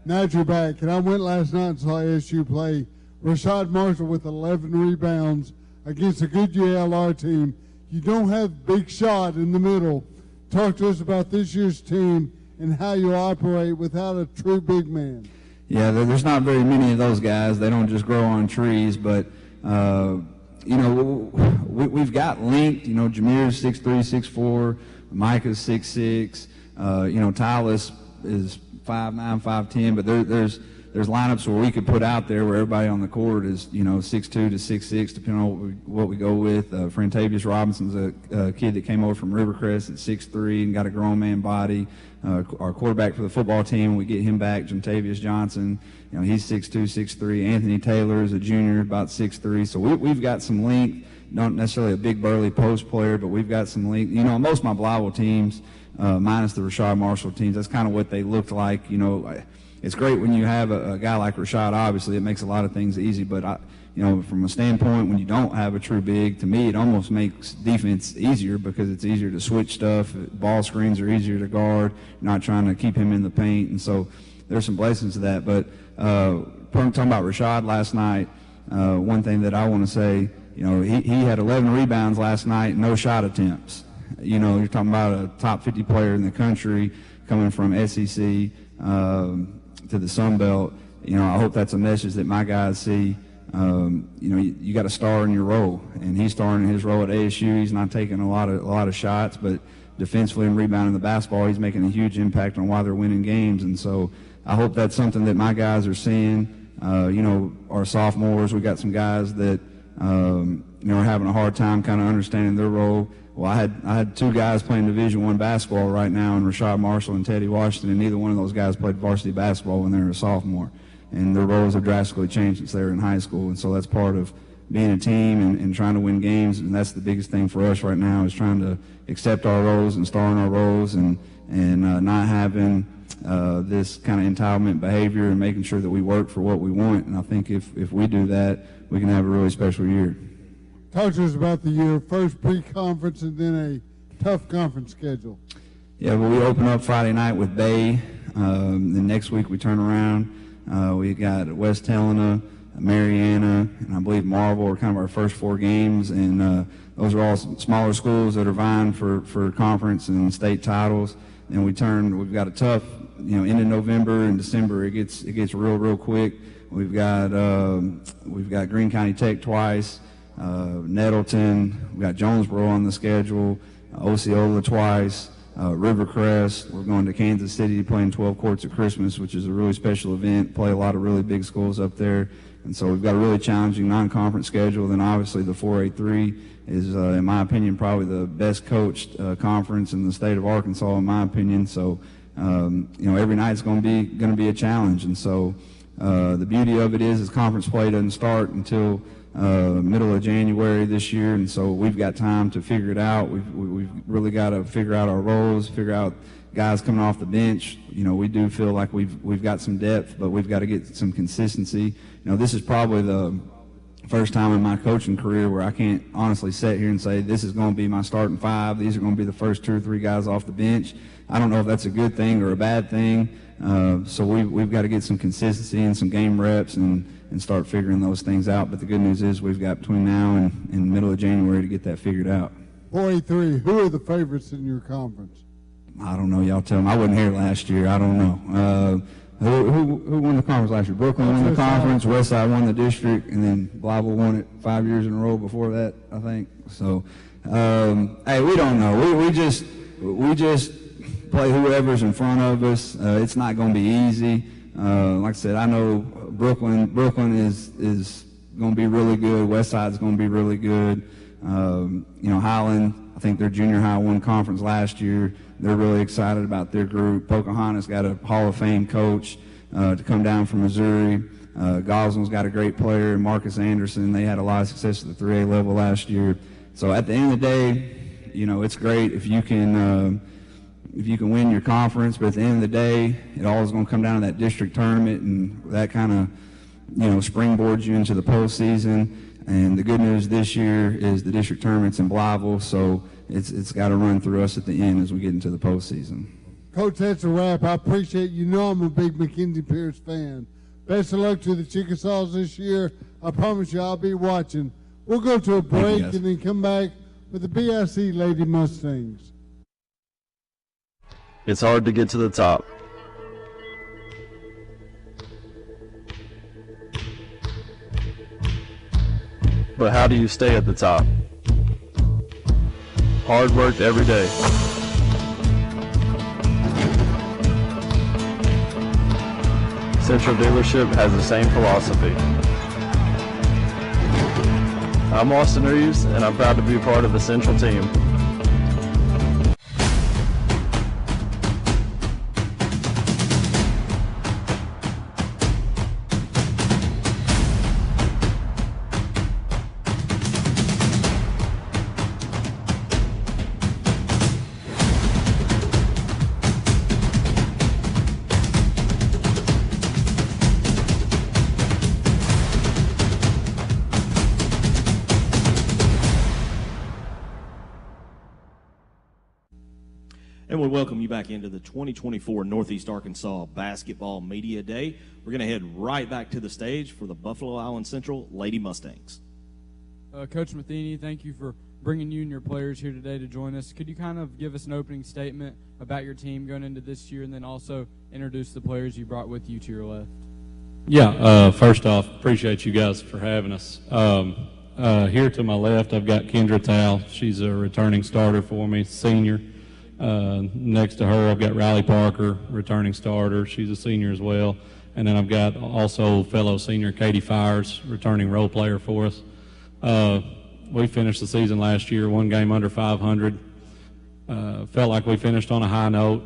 Now that you're back, and I went last night and saw ASU play. Rashad Marshall with 11 rebounds against a good ULR team. You don't have Big Shot in the middle. Talk to us about this year's team and how you operate without a true big man. Yeah, there's not very many of those guys. They don't just grow on trees, but we've got linked. Jameer's 6'3", 6'4", Micah's 6'6". Tyler is 5'9", 5'10", but there's lineups where we could put out there where everybody on the court is 6'2" to 6'6", depending on what we go with. Frentavious Robinson's a kid that came over from Rivercrest at 6'3" and got a grown man body. Our quarterback for the football team, we get him back, Jontavious Johnson. He's 6'2", 6'3". Anthony Taylor is a junior, about 6'3". So we've got some length. Not necessarily a big burly post player, but we've got some length. Most of my Blytheville teams, minus the Rashad Marshall teams, that's kind of what they looked like. It's great when you have a guy like Rashad. Obviously, it makes a lot of things easy. But from a standpoint, when you don't have a true big, to me, it almost makes defense easier because it's easier to switch stuff. Ball screens are easier to guard. You're not trying to keep him in the paint, and so there's some blessings to that. But talking about Rashad last night, one thing that I want to say, he had 11 rebounds last night, no shot attempts. You're talking about a top 50 player in the country coming from SEC to the Sun Belt. I hope that's a message that my guys see. You got to star in your role, and he's starring in his role at ASU. He's not taking a lot of shots, but defensively and rebounding the basketball, he's making a huge impact on why they're winning games. And so I hope that's something that my guys are seeing. Our sophomores, we got some guys that are having a hard time kind of understanding their role. Well, I had 2 guys playing Division I basketball right now, and Rashad Marshall and Teddy Washington, and neither one of those guys played varsity basketball when they were a sophomore. And their roles have drastically changed since they were in high school. And so that's part of being a team and trying to win games. And that's the biggest thing for us right now, is trying to accept our roles and star in our roles and not having this kind of entitlement behavior and making sure that we work for what we want. And I think if we do that, we can have a really special year. Talk to us about the year, first pre-conference and then a tough conference schedule. Yeah, well, we open up Friday night with Bay. Then next week we turn around. We got West Helena, Mariana, and I believe Marvel are kind of our first 4 games. And those are all smaller schools that are vying for conference and state titles. And we've got a tough, end of November and December. It gets real quick. We've got Greene County Tech twice. Nettleton, we've got Jonesboro on the schedule, Osceola twice, Rivercrest. We're going to Kansas City playing 12 courts at Christmas, which is a really special event. Play a lot of really big schools up there. And so we've got a really challenging non-conference schedule. Then obviously the 4A3 is, in my opinion, probably the best coached conference in the state of Arkansas, in my opinion. So, every night's going to be a challenge. And so the beauty of it is conference play doesn't start until middle of January this year, and so we've got time to figure it out. We've really got to figure out our roles, figure out guys coming off the bench. We do feel like we've got some depth, but we've got to get some consistency. This is probably the first time in my coaching career where I can't honestly sit here and say this is going to be my starting 5. These are going to be the first 2 or 3 guys off the bench. I don't know if that's a good thing or a bad thing. So we've got to get some consistency and some game reps and start figuring those things out. But the good news is we've got between now and the middle of January to get that figured out. 4A3, who are the favorites in your conference? I don't know. Y'all tell them. I wasn't here last year. I don't know. Who won the conference last year? Brooklyn won the conference, Westside won the district, and then Blytheville won it 5 years in a row before that, I think. So, hey, we don't know. We just play whoever's in front of us. It's not going to be easy. Like I said, I know Brooklyn is going to be really good. Westside's going to be really good. Highland, I think their junior high won conference last year. They're really excited about their group. Pocahontas got a Hall of Fame coach to come down from Missouri. Gosling's got a great player, Marcus Anderson. They had a lot of success at the 3A level last year. So at the end of the day, it's great if you can win your conference. But at the end of the day, it all is going to come down to that district tournament, and that kind of springboards you into the postseason. And the good news this year is the district tournament's in Blytheville, so it's got to run through us at the end as we get into the postseason. Coach, that's a wrap. I appreciate you. I'm a big Mackenzie Pierce fan. Best of luck to the Chickasaws this year. I promise you I'll be watching. We'll go to a break and then come back with the BIC Lady Mustangs. It's hard to get to the top. But how do you stay at the top? Hard work every day. Central Dealership has the same philosophy. I'm Austin Reeves, and I'm proud to be part of the Central team. And we welcome you back into the 2024 Northeast Arkansas Basketball Media Day. We're going to head right back to the stage for the Buffalo Island Central Lady Mustangs. Coach Matheny, thank you for bringing you and your players here today to join us. Could you kind of give us an opening statement about your team going into this year, and then also introduce the players you brought with you to your left? Yeah, first off, appreciate you guys for having us. Here to my left, I've got Kendra Tal. She's a returning starter for me, senior. Next to her, I've got Riley Parker, returning starter. She's a senior as well. And then I've got also fellow senior Katie Fires, returning role player for us. We finished the season last year, one game under 500. Felt like we finished on a high note.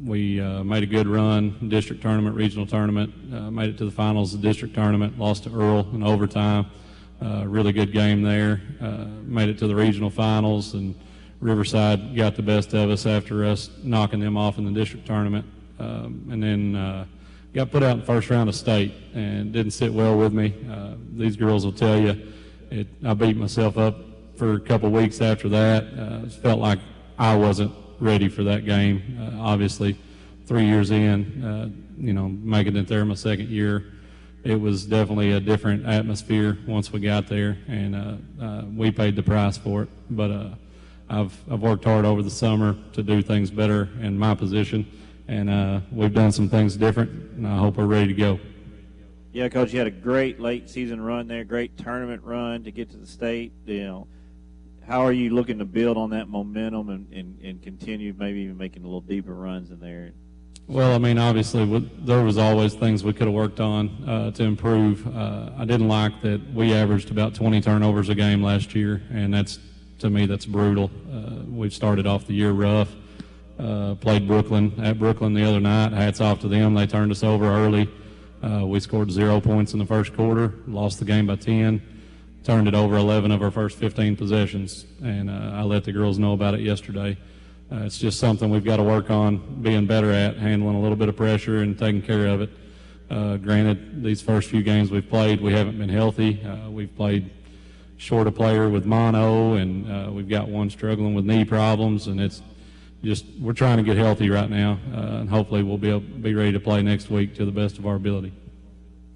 We made a good run, district tournament, regional tournament, made it to the finals of the district tournament, lost to Earl in overtime. Really good game there. Made it to the regional finals, and Riverside got the best of us after us knocking them off in the district tournament. And then got put out in the first round of state, and didn't sit well with me. These girls will tell you, I beat myself up for a couple weeks after that. It felt like I wasn't ready for that game. Obviously, 3 years in, making it there my second year, it was definitely a different atmosphere once we got there, and we paid the price for it. But I've worked hard over the summer to do things better in my position, and we've done some things different, and I hope we're ready to go. Yeah, Coach, you had a great late season run there, great tournament run to get to the state. How are you looking to build on that momentum and continue maybe even making a little deeper runs in there? Well, I mean, obviously, there was always things we could have worked on to improve. I didn't like that we averaged about 20 turnovers a game last year, and to me, that's brutal. We've started off the year rough. Played Brooklyn the other night. Hats off to them. They turned us over early. We scored 0 points in the first quarter, lost the game by 10, turned it over 11 of our first 15 possessions, and I let the girls know about it yesterday. It's just something we've got to work on being better at, handling a little bit of pressure and taking care of it. Granted, these first few games we've played, we haven't been healthy. We've played short a player with mono, and we've got one struggling with knee problems, and it's just we're trying to get healthy right now, and hopefully we'll be ready to play next week to the best of our ability.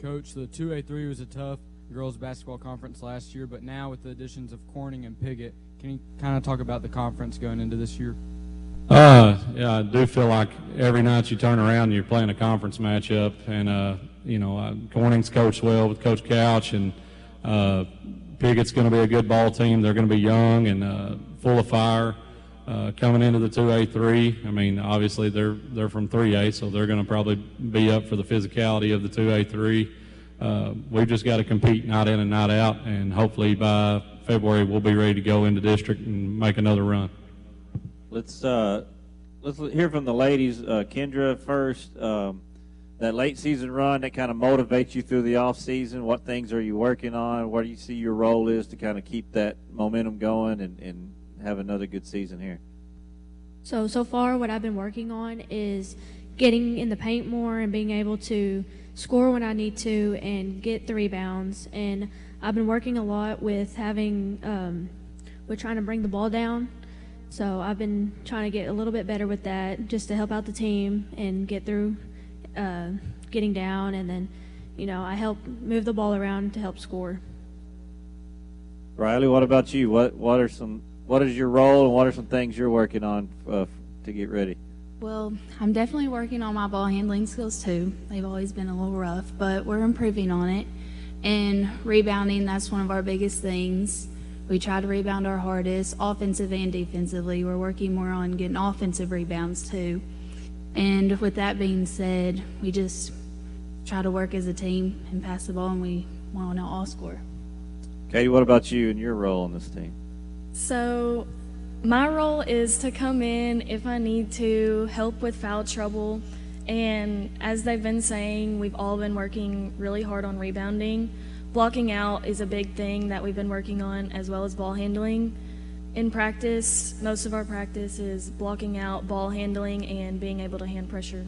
Coach, the 2A3 was a tough girls basketball conference last year, but now with the additions of Corning and Piggott, can you kind of talk about the conference going into this year? Yeah, I do feel like every night you turn around and you're playing a conference matchup, and Corning's coached well with Coach Couch, and Pigot's going to be a good ball team. They're going to be young and full of fire coming into the 2A3. I mean, obviously they're from 3A, so they're going to probably be up for the physicality of the 2A3. We've just got to compete night in and night out, and hopefully by February we'll be ready to go into district and make another run. Let's hear from the ladies. Kendra first. That late season run that kind of motivates you through the off season. What things are you working on? What do you see your role is to kind of keep that momentum going and have another good season here? So far what I've been working on is getting in the paint more and being able to score when I need to and get the rebounds. And I've been working a lot with having with trying to bring the ball down. So I've been trying to get a little bit better with that just to help out the team and get through getting down, and then I help move the ball around to help score. Riley, what about you? What is your role, and what are some things you're working on to get ready? Well, I'm definitely working on my ball handling skills too. They've always been a little rough, but we're improving on it. And rebounding, that's one of our biggest things. We try to rebound our hardest, offensive and defensively. We're working more on getting offensive rebounds too. And with that being said, we just try to work as a team and pass the ball, and we want to all score. Katie, what about you and your role on this team? So my role is to come in if I need to, help with foul trouble. And as they've been saying, we've all been working really hard on rebounding. Blocking out is a big thing that we've been working on, as well as ball handling. In practice, most of our practice is blocking out, ball handling, and being able to hand pressure.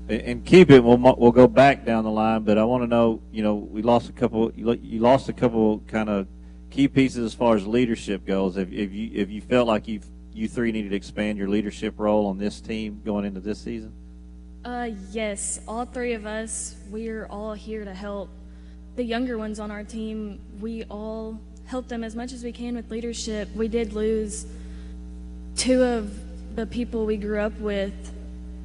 And keep it. We'll go back down the line, but I want to know. We lost a couple. You lost a couple kind of key pieces as far as leadership goes. If you felt like you three needed to expand your leadership role on this team going into this season. Yes, all three of us. We're all here to help. The younger ones on our team, we all help them as much as we can with leadership. We did lose two of the people we grew up with,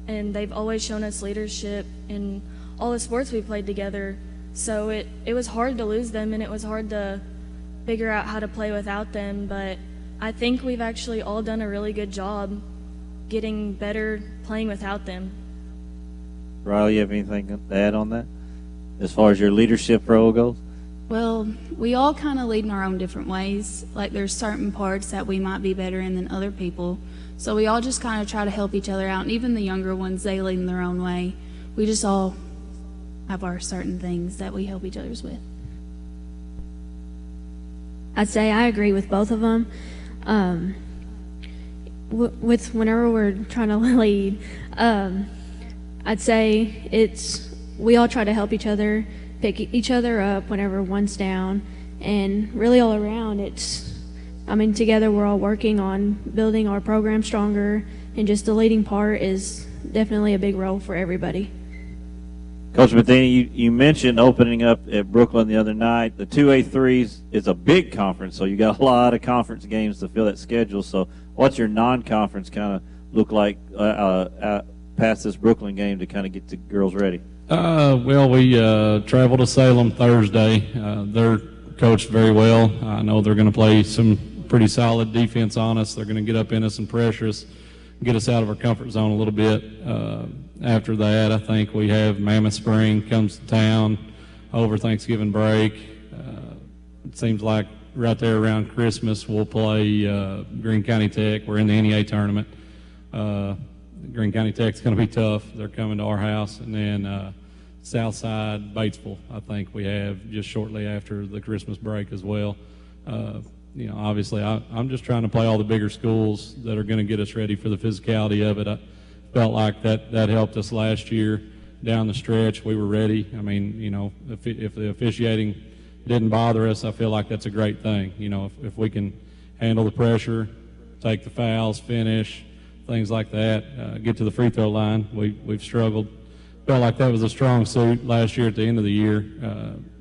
and they've always shown us leadership in all the sports we played together. So it was hard to lose them, and it was hard to figure out how to play without them. But I think we've actually all done a really good job getting better playing without them. Riley, you have anything to add on that as far as your leadership role goes? Well, we all kind of lead in our own different ways. Like there's certain parts that we might be better in than other people. So we all just kind of try to help each other out. And even the younger ones, they lead in their own way. We just all have our certain things that we help each other's with. I'd say I agree with both of them. With whenever we're trying to lead, I'd say we all try to help each other, pick each other up whenever one's down, and really all around together we're all working on building our program stronger, and just the leading part is definitely a big role for everybody. Coach Matheny, you mentioned opening up at Brooklyn the other night. The 2A3s is a big conference, so you got a lot of conference games to fill that schedule. So what's your non-conference kind of look like past this Brooklyn game to kind of get the girls ready? Well, we travel to Salem Thursday. They're coached very well. I know they're going to play some pretty solid defense on us. They're going to get up in us and pressure us, get us out of our comfort zone a little bit. After that, I think we have Mammoth Spring comes to town over Thanksgiving break. It seems like right there around Christmas we'll play Greene County Tech. We're in the NEA tournament. Greene County Tech's going to be tough. They're coming to our house. And then Southside, Batesville, I think we have just shortly after the Christmas break as well. Obviously I'm just trying to play all the bigger schools that are going to get us ready for the physicality of it. I felt like that helped us last year down the stretch. We were ready. I mean, if the officiating didn't bother us, I feel like that's a great thing. If we can handle the pressure, take the fouls, finish, things like that, get to the free throw line. We've struggled. Felt like that was a strong suit last year at the end of the year.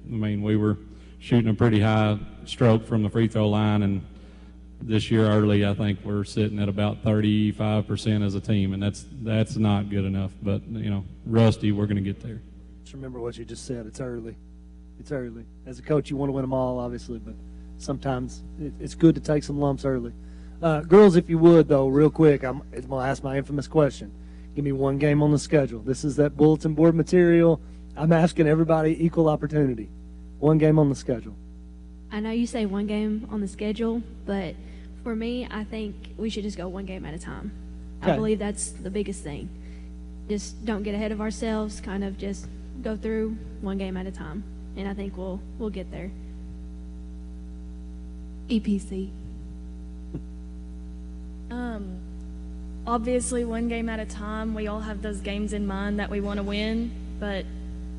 We were shooting a pretty high stroke from the free throw line, and this year early, I think we're sitting at about 35% as a team, and that's not good enough. But, Rusty, we're going to get there. Just remember what you just said. It's early. It's early. As a coach, you want to win them all, obviously, but sometimes it's good to take some lumps early. Girls, if you would, though, real quick, I'm going to ask my infamous question. Give me one game on the schedule. This is that bulletin board material. I'm asking everybody equal opportunity. One game on the schedule. I know you say one game on the schedule, but for me, I think we should just go one game at a time. Okay. I believe that's the biggest thing. Just don't get ahead of ourselves, kind of just go through one game at a time, and I think we'll get there. EPC. Obviously one game at a time. We all have those games in mind that we want to win, but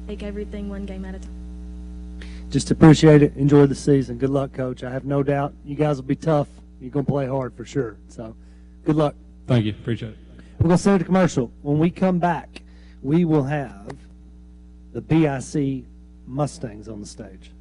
take everything one game at a time. Just appreciate it. Enjoy the season. Good luck, Coach. I have no doubt you guys will be tough. You're going to play hard for sure. So good luck. Thank you. Appreciate it. We're going to send it to commercial. When we come back, we will have the BIC Mustangs on the stage.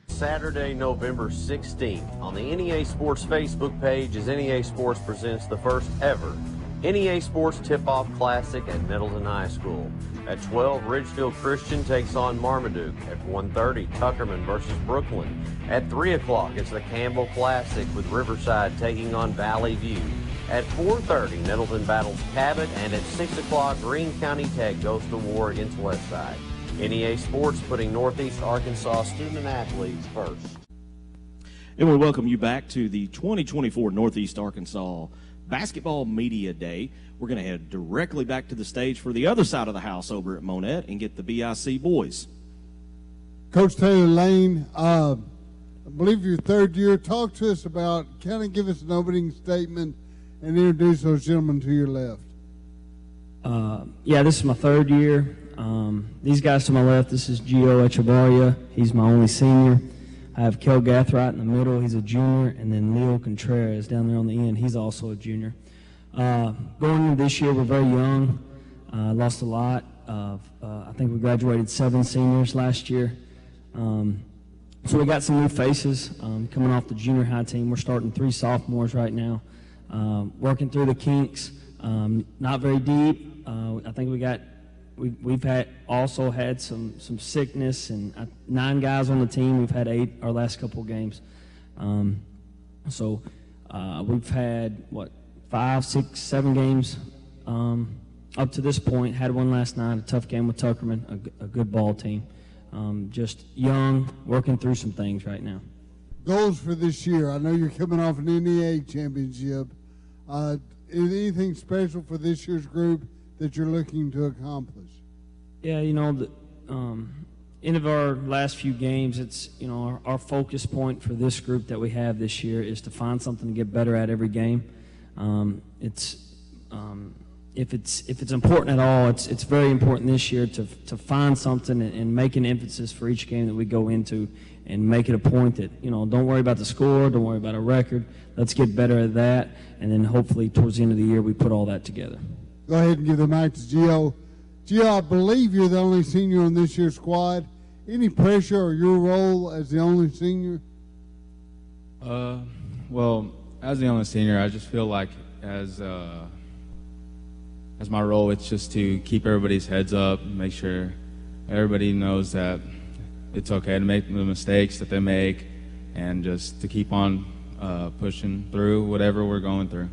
Saturday, November 16th on the NEA Sports Facebook page as NEA Sports presents the first ever NEA Sports Tip-Off Classic at Middleton High School. At 12, Ridgefield Christian takes on Marmaduke. At 1:30, Tuckerman versus Brooklyn. At 3 o'clock, it's the Campbell Classic with Riverside taking on Valley View. At 4:30, Middleton battles Cabot, and at 6 o'clock, Greene County Tech goes to war against Westside. NEA Sports putting Northeast Arkansas student athletes first. And we welcome you back to the 2024 Northeast Arkansas Basketball Media Day. We're going to head directly back to the stage for the other side of the house over at Monette and get the BIC boys. Coach Taylor Lane, I believe your third year. Talk to us about, kind of give us an opening statement and introduce those gentlemen to your left. Yeah, this is my third year. These guys to my left, this is Gio Echevarria. He's my only senior. I have Kel Gathright in the middle. He's a junior. And then Leo Contreras down there on the end. He's also a junior. Going into this year, we're very young. Lost a lot of, I think we graduated 7 seniors last year. So we got some new faces coming off the junior high team. We're starting 3 sophomores right now. Working through the kinks. Not very deep. I think we've had some sickness, and 9 guys on the team. We've had 8 our last couple of games. So we've had 5, 6, 7 games up to this point. Had one last night, a tough game with Tuckerman, a good ball team. Just young, working through some things right now. Goals for this year. I know you're coming off an NEA championship. Is anything special for this year's group that you're looking to accomplish? Yeah, the end of our last few games, it's our focus point for this group that we have this year is to find something to get better at every game. If it's important at all, it's very important this year to find something and make an emphasis for each game that we go into, and make it a point that don't worry about the score, don't worry about a record. Let's get better at that, and then hopefully towards the end of the year we put all that together. Go ahead and give the mic to Gio. Gio, I believe you're the only senior on this year's squad. Any pressure or your role as the only senior? Well, as the only senior, I just feel like as my role, it's just to keep everybody's heads up, make sure everybody knows that it's okay to make the mistakes that they make, and just to keep on pushing through whatever we're going through.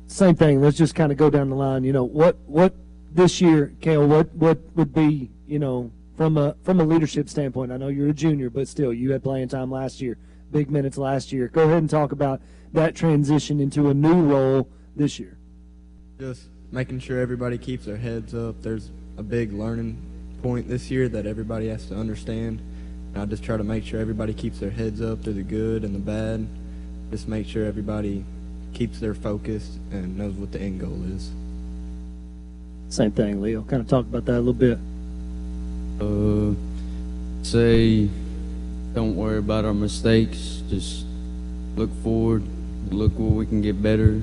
Same thing. Let's just kind of go down the line. What this year, Kale? What would be from a leadership standpoint? I know you're a junior, but still, you had playing time last year, big minutes last year. Go ahead and talk about that transition into a new role this year. Just making sure everybody keeps their heads up. There's a big learning point this year that everybody has to understand. And I just try to make sure everybody keeps their heads up through the good and the bad. Just make sure everybody keeps their focus and knows what the end goal is. Same thing, Leo. Kind of talk about that a little bit. Say, don't worry about our mistakes. Just look forward, look where we can get better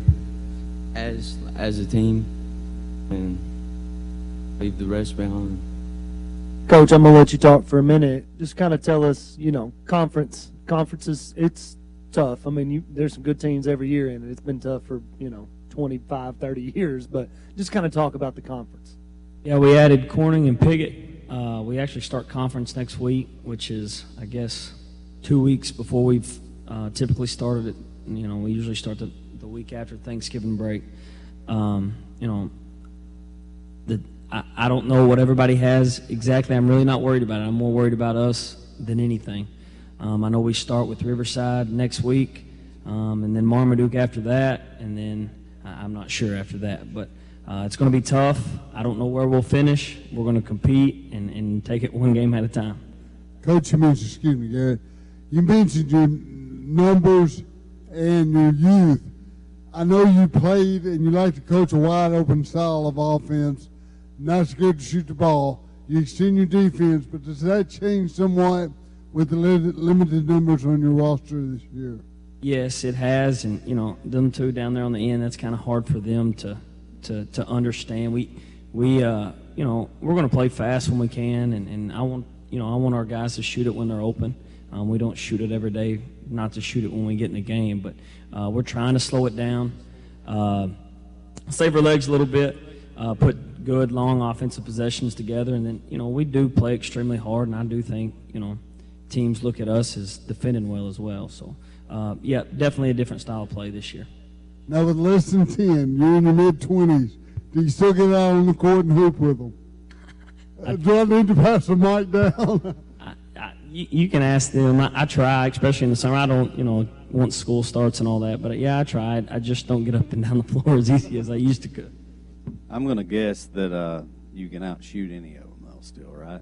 as a team, and leave the rest behind. Coach, I'm going to let you talk for a minute. Just kind of tell us, conferences, it's tough. I mean, there's some good teams every year, and it's been tough for, 25, 30 years, but just kind of talk about the conference. Yeah, we added Corning and Piggott. We actually start conference next week, which is, I guess, 2 weeks before we've typically started it. We usually start the week after Thanksgiving break. I don't know what everybody has exactly. I'm really not worried about it. I'm more worried about us than anything. I know we start with Riverside next week, and then Marmaduke after that, and then I'm not sure after that. But it's going to be tough. I don't know where we'll finish. We're going to compete and take it one game at a time. Coach, excuse me, Garrett, you mentioned your numbers and your youth. I know you played and you like to coach a wide-open style of offense, not scared to shoot the ball. You extend your defense, but does that change somewhat with the limited numbers on your roster this year? Yes, it has, and them two down there on the end, that's kind of hard for them to understand. We're going to play fast when we can, and I want our guys to shoot it when they're open. We don't shoot it every day, not to shoot it when we get in the game, but we're trying to slow it down, save our legs a little bit, put good long offensive possessions together, and then we do play extremely hard, and I do think teams look at us as defending well as well. So yeah, definitely a different style of play this year. Now with less than 10, you're in your mid-20s. Do you still get out on the court and hoop with them? Do I need to pass the mic down? You can ask them. I try, especially in the summer. I don't, once school starts and all that. But yeah, I try. I just don't get up and down the floor as easy as I used to could. I'm going to guess that you can outshoot any of them, though, still, right?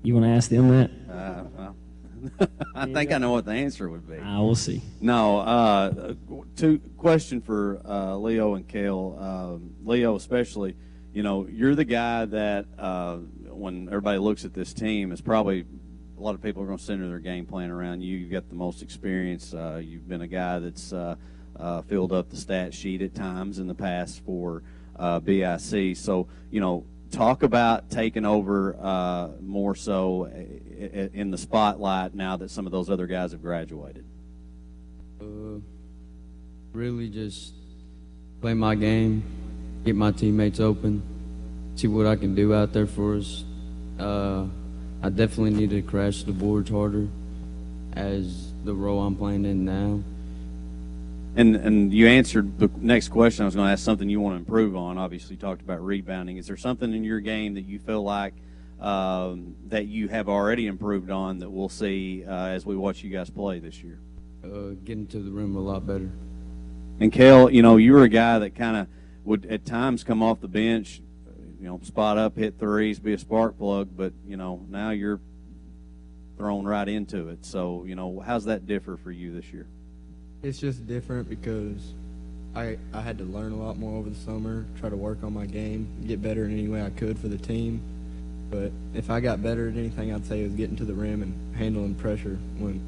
You want to ask them that? Well, I think I know what the answer would be. We'll see. No, question for Leo and Kale. Leo especially, you're the guy that when everybody looks at this team, it's probably a lot of people are going to center their game plan around you. You've got the most experience. You've been a guy that's filled up the stat sheet at times in the past for BIC. So, talk about taking over more so in the spotlight now that some of those other guys have graduated. Really just play my game, get my teammates open, see what I can do out there for us. I definitely need to crash the boards harder as the role I'm playing in now. And you answered the next question. I was going to ask something you want to improve on. Obviously, you talked about rebounding. Is there something in your game that you feel like that you have already improved on that we'll see as we watch you guys play this year? Getting to the rim a lot better. And, Kale, you were a guy that kind of would at times come off the bench, spot up, hit threes, be a spark plug, but, now you're thrown right into it. So, how's that differ for you this year? It's just different because I had to learn a lot more over the summer, try to work on my game, get better in any way I could for the team. But if I got better at anything, I'd say it was getting to the rim and handling pressure when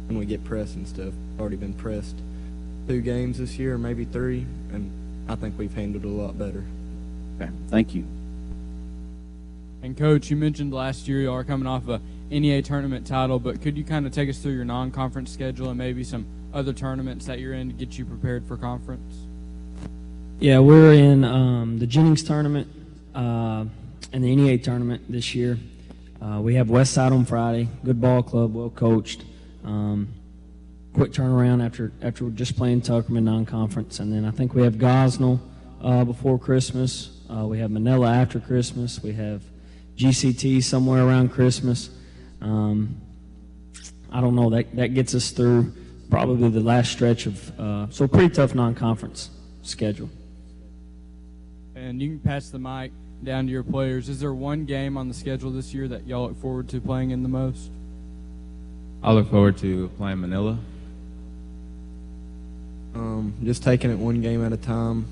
we get pressed and stuff. I've already been pressed 2 games this year, maybe 3, and I think we've handled it a lot better. Okay, thank you. And, Coach, you mentioned last year you are coming off a NEA tournament title, but could you kind of take us through your non-conference schedule and maybe some other tournaments that you're in to get you prepared for conference? Yeah, we're in the Jennings tournament and the NEA tournament this year. We have Westside on Friday, good ball club, well coached. Quick turnaround after just playing Tuckerman non-conference, and then I think we have Gosnell before Christmas. We have Manila after Christmas. We have GCT somewhere around Christmas. I don't know. That gets us through probably the last stretch of so pretty tough non-conference schedule. And you can pass the mic down to your players. Is there one game on the schedule this year that y'all look forward to playing in the most? I look forward to playing Manila. Just taking it one game at a time.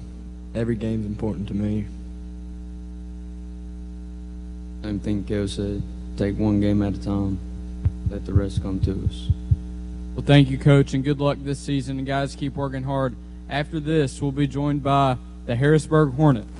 Every game's important to me. Same thing Kale said. Take one game at a time. Let the rest come to us. Well, thank you, Coach, and good luck this season. And guys, keep working hard. After this, we'll be joined by the Harrisburg Hornets.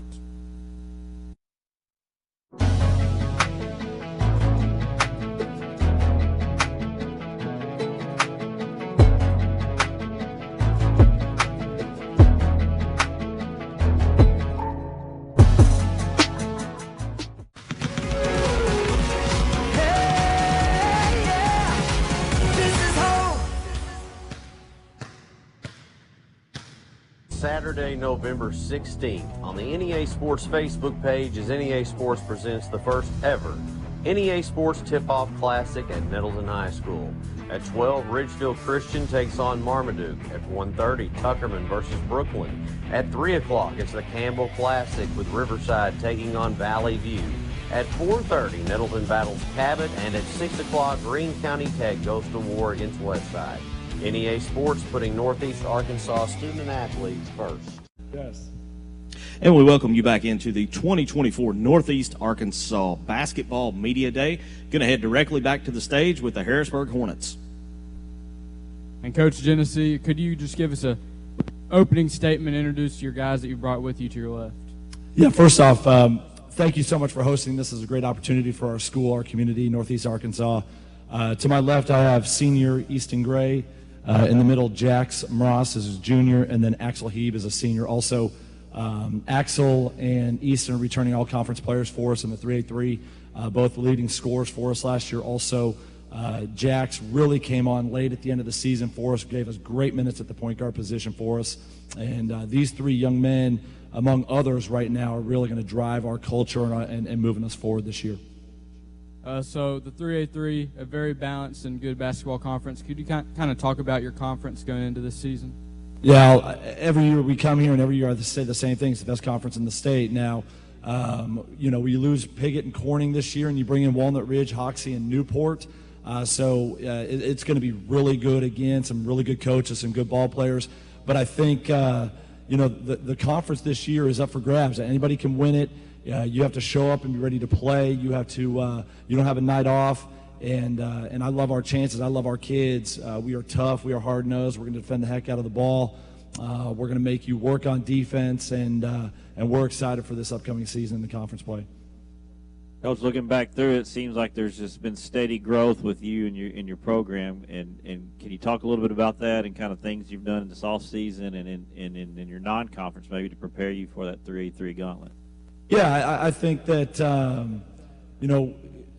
Saturday, November 16th. On the NEA Sports Facebook page as NEA Sports presents the first ever NEA Sports Tip-Off Classic at Nettleton High School. At 12, Ridgefield Christian takes on Marmaduke. At 1:30, Tuckerman versus Brooklyn. At 3 o'clock, it's the Campbell Classic with Riverside taking on Valley View. At 4:30, Nettleton battles Cabot. And at 6 o'clock, Greene County Tech goes to war against Westside. NEA Sports putting Northeast Arkansas student athletes first. Yes. And we welcome you back into the 2024 Northeast Arkansas Basketball Media Day. Going to head directly back to the stage with the Harrisburg Hornets. And Coach Genesee, could you just give us a opening statement, introduce your guys that you brought with you to your left? Yeah, first off, thank you so much for hosting. This is a great opportunity for our school, our community, Northeast Arkansas. To my left, I have senior Easton Gray. In the middle, Jax Moras is a junior, and then Axel Heeb is a senior. Also, Axel and Easton are returning all-conference players for us in the 3A3, both leading scorers for us last year. Also, Jax really came on late at the end of the season for us, gave us great minutes at the point guard position for us. And these three young men, among others right now, are really going to drive our culture and moving us forward this year. So the 3A3, a very balanced and good basketball conference. Could you kind of talk about your conference going into this season? Yeah, every year we come here, and every year I say the same thing. It's the best conference in the state. Now, we lose Piggott and Corning this year, and you bring in Walnut Ridge, Hoxie, and Newport. So it's going to be really good again, some really good coaches, some good ball players. But I think, the conference this year is up for grabs. Anybody can win it. You have to show up and be ready to play. You have to. You don't have a night off, and I love our chances. I love our kids. We are tough. We are hard nosed. We're going to defend the heck out of the ball. We're going to make you work on defense, and we're excited for this upcoming season in the conference play. Coach, looking back through it, seems like there's just been steady growth with you and your program. And can you talk a little bit about that and kind of things you've done in this off season and in your non-conference maybe to prepare you for that 3A3 gauntlet? Yeah, I think that,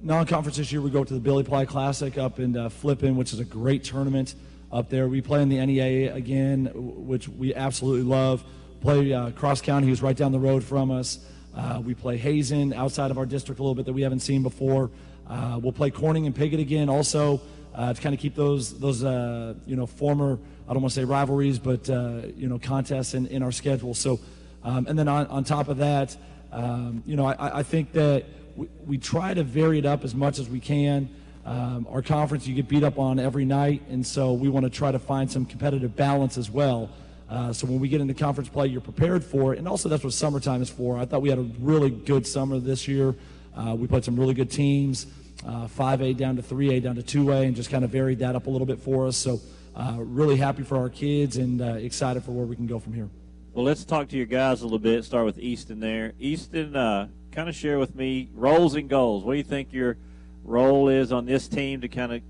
non-conference this year we go to the Billy Ply Classic up in Flippin, which is a great tournament up there. We play in the NEA again, which we absolutely love. Play Cross County, who's right down the road from us. We play Hazen outside of our district a little bit that we haven't seen before. We'll play Corning and Piggott again also to kind of keep those former, I don't want to say rivalries, but, contests in our schedule. So, and then on top of that, I think that we try to vary it up as much as we can. Our conference, you get beat up on every night, and so we want to try to find some competitive balance as well. So when we get into conference play, you're prepared for it, and also that's what summertime is for. I thought we had a really good summer this year. We played some really good teams, 5A down to 3A down to 2A, and just kind of varied that up a little bit for us. So really happy for our kids and excited for where we can go from here. Well, let's talk to your guys a little bit. Start with Easton there. Easton, kind of share with me roles and goals. What do you think your role is on this team to kind of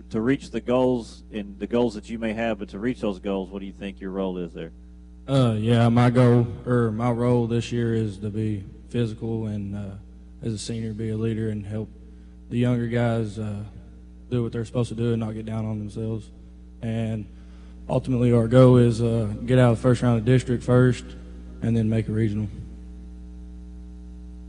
to reach the goals and the goals that you may have, but to reach those goals, what do you think your role is there? My role this year is to be physical and as a senior, be a leader and help the younger guys do what they're supposed to do and not get down on themselves. And ultimately, our goal is get out of the first round of district first and then make a regional.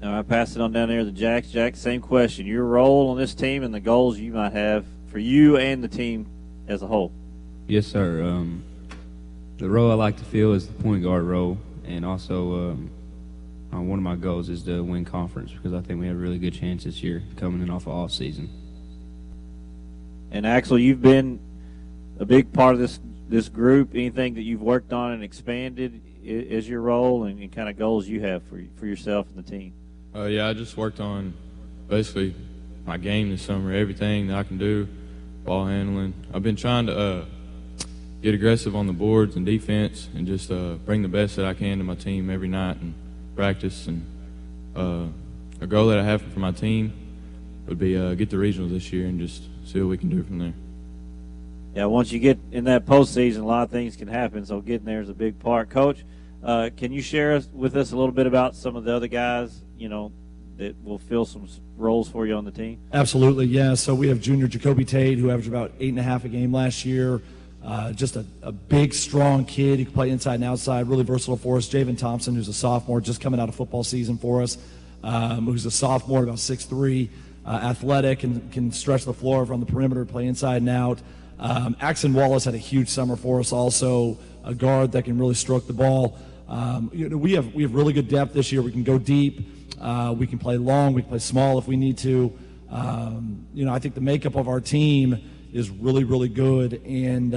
Now, I pass it on down there to Jax. Jax, same question. Your role on this team and the goals you might have for you and the team as a whole. Yes, sir. The role I like to fill is the point guard role, and also one of my goals is to win conference because I think we have a really good chance this year coming in off of off season. And Axel, you've been a big part of this this group, anything that you've worked on and expanded is your role and kind of goals you have for yourself and the team? Yeah, I just worked on basically my game this summer, everything that I can do, ball handling. I've been trying to get aggressive on the boards and defense and just bring the best that I can to my team every night and practice. And a goal that I have for my team would be get the regionals this year and just see what we can do from there. Yeah, once you get in that postseason, a lot of things can happen, so getting there is a big part. Coach, can you share with us a little bit about some of the other guys, that will fill some roles for you on the team? Absolutely, yeah. So we have junior Jacoby Tate, who averaged about 8.5 a game last year. Just a big, strong kid. He can play inside and outside, really versatile for us. Javen Thompson, who's a sophomore, just coming out of football season for us, who's a sophomore, about 6'3", athletic, and can stretch the floor from the perimeter, play inside and out. Axon Wallace had a huge summer for us also, a guard that can really stroke the ball. We have really good depth this year. We can go deep. We can play long. We can play small if we need to. I think the makeup of our team is really, really good. And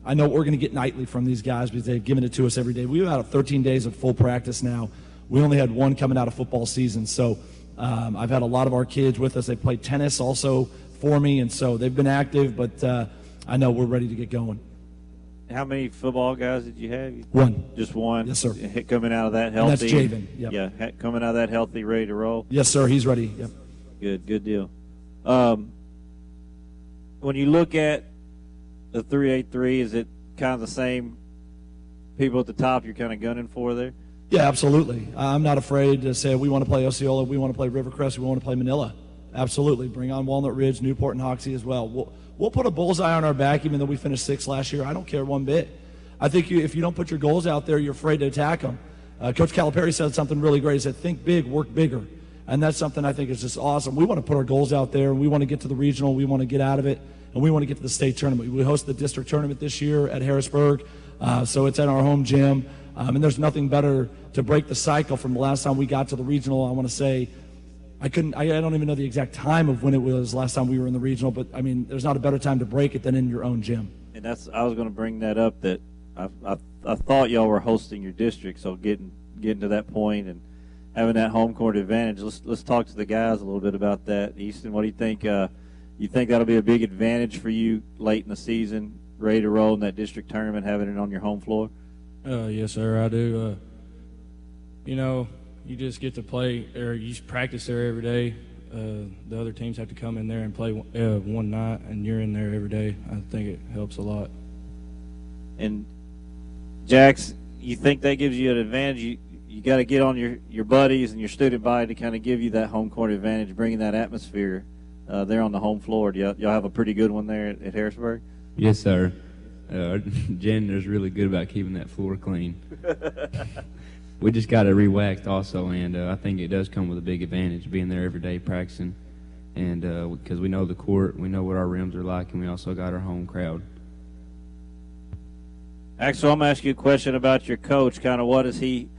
I know we're going to get nightly from these guys because they've given it to us every day. We've had 13 days of full practice now. We only had one coming out of football season. So I've had a lot of our kids with us. They played tennis also for me, and so they've been active, but I know we're ready to get going. How many football guys did you have? One. Just one? Yes, sir. Coming out of that healthy? And that's Javen. Yep. Yeah, coming out of that healthy, ready to roll? Yes, sir. He's ready. Yep. Good deal. When you look at the 383, is it kind of the same people at the top you're kind of gunning for there? Yeah, absolutely. I'm not afraid to say we want to play Osceola, we want to play Rivercrest, we want to play Manila. Absolutely. Bring on Walnut Ridge, Newport, and Hoxie as well. We'll put a bullseye on our back even though we finished sixth last year. I don't care one bit. I think if you don't put your goals out there, you're afraid to attack them. Coach Calipari said something really great. He said, think big, work bigger. And that's something I think is just awesome. We want to put our goals out there, and we want to get to the regional. We want to get out of it, and we want to get to the state tournament. We host the district tournament this year at Harrisburg, so it's at our home gym. And there's nothing better to break the cycle from the last time we got to the regional. I want to say I don't even know the exact time of when it was last time we were in the regional, but, I mean, there's not a better time to break it than in your own gym. And I was going to bring that up, that I thought y'all were hosting your district, so getting to that point and having that home court advantage. Let's talk to the guys a little bit about that. Easton, what do you think? You think that'll be a big advantage for you late in the season, ready to roll in that district tournament, having it on your home floor? Yes, sir, I do. You just get to play, or you practice there every day. The other teams have to come in there and play one night, and you're in there every day. I think it helps a lot. And, Jax, you think that gives you an advantage? You got to get on your buddies and your student body to kind of give you that home court advantage, bringing that atmosphere there on the home floor. Y'all have a pretty good one there at Harrisburg? Yes, sir. Our janitor's really good about keeping that floor clean. We just got it re-waxed also, and I think it does come with a big advantage being there every day practicing, and because we know the court, we know what our rims are like, and we also got our home crowd. Axel, I'm going to ask you a question about your coach. Kind of what does he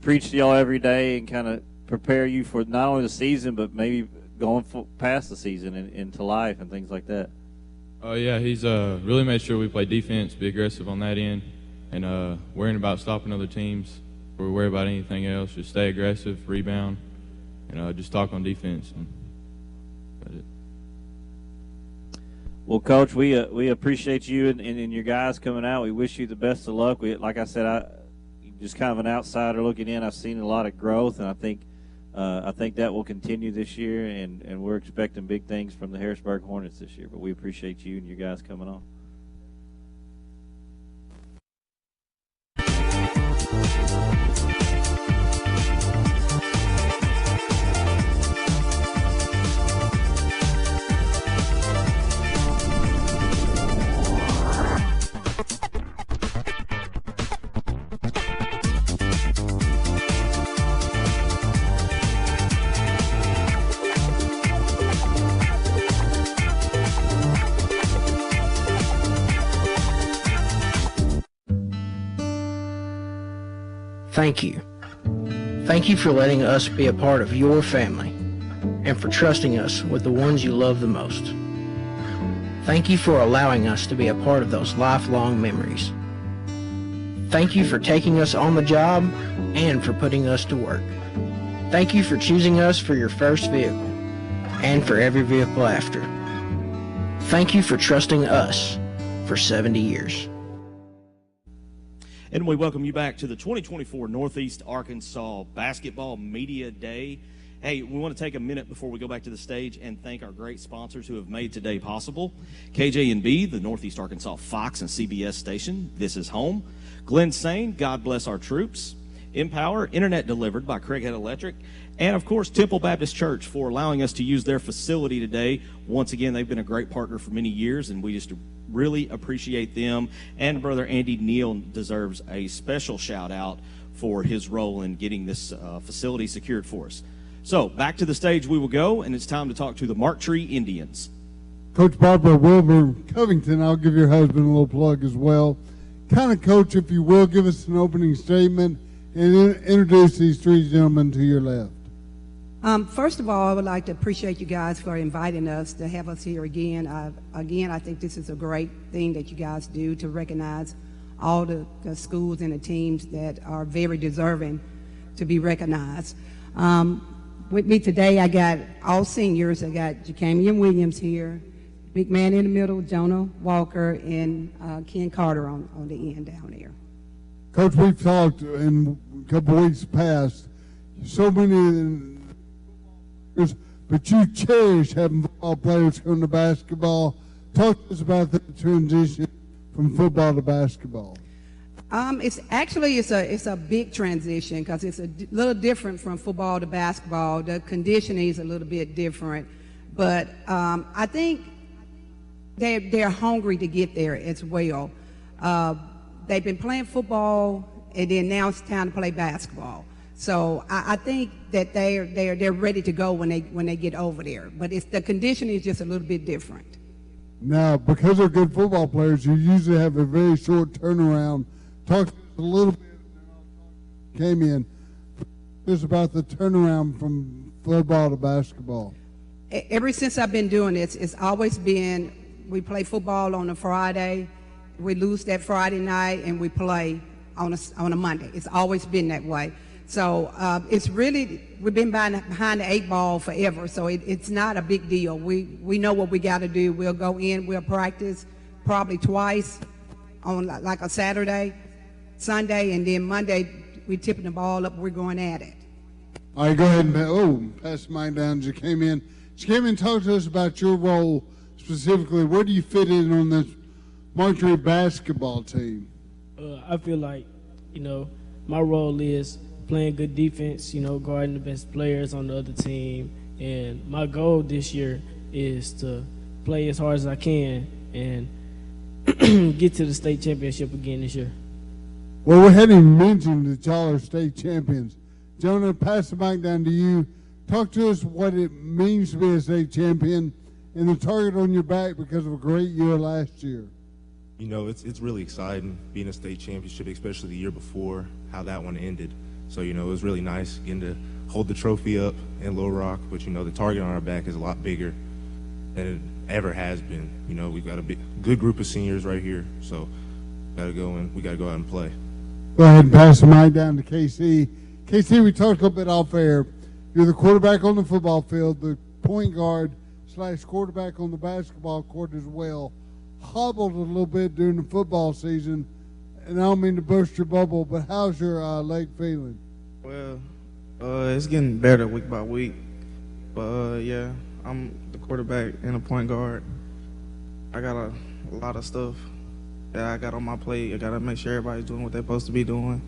preach to y'all every day and kind of prepare you for not only the season but maybe going past the season and into life and things like that? Yeah, he's really made sure we play defense, be aggressive on that end, and worrying about stopping other teams. Or worry about anything else. Just stay aggressive, rebound, and just talk on defense. And that's it. Well, Coach, we appreciate you and your guys coming out. We wish you the best of luck. Like I said, just kind of an outsider looking in. I've seen a lot of growth, and I think that will continue this year. And we're expecting big things from the Harrisburg Hornets this year. But we appreciate you and your guys coming on. Thank you. Thank you for letting us be a part of your family and for trusting us with the ones you love the most. Thank you for allowing us to be a part of those lifelong memories. Thank you for taking us on the job and for putting us to work. Thank you for choosing us for your first vehicle and for every vehicle after. Thank you for trusting us for 70 years. And we welcome you back to the 2024 Northeast Arkansas Basketball Media Day. Hey, we want to take a minute before we go back to the stage and thank our great sponsors who have made today possible. KJ&B, the Northeast Arkansas Fox and CBS station, This Is Home. Glenn Sane, God Bless Our Troops. Empower, Internet Delivered by Craighead Electric. And, of course, Temple Baptist Church for allowing us to use their facility today. Once again, they've been a great partner for many years, and we just really appreciate them. And Brother Andy Neal deserves a special shout-out for his role in getting this facility secured for us. So, back to the stage we will go, and it's time to talk to the Mark Tree Indians. Coach Barbara Wilbur Covington, I'll give your husband a little plug as well. Kind of, Coach, if you will, give us an opening statement and introduce these three gentlemen to your left. First of all, I would like to appreciate you guys for inviting us to have us here again. I think this is a great thing that you guys do to recognize all the schools and the teams that are very deserving to be recognized. With me today, I got all seniors. I got Jacamian Williams here, big man in the middle, Jonah Walker, and Ken Carter on the end down there. Coach, we've talked in a couple weeks past, so many, but you cherish having football players come to basketball. Talk to us about the transition from football to basketball. It's a big transition because it's a little different from football to basketball. The conditioning is a little bit different, but I think they're hungry to get there as well. They've been playing football, and then now it's time to play basketball. So I think that they're ready to go when they get over there. But the conditioning is just a little bit different. Now, because they're good football players, you usually have a very short turnaround. Talk to us a little bit. Came in just about the turnaround from football to basketball. Ever since I've been doing this, it's always been we play football on a Friday, we lose that Friday night, and we play on a Monday. It's always been that way. So it's really, we've been behind the 8 ball forever, so it's not a big deal. We know what we got to do. We'll go in, we'll practice probably twice on like a Saturday, Sunday, and then Monday we're tipping the ball up, we're going at it. All right, go ahead and pass the mic down. Jacamian, talk to us about your role specifically. Where do you fit in on this Mark Tree basketball team? I feel like, my role is playing good defense, guarding the best players on the other team. And my goal this year is to play as hard as I can and get to the state championship again this year. Well, we hadn't even mentioned that y'all are state champions. Jonah, pass the mic down to you. Talk to us what it means to be a state champion and the target on your back because of a great year last year. It's really exciting being a state championship, especially the year before, how that one ended. So, it was really nice getting to hold the trophy up in Little Rock, but, the target on our back is a lot bigger than it ever has been. We've got a good group of seniors right here, so we got to go out and play. Go ahead and pass the mic down to KC. KC, we talked a little bit off air. You're the quarterback on the football field, the point guard / quarterback on the basketball court as well. Hobbled a little bit during the football season, and I don't mean to burst your bubble, but how's your leg feeling? Well, it's getting better week by week, but yeah, I'm the quarterback and a point guard. I got a lot of stuff that I got on my plate. I got to make sure everybody's doing what they're supposed to be doing.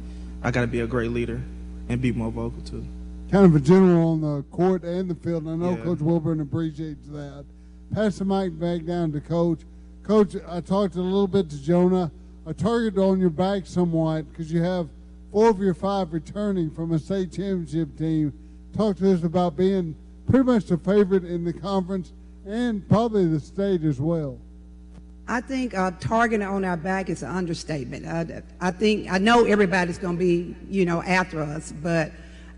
I got to be a great leader and be more vocal too. Kind of a general on the court and the field, and I know Coach Wilburn appreciates that. Pass the mic back down to Coach. Coach, I talked a little bit to Jonah. A target on your back somewhat because you have 4 of your 5 returning from a state championship team. Talk to us about being pretty much the favorite in the conference and probably the state as well. I think target on our back is an understatement. I know everybody's going to be, after us, but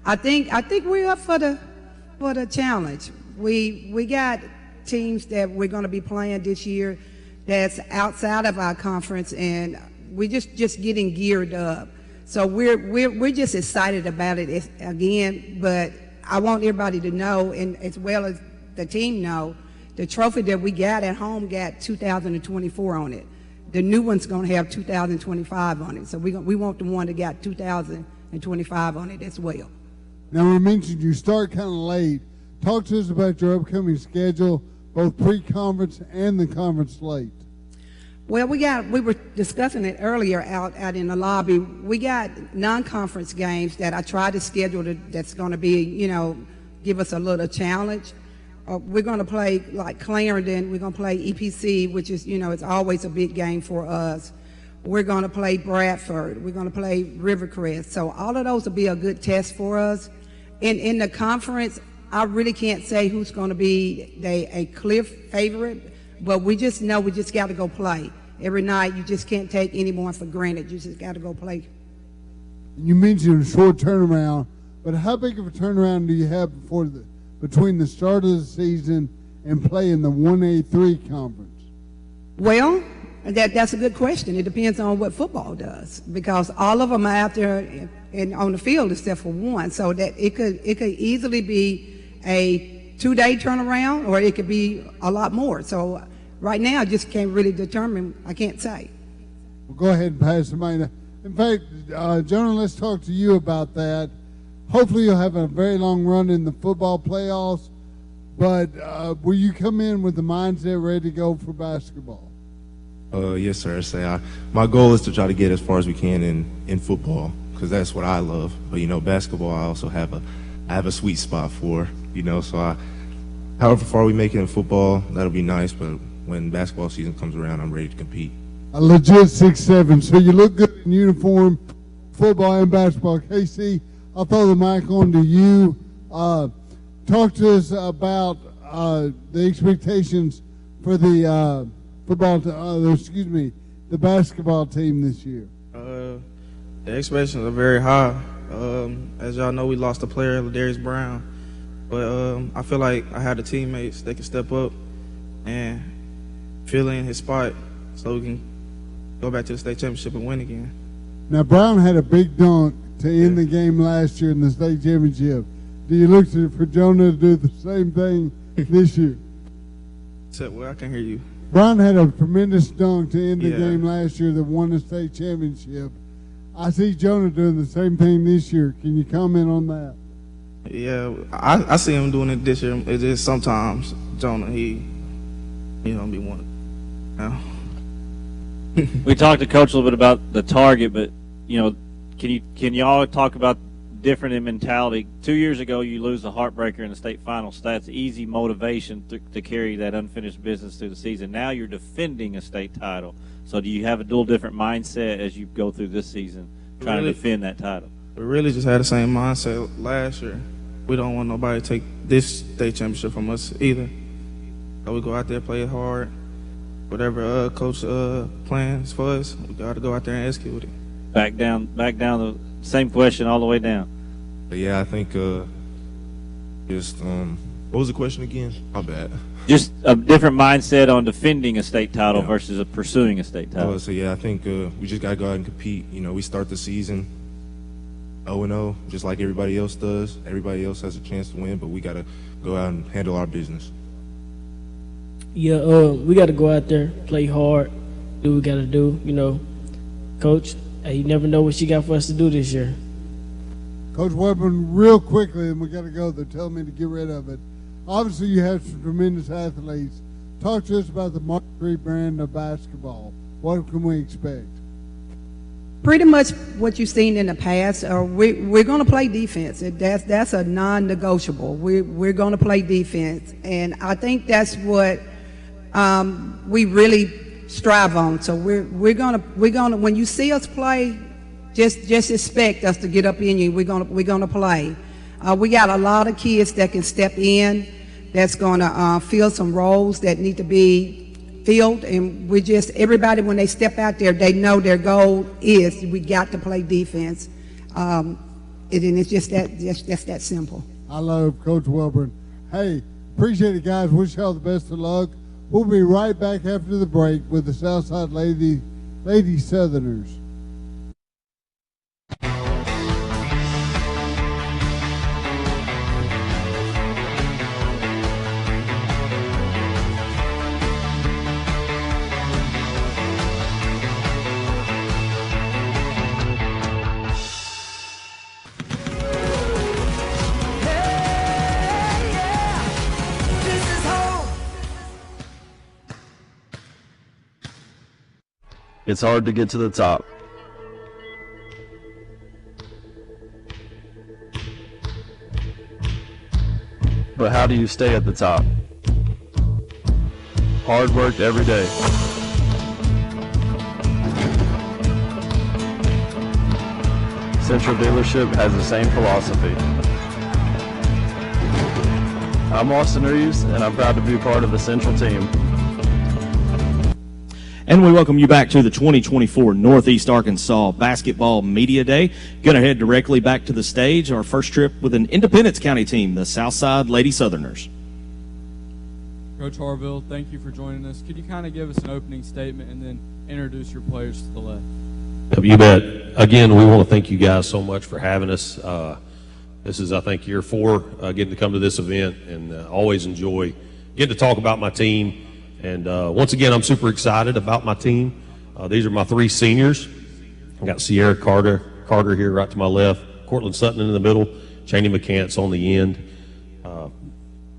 I think we're up for the challenge. We got teams that we're going to be playing this year that's outside of our conference, and we're just getting geared up. So we're just excited about it again. But I want everybody to know, and as well as the team know, the trophy that we got at home got 2024 on it. The new one's going to have 2025 on it. So we want the one that got 2025 on it as well. Now, we mentioned you start kind of late. Talk to us about your upcoming schedule, both pre-conference and the conference slate. Well, we were discussing it earlier out in the lobby. We got non-conference games that I tried to schedule that's going to be, give us a little challenge. We're going to play like Clarendon. We're going to play EPC, which is, it's always a big game for us. We're going to play Bradford. We're going to play Rivercrest. So all of those will be a good test for us. In the conference, I really can't say who's going to be a clear favorite, but we just know we just got to go play. Every night, you just can't take anyone for granted. You just got to go play. You mentioned a short turnaround, but how big of a turnaround do you have between the start of the season and play in the 1A3 conference? Well, that's a good question. It depends on what football does, because all of them are out there and on the field except for one. So that it could easily be a 2-day turnaround, or it could be a lot more. So right now, I just can't really determine. I can't say. Well, go ahead and pass the mic. In fact, Jonah, let's talk to you about that. Hopefully you'll have a very long run in the football playoffs, but will you come in with the mindset ready to go for basketball? Yes, sir. My goal is to try to get as far as we can in football, because that's what I love. But basketball, I also have a sweet spot for. So however far we make it in football, that'll be nice. But when basketball season comes around, I'm ready to compete. A legit 6'7", so you look good in uniform, football and basketball. Casey, I'll throw the mic on to you. Talk to us about the expectations for the the basketball team this year. The expectations are very high. As y'all know, we lost a player, Ladarius Brown, but I feel like I had the teammates that can step up and fill in his spot so we can go back to the state championship and win again. Now, Brown had a big dunk to end the game last year in the state championship. Do you look for Jonah to do the same thing this year? Well, I can hear you. Brown had a tremendous dunk to end the game last year that won the state championship. I see Jonah doing the same thing this year. Can you comment on that? Yeah, I see him doing it this year. It's just sometimes Jonah, he don't be one. We talked to Coach a little bit about the target, but can y'all talk about different in mentality? 2 years ago, you lose the heartbreaker in the state finals. That's easy motivation to carry that unfinished business through the season. Now you're defending a state title. So do you have a dual different mindset as you go through this season, trying to defend that title? We really just had the same mindset last year. We don't want nobody to take this state championship from us either. So we go out there, play hard. Whatever coach plans for us, we got to go out there and execute it. Back down the same question all the way down. Yeah, I think what was the question again? My bad. Just a different mindset on defending a state title versus pursuing a state title. So I think we just got to go out and compete. We start the season 0-0, just like everybody else does. Everybody else has a chance to win, but we got to go out and handle our business. Yeah, we got to go out there, play hard, do what we got to do. Coach, you never know what she got for us to do this year. Coach Weapon, real quickly, and we got to go. They're telling me to get rid of it. Obviously, you have some tremendous athletes. Talk to us about the Mark III brand of basketball. What can we expect? Pretty much what you've seen in the past. We're going to play defense. That's a non-negotiable. We're going to play defense, and I think that's what we really strive on. So we're gonna when you see us play, just expect us to get up in you. We're gonna play. We got a lot of kids that can step in, that's gonna fill some roles that need to be filled, and everybody when they step out there, they know their goal is we got to play defense, and it's just that simple. I love Coach Welburn. Hey, Appreciate it, guys. Wish y'all the best of luck. We'll be right back after the break with the Southside Lady Southerners. It's hard to get to the top. But how do you stay at the top? Hard work every day. Central Dealership has the same philosophy. I'm Austin Reeves, and I'm proud to be part of the Central team. And we welcome you back to the 2024 Northeast Arkansas Basketball Media Day. Going to head directly back to the stage, our first trip with an Independence County team, the Southside Lady Southerners. Coach Harville, thank you for joining us. Could you kind of give us an opening statement and then introduce your players to the left? You bet. Again, we want to thank you guys so much for having us. This is, I think, year 4 getting to come to this event, and always enjoy getting to talk about my team. And once again, I'm super excited about my team. These are my 3 seniors. I got Sierra Carter here right to my left, Cortland Sutton in the middle, Cheney McCants on the end.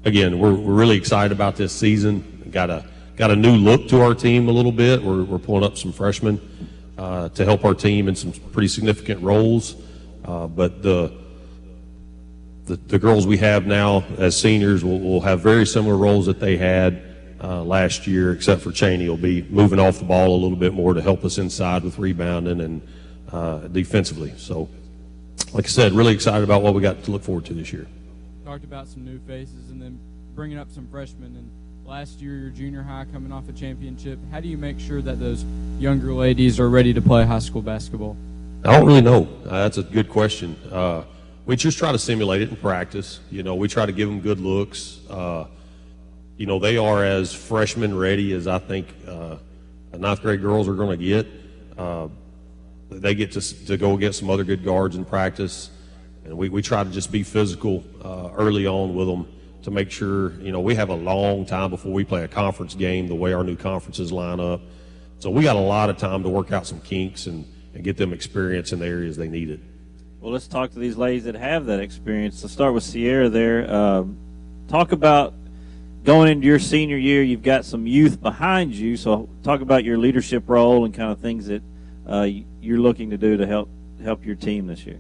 Again, we're really excited about this season. Got a new look to our team a little bit. We're pulling up some freshmen to help our team in some pretty significant roles. But the girls we have now as seniors will have very similar roles that they had last year, except for Cheney will be moving off the ball a little bit more to help us inside with rebounding and defensively. So, like I said, really excited about what we got to look forward to this year. Talked about some new faces and then bringing up some freshmen. And last year, your junior high coming off a championship. How do you make sure that those younger ladies are ready to play high school basketball? I don't really know. That's a good question. We just try to simulate it in practice. You know, we try to give them good looks. You know, they are as freshman ready as I think the 9th grade girls are going to get. They get to go against some other good guards in practice. And we try to just be physical early on with them to make sure, you know, we have a long time before we play a conference game the way our new conferences line up. So we got a lot of time to work out some kinks and get them experience in the areas they need it. Well, let's talk to these ladies that have that experience. Let's start with Sierra there. Talk about going into your senior year. You've got some youth behind you, so talk about your leadership role and kind of things that you're looking to do to help your team this year.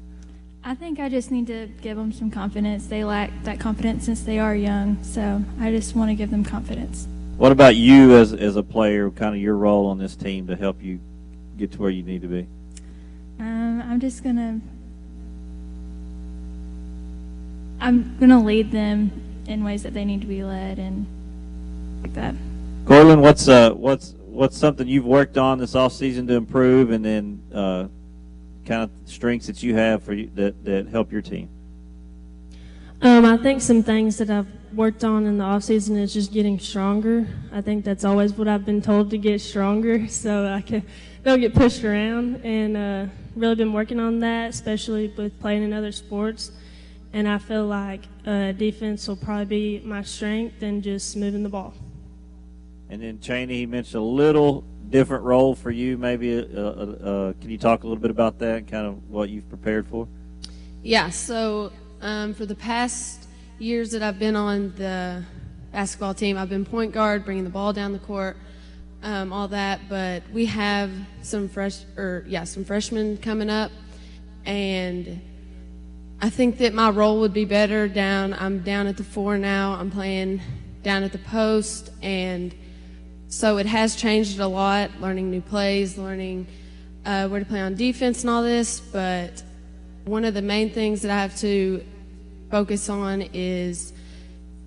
I think I just need to give them some confidence. They lack that confidence since they are young, so I just want to give them confidence. What about you as a player, kind of your role on this team to help you get to where you need to be? I'm gonna lead them in ways that they need to be led and like that. Cortland, what's something you've worked on this off season to improve, and then kind of strengths that you have for you that help your team? I think some things that I've worked on in the off season is just getting stronger. I think that's always what I've been told, to get stronger, so I don't get pushed around, and really been working on that, especially with playing in other sports. And I feel like defense will probably be my strength and just moving the ball. And then Cheney, he mentioned a little different role for you. Maybe can you talk a little bit about that and kind of what you've prepared for? Yeah, so for the past years that I've been on the basketball team, I've been point guard, bringing the ball down the court, all that. But we have some freshmen coming up, and I think that my role would be better I'm down at the 4 now. I'm playing down at the post, and so it has changed a lot, learning new plays, learning where to play on defense and all this. But one of the main things that I have to focus on is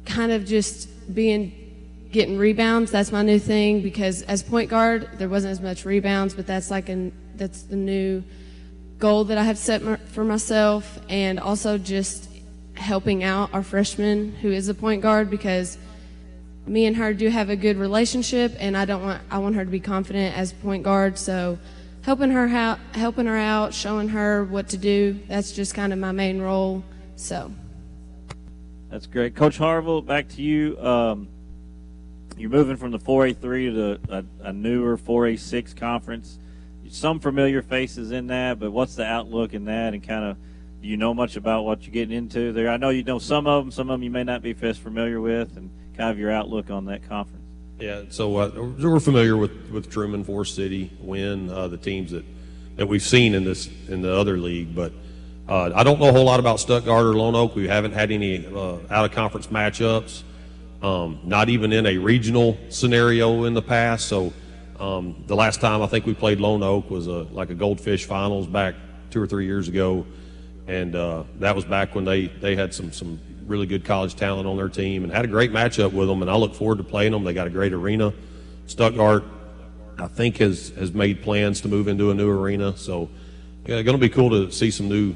kind of just getting rebounds. That's my new thing, because as point guard, there wasn't as much rebounds, but that's the new goal that I have set for myself. And also just helping out our freshman who is a point guard, because me and her do have a good relationship, and I want her to be confident as point guard. So helping her out, showing her what to do, that's just kind of my main role. So that's great. Coach Harville, back to you. You're moving from the 4A3 to a newer 4A6 conference. Some familiar faces in that, but what's the outlook in that, and kind of, do you know much about what you're getting into there? I know you know some of them you may not be as familiar with, and kind of your outlook on that conference. Yeah, so we're familiar with Truman, Forest City, Wynn, the teams that we've seen in the other league, but I don't know a whole lot about Stuttgart or Lone Oak. We haven't had any out-of-conference matchups, not even in a regional scenario in the past. So the last time I think we played Lone Oak was like a Goldfish Finals back 2 or 3 years ago, and that was back when they had some really good college talent on their team and had a great matchup with them, and I look forward to playing them. They got a great arena. Stuttgart, I think, has made plans to move into a new arena, so going to be cool to see some new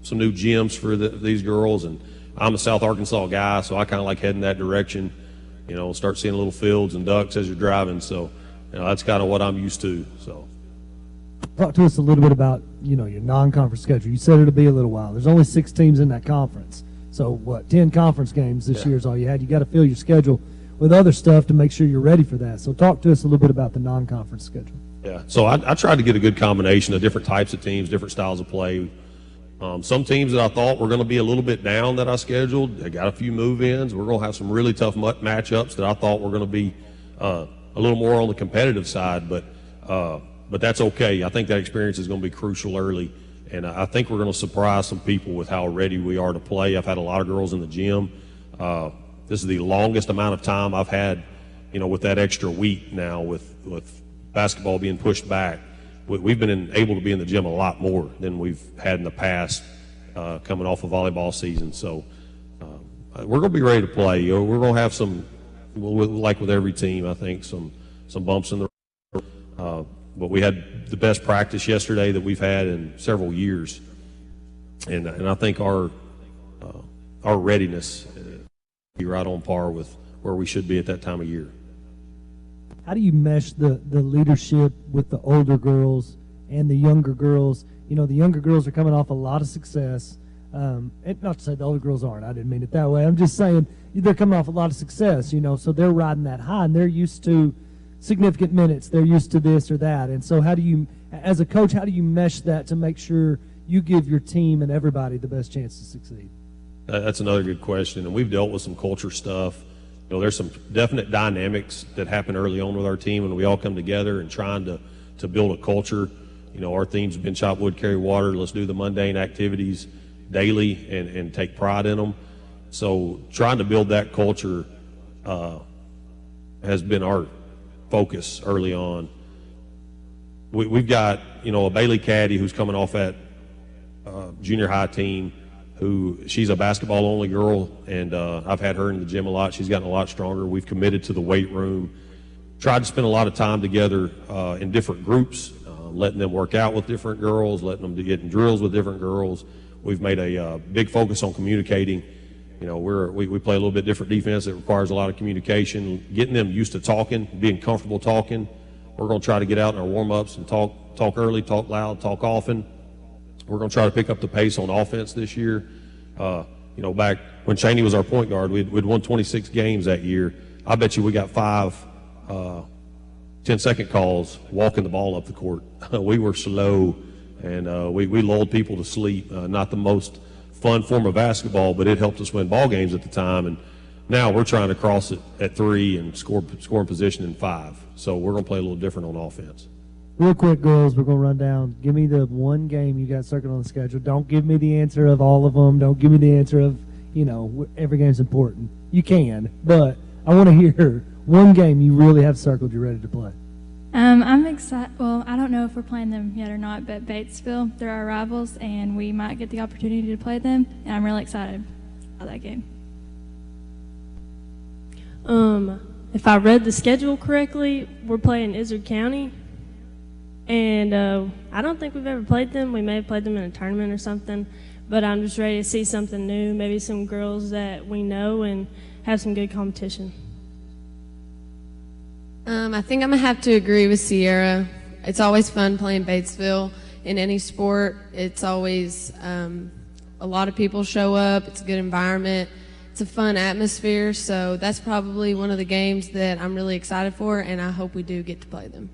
gyms for these girls. And I'm a South Arkansas guy, so I kind of like heading that direction. Start seeing little fields and ducks as you're driving, so that's kind of what I'm used to. So talk to us a little bit about your non-conference schedule. You said it'll be a little while. There's only 6 teams in that conference. So, 10 conference games this year is all you had. You got to fill your schedule with other stuff to make sure you're ready for that. So talk to us a little bit about the non-conference schedule. Yeah, so I tried to get a good combination of different types of teams, different styles of play. Some teams that I thought were going to be a little bit down that I scheduled, I got a few move-ins. We're going to have some really tough matchups that I thought were going to be a little more on the competitive side, but that's okay. I think that experience is going to be crucial early. And I think we're going to surprise some people with how ready we are to play. I've had a lot of girls in the gym. This is the longest amount of time I've had, with that extra week now with basketball being pushed back. We've been able to be in the gym a lot more than we've had in the past coming off of volleyball season. So we're going to be ready to play. We're going to have some, like with every team, I think, some bumps in the road. But we had the best practice yesterday that we've had in several years, and I think our readiness be right on par with where we should be at that time of year. How do you mesh the leadership with the older girls and the younger girls? The younger girls are coming off a lot of success. And not to say the older girls aren't. I didn't mean it that way. I'm just saying they're coming off a lot of success. So they're riding that high, and they're used to significant minutes. They're used to this or that. And so how do you, as a coach, how do you mesh that to make sure you give your team and everybody the best chance to succeed? That's another good question. And we've dealt with some culture stuff. There's some definite dynamics that happen early on with our team when we all come together and trying to build a culture. Our themes have been chop wood, carry water. Let's do the mundane activities daily and take pride in them. So trying to build that culture has been our focus early on. We've got a Bailey caddy who's coming off that junior high team, who she's a basketball only girl, and I've had her in the gym a lot. She's gotten a lot stronger. We've committed to the weight room, tried to spend a lot of time together in different groups, letting them work out with different girls, letting them get in drills with different girls. We've made a big focus on communicating. We play a little bit different defense that requires a lot of communication, getting them used to talking, being comfortable talking. We're going to try to get out in our warm-ups and talk early, talk loud, talk often. We're going to try to pick up the pace on offense this year. Back when Cheney was our point guard, we'd won 26 games that year. I bet you we got 5 10-second calls walking the ball up the court. We were slow, and we lulled people to sleep. Not the most fun form of basketball, but it helped us win ball games at the time. And now we're trying to cross it at 3 and score in position in 5. So we're going to play a little different on offense. Real quick, girls, we're going to run down. Give me the one game you got circled on the schedule. Don't give me the answer of all of them. Don't give me the answer of, every game's important. You can, but I want to hear one game you really have circled you're ready to play. I'm excited. Well, I don't know if we're playing them yet or not, but Batesville, they're our rivals, and we might get the opportunity to play them, and I'm really excited about that game. If I read the schedule correctly, we're playing Izard County, and I don't think we've ever played them. We may have played them in a tournament or something, but I'm just ready to see something new, maybe some girls that we know, and have some good competition. I think I'm going to have to agree with Sierra. It's always fun playing Batesville in any sport. It's always a lot of people show up. It's a good environment. It's a fun atmosphere. So that's probably one of the games that I'm really excited for, and I hope we do get to play them.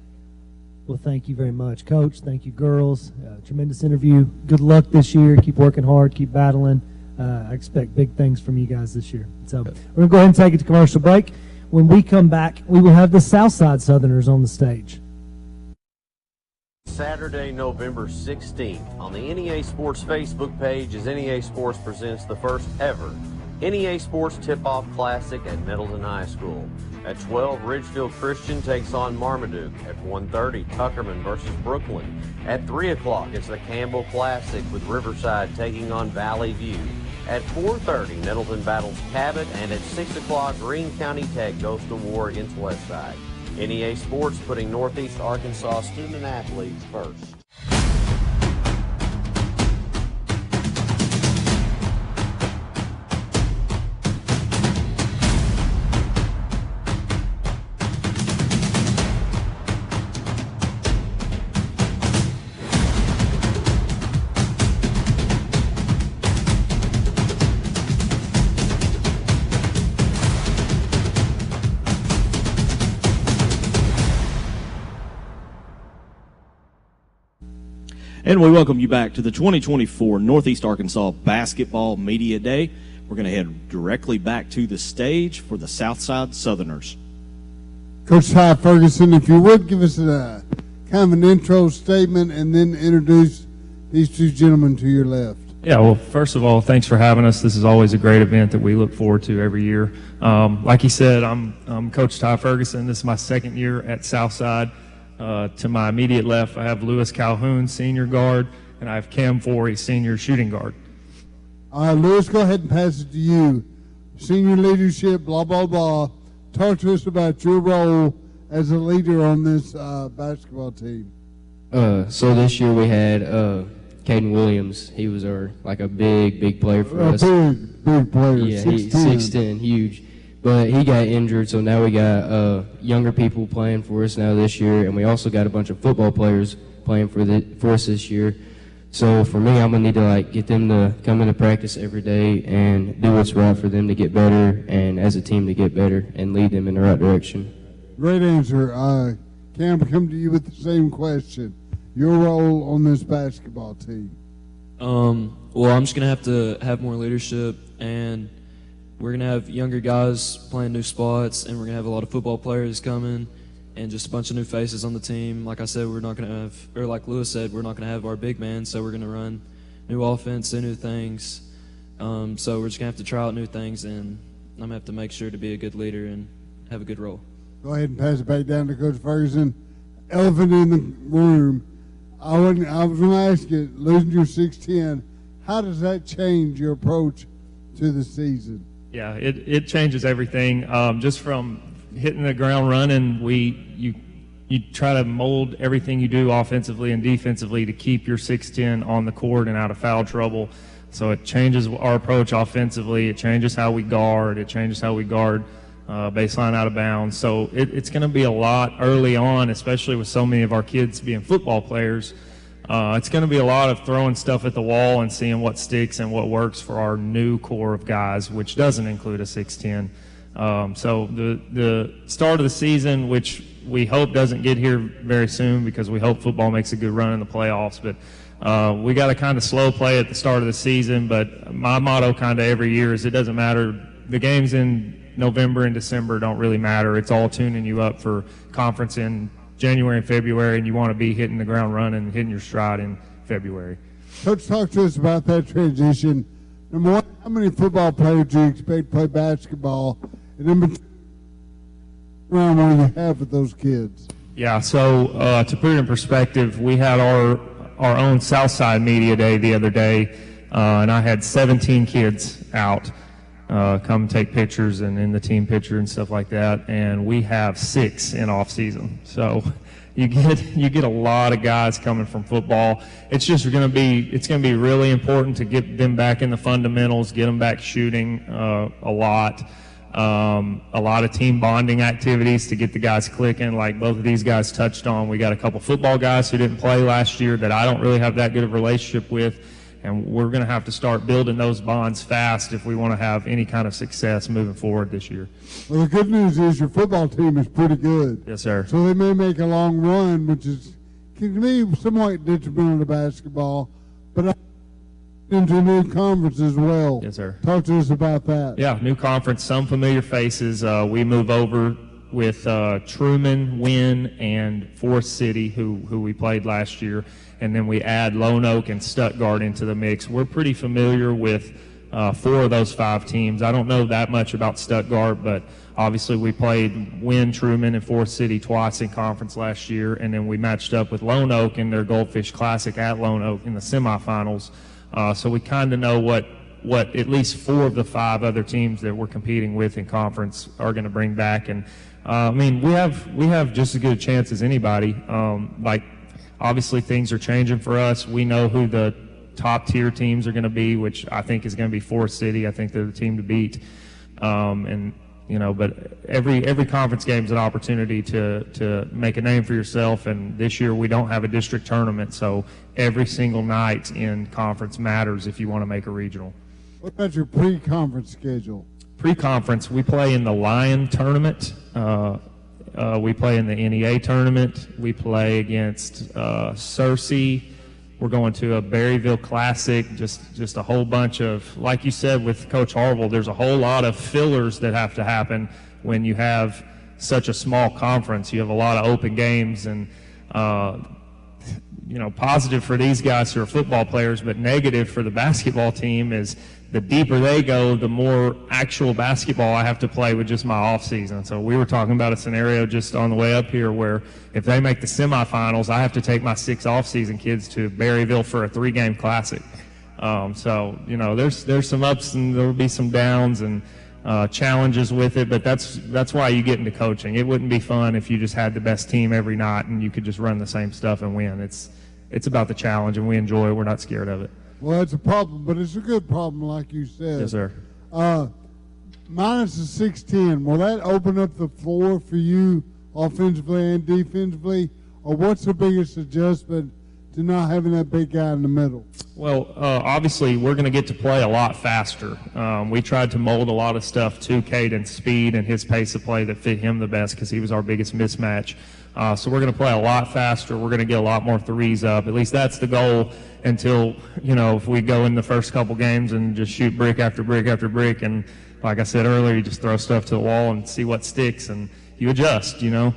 Well, thank you very much, Coach. Thank you, girls. Tremendous interview. Good luck this year. Keep working hard. Keep battling. I expect big things from you guys this year. So we're going to go ahead and take it to commercial break. When we come back, we will have the Southside Southerners on the stage. Saturday, November 16th, on the NEA Sports Facebook page, as NEA Sports presents the first ever NEA Sports Tip-Off Classic at Middleton High School. At 12, Ridgefield Christian takes on Marmaduke. At 1:30, Tuckerman versus Brooklyn. At 3 o'clock, it's the Campbell Classic with Riverside taking on Valley View. At 4:30, Middleton battles Cabot, and at 6 o'clock, Greene County Tech goes to war against Westside. NEA Sports putting Northeast Arkansas student athletes first. And we welcome you back to the 2024 Northeast Arkansas Basketball Media Day. We're going to head directly back to the stage for the Southside Southerners. Coach Ty Ferguson, if you would give us a kind of an intro statement and then introduce these two gentlemen to your left. Yeah, well, first of all, thanks for having us. This is always a great event that we look forward to every year. Like he said, I'm Coach Ty Ferguson. This is my second year at Southside. To my immediate left, I have Lewis Calhoun, senior guard, and I have Cam Forey, senior shooting guard. All right, Lewis, go ahead and pass it to you. Senior leadership, blah, blah, blah. Talk to us about your role as a leader on this basketball team. So this year we had Caden Williams. He was a big player for us. Big player. Yeah, 6'10". he's 6'10", huge. But he got injured, so now we got younger people playing for us now this year, and we also got a bunch of football players playing for us this year. So for me, I'm going to need to get them to come into practice every day and do what's right for them to get better and as a team to get better and lead them in the right direction. Great answer. Cam, come to you with the same question. Your role on this basketball team. Well, I'm just going to have more leadership, and we're going to have younger guys playing new spots, and we're going to have a lot of football players coming and just a bunch of new faces on the team. Like I said, we're not going to have, or like Lewis said, we're not going to have our big man, so we're going to run new offense, do new things. So we're just going to have to try out new things, and I'm going to have to make sure to be a good leader and have a good role. Go ahead and pass it back down to Coach Ferguson. Elephant in the room. I was going to ask you, losing your 6'10", how does that change your approach to the season? Yeah, it changes everything. Just from hitting the ground running, you try to mold everything you do offensively and defensively to keep your 6'10" on the court and out of foul trouble. So it changes our approach offensively. It changes how we guard. It changes how we guard baseline out of bounds. So it's going to be a lot early on, especially with so many of our kids being football players. It's going to be a lot of throwing stuff at the wall and seeing what sticks and what works for our new core of guys, which doesn't include a 6'10". So the start of the season, which we hope doesn't get here very soon because we hope football makes a good run in the playoffs, but we got to kind of slow play at the start of the season. But my motto kind of every year is it doesn't matter. The games in November and December don't really matter. It's all tuning you up for conference in January and February, and you want to be hitting the ground running and hitting your stride in February. Coach, talk to us about that transition. Number one, how many football players do you expect to play basketball? And number two, around what you have with those kids? Yeah, so to put it in perspective, we had our own Southside Media Day the other day, and I had 17 kids out. come take pictures and in the team picture and stuff like that. And we have 6 in off season. So you get a lot of guys coming from football. It's just going to be really important to get them back in the fundamentals, get them back shooting a lot of team bonding activities to get the guys clicking, like both of these guys touched on. We got a couple football guys who didn't play last year that I don't really have that good of a relationship with, and we're going to have to start building those bonds fast if we want to have any kind of success moving forward this year. Well, the good news is your football team is pretty good. Yes, sir. So they may make a long run, which is, to me, somewhat detrimental to basketball, but into a new conference as well. Yes, sir. Talk to us about that. Yeah, new conference, some familiar faces. We move over with Truman, Wynn, and Forest City, who we played last year, and then we add Lone Oak and Stuttgart into the mix. We're pretty familiar with 4 of those 5 teams. I don't know that much about Stuttgart, but obviously we played Wynn, Truman, and Forest City twice in conference last year, and then we matched up with Lone Oak in their Goldfish Classic at Lone Oak in the semifinals. So we kind of know what at least 4 of the 5 other teams that we're competing with in conference are going to bring back. And I mean, we have just as good a chance as anybody. Obviously things are changing for us. We know who the top tier teams are going to be, which I think is going to be Forest City. I think they're the team to beat. But every conference game is an opportunity to make a name for yourself. And this year we don't have a district tournament, so every single night in conference matters if you want to make a regional. What about your pre-conference schedule? Pre-conference, we play in the Lion tournament. We play in the NEA tournament. We play against Searcy. We're going to a Berryville Classic, just a whole bunch of, like you said with Coach Harville, there's a whole lot of fillers that have to happen when you have such a small conference. You have a lot of open games, and positive for these guys who are football players, but negative for the basketball team is the deeper they go, the more actual basketball I have to play with just my off season. So we were talking about a scenario just on the way up here where if they make the semifinals, I have to take my 6 off-season kids to Berryville for a 3-game classic. There's some ups and there'll be some downs and challenges with it, but that's why you get into coaching. It wouldn't be fun if you just had the best team every night and you could just run the same stuff and win. It's about the challenge, and we enjoy it. We're not scared of it. Well, it's a problem, but it's a good problem, like you said. Yes, sir. Minus the 6'10", will that open up the floor for you offensively and defensively, or what's the biggest adjustment to not having that big guy in the middle? Well, obviously, we're going to get to play a lot faster. We tried to mold a lot of stuff to Caden's speed and his pace of play that fit him the best because he was our biggest mismatch. So we're going to play a lot faster. We're going to get a lot more threes up. At least that's the goal until, if we go in the first couple games and just shoot brick after brick after brick. And like I said earlier, you just throw stuff to the wall and see what sticks, and you adjust, The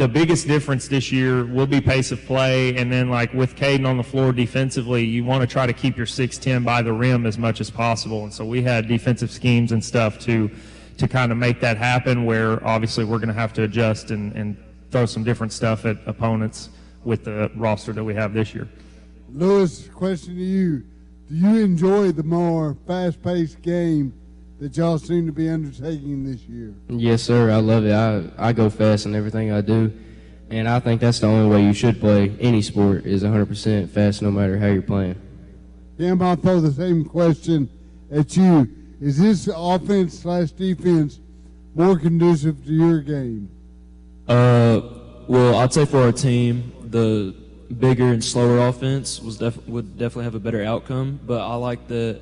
biggest difference this year will be pace of play. And then, like with Caden on the floor defensively, you want to try to keep your 6'10" by the rim as much as possible. And so we had defensive schemes and stuff to kind of make that happen, where obviously we're going to have to adjust and throw some different stuff at opponents with the roster that we have this year. Lewis, question to you. Do you enjoy the more fast-paced game that y'all seem to be undertaking this year? Yes, sir. I love it. I go fast in everything I do, and I think that's the only way you should play any sport is 100% fast no matter how you're playing. Cam, I'll throw the same question at you. Is this offense/defense more conducive to your game? Well, I'd say for our team, the bigger and slower offense would definitely have a better outcome. But I like that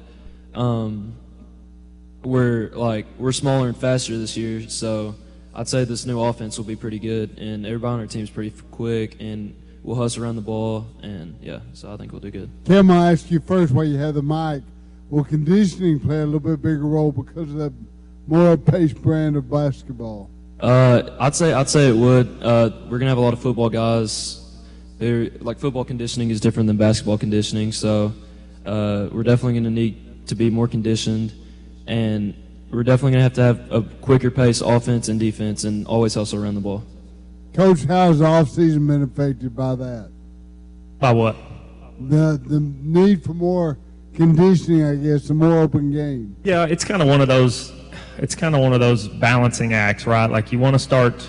we're smaller and faster this year, so I'd say this new offense will be pretty good. And everybody on our team is pretty quick, and we'll hustle around the ball, and so I think we'll do good. Cam, I'll ask you first while you have the mic. Will conditioning play a little bit bigger role because of the more paced brand of basketball? I'd say it would. We're gonna have a lot of football guys. Football conditioning is different than basketball conditioning, so we're definitely gonna need to be more conditioned, and we're definitely gonna have to have a quicker pace offense and defense, and always hustle around the ball. Coach, how has the offseason been affected by that? By what? The need for more conditioning, I guess, a more open game. Yeah, it's kind of one of those. It's kind of one of those balancing acts, right? Like you want to start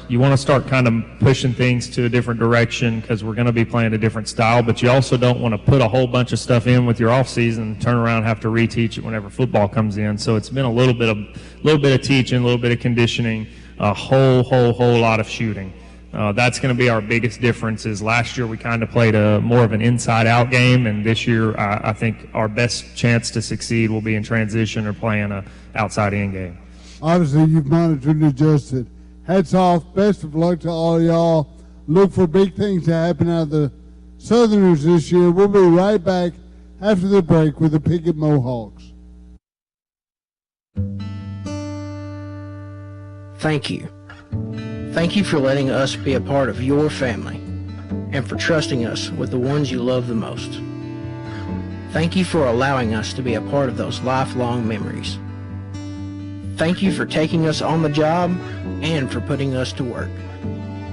kind of pushing things to a different direction because we're going to be playing a different style, but you also don't want to put a whole bunch of stuff in with your off season, turn around and have to reteach it whenever football comes in. So it's been a little bit of teaching, a little bit of conditioning, a whole lot of shooting. That's going to be our biggest difference. Is last year we kind of played a more of an inside-out game, and this year I think our best chance to succeed will be in transition or playing a outside-in game. Obviously, you've monitored and adjusted. Hats off. Best of luck to all y'all. Look for big things to happen out of the Southerners this year. We'll be right back after the break with the Pickett Mohawks. Thank you. Thank you for letting us be a part of your family and for trusting us with the ones you love the most. Thank you for allowing us to be a part of those lifelong memories. Thank you for taking us on the job and for putting us to work.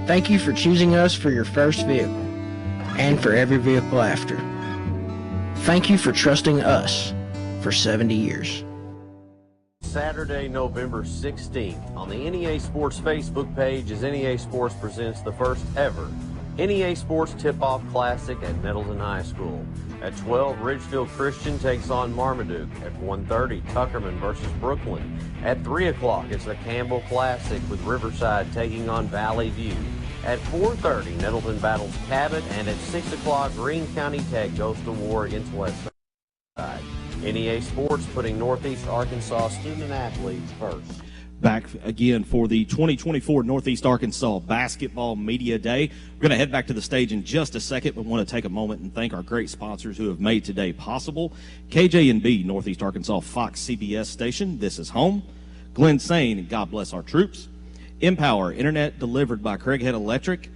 Thank you for choosing us for your first vehicle and for every vehicle after. Thank you for trusting us for 70 years. Saturday, November 16th, on the NEA Sports Facebook page as NEA Sports presents the first ever NEA Sports Tip-Off Classic at Nettleton High School. At 12, Ridgefield Christian takes on Marmaduke. At 1:30, Tuckerman versus Brooklyn. At 3 o'clock, it's the Campbell Classic with Riverside taking on Valley View. At 4:30, Nettleton battles Cabot, and at 6 o'clock, Greene County Tech goes to war against Westside. NEA Sports putting Northeast Arkansas student athletes first. Back again for the 2024 Northeast Arkansas Basketball Media Day. We're going to head back to the stage in just a second, but want to take a moment and thank our great sponsors who have made today possible. KJNB, Northeast Arkansas Fox CBS station, this is home. Glenn Sane, God bless our troops. Empower, internet delivered by Craighead Electric.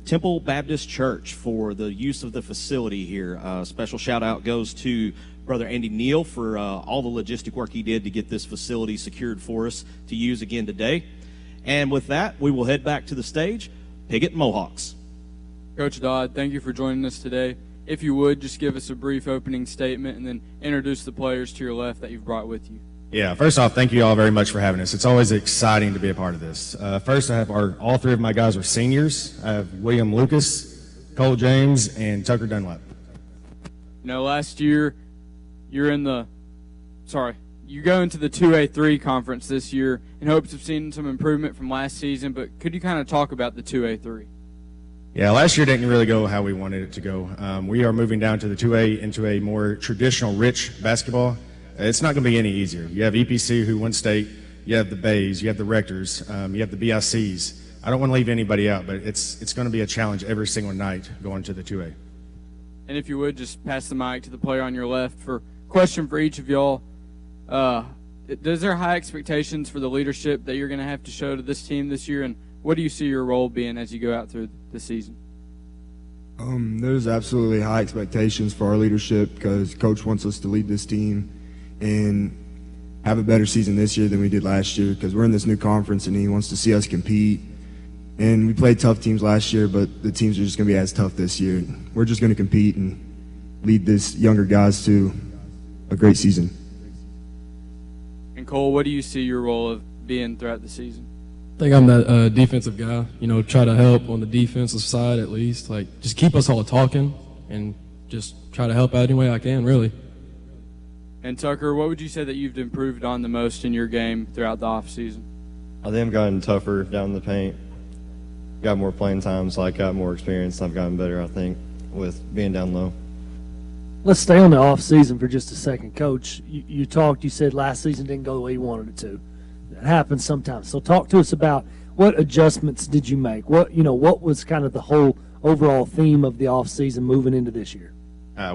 Temple Baptist Church for the use of the facility here. Special shout out goes to Brother Andy Neal for all the logistic work he did to get this facility secured for us to use again today. And with that, we will head back to the stage. Pickett Mohawks. Coach Dodd, thank you for joining us today. If you would, just give us a brief opening statement and then introduce the players to your left that you've brought with you. Yeah, first off, thank you all very much for having us. It's always exciting to be a part of this. First, I have all three of my guys are seniors. I have William Lucas, Cole James, and Tucker Dunlap. You know, last year you go into the 2A3 conference this year in hopes of seeing some improvement from last season, but could you kind of talk about the 2A3? Yeah, last year didn't really go how we wanted it to go. We are moving down to the 2A into a more traditional, rich basketball. It's not going to be any easier. You have EPC who won state, you have the Bays, you have the Rectors, you have the BICs. I don't want to leave anybody out, but it's going to be a challenge every single night going to the 2A. And if you would, just pass the mic to the player on your left for a question for each of y'all. Does there high expectations for the leadership that you're going to have to show to this team this year, and what do you see your role being as you go out through the season? There's absolutely high expectations for our leadership because Coach wants us to lead this team and have a better season this year than we did last year because we're in this new conference and he wants to see us compete. And we played tough teams last year, but the teams are just going to be as tough this year. We're just going to compete and lead these younger guys to a great season. And Cole, what do you see your role of being throughout the season? I think I'm that defensive guy, try to help on the defensive side at least. Just keep us all talking and just try to help out any way I can, really. And Tucker, what would you say that you've improved on the most in your game throughout the offseason? I think I've gotten tougher down in the paint. Got more playing time, so I got more experience. I've gotten better, I think, with being down low. Let's stay on the off season for just a second. Coach, you said last season didn't go the way you wanted it to. That happens sometimes. So talk to us about what adjustments did you make? What was kind of the whole overall theme of the off season moving into this year?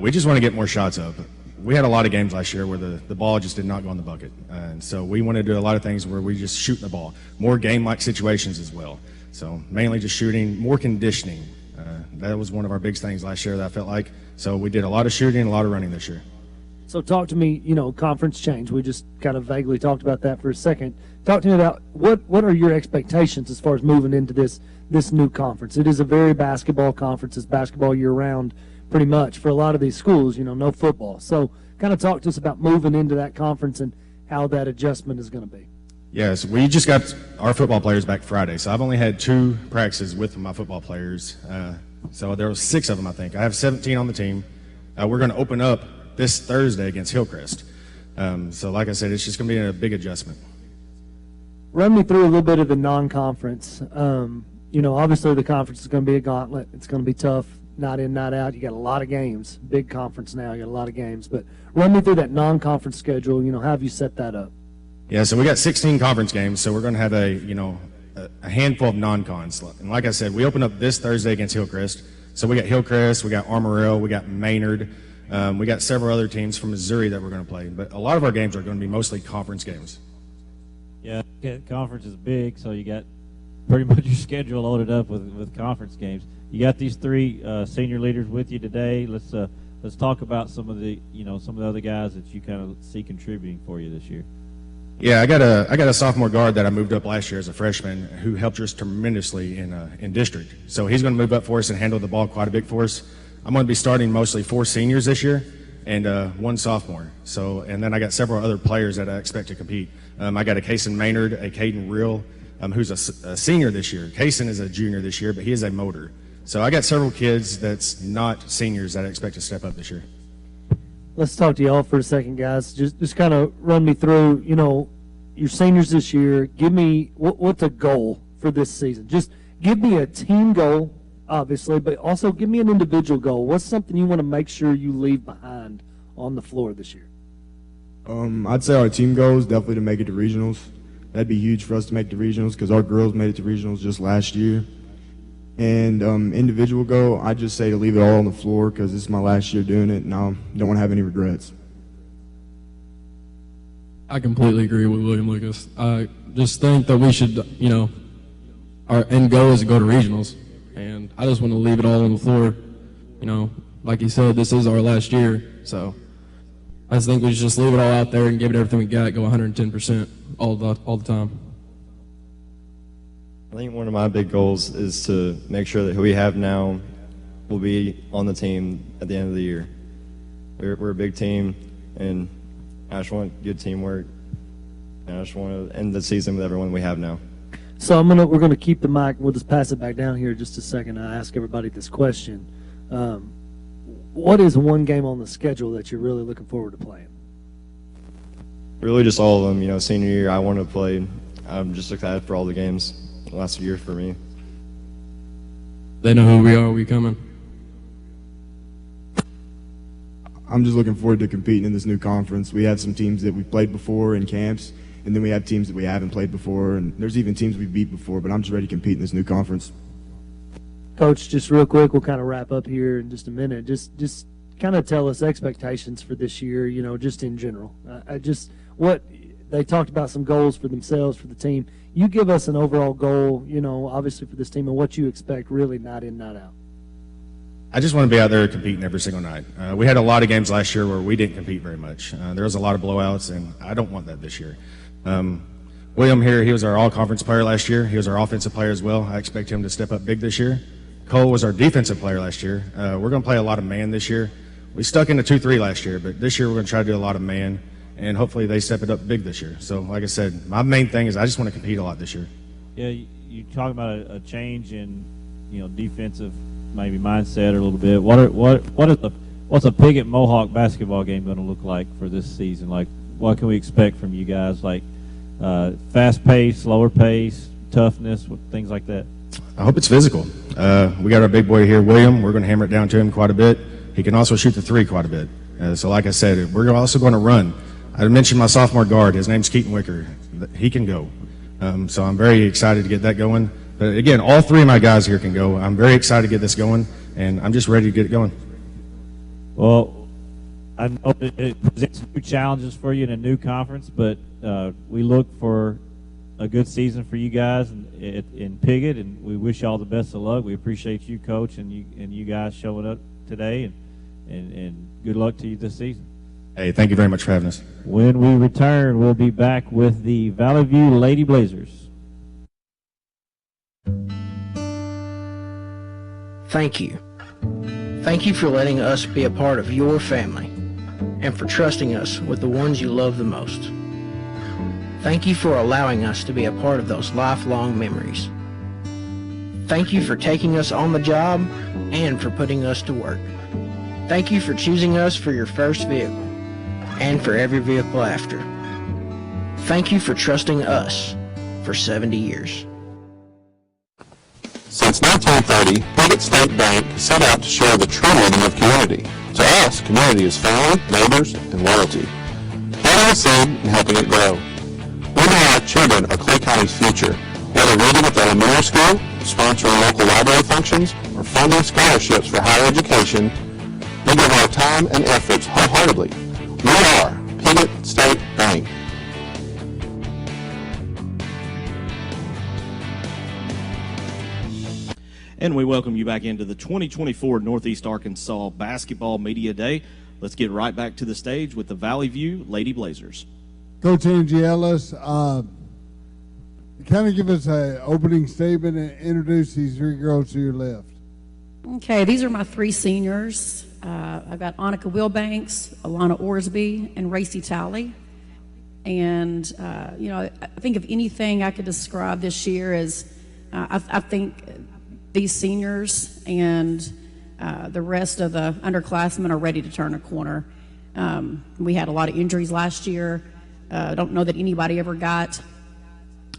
We just want to get more shots up. We had a lot of games last year where the ball just did not go in the bucket. And so we want to do a lot of things where we just shoot the ball. More game-like situations as well. So mainly just shooting, more conditioning. That was one of our big things last year that I felt like. So we did a lot of shooting and a lot of running this year. So talk to me, conference change. We just kind of vaguely talked about that for a second. Talk to me about what are your expectations as far as moving into this new conference? It is a very basketball conference. It's basketball year-round pretty much for a lot of these schools, no football. So kind of talk to us about moving into that conference and how that adjustment is going to be. Yes, we just got our football players back Friday, so I've only had 2 practices with my football players. So there were 6 of them, I think. I have 17 on the team. We're going to open up this Thursday against Hillcrest. So like I said, it's just going to be a big adjustment. Run me through a little bit of the non-conference. Obviously the conference is going to be a gauntlet. It's going to be tough, night in, night out. You got a lot of games. Big conference now. You got a lot of games. But run me through that non-conference schedule. How have you set that up? Yeah, so we got 16 conference games, so we're going to have a handful of non-cons. And like I said, we open up this Thursday against Hillcrest. So we got Hillcrest, we got Armorell, we got Maynard. We got several other teams from Missouri that we're going to play. But a lot of our games are going to be mostly conference games. Yeah, conference is big, so you got pretty much your schedule loaded up with conference games. You got these 3 senior leaders with you today. Let's talk about some of the other guys that you kind of see contributing for you this year. Yeah, I got a sophomore guard that I moved up last year as a freshman who helped us tremendously in district. So he's going to move up for us and handle the ball quite a bit for us. I'm going to be starting mostly 4 seniors this year and 1 sophomore. So, and then I got several other players that I expect to compete. I got a Kaysen Maynard, a Caden Real, who's a senior this year. Kaysen is a junior this year, but he is a motor. So I got several kids that's not seniors that I expect to step up this year. Let's talk to y'all for a second, guys. Just kind of run me through, your seniors this year. Give me what's a goal for this season. Just give me a team goal, obviously, but also give me an individual goal. What's something you want to make sure you leave behind on the floor this year? I'd say our team goal is definitely to make it to regionals. That'd be huge for us to make the regionals because our girls made it to regionals just last year. And individual goal, I'd just say to leave it all on the floor because this is my last year doing it, and I don't want to have any regrets. I completely agree with William Lucas. I just think that we should, our end goal is to go to regionals, and I just want to leave it all on the floor. Like he said, this is our last year, so I just think we should just leave it all out there and give it everything we got, go 110% all the time. I think one of my big goals is to make sure that who we have now will be on the team at the end of the year. We're a big team, and I just want good teamwork, and I just want to end the season with everyone we have now. So we're gonna keep the mic. We'll just pass it back down here just a second. I ask everybody this question: what is one game on the schedule that you're really looking forward to playing? Really, just all of them. Senior year, I want to play. I'm just excited for all the games. Last year for me. They know who we are. We coming. I'm just looking forward to competing in this new conference. We have some teams that we've played before in camps, and then we have teams that we haven't played before, and there's even teams we've beat before, but I'm just ready to compete in this new conference. Coach, just real quick, we'll kind of wrap up here in just a minute. Just kind of tell us expectations for this year, just in general. What they talked about, some goals for themselves, for the team. You give us an overall goal, obviously for this team, and what you expect really night in, night out. I just want to be out there competing every single night. We had a lot of games last year where we didn't compete very much. There was a lot of blowouts, and I don't want that this year. William here, he was our all-conference player last year. He was our offensive player as well. I expect him to step up big this year. Cole was our defensive player last year. We're going to play a lot of man this year. We stuck in the 2-3 last year, but this year we're going to try to do a lot of man, and hopefully they step it up big this year. So, like I said, my main thing is I just want to compete a lot this year. Yeah, you talk about a change in, defensive maybe mindset a little bit. What's a Piggott Mohawk basketball game going to look like for this season? Like, what can we expect from you guys? Like, fast pace, slower pace, toughness, things like that. I hope it's physical. We got our big boy here, William. We're going to hammer it down to him quite a bit. He can also shoot the 3 quite a bit. So like I said, we're also going to run. I mentioned my sophomore guard. His name's Keaton Wicker. He can go. So I'm very excited to get that going. But again, all 3 of my guys here can go. I'm very excited to get this going, and I'm just ready to get it going. Well, I know it presents new challenges for you in a new conference, but we look for a good season for you guys in Piggott, and we wish you all the best of luck. We appreciate you, Coach, and you guys showing up today, and good luck to you this season. Hey, thank you very much for having us. When we return, we'll be back with the Valley View Lady Blazers. Thank you. Thank you for letting us be a part of your family and for trusting us with the ones you love the most. Thank you for allowing us to be a part of those lifelong memories. Thank you for taking us on the job and for putting us to work. Thank you for choosing us for your first vehicle and for every vehicle after. Thank you for trusting us for 70 years. Since 1930, Piggott State Bank has set out to share the true meaning of community. To us, community is family, neighbors, and loyalty. Planting a seed and helping it grow. We know our children are Clay County's future. Whether reading at the elementary school, sponsoring local library functions, or funding scholarships for higher education, we give our time and efforts wholeheartedly. We are Piggott State Bank. And we welcome you back into the 2024 Northeast Arkansas Basketball Media Day. Let's get right back to the stage with the Valley View Lady Blazers. Coach Angie Ellis, kind of give us an opening statement and introduce these three girls to your left. Okay, these are my three seniors. I've got Annika Wilbanks, Alana Orsby, and Racy Talley. And, I think if anything I could describe this year is I think these seniors and the rest of the underclassmen are ready to turn a corner. We had a lot of injuries last year. I don't know that anybody ever got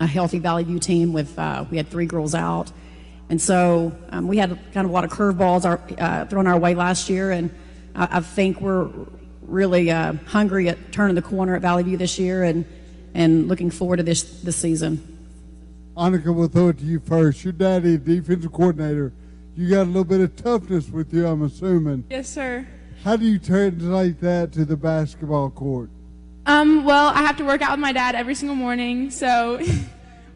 a healthy Valley View team with, we had three girls out. And so we had kind of a lot of curveballs thrown our way last year, and I think we're really hungry at turning the corner at Valley View this year and looking forward to this season. Annika, we'll throw it to you first. Your daddy, defensive coordinator, you got a little bit of toughness with you, I'm assuming. Yes, sir. How do you translate that to the basketball court? Well, I have to work out with my dad every single morning, so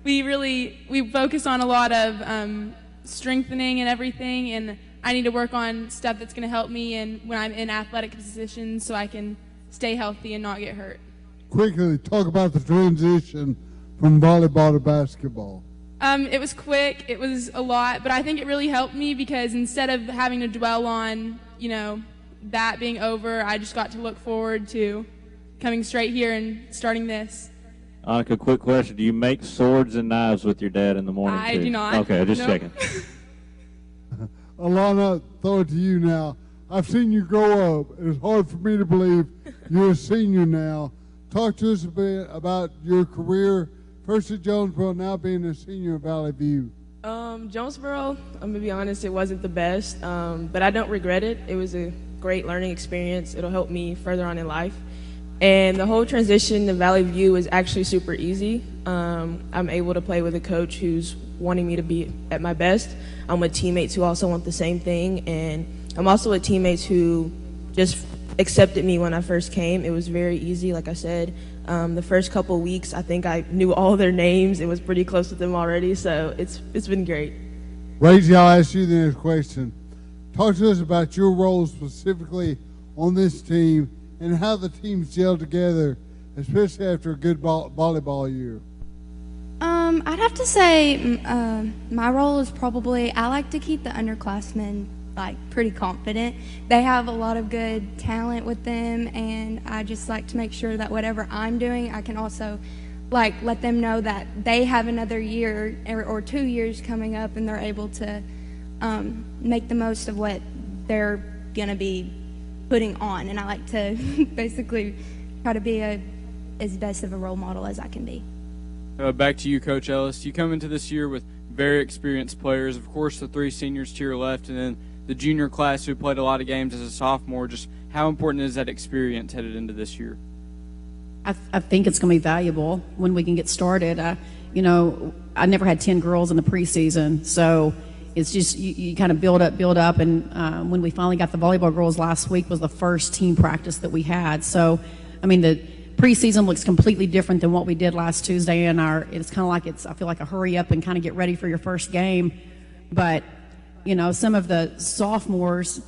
we focus on a lot of strengthening and everything, and I need to work on stuff that's going to help me and when I'm in athletic positions so I can stay healthy and not get hurt. Quickly, talk about the transition from volleyball to basketball. It was quick. It was a lot, but I think it really helped me because instead of having to dwell on, that being over, I just got to look forward to coming straight here and starting this. Annika, quick question. Do you make swords and knives with your dad in the morning, I too? do not. Okay, just checking. Alana, throw it to you now. I've seen you grow up. It's hard for me to believe you're a senior now. Talk to us a bit about your career, first at Jonesboro, now being a senior at Valley View. Jonesboro, I'm going to be honest, it wasn't the best, but I don't regret it. It was a great learning experience. It'll help me further on in life. And the whole transition to Valley View is actually super easy. I'm able to play with a coach who's wanting me to be at my best. I'm with teammates who also want the same thing. And I'm also with teammates who just accepted me when I first came. It was very easy, like I said. The first couple of weeks, I think I knew all their names. It was pretty close with them already, so it's been great. Razy, I'll ask you the next question. Talk to us about your role specifically on this team and how the teams gel together, especially after a good volleyball year. I'd have to say my role is probably I like to keep the underclassmen pretty confident. They have a lot of good talent with them, and I just like to make sure that whatever I'm doing, I can also let them know that they have another year or 2 years coming up, and they're able to make the most of what they're gonna be putting on. And I like to basically try to be as best of a role model as I can be. Back to you, Coach Ellis. You come into this year with very experienced players. Of course, the three seniors to your left, and then the junior class who played a lot of games as a sophomore. Just how important is that experience headed into this year? I think it's going to be valuable when we can get started. I never had 10 girls in the preseason, so it's just you kind of build up, and when we finally got the volleyball girls last week was the first team practice that we had. So, the preseason looks completely different than what we did last Tuesday, and it's kind of like I feel like a hurry up and kind of get ready for your first game. But, some of the sophomores,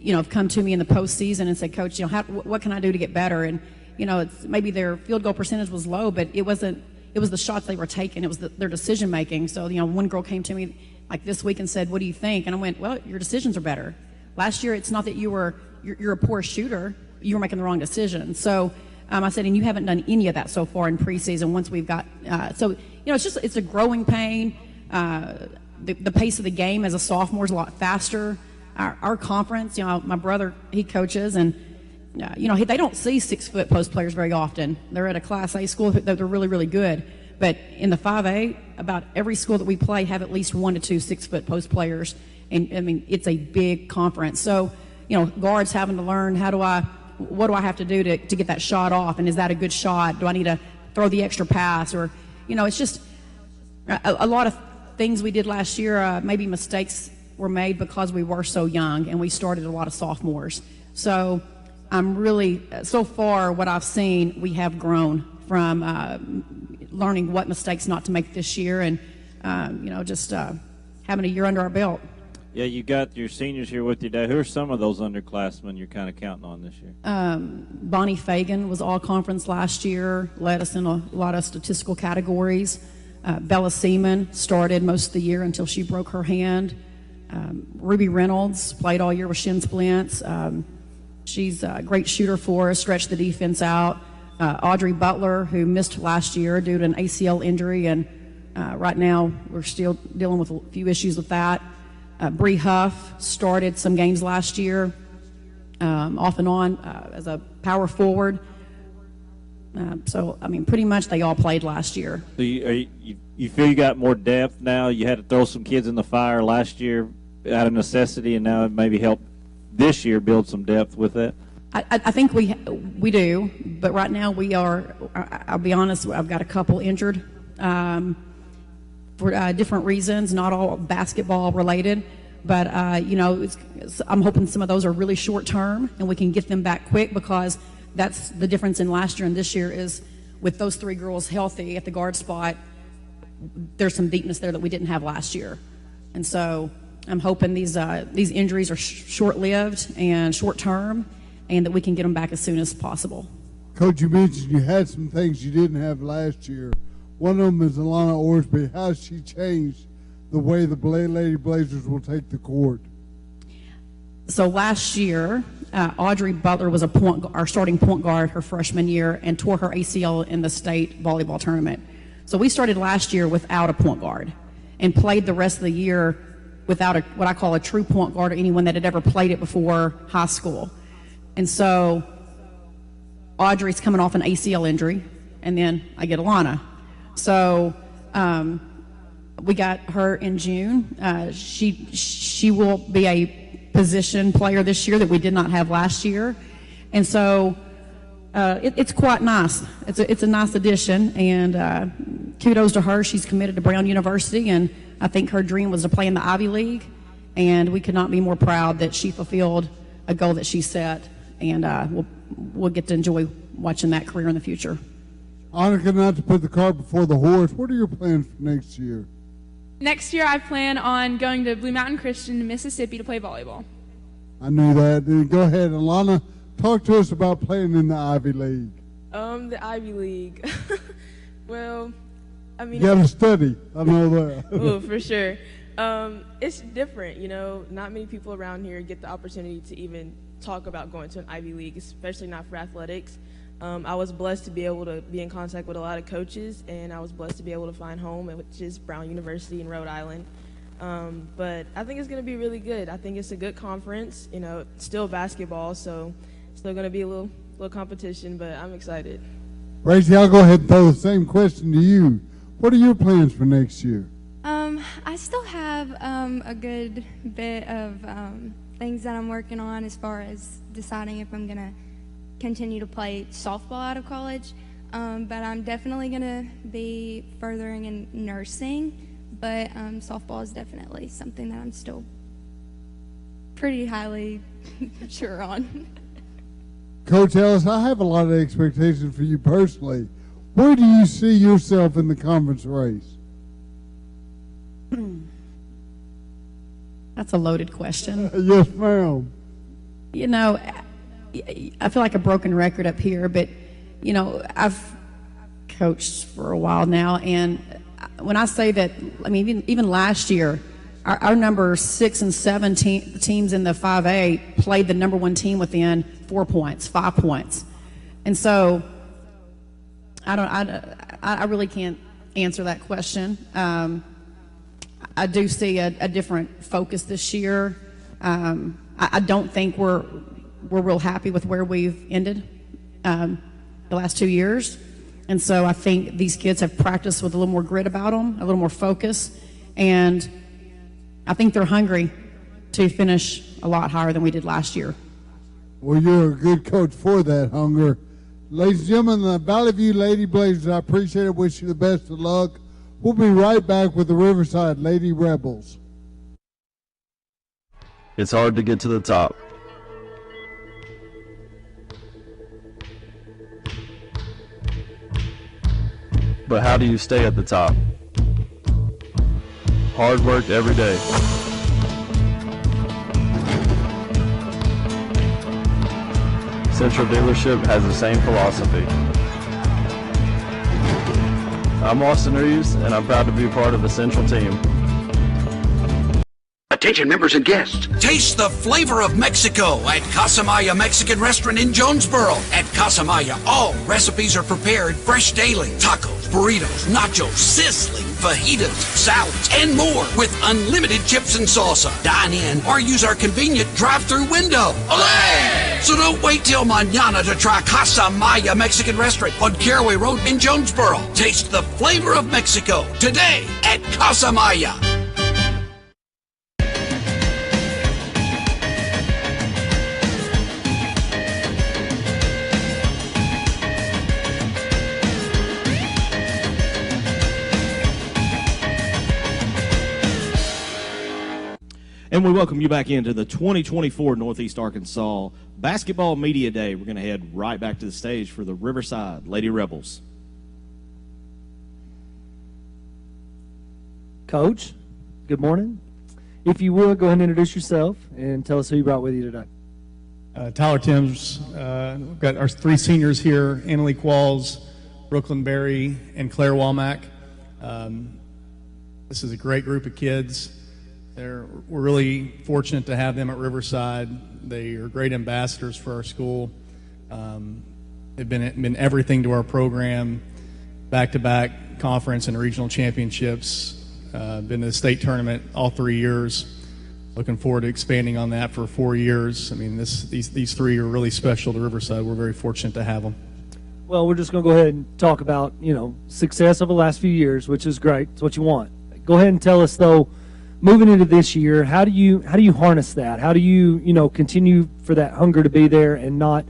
have come to me in the postseason and said, Coach, what can I do to get better? And, it's maybe their field goal percentage was low, but it was the shots they were taking. It was their decision making. So, one girl came to me this week and said, what do you think? And I went, well, your decisions are better. Last year, it's not that you're a poor shooter. you're making the wrong decision. So I said, and you haven't done any of that so far in preseason. Once we've got, it's a growing pain. The pace of the game as a sophomore is a lot faster. Our conference, my brother, he coaches, and they don't see 6-foot post players very often. They're at a Class A school; they're really, really good. But in the 5A, about every school that we play have at least 1 to 2 6-foot post players, and I mean it's a big conference. So guards having to learn what do I have to do to get that shot off, and is that a good shot? Do I need to throw the extra pass, or it's just a lot of things we did last year. Maybe mistakes were made because we were so young and we started a lot of sophomores. So I'm really, so far what I've seen, we have grown from learning what mistakes not to make this year, and just having a year under our belt. Yeah, you got your seniors here with you today. Who are some of those underclassmen you're kind of counting on this year? Bonnie Fagan was all conference last year, led us in a lot of statistical categories. Bella Seaman started most of the year until she broke her hand. Ruby Reynolds played all year with shin splints. She's a great shooter for us, stretched the defense out. Audrey Butler, who missed last year due to an ACL injury, and right now we're still dealing with a few issues with that. Bree Huff started some games last year, off and on, as a power forward. So, I mean, pretty much they all played last year. So you feel you got more depth now? You had to throw some kids in the fire last year out of necessity, and now it maybe helped this year build some depth with that? I think we do, but right now we are, I'll be honest, I've got a couple injured for different reasons, not all basketball related, but I'm hoping some of those are really short term and we can get them back quick, because that's the difference in last year and this year is with those 3 girls healthy at the guard spot, there's some deepness there that we didn't have last year. And so I'm hoping these injuries are short-lived and short-term, and that we can get them back as soon as possible. Coach, you mentioned you had some things you didn't have last year. One of them is Alana Orsby. How has she changed the way the Lady Blazers will take the court? So last year, Audrey Butler was our starting point guard her freshman year and tore her ACL in the state volleyball tournament. So we started last year without a point guard and played the rest of the year without what I call a true point guard or anyone that had ever played it before high school. And so Audrey's coming off an ACL injury, and then I get Alana. So we got her in June. She will be a position player this year that we did not have last year. And so it's quite nice. It's a nice addition, and kudos to her. She's committed to Brown University, and I think her dream was to play in the Ivy League, and we could not be more proud that she fulfilled a goal that she set, and we'll get to enjoy watching that career in the future. Annika, not to put the cart before the horse, what are your plans for next year? Next year, I plan on going to Blue Mountain Christian in Mississippi to play volleyball. I knew that. Then go ahead, Alana. Talk to us about playing in the Ivy League. The Ivy League. Well, I mean, you got to study. I know that. Oh, for sure. It's different, Not many people around here get the opportunity to even talk about going to an Ivy League, especially not for athletics. I was blessed to be able to be in contact with a lot of coaches, and I was blessed to be able to find home, which is Brown University in Rhode Island. But I think it's going to be really good. I think it's a good conference. It's still basketball, so still going to be a little competition, but I'm excited. Racy, I'll go ahead and throw the same question to you. What are your plans for next year? I still have a good bit of things that I'm working on as far as deciding if I'm going to continue to play softball out of college. But I'm definitely going to be furthering in nursing. But softball is definitely something that I'm still pretty highly sure on. Coach Ellis, I have a lot of expectations for you personally. Where do you see yourself in the conference race? That's a loaded question. Yes, ma'am. I feel like a broken record up here, but, I've coached for a while now, and when I say that, I mean, even last year, our number 6 and 7 teams in the 5A played the number 1 team within 4 points, 5 points. And so I really can't answer that question. I do see a different focus this year. I don't think we're real happy with where we've ended the last 2 years. And so I think these kids have practiced with a little more grit about them, a little more focus, and I think they're hungry to finish a lot higher than we did last year. Well, you're a good coach for that hunger. Ladies and gentlemen, the Valley View Lady Blazers, I appreciate it. Wish you the best of luck. We'll be right back with the Riverside Lady Rebels. It's hard to get to the top. But how do you stay at the top? Hard work every day. Central Dealership has the same philosophy. I'm Austin Reeves, and I'm proud to be part of the Central team. Attention members and guests. Taste the flavor of Mexico at Casamaya Mexican Restaurant in Jonesboro. At Casamaya, all recipes are prepared fresh daily. Tacos, burritos, nachos, sizzling fajitas, salads, and more with unlimited chips and salsa. Dine in or use our convenient drive-thru window. Olé! So don't wait till mañana to try Casamaya Mexican Restaurant on Caraway Road in Jonesboro. Taste the flavor of Mexico today at Casamaya. And we welcome you back into the 2024 Northeast Arkansas Basketball Media Day. We're going to head right back to the stage for the Riverside Lady Rebels. Coach, good morning. If you would, go ahead and introduce yourself and tell us who you brought with you today. Tyler Timms. We've got our 3 seniors here, Annalie Qualls, Brooklyn Berry, and Claire Walmack. This is a great group of kids. We're really fortunate to have them at Riverside. They are great ambassadors for our school. They've been everything to our program, back-to-back conference and regional championships. Been to the state tournament all 3 years. Looking forward to expanding on that for 4 years. I mean, these 3 are really special to Riverside. We're very fortunate to have them. Well, we're just going to go ahead and talk about, success over the last few years, which is great. It's what you want. Go ahead and tell us, though, moving into this year, how do you harness that? How do you continue for that hunger to be there and not?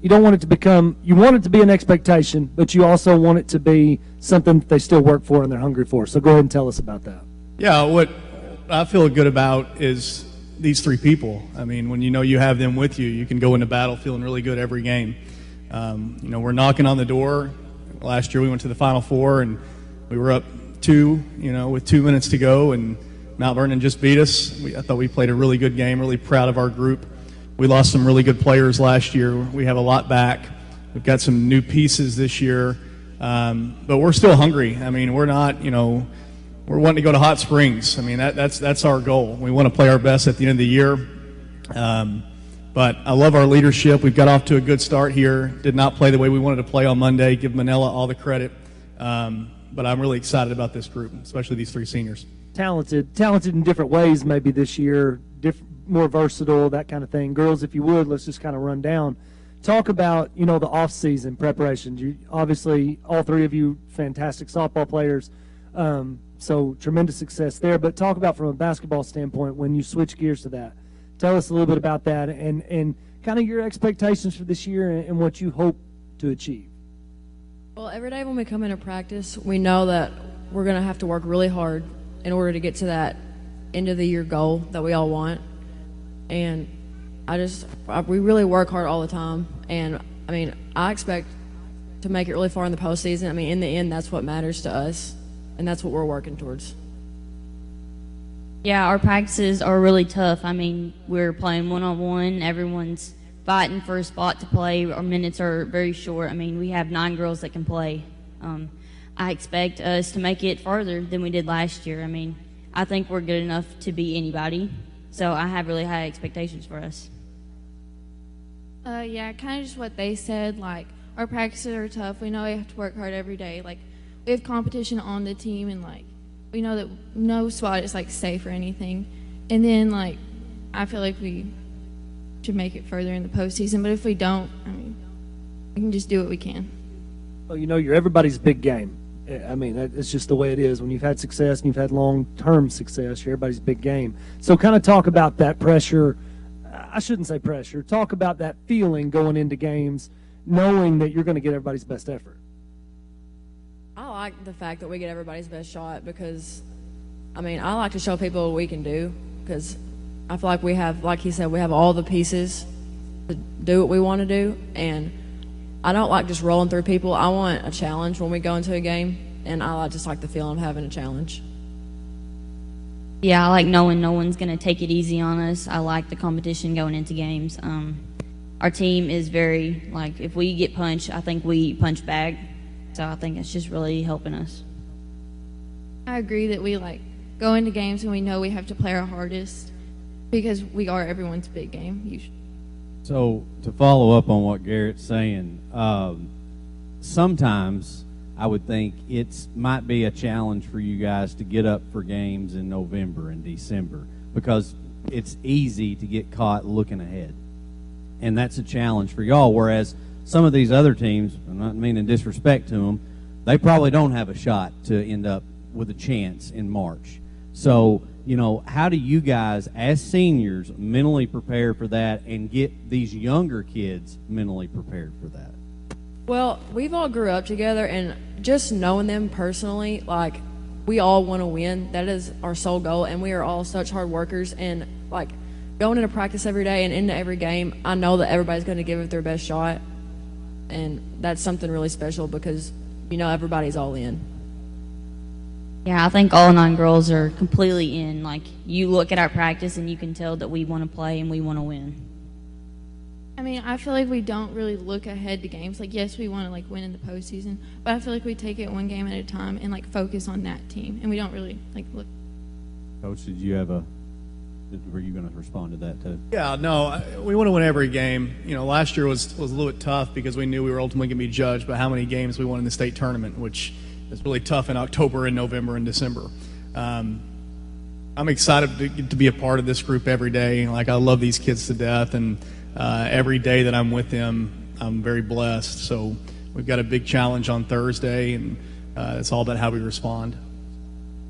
You don't want it to become. You want it to be an expectation, but you also want it to be something that they still work for and they're hungry for. So go ahead and tell us about that. Yeah, what I feel good about is these 3 people. I mean, when you have them with you, you can go into battle feeling really good every game. We're knocking on the door. Last year we went to the Final Four and we were up 2, with 2 minutes to go, and Mount Vernon just beat us. I thought we played a really good game, really proud of our group. We lost some really good players last year. We have a lot back. We've got some new pieces this year, but we're still hungry. I mean, we're not, we're wanting to go to Hot Springs. I mean, that's our goal. We want to play our best at the end of the year. But I love our leadership. We've got off to a good start here. Did not play the way we wanted to play on Monday. Give Manila all the credit. But I'm really excited about this group, especially these 3 seniors. Talented in different ways maybe this year, more versatile, that kind of thing. Girls, if you would, let's just kind of run down. Talk about, the off-season preparations. Obviously, all 3 of you, fantastic softball players, so tremendous success there. But talk about from a basketball standpoint when you switch gears to that. Tell us a little bit about that and kind of your expectations for this year and what you hope to achieve. Well, every day when we come into practice, we know that we're going to have to work really hard in order to get to that end of the year goal that we all want. And we really work hard all the time. And I mean, I expect to make it really far in the postseason. I mean, in the end, that's what matters to us, and that's what we're working towards. Yeah, our practices are really tough. I mean, we're playing one-on-one. Everyone's fighting for a spot to play. Our minutes are very short. I mean, we have 9 girls that can play. I expect us to make it farther than we did last year. I mean, I think we're good enough to beat anybody. So I have really high expectations for us. Yeah, kind of just what they said. Like, our practices are tough. We know we have to work hard every day. Like, we have competition on the team, and like, we know that no spot is like safe or anything. And then like, I feel like we should make it further in the postseason. But if we don't, I mean, we can just do what we can. Well, you know, you're everybody's big game. I mean, it's just the way it is. When you've had success and you've had long-term success, you're everybody's big game. So kind of talk about that pressure. I shouldn't say pressure. Talk about that feeling going into games, knowing that you're going to get everybody's best effort. I like the fact that we get everybody's best shot because, I mean, I like to show people what we can do because I feel like we have, like he said, we have all the pieces to do what we want to do. And I don't like just rolling through people. I want a challenge when we go into a game, and I just like the feeling of having a challenge. Yeah, I like knowing no one's going to take it easy on us. I like the competition going into games. Our team is very, like, if we get punched, I think we punch back. So I think it's just really helping us. I agree that we like go into games and we know we have to play our hardest because we are everyone's big game usually. So to follow up on what Garrett's saying, sometimes I would think it might be a challenge for you guys to get up for games in November and December because it's easy to get caught looking ahead. And that's a challenge for y'all, whereas some of these other teams, I'm not meaning disrespect to them, they probably don't have a shot to end up with a chance in March. So, you know, how do you guys, as seniors, mentally prepare for that and get these younger kids mentally prepared for that? Well, we've all grew up together, and just knowing them personally, like, we all want to win. That is our sole goal, and we are all such hard workers. And, like, going into practice every day and into every game, I know that everybody's going to give it their best shot. And that's something really special because, you know, everybody's all in. Yeah, I think all 9 girls are completely in. Like, you look at our practice and you can tell that we want to play and we want to win. I mean, I feel like we don't really look ahead to games. Like, yes, we want to like win in the postseason, but I feel like we take it one game at a time and like focus on that team, and we don't really like look. Coach, were you going to respond to that too? Yeah, no, we want to win every game. You know, last year was a little bit tough because we knew we were ultimately going to be judged by how many games we won in the state tournament, which is really tough in October and November and December. I'm excited to be a part of this group every day. Like, I love these kids to death, and every day that I'm with them, I'm very blessed. So we've got a big challenge on Thursday, and it's all about how we respond.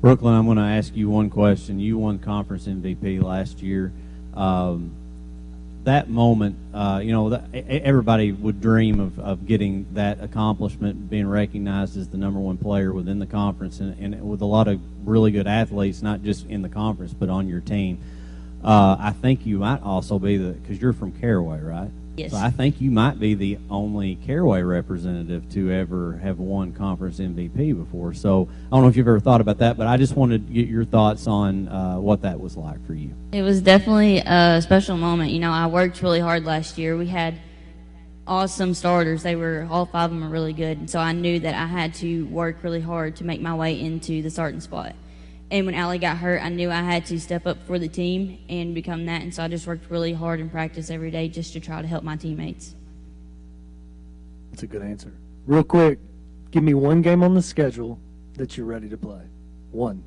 Brooklyn, I'm going to ask you one question. You won conference MVP last year. That moment, everybody would dream of getting that accomplishment, being recognized as the #1 player within the conference, and with a lot of really good athletes, not just in the conference, but on your team. I think you might also be because you're from Caraway, right? Yes. So I think you might be the only Caraway representative to ever have won conference MVP before. So I don't know if you've ever thought about that, but I just wanted to get your thoughts on what that was like for you. It was definitely a special moment. You know, I worked really hard last year. We had awesome starters. All 5 of them were really good. And so I knew that I had to work really hard to make my way into the starting spot. And when Allie got hurt, I knew I had to step up for the team and become that. And so I just worked really hard in practice every day just to try to help my teammates. That's a good answer. Real quick, give me one game on the schedule that you're ready to play. One.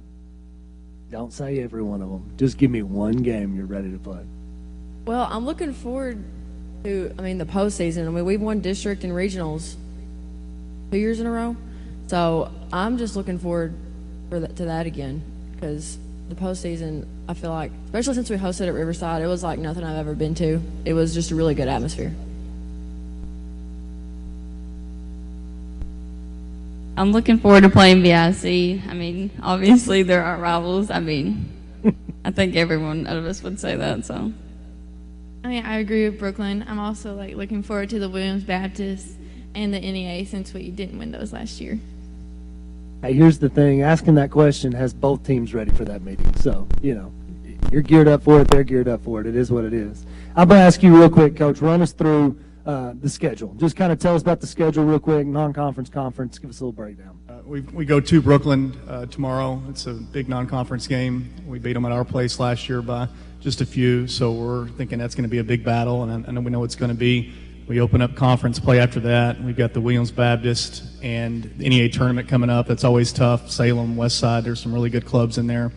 Don't say every one of them. Just give me one game you're ready to play. Well, I'm looking forward to, the postseason. We've won district and regionals 2 years in a row. So I'm just looking forward to that again. Because the postseason, I feel like, especially since we hosted at Riverside, it was like nothing I've ever been to. It was just a really good atmosphere. I'm looking forward to playing BIC. Obviously there are rivals. I think every one of us would say that. So, I agree with Brooklyn. I'm also looking forward to the Williams Baptist and the NEA since we didn't win those last year. Hey, here's the thing. Asking that question has both teams ready for that meeting. So, you're geared up for it. They're geared up for it. It is what it is. I'm going to ask you real quick, Coach, run us through the schedule. Just kind of tell us about the schedule real quick, non-conference, conference. Give us a little breakdown. We go to Brooklyn tomorrow. It's a big non-conference game. We beat them at our place last year by just a few, so we're thinking that's going to be a big battle, and I know we know it's going to be. We open up conference play after that. We've got the Williams Baptist and the NEA tournament coming up. That's always tough. Salem, West Side, there's some really good clubs in there.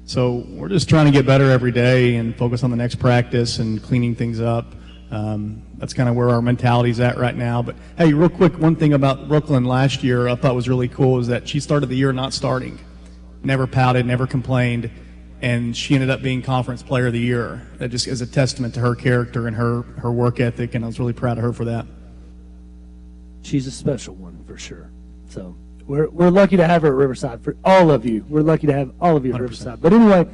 So we're just trying to get better every day and focus on the next practice and cleaning things up. That's kind of where our mentality's at right now. But hey, real quick, one thing about Brooklyn last year I thought was really cool is that she started the year not starting. Never pouted, never complained, and she ended up being Conference Player of the Year. That just is a testament to her character and her work ethic, and I was really proud of her for that. She's a special one for sure. So we're lucky to have her at Riverside. For all of you, we're lucky to have all of you at 100%. Riverside. But anyway,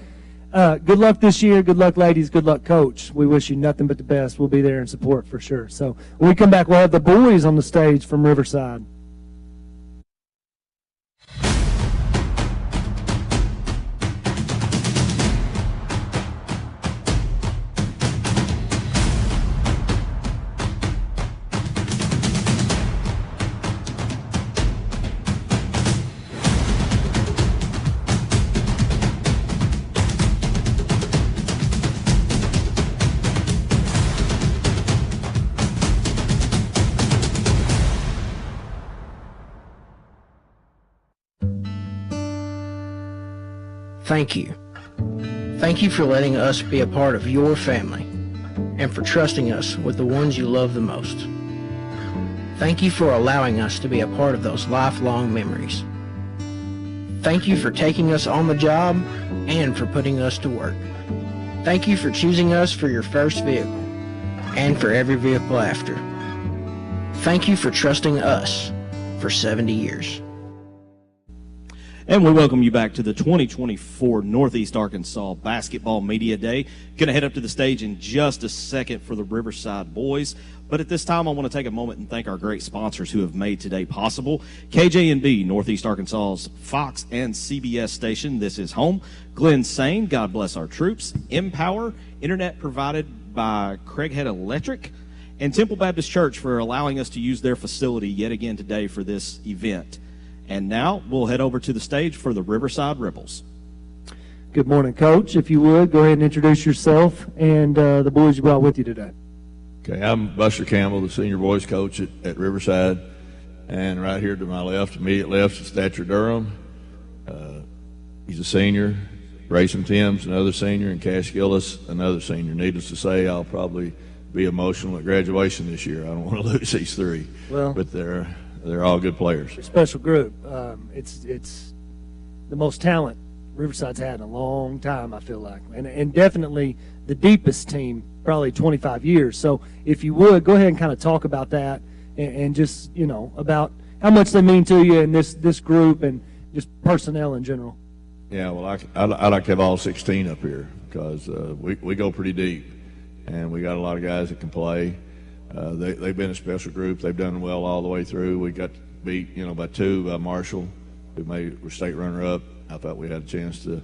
good luck this year. Good luck, ladies. Good luck, Coach. We wish you nothing but the best. We'll be there in support for sure. So when we come back, we'll have the boys on the stage from Riverside. Thank you. Thank you for letting us be a part of your family and for trusting us with the ones you love the most. Thank you for allowing us to be a part of those lifelong memories. Thank you for taking us on the job and for putting us to work. Thank you for choosing us for your first vehicle and for every vehicle after. Thank you for trusting us for 70 years. And we welcome you back to the 2024 Northeast Arkansas Basketball Media Day. Going to head up to the stage in just a second for the Riverside boys. But at this time, I want to take a moment and thank our great sponsors who have made today possible. KJNB, Northeast Arkansas's Fox and CBS station. This is home. Glenn Sane, God bless our troops. Empower, internet provided by Craighead Electric. And Temple Baptist Church for allowing us to use their facility yet again today for this event. And now we'll head over to the stage for the Riverside Ripples. Good morning, Coach. If you would, go ahead and introduce yourself and the boys you brought with you today. Okay, I'm Buster Campbell, the senior boys coach at Riverside. And right here to my left, immediate left, is Thatcher Durham. He's a senior. Grayson Timms, another senior, and Cash Gillis, another senior. Needless to say, I'll probably be emotional at graduation this year. I don't want to lose these three. Well, but they're all good players. Special group. It's the most talent Riverside's had in a long time, I feel like, and definitely the deepest team, probably 25 years. So if you would, go ahead and kind of talk about that and just, about how much they mean to you and this group and just personnel in general. Yeah, well, I like to have all 16 up here because we go pretty deep, and we got a lot of guys that can play. They've been a special group. They've done well all the way through. We got beat, by 2 by Marshall, who were state runner-up. I thought we had a chance to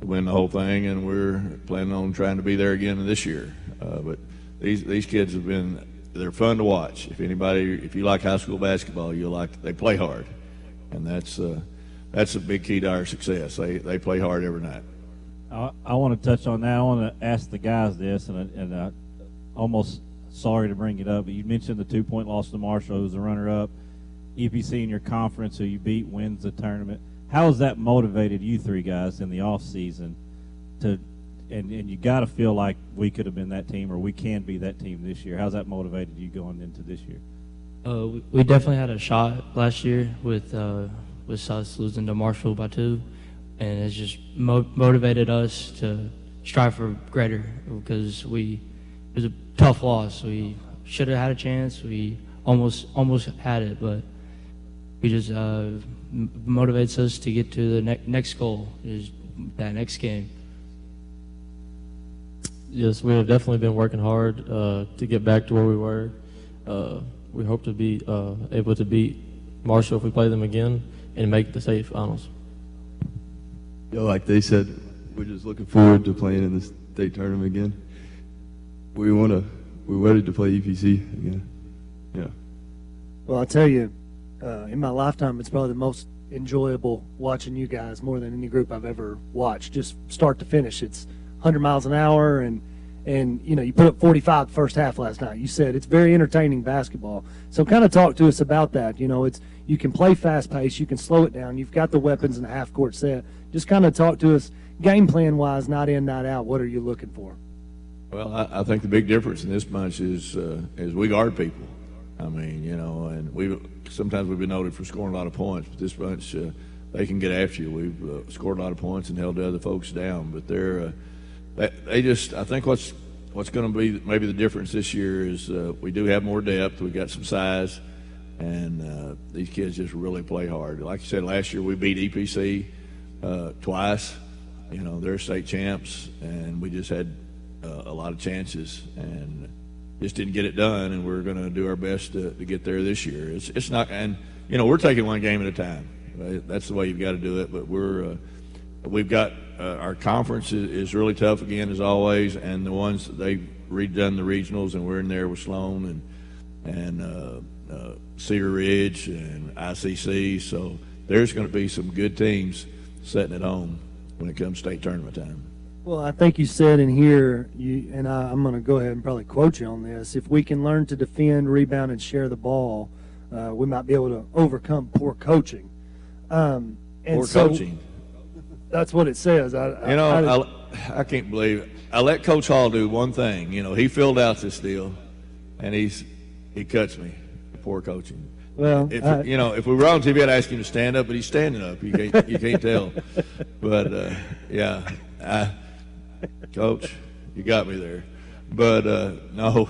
win the whole thing, and we're planning on trying to be there again this year. But these kids they're fun to watch. If you like high school basketball, they play hard, and that's a big key to our success. They play hard every night. I want to touch on that. I want to ask the guys this, and I almost sorry to bring it up, but you mentioned the 2-point loss to Marshall, who's the runner-up. EPC in your conference, who you beat, wins the tournament. How has that motivated you three guys in the off season and you got to feel like we could have been that team or we can be that team this year? How's that motivated you going into this year? We definitely had a shot last year with us losing to Marshall by 2, and it's just motivated us to strive for greater because it was a tough loss. We should have had a chance. We almost had it, but we just motivates us to get to the next goal, is that next game. Yes, we have definitely been working hard to get back to where we were. We hope to be able to beat Marshall if we play them again and make the state finals. Like they said, we're just looking forward to playing in the state tournament again. We're ready to play EPC again. Yeah. Well, I tell you, in my lifetime, it's probably the most enjoyable watching you guys more than any group I've ever watched, just start to finish. It's 100 miles an hour, and you know, you put up 45 the first half last night. You said it's very entertaining basketball. So kind of talk to us about that. You know, you can play fast pace, you can slow it down. You've got the weapons in the half court set. Just kind of talk to us game plan wise, night in, night out. What are you looking for? Well, I think the big difference in this bunch is we guard people. I mean, you know, and sometimes we've been noted for scoring a lot of points, but this bunch, they can get after you. We've scored a lot of points and held the other folks down, but they just, I think what's going to be maybe the difference this year is we do have more depth. We got some size, and these kids just really play hard. Like you said, last year we beat EPC twice. You know, they're state champs, and we just had a lot of chances and just didn't get it done. And we're going to do our best to get there this year. It's not, and you know, we're taking one game at a time. Right? That's the way you've got to do it. But we've got our conference is really tough again as always, and the ones they've redone the regionals, and we're in there with Sloan and Cedar Ridge and ICC. So there's going to be some good teams setting it home when it comes state tournament time. Well, I think you said in here, and I'm going to go ahead and probably quote you on this, if we can learn to defend, rebound, and share the ball, we might be able to overcome poor coaching. Coaching. That's what it says. I can't believe it. I let Coach Hall do one thing. You know, he filled out this deal, and he cuts me. Poor coaching. Well, if we were on TV, I'd ask him to stand up, but he's standing up. You can't tell. But Coach, you got me there. But no,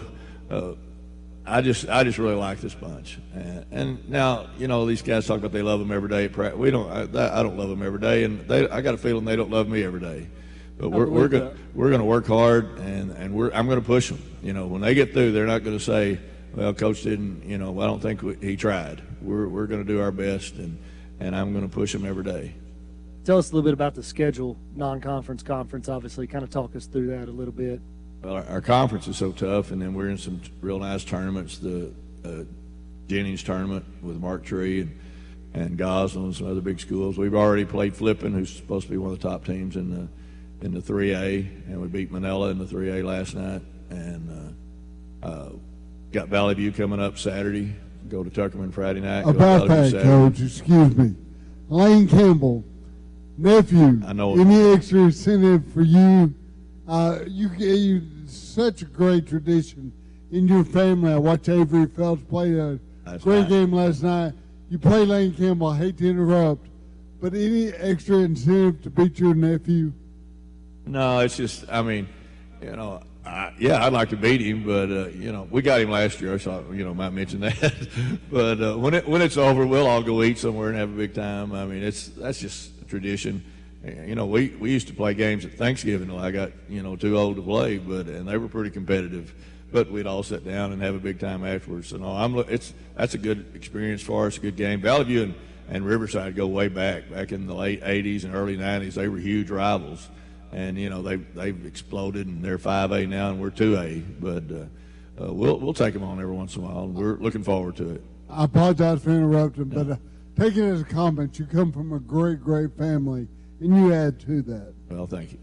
I just really like this bunch. And now, you know, these guys talk about they love them every day at practice. We don't. I don't love them every day, and I got a feeling they don't love me every day. But we're going to work hard, and I'm going to push them. You know, when they get through, they're not going to say, well, Coach didn't, you know, I don't think he tried. We're going to do our best, and I'm going to push them every day. Tell us a little bit about the schedule, non-conference, conference, obviously. Kind of talk us through that a little bit. Well, our conference is so tough, and then we're in some real nice tournaments. The Jennings tournament with Mark Tree and Goslin and some other big schools. We've already played Flippin, who's supposed to be one of the top teams in the 3A, and we beat Manila in the 3A last night. And got Valley View coming up Saturday. Go to Tuckerman Friday night. About that, Coach, excuse me. Lane Campbell, nephew, I know. Any extra incentive for you? You such a great tradition in your family. I watched Avery Phelps play a great game last night. You play Lane Campbell. I hate to interrupt, but any extra incentive to beat your nephew? No, it's just, I mean, you know, I'd like to beat him, but you know, we got him last year, so you know, might mention that. But when it's over, we'll all go eat somewhere and have a big time. I mean, that's just a tradition. You know, we used to play games at Thanksgiving till I got, you know, too old to play, and they were pretty competitive. But we'd all sit down and have a big time afterwards. So no, that's a good experience for us, a good game. Valley View and Riverside go way back in the late '80s and early '90s. They were huge rivals. And you know they've exploded, and they're 5A now, and we're 2A. But we'll take them on every once in a while, and we're looking forward to it. I apologize for interrupting, but take it as a comment. You come from a great family, and you add to that. Well, thank you,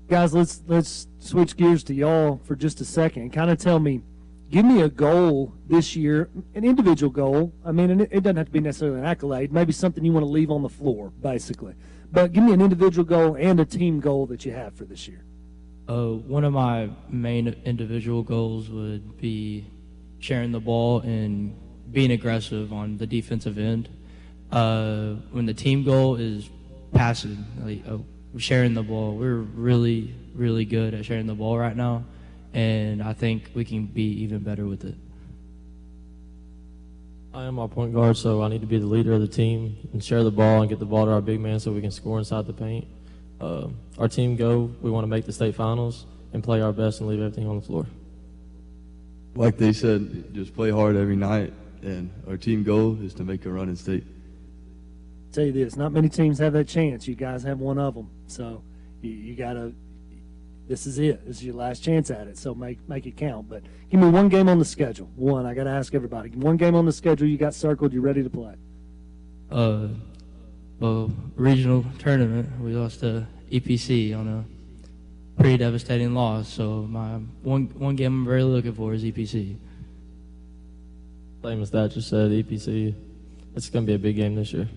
guys. Let's switch gears to y'all for just a second and kind of tell me, give me a goal this year, an individual goal. I mean, it doesn't have to be necessarily an accolade. Maybe something you want to leave on the floor, basically. But give me an individual goal and a team goal that you have for this year. One of my main individual goals would be sharing the ball and being aggressive on the defensive end. When the team goal is passing, sharing the ball, we're really, really good at sharing the ball right now, and I think we can be even better with it. I am our point guard, so I need to be the leader of the team and share the ball and get the ball to our big man so we can score inside the paint. Our team goal, we want to make the state finals and play our best and leave everything on the floor. Like they said, just play hard every night, and our team goal is to make a run in state. I'll tell you this, not many teams have that chance. You guys have one of them, so you got to this is it. This is your last chance at it, so make it count. But give me one game on the schedule. One, I got to ask everybody. One game on the schedule you got circled, you ready to play? Well, regional tournament, we lost to EPC on a pretty devastating loss. So my one game I'm really looking for is EPC. Same as that just said, EPC. It's going to be a big game this year.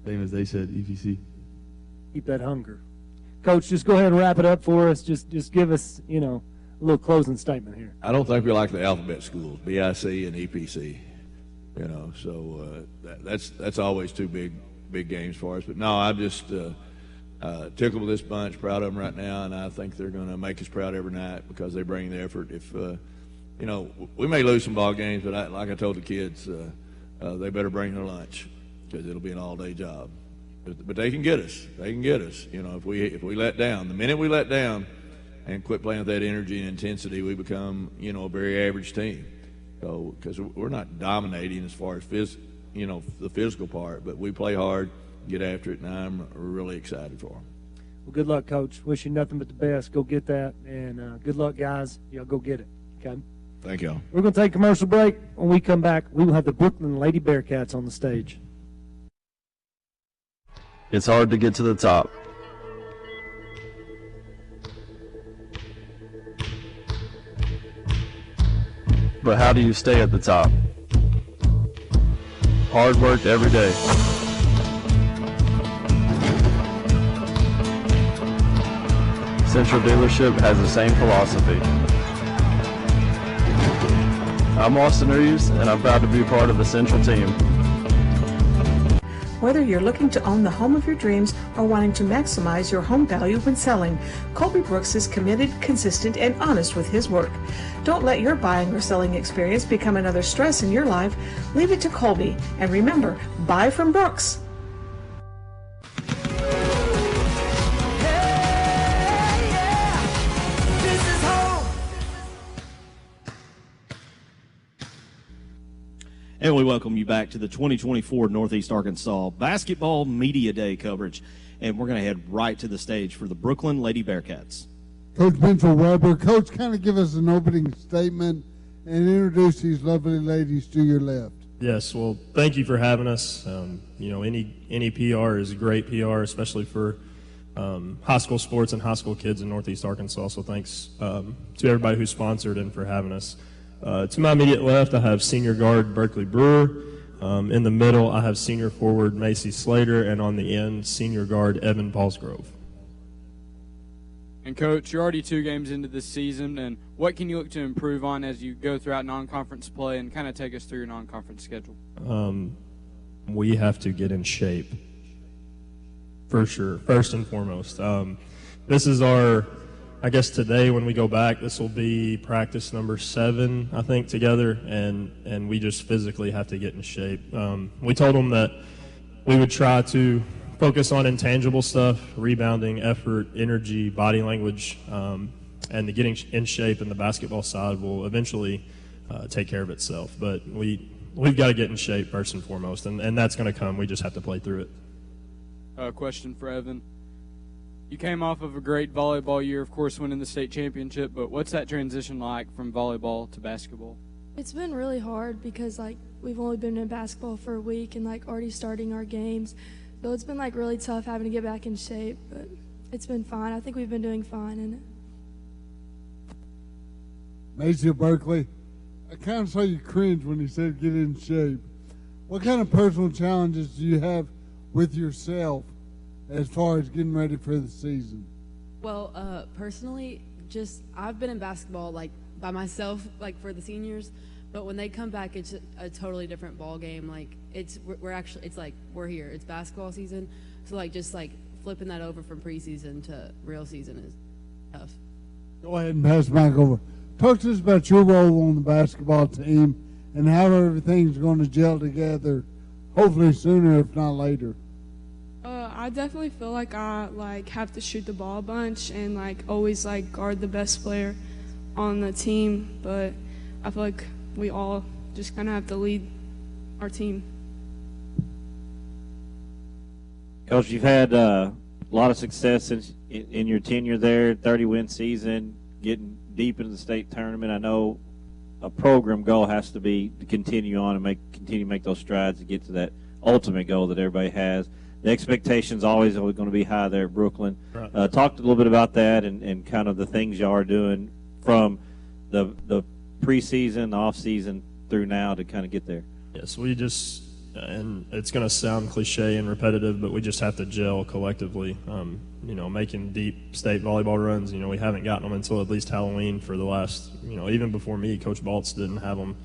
Same as they said, EPC. Keep that hunger. Coach, just go ahead and wrap it up for us. Just give us, a little closing statement here. I don't think we like the alphabet schools, BIC and EPC. So that's always two big games for us. But no, I'm just tickled with this bunch, proud of them right now, and I think they're going to make us proud every night because they bring the effort. If we may lose some ball games, but like I told the kids, they better bring their lunch because it'll be an all-day job. But they can get us. They can get us. If we let down, the minute we let down and quit playing with that energy and intensity, we become a very average team. So because we're not dominating as far as the physical part, but we play hard, get after it, and I'm really excited for them. Well, good luck, Coach. Wish you nothing but the best. Go get that, and good luck, guys. Y'all go get it. Okay. Thank y'all. We're going to take a commercial break. When we come back, we will have the Brooklyn Lady Bearcats on the stage. It's hard to get to the top. But how do you stay at the top? Hard work every day. Central Dealership has the same philosophy. I'm Austin Reeves, and I'm proud to be part of the Central team. Whether you're looking to own the home of your dreams or wanting to maximize your home value when selling, Colby Brooks is committed, consistent, and honest with his work. Don't let your buying or selling experience become another stress in your life. Leave it to Colby. And remember, buy from Brooks. And we welcome you back to the 2024 Northeast Arkansas Basketball Media Day coverage. And we're going to head right to the stage for the Brooklyn Lady Bearcats. Coach Benzel Weber. Coach, kind of give us an opening statement and introduce these lovely ladies to your left. Yes, well, thank you for having us. Any PR is great PR, especially for high school sports and high school kids in Northeast Arkansas. So thanks to everybody who sponsored and for having us. To my immediate left, I have senior guard Berkeley Brewer. In the middle, I have senior forward Macy Slater, and on the end, senior guard Evan Paulsgrove. And Coach, you're already 2 games into this season, and what can you look to improve on as you go throughout non-conference play, and kind of take us through your non-conference schedule? We have to get in shape, for sure, first and foremost. This is I guess today when we go back, this will be practice number 7, I think, together, and we just physically have to get in shape. We told them that we would try to focus on intangible stuff, rebounding, effort, energy, body language, and the getting in shape and the basketball side will eventually take care of itself. But we've got to get in shape first and foremost, and that's going to come. We just have to play through it. Question for Evan. You came off of a great volleyball year, of course, winning the state championship, but what's that transition like from volleyball to basketball? It's been really hard because, we've only been in basketball for a week and, already starting our games. So it's been, really tough having to get back in shape, but it's been fine. I think we've been doing fine in it. Macy Berkeley, I kind of saw you cringe when you said get in shape. What kind of personal challenges do you have with yourself as far as getting ready for the season? Well, personally, I've been in basketball by myself, for the seniors, but when they come back, it's a totally different ball game. We're here. It's basketball season, so flipping that over from preseason to real season is tough. Go ahead and pass the mic over. Talk to us about your role on the basketball team and how everything's going to gel together, hopefully sooner if not later. I definitely feel like I have to shoot the ball a bunch and always guard the best player on the team, but I feel like we all just kind of have to lead our team. Coach, you've had a a lot of success in your tenure there, 30-win season, getting deep into the state tournament. I know a program goal has to be to continue on and continue to make those strides to get to that ultimate goal that everybody has. The expectations always going to be high there at Brooklyn. Right. Talk a little bit about that and kind of the things y'all are doing from the preseason, the off-season through now to kind of get there. Yes, we just, and it's going to sound cliche and repetitive, but we just have to gel collectively. Making deep state volleyball runs, we haven't gotten them until at least Halloween for the last, even before me, Coach Baltz didn't have them,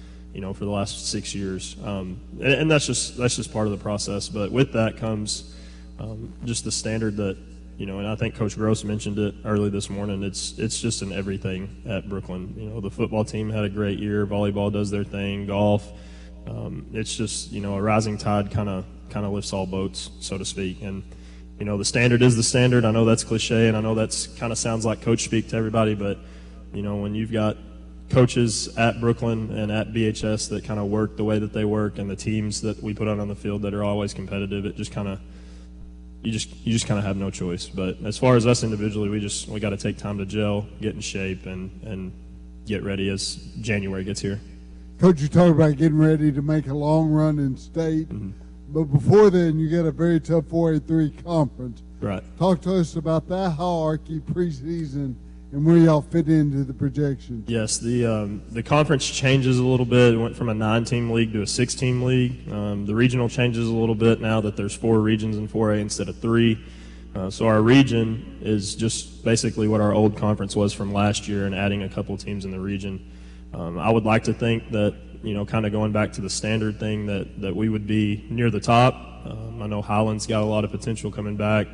for the last 6 years. And that's just part of the process. But with that comes just the standard that, and I think Coach Gross mentioned it early this morning. It's just in everything at Brooklyn. The football team had a great year. Volleyball does their thing. Golf. It's just, a rising tide kind of lifts all boats, so to speak. And, the standard is the standard. I know that's cliche, and I know that's kind of sounds like coach speak to everybody, but, when you've got coaches at Brooklyn and at BHS that kind of work the way that they work, and the teams that we put out on the field that are always competitive, it just kind of you just kind of have no choice. But as far as us individually, we got to take time to gel, get in shape, and get ready as January gets here. Coach, you talked about getting ready to make a long run in state, but before then, you get a very tough 4A3 conference. Right. Talk to us about that hierarchy preseason and where y'all fit into the projections. Yes, the conference changes a little bit. It went from a 9-team league to a 6-team league. The regional changes a little bit now that there's 4 regions in 4A instead of 3. So our region is just basically what our old conference was from last year, and adding a couple teams in the region. I would like to think that, kind of going back to the standard thing, that we would be near the top. I know Highland's got a lot of potential coming back.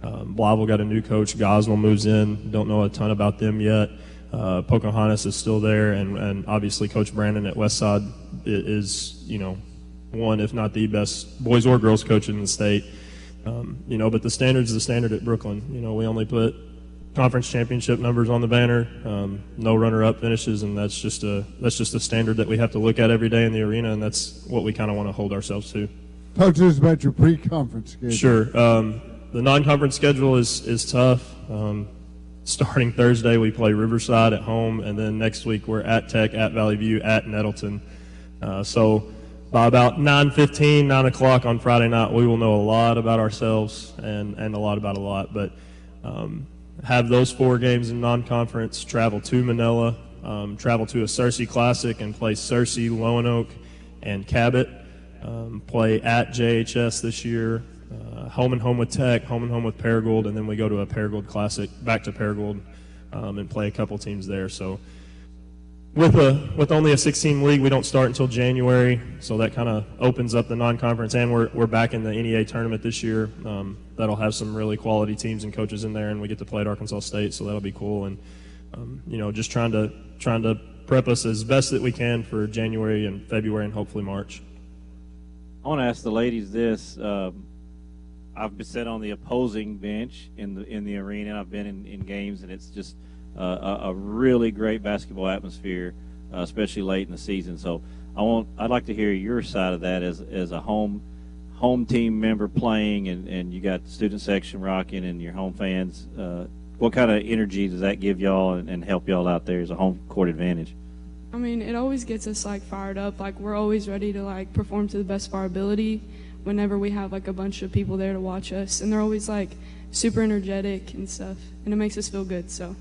Blytheville got a new coach. Gosnell moves in. Don't know a ton about them yet. Pocahontas is still there, and obviously Coach Brandon at Westside is, one, if not the best boys or girls coach in the state. But the standard's the standard at Brooklyn. We only put conference championship numbers on the banner, no runner-up finishes, and that's just a standard that we have to look at every day in the arena, and that's what we kind of want to hold ourselves to. Talk to us about your pre-conference schedule. Sure. The non-conference schedule is tough. Starting Thursday, we play Riverside at home, and then next week we're at Tech, at Valley View, at Nettleton. So by about 9:15, 9 o'clock on Friday night, we will know a lot about ourselves and a lot about a lot. But have those 4 games in non-conference, travel to Manila, travel to a Searcy Classic and play Searcy, Lonoke, and Cabot. Play at JHS this year. Home and home with Tech, home and home with Paragould, and then we go to a Paragould Classic, back to Paragould, and play a couple teams there. So with only a 16 league, we don't start until January, so that kind of opens up the non-conference, and we're back in the NEA tournament this year. That'll have some really quality teams and coaches in there, and we get to play at Arkansas State, so that'll be cool. And just trying to prep us as best that we can for January and February and hopefully March. I want to ask the ladies this. I've been sat on the opposing bench in the arena. I've been in games, and it's just a really great basketball atmosphere, especially late in the season. So I'd like to hear your side of that as a home team member playing, and you got the student section rocking and your home fans. What kind of energy does that give y'all and help y'all out there as a home court advantage? I mean, it always gets us fired up. We're always ready to perform to the best of our ability whenever we have a bunch of people there to watch us, and they're always super energetic and stuff, and it makes us feel good. So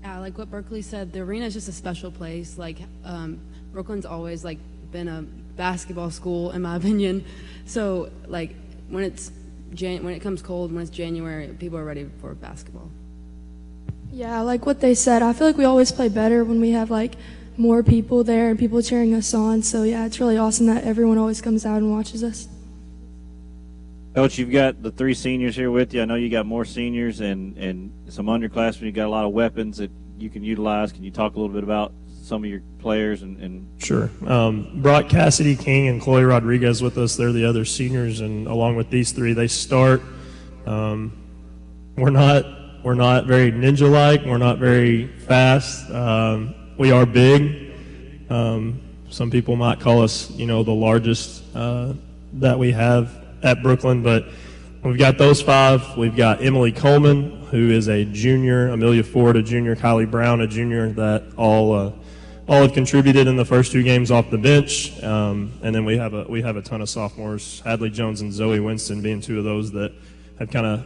yeah, like what Berkeley said, the arena is just a special place. Brooklyn's always been a basketball school, in my opinion. So when it comes cold, when it's January, people are ready for basketball. Yeah, like what they said, I feel like we always play better when we have more people there and people cheering us on. So yeah, it's really awesome that everyone always comes out and watches us. Coach, you've got the 3 seniors here with you. I know you got more seniors and some underclassmen. You got a lot of weapons that you can utilize. Can you talk a little bit about some of your players and Sure. Brought Cassidy King and Chloe Rodriguez with us. They're the other seniors, and along with these 3, they start. We're not very ninja-like. We're not very fast. We are big. Some people might call us, the largest that we have at Brooklyn, but we've got those 5. We've got Emily Coleman, who is a junior, Amelia Ford, a junior, Kylie Brown, a junior, that all have contributed in the first 2 games off the bench. And then we have a ton of sophomores, Hadley Jones and Zoe Winston being 2 of those that have kind of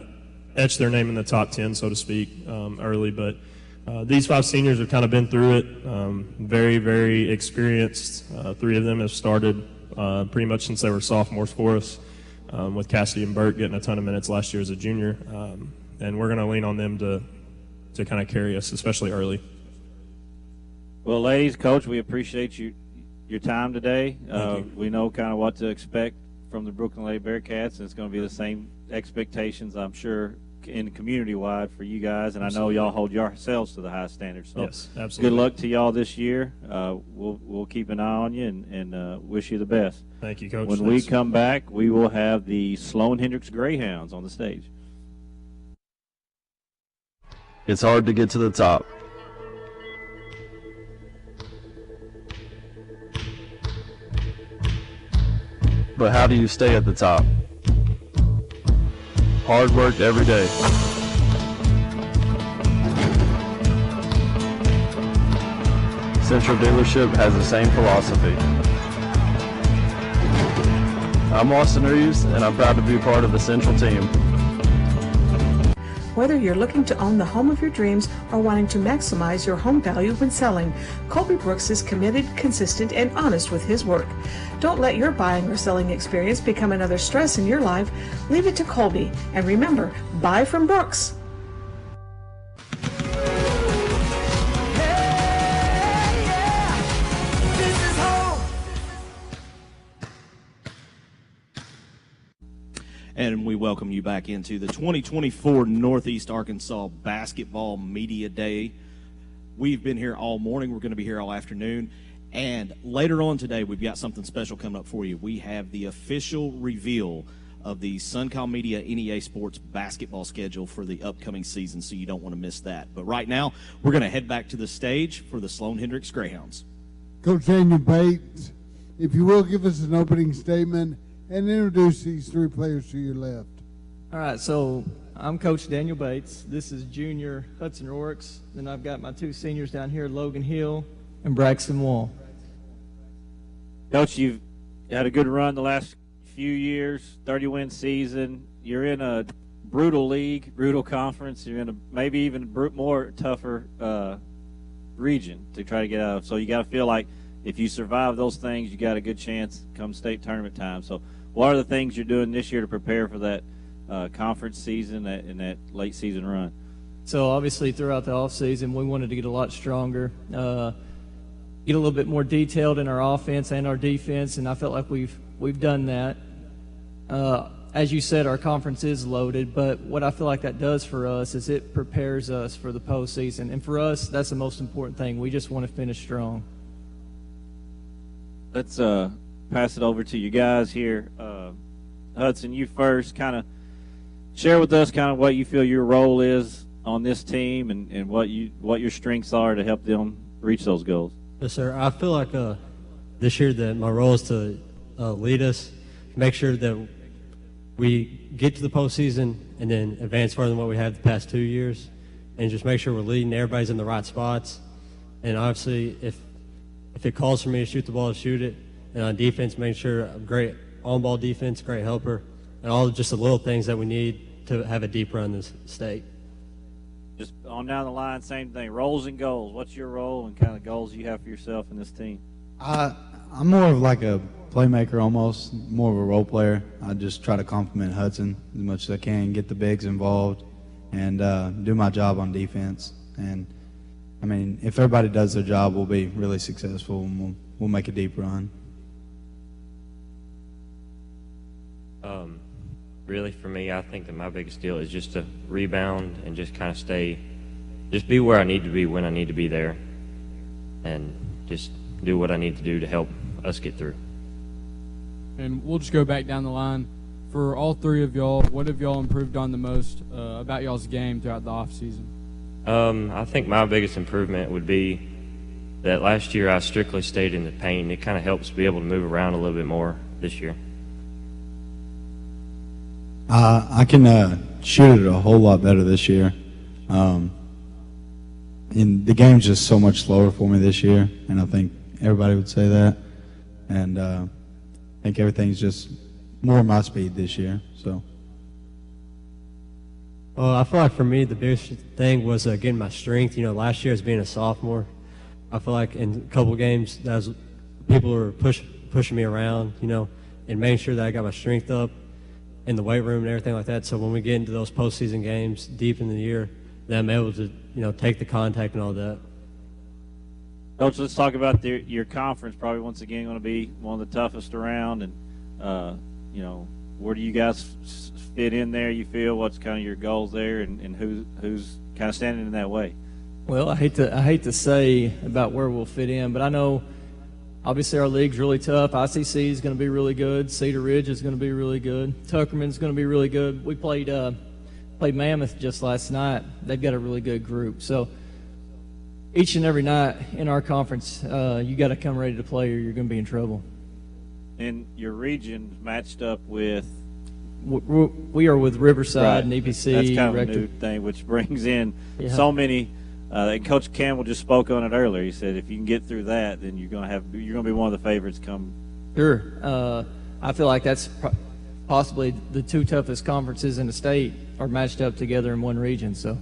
etched their name in the top 10, so to speak, early. But these 5 seniors have kind of been through it, very, very experienced. 3 of them have started pretty much since they were sophomores for us, with Cassidy and Burt getting a ton of minutes last year as a junior. And we're going to lean on them to kind of carry us, especially early. Well, ladies, Coach, we appreciate your time today. We know kind of what to expect from the Brooklyn Lady Bearcats, and it's going to be the same expectations, I'm sure, in community-wide for you guys, and I know y'all hold yourselves to the high standards. So yes, absolutely. Good luck to y'all this year. We'll keep an eye on you and wish you the best. Thank you, Coach. When we come back, we will have the Sloan Hendricks Greyhounds on the stage. It's hard to get to the top. But how do you stay at the top? Hard work every day. Central Dealership has the same philosophy. I'm Austin Reeves, and I'm proud to be part of the Central team. Whether you're looking to own the home of your dreams or wanting to maximize your home value when selling, Colby Brooks is committed, consistent, and honest with his work. Don't let your buying or selling experience become another stress in your life. Leave it to Colby. And remember, buy from Brooks. And we welcome you back into the 2024 Northeast Arkansas Basketball Media Day. We've been here all morning. We're going to be here all afternoon. And later on today, we've got something special coming up for you. We have the official reveal of the SunCal Media NEA Sports basketball schedule for the upcoming season, so you don't want to miss that. But right now, we're going to head back to the stage for the Sloan Hendricks Greyhounds. Coach Daniel Bates, if you will give us an opening statement and introduce these 3 players to your left. All right, so I'm Coach Daniel Bates. This is junior Hudson Rorks. Then I've got my 2 seniors down here, Logan Hill and Braxton Wall. Coach, you've had a good run the last few years, 30-win season. You're in a brutal league, brutal conference. You're in a maybe even more tougher region to try to get out of. So you got to feel like if you survive those things, you got a good chance come state tournament time. So what are the things you're doing this year to prepare for that conference season and that late season run? So obviously throughout the offseason, we wanted to get a lot stronger, get a little bit more detailed in our offense and our defense, and I felt like we've done that. As you said, our conference is loaded, but what I feel like that does for us is it prepares us for the postseason. And for us, that's the most important thing. We just want to finish strong. Let's pass it over to you guys here. Hudson, you first. Kind of share with us kind of what you feel your role is on this team and what your strengths are to help them reach those goals. Yes, sir. I feel like this year that my role is to lead us, make sure that we get to the postseason and then advance further than what we have the past 2 years, and just make sure we're leading, everybody's in the right spots. And obviously, if it calls for me to shoot the ball, to shoot it. And on defense, make sure a great on-ball defense, great helper, and all just the little things that we need to have a deep run this state. Just on down the line, same thing. Roles and goals. What's your role and kind of goals you have for yourself in this team? I'm more of like a playmaker almost, more of a role player. I just try to compliment Hudson as much as I can, get the bigs involved, and do my job on defense. And, I mean, if everybody does their job, we'll be really successful and we'll make a deep run. Really, for me, I think that my biggest deal is just to rebound and just kind of just be where I need to be when I need to be there, and just do what I need to do to help us get through. And we'll just go back down the line. For all 3 of y'all, what have y'all improved on the most about y'all's game throughout the offseason? I think my biggest improvement would be that last year I strictly stayed in the paint. It kind of helps be able to move around a little bit more this year. I can shoot it a whole lot better this year. And the game's just so much slower for me this year, and I think everybody would say that. And I think everything's just more my speed this year. So. Well, I feel like for me the biggest thing was getting my strength. Last year as being a sophomore, I feel like in a couple games people were pushing me around, and making sure that I got my strength up in the weight room and everything like that. So when we get into those postseason games deep in the year, then I'm able to take the contact and all that. Coach, let's talk about your conference. Probably once again going to be one of the toughest around, and where do you guys fit in there? You feel what's kind of your goals there, and who's kind of standing in that way? Well, I hate to say about where we'll fit in, but I know obviously our league's really tough. ICC is going to be really good. Cedar Ridge is going to be really good. Tuckerman's going to be really good. We played Mammoth just last night. They've got a really good group. So each and every night in our conference, you got to come ready to play or you're going to be in trouble. And your region matched up with? We are with Riverside and EPC. That's kind of a new thing, which brings in so many. And Coach Campbell just spoke on it earlier. He said if you can get through that, then you're going to be one of the favorites come. Sure. I feel like that's possibly the two toughest conferences in the state are matched up together in one region. So,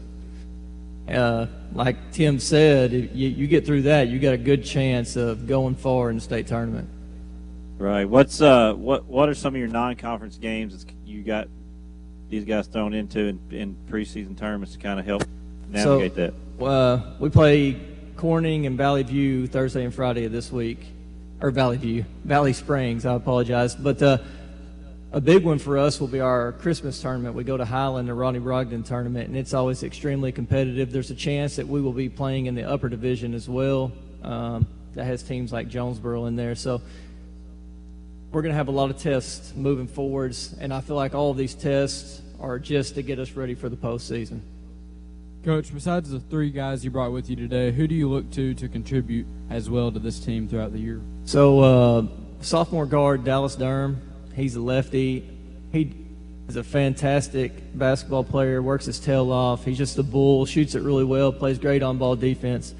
like Tim said, if you get through that, you got a good chance of going far in the state tournament. Right. What are some of your non-conference games that you got these guys thrown into in preseason tournaments to kind of help navigate that? We play Corning and Valley View Thursday and Friday of this week, or Valley Springs. I apologize, but a big one for us will be our Christmas tournament. We go to Highland, the Rodney Brogdon tournament, and it's always extremely competitive. There's a chance that we will be playing in the upper division as well. That has teams like Jonesboro in there, so we're going to have a lot of tests moving forwards, and I feel like all of these tests are just to get us ready for the postseason. Coach, besides the three guys you brought with you today, who do you look to contribute as well to this team throughout the year? So, sophomore guard Dallas Durham, he's a lefty. He is a fantastic basketball player, works his tail off. He's just a bull, shoots it really well, plays great on-ball defense.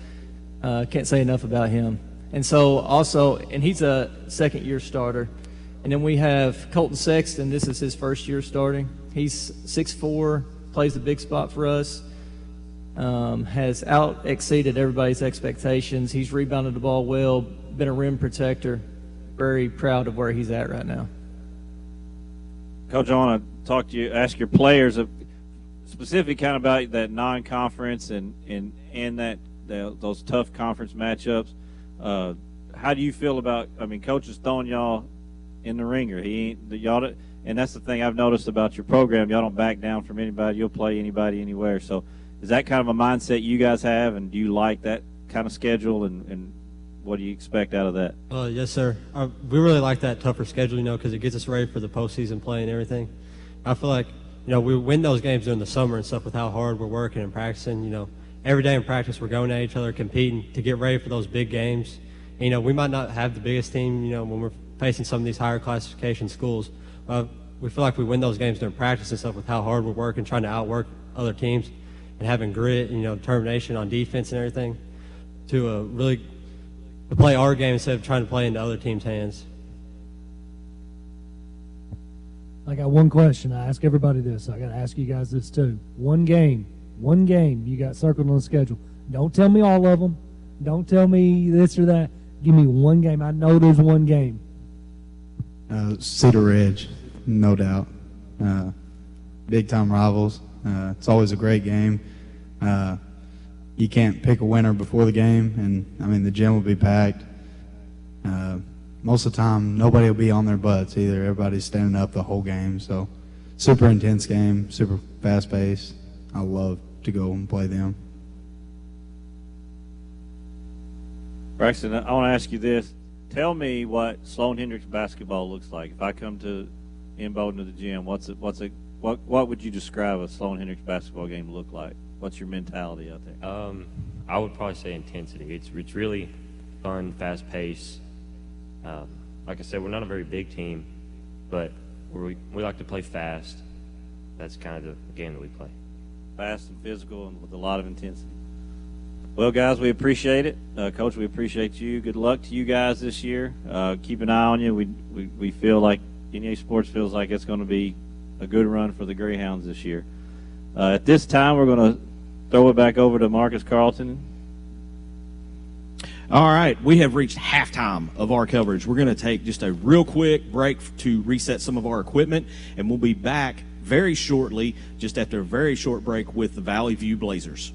Can't say enough about him. And so also, and he's a second-year starter. And then we have Colton Sexton. This is his first year starting. He's 6'4", plays the big spot for us. Has out-exceeded everybody's expectations. He's rebounded the ball well, been a rim protector. Very proud of where he's at right now. Coach, I want to talk to you, ask your players specifically kind of about that non-conference and that those tough conference matchups. How do you feel about? I mean, Coach is throwing y'all in the ringer. And that's the thing I've noticed about your program. Y'all don't back down from anybody. You'll play anybody anywhere. So, is that kind of a mindset you guys have, and do you like that kind of schedule, and what do you expect out of that? Yes, sir. We really like that tougher schedule, because it gets us ready for the postseason play and everything. I feel like, we win those games during the summer and stuff with how hard we're working and practicing. Every day in practice we're going at each other, competing to get ready for those big games. We might not have the biggest team, when we're facing some of these higher classification schools. We feel like we win those games during practice and stuff with how hard we're working, trying to outwork other teams, and having grit and determination on defense and everything to really play our game instead of trying to play into other teams' hands. I got one question. I ask everybody this. I got to ask you guys this too. One game you got circled on the schedule. Don't tell me all of them. Don't tell me this or that. Give me one game. I know there's one game. Cedar Ridge, no doubt. Big-time rivals. It's always a great game. You can't pick a winner before the game, and, the gym will be packed. Most of the time, nobody will be on their butts either. Everybody's standing up the whole game. So, super intense game, super fast-paced. I love to go and play them. Braxton, I want to ask you this. Tell me what Sloan Hendricks basketball looks like. If I come in Bowden to the gym, what would you describe a Sloan Hendricks basketball game look like? What's your mentality out there? I would probably say intensity. It's really fun, fast-paced. Like I said, we're not a very big team, but we like to play fast, that's kind of the game that we play. Fast and physical and with a lot of intensity. Well, guys, we appreciate it. Coach, we appreciate you. Good luck to you guys this year. Keep an eye on you. We feel like NEA Sports feels like it's going to be a good run for the Greyhounds this year. At this time, we're going to throw it back over to Marcus Carlton. All right, we have reached halftime of our coverage. We're going to take just a real quick break to reset some of our equipment, and we'll be back very shortly, just after a very short break with the Valley View Blazers.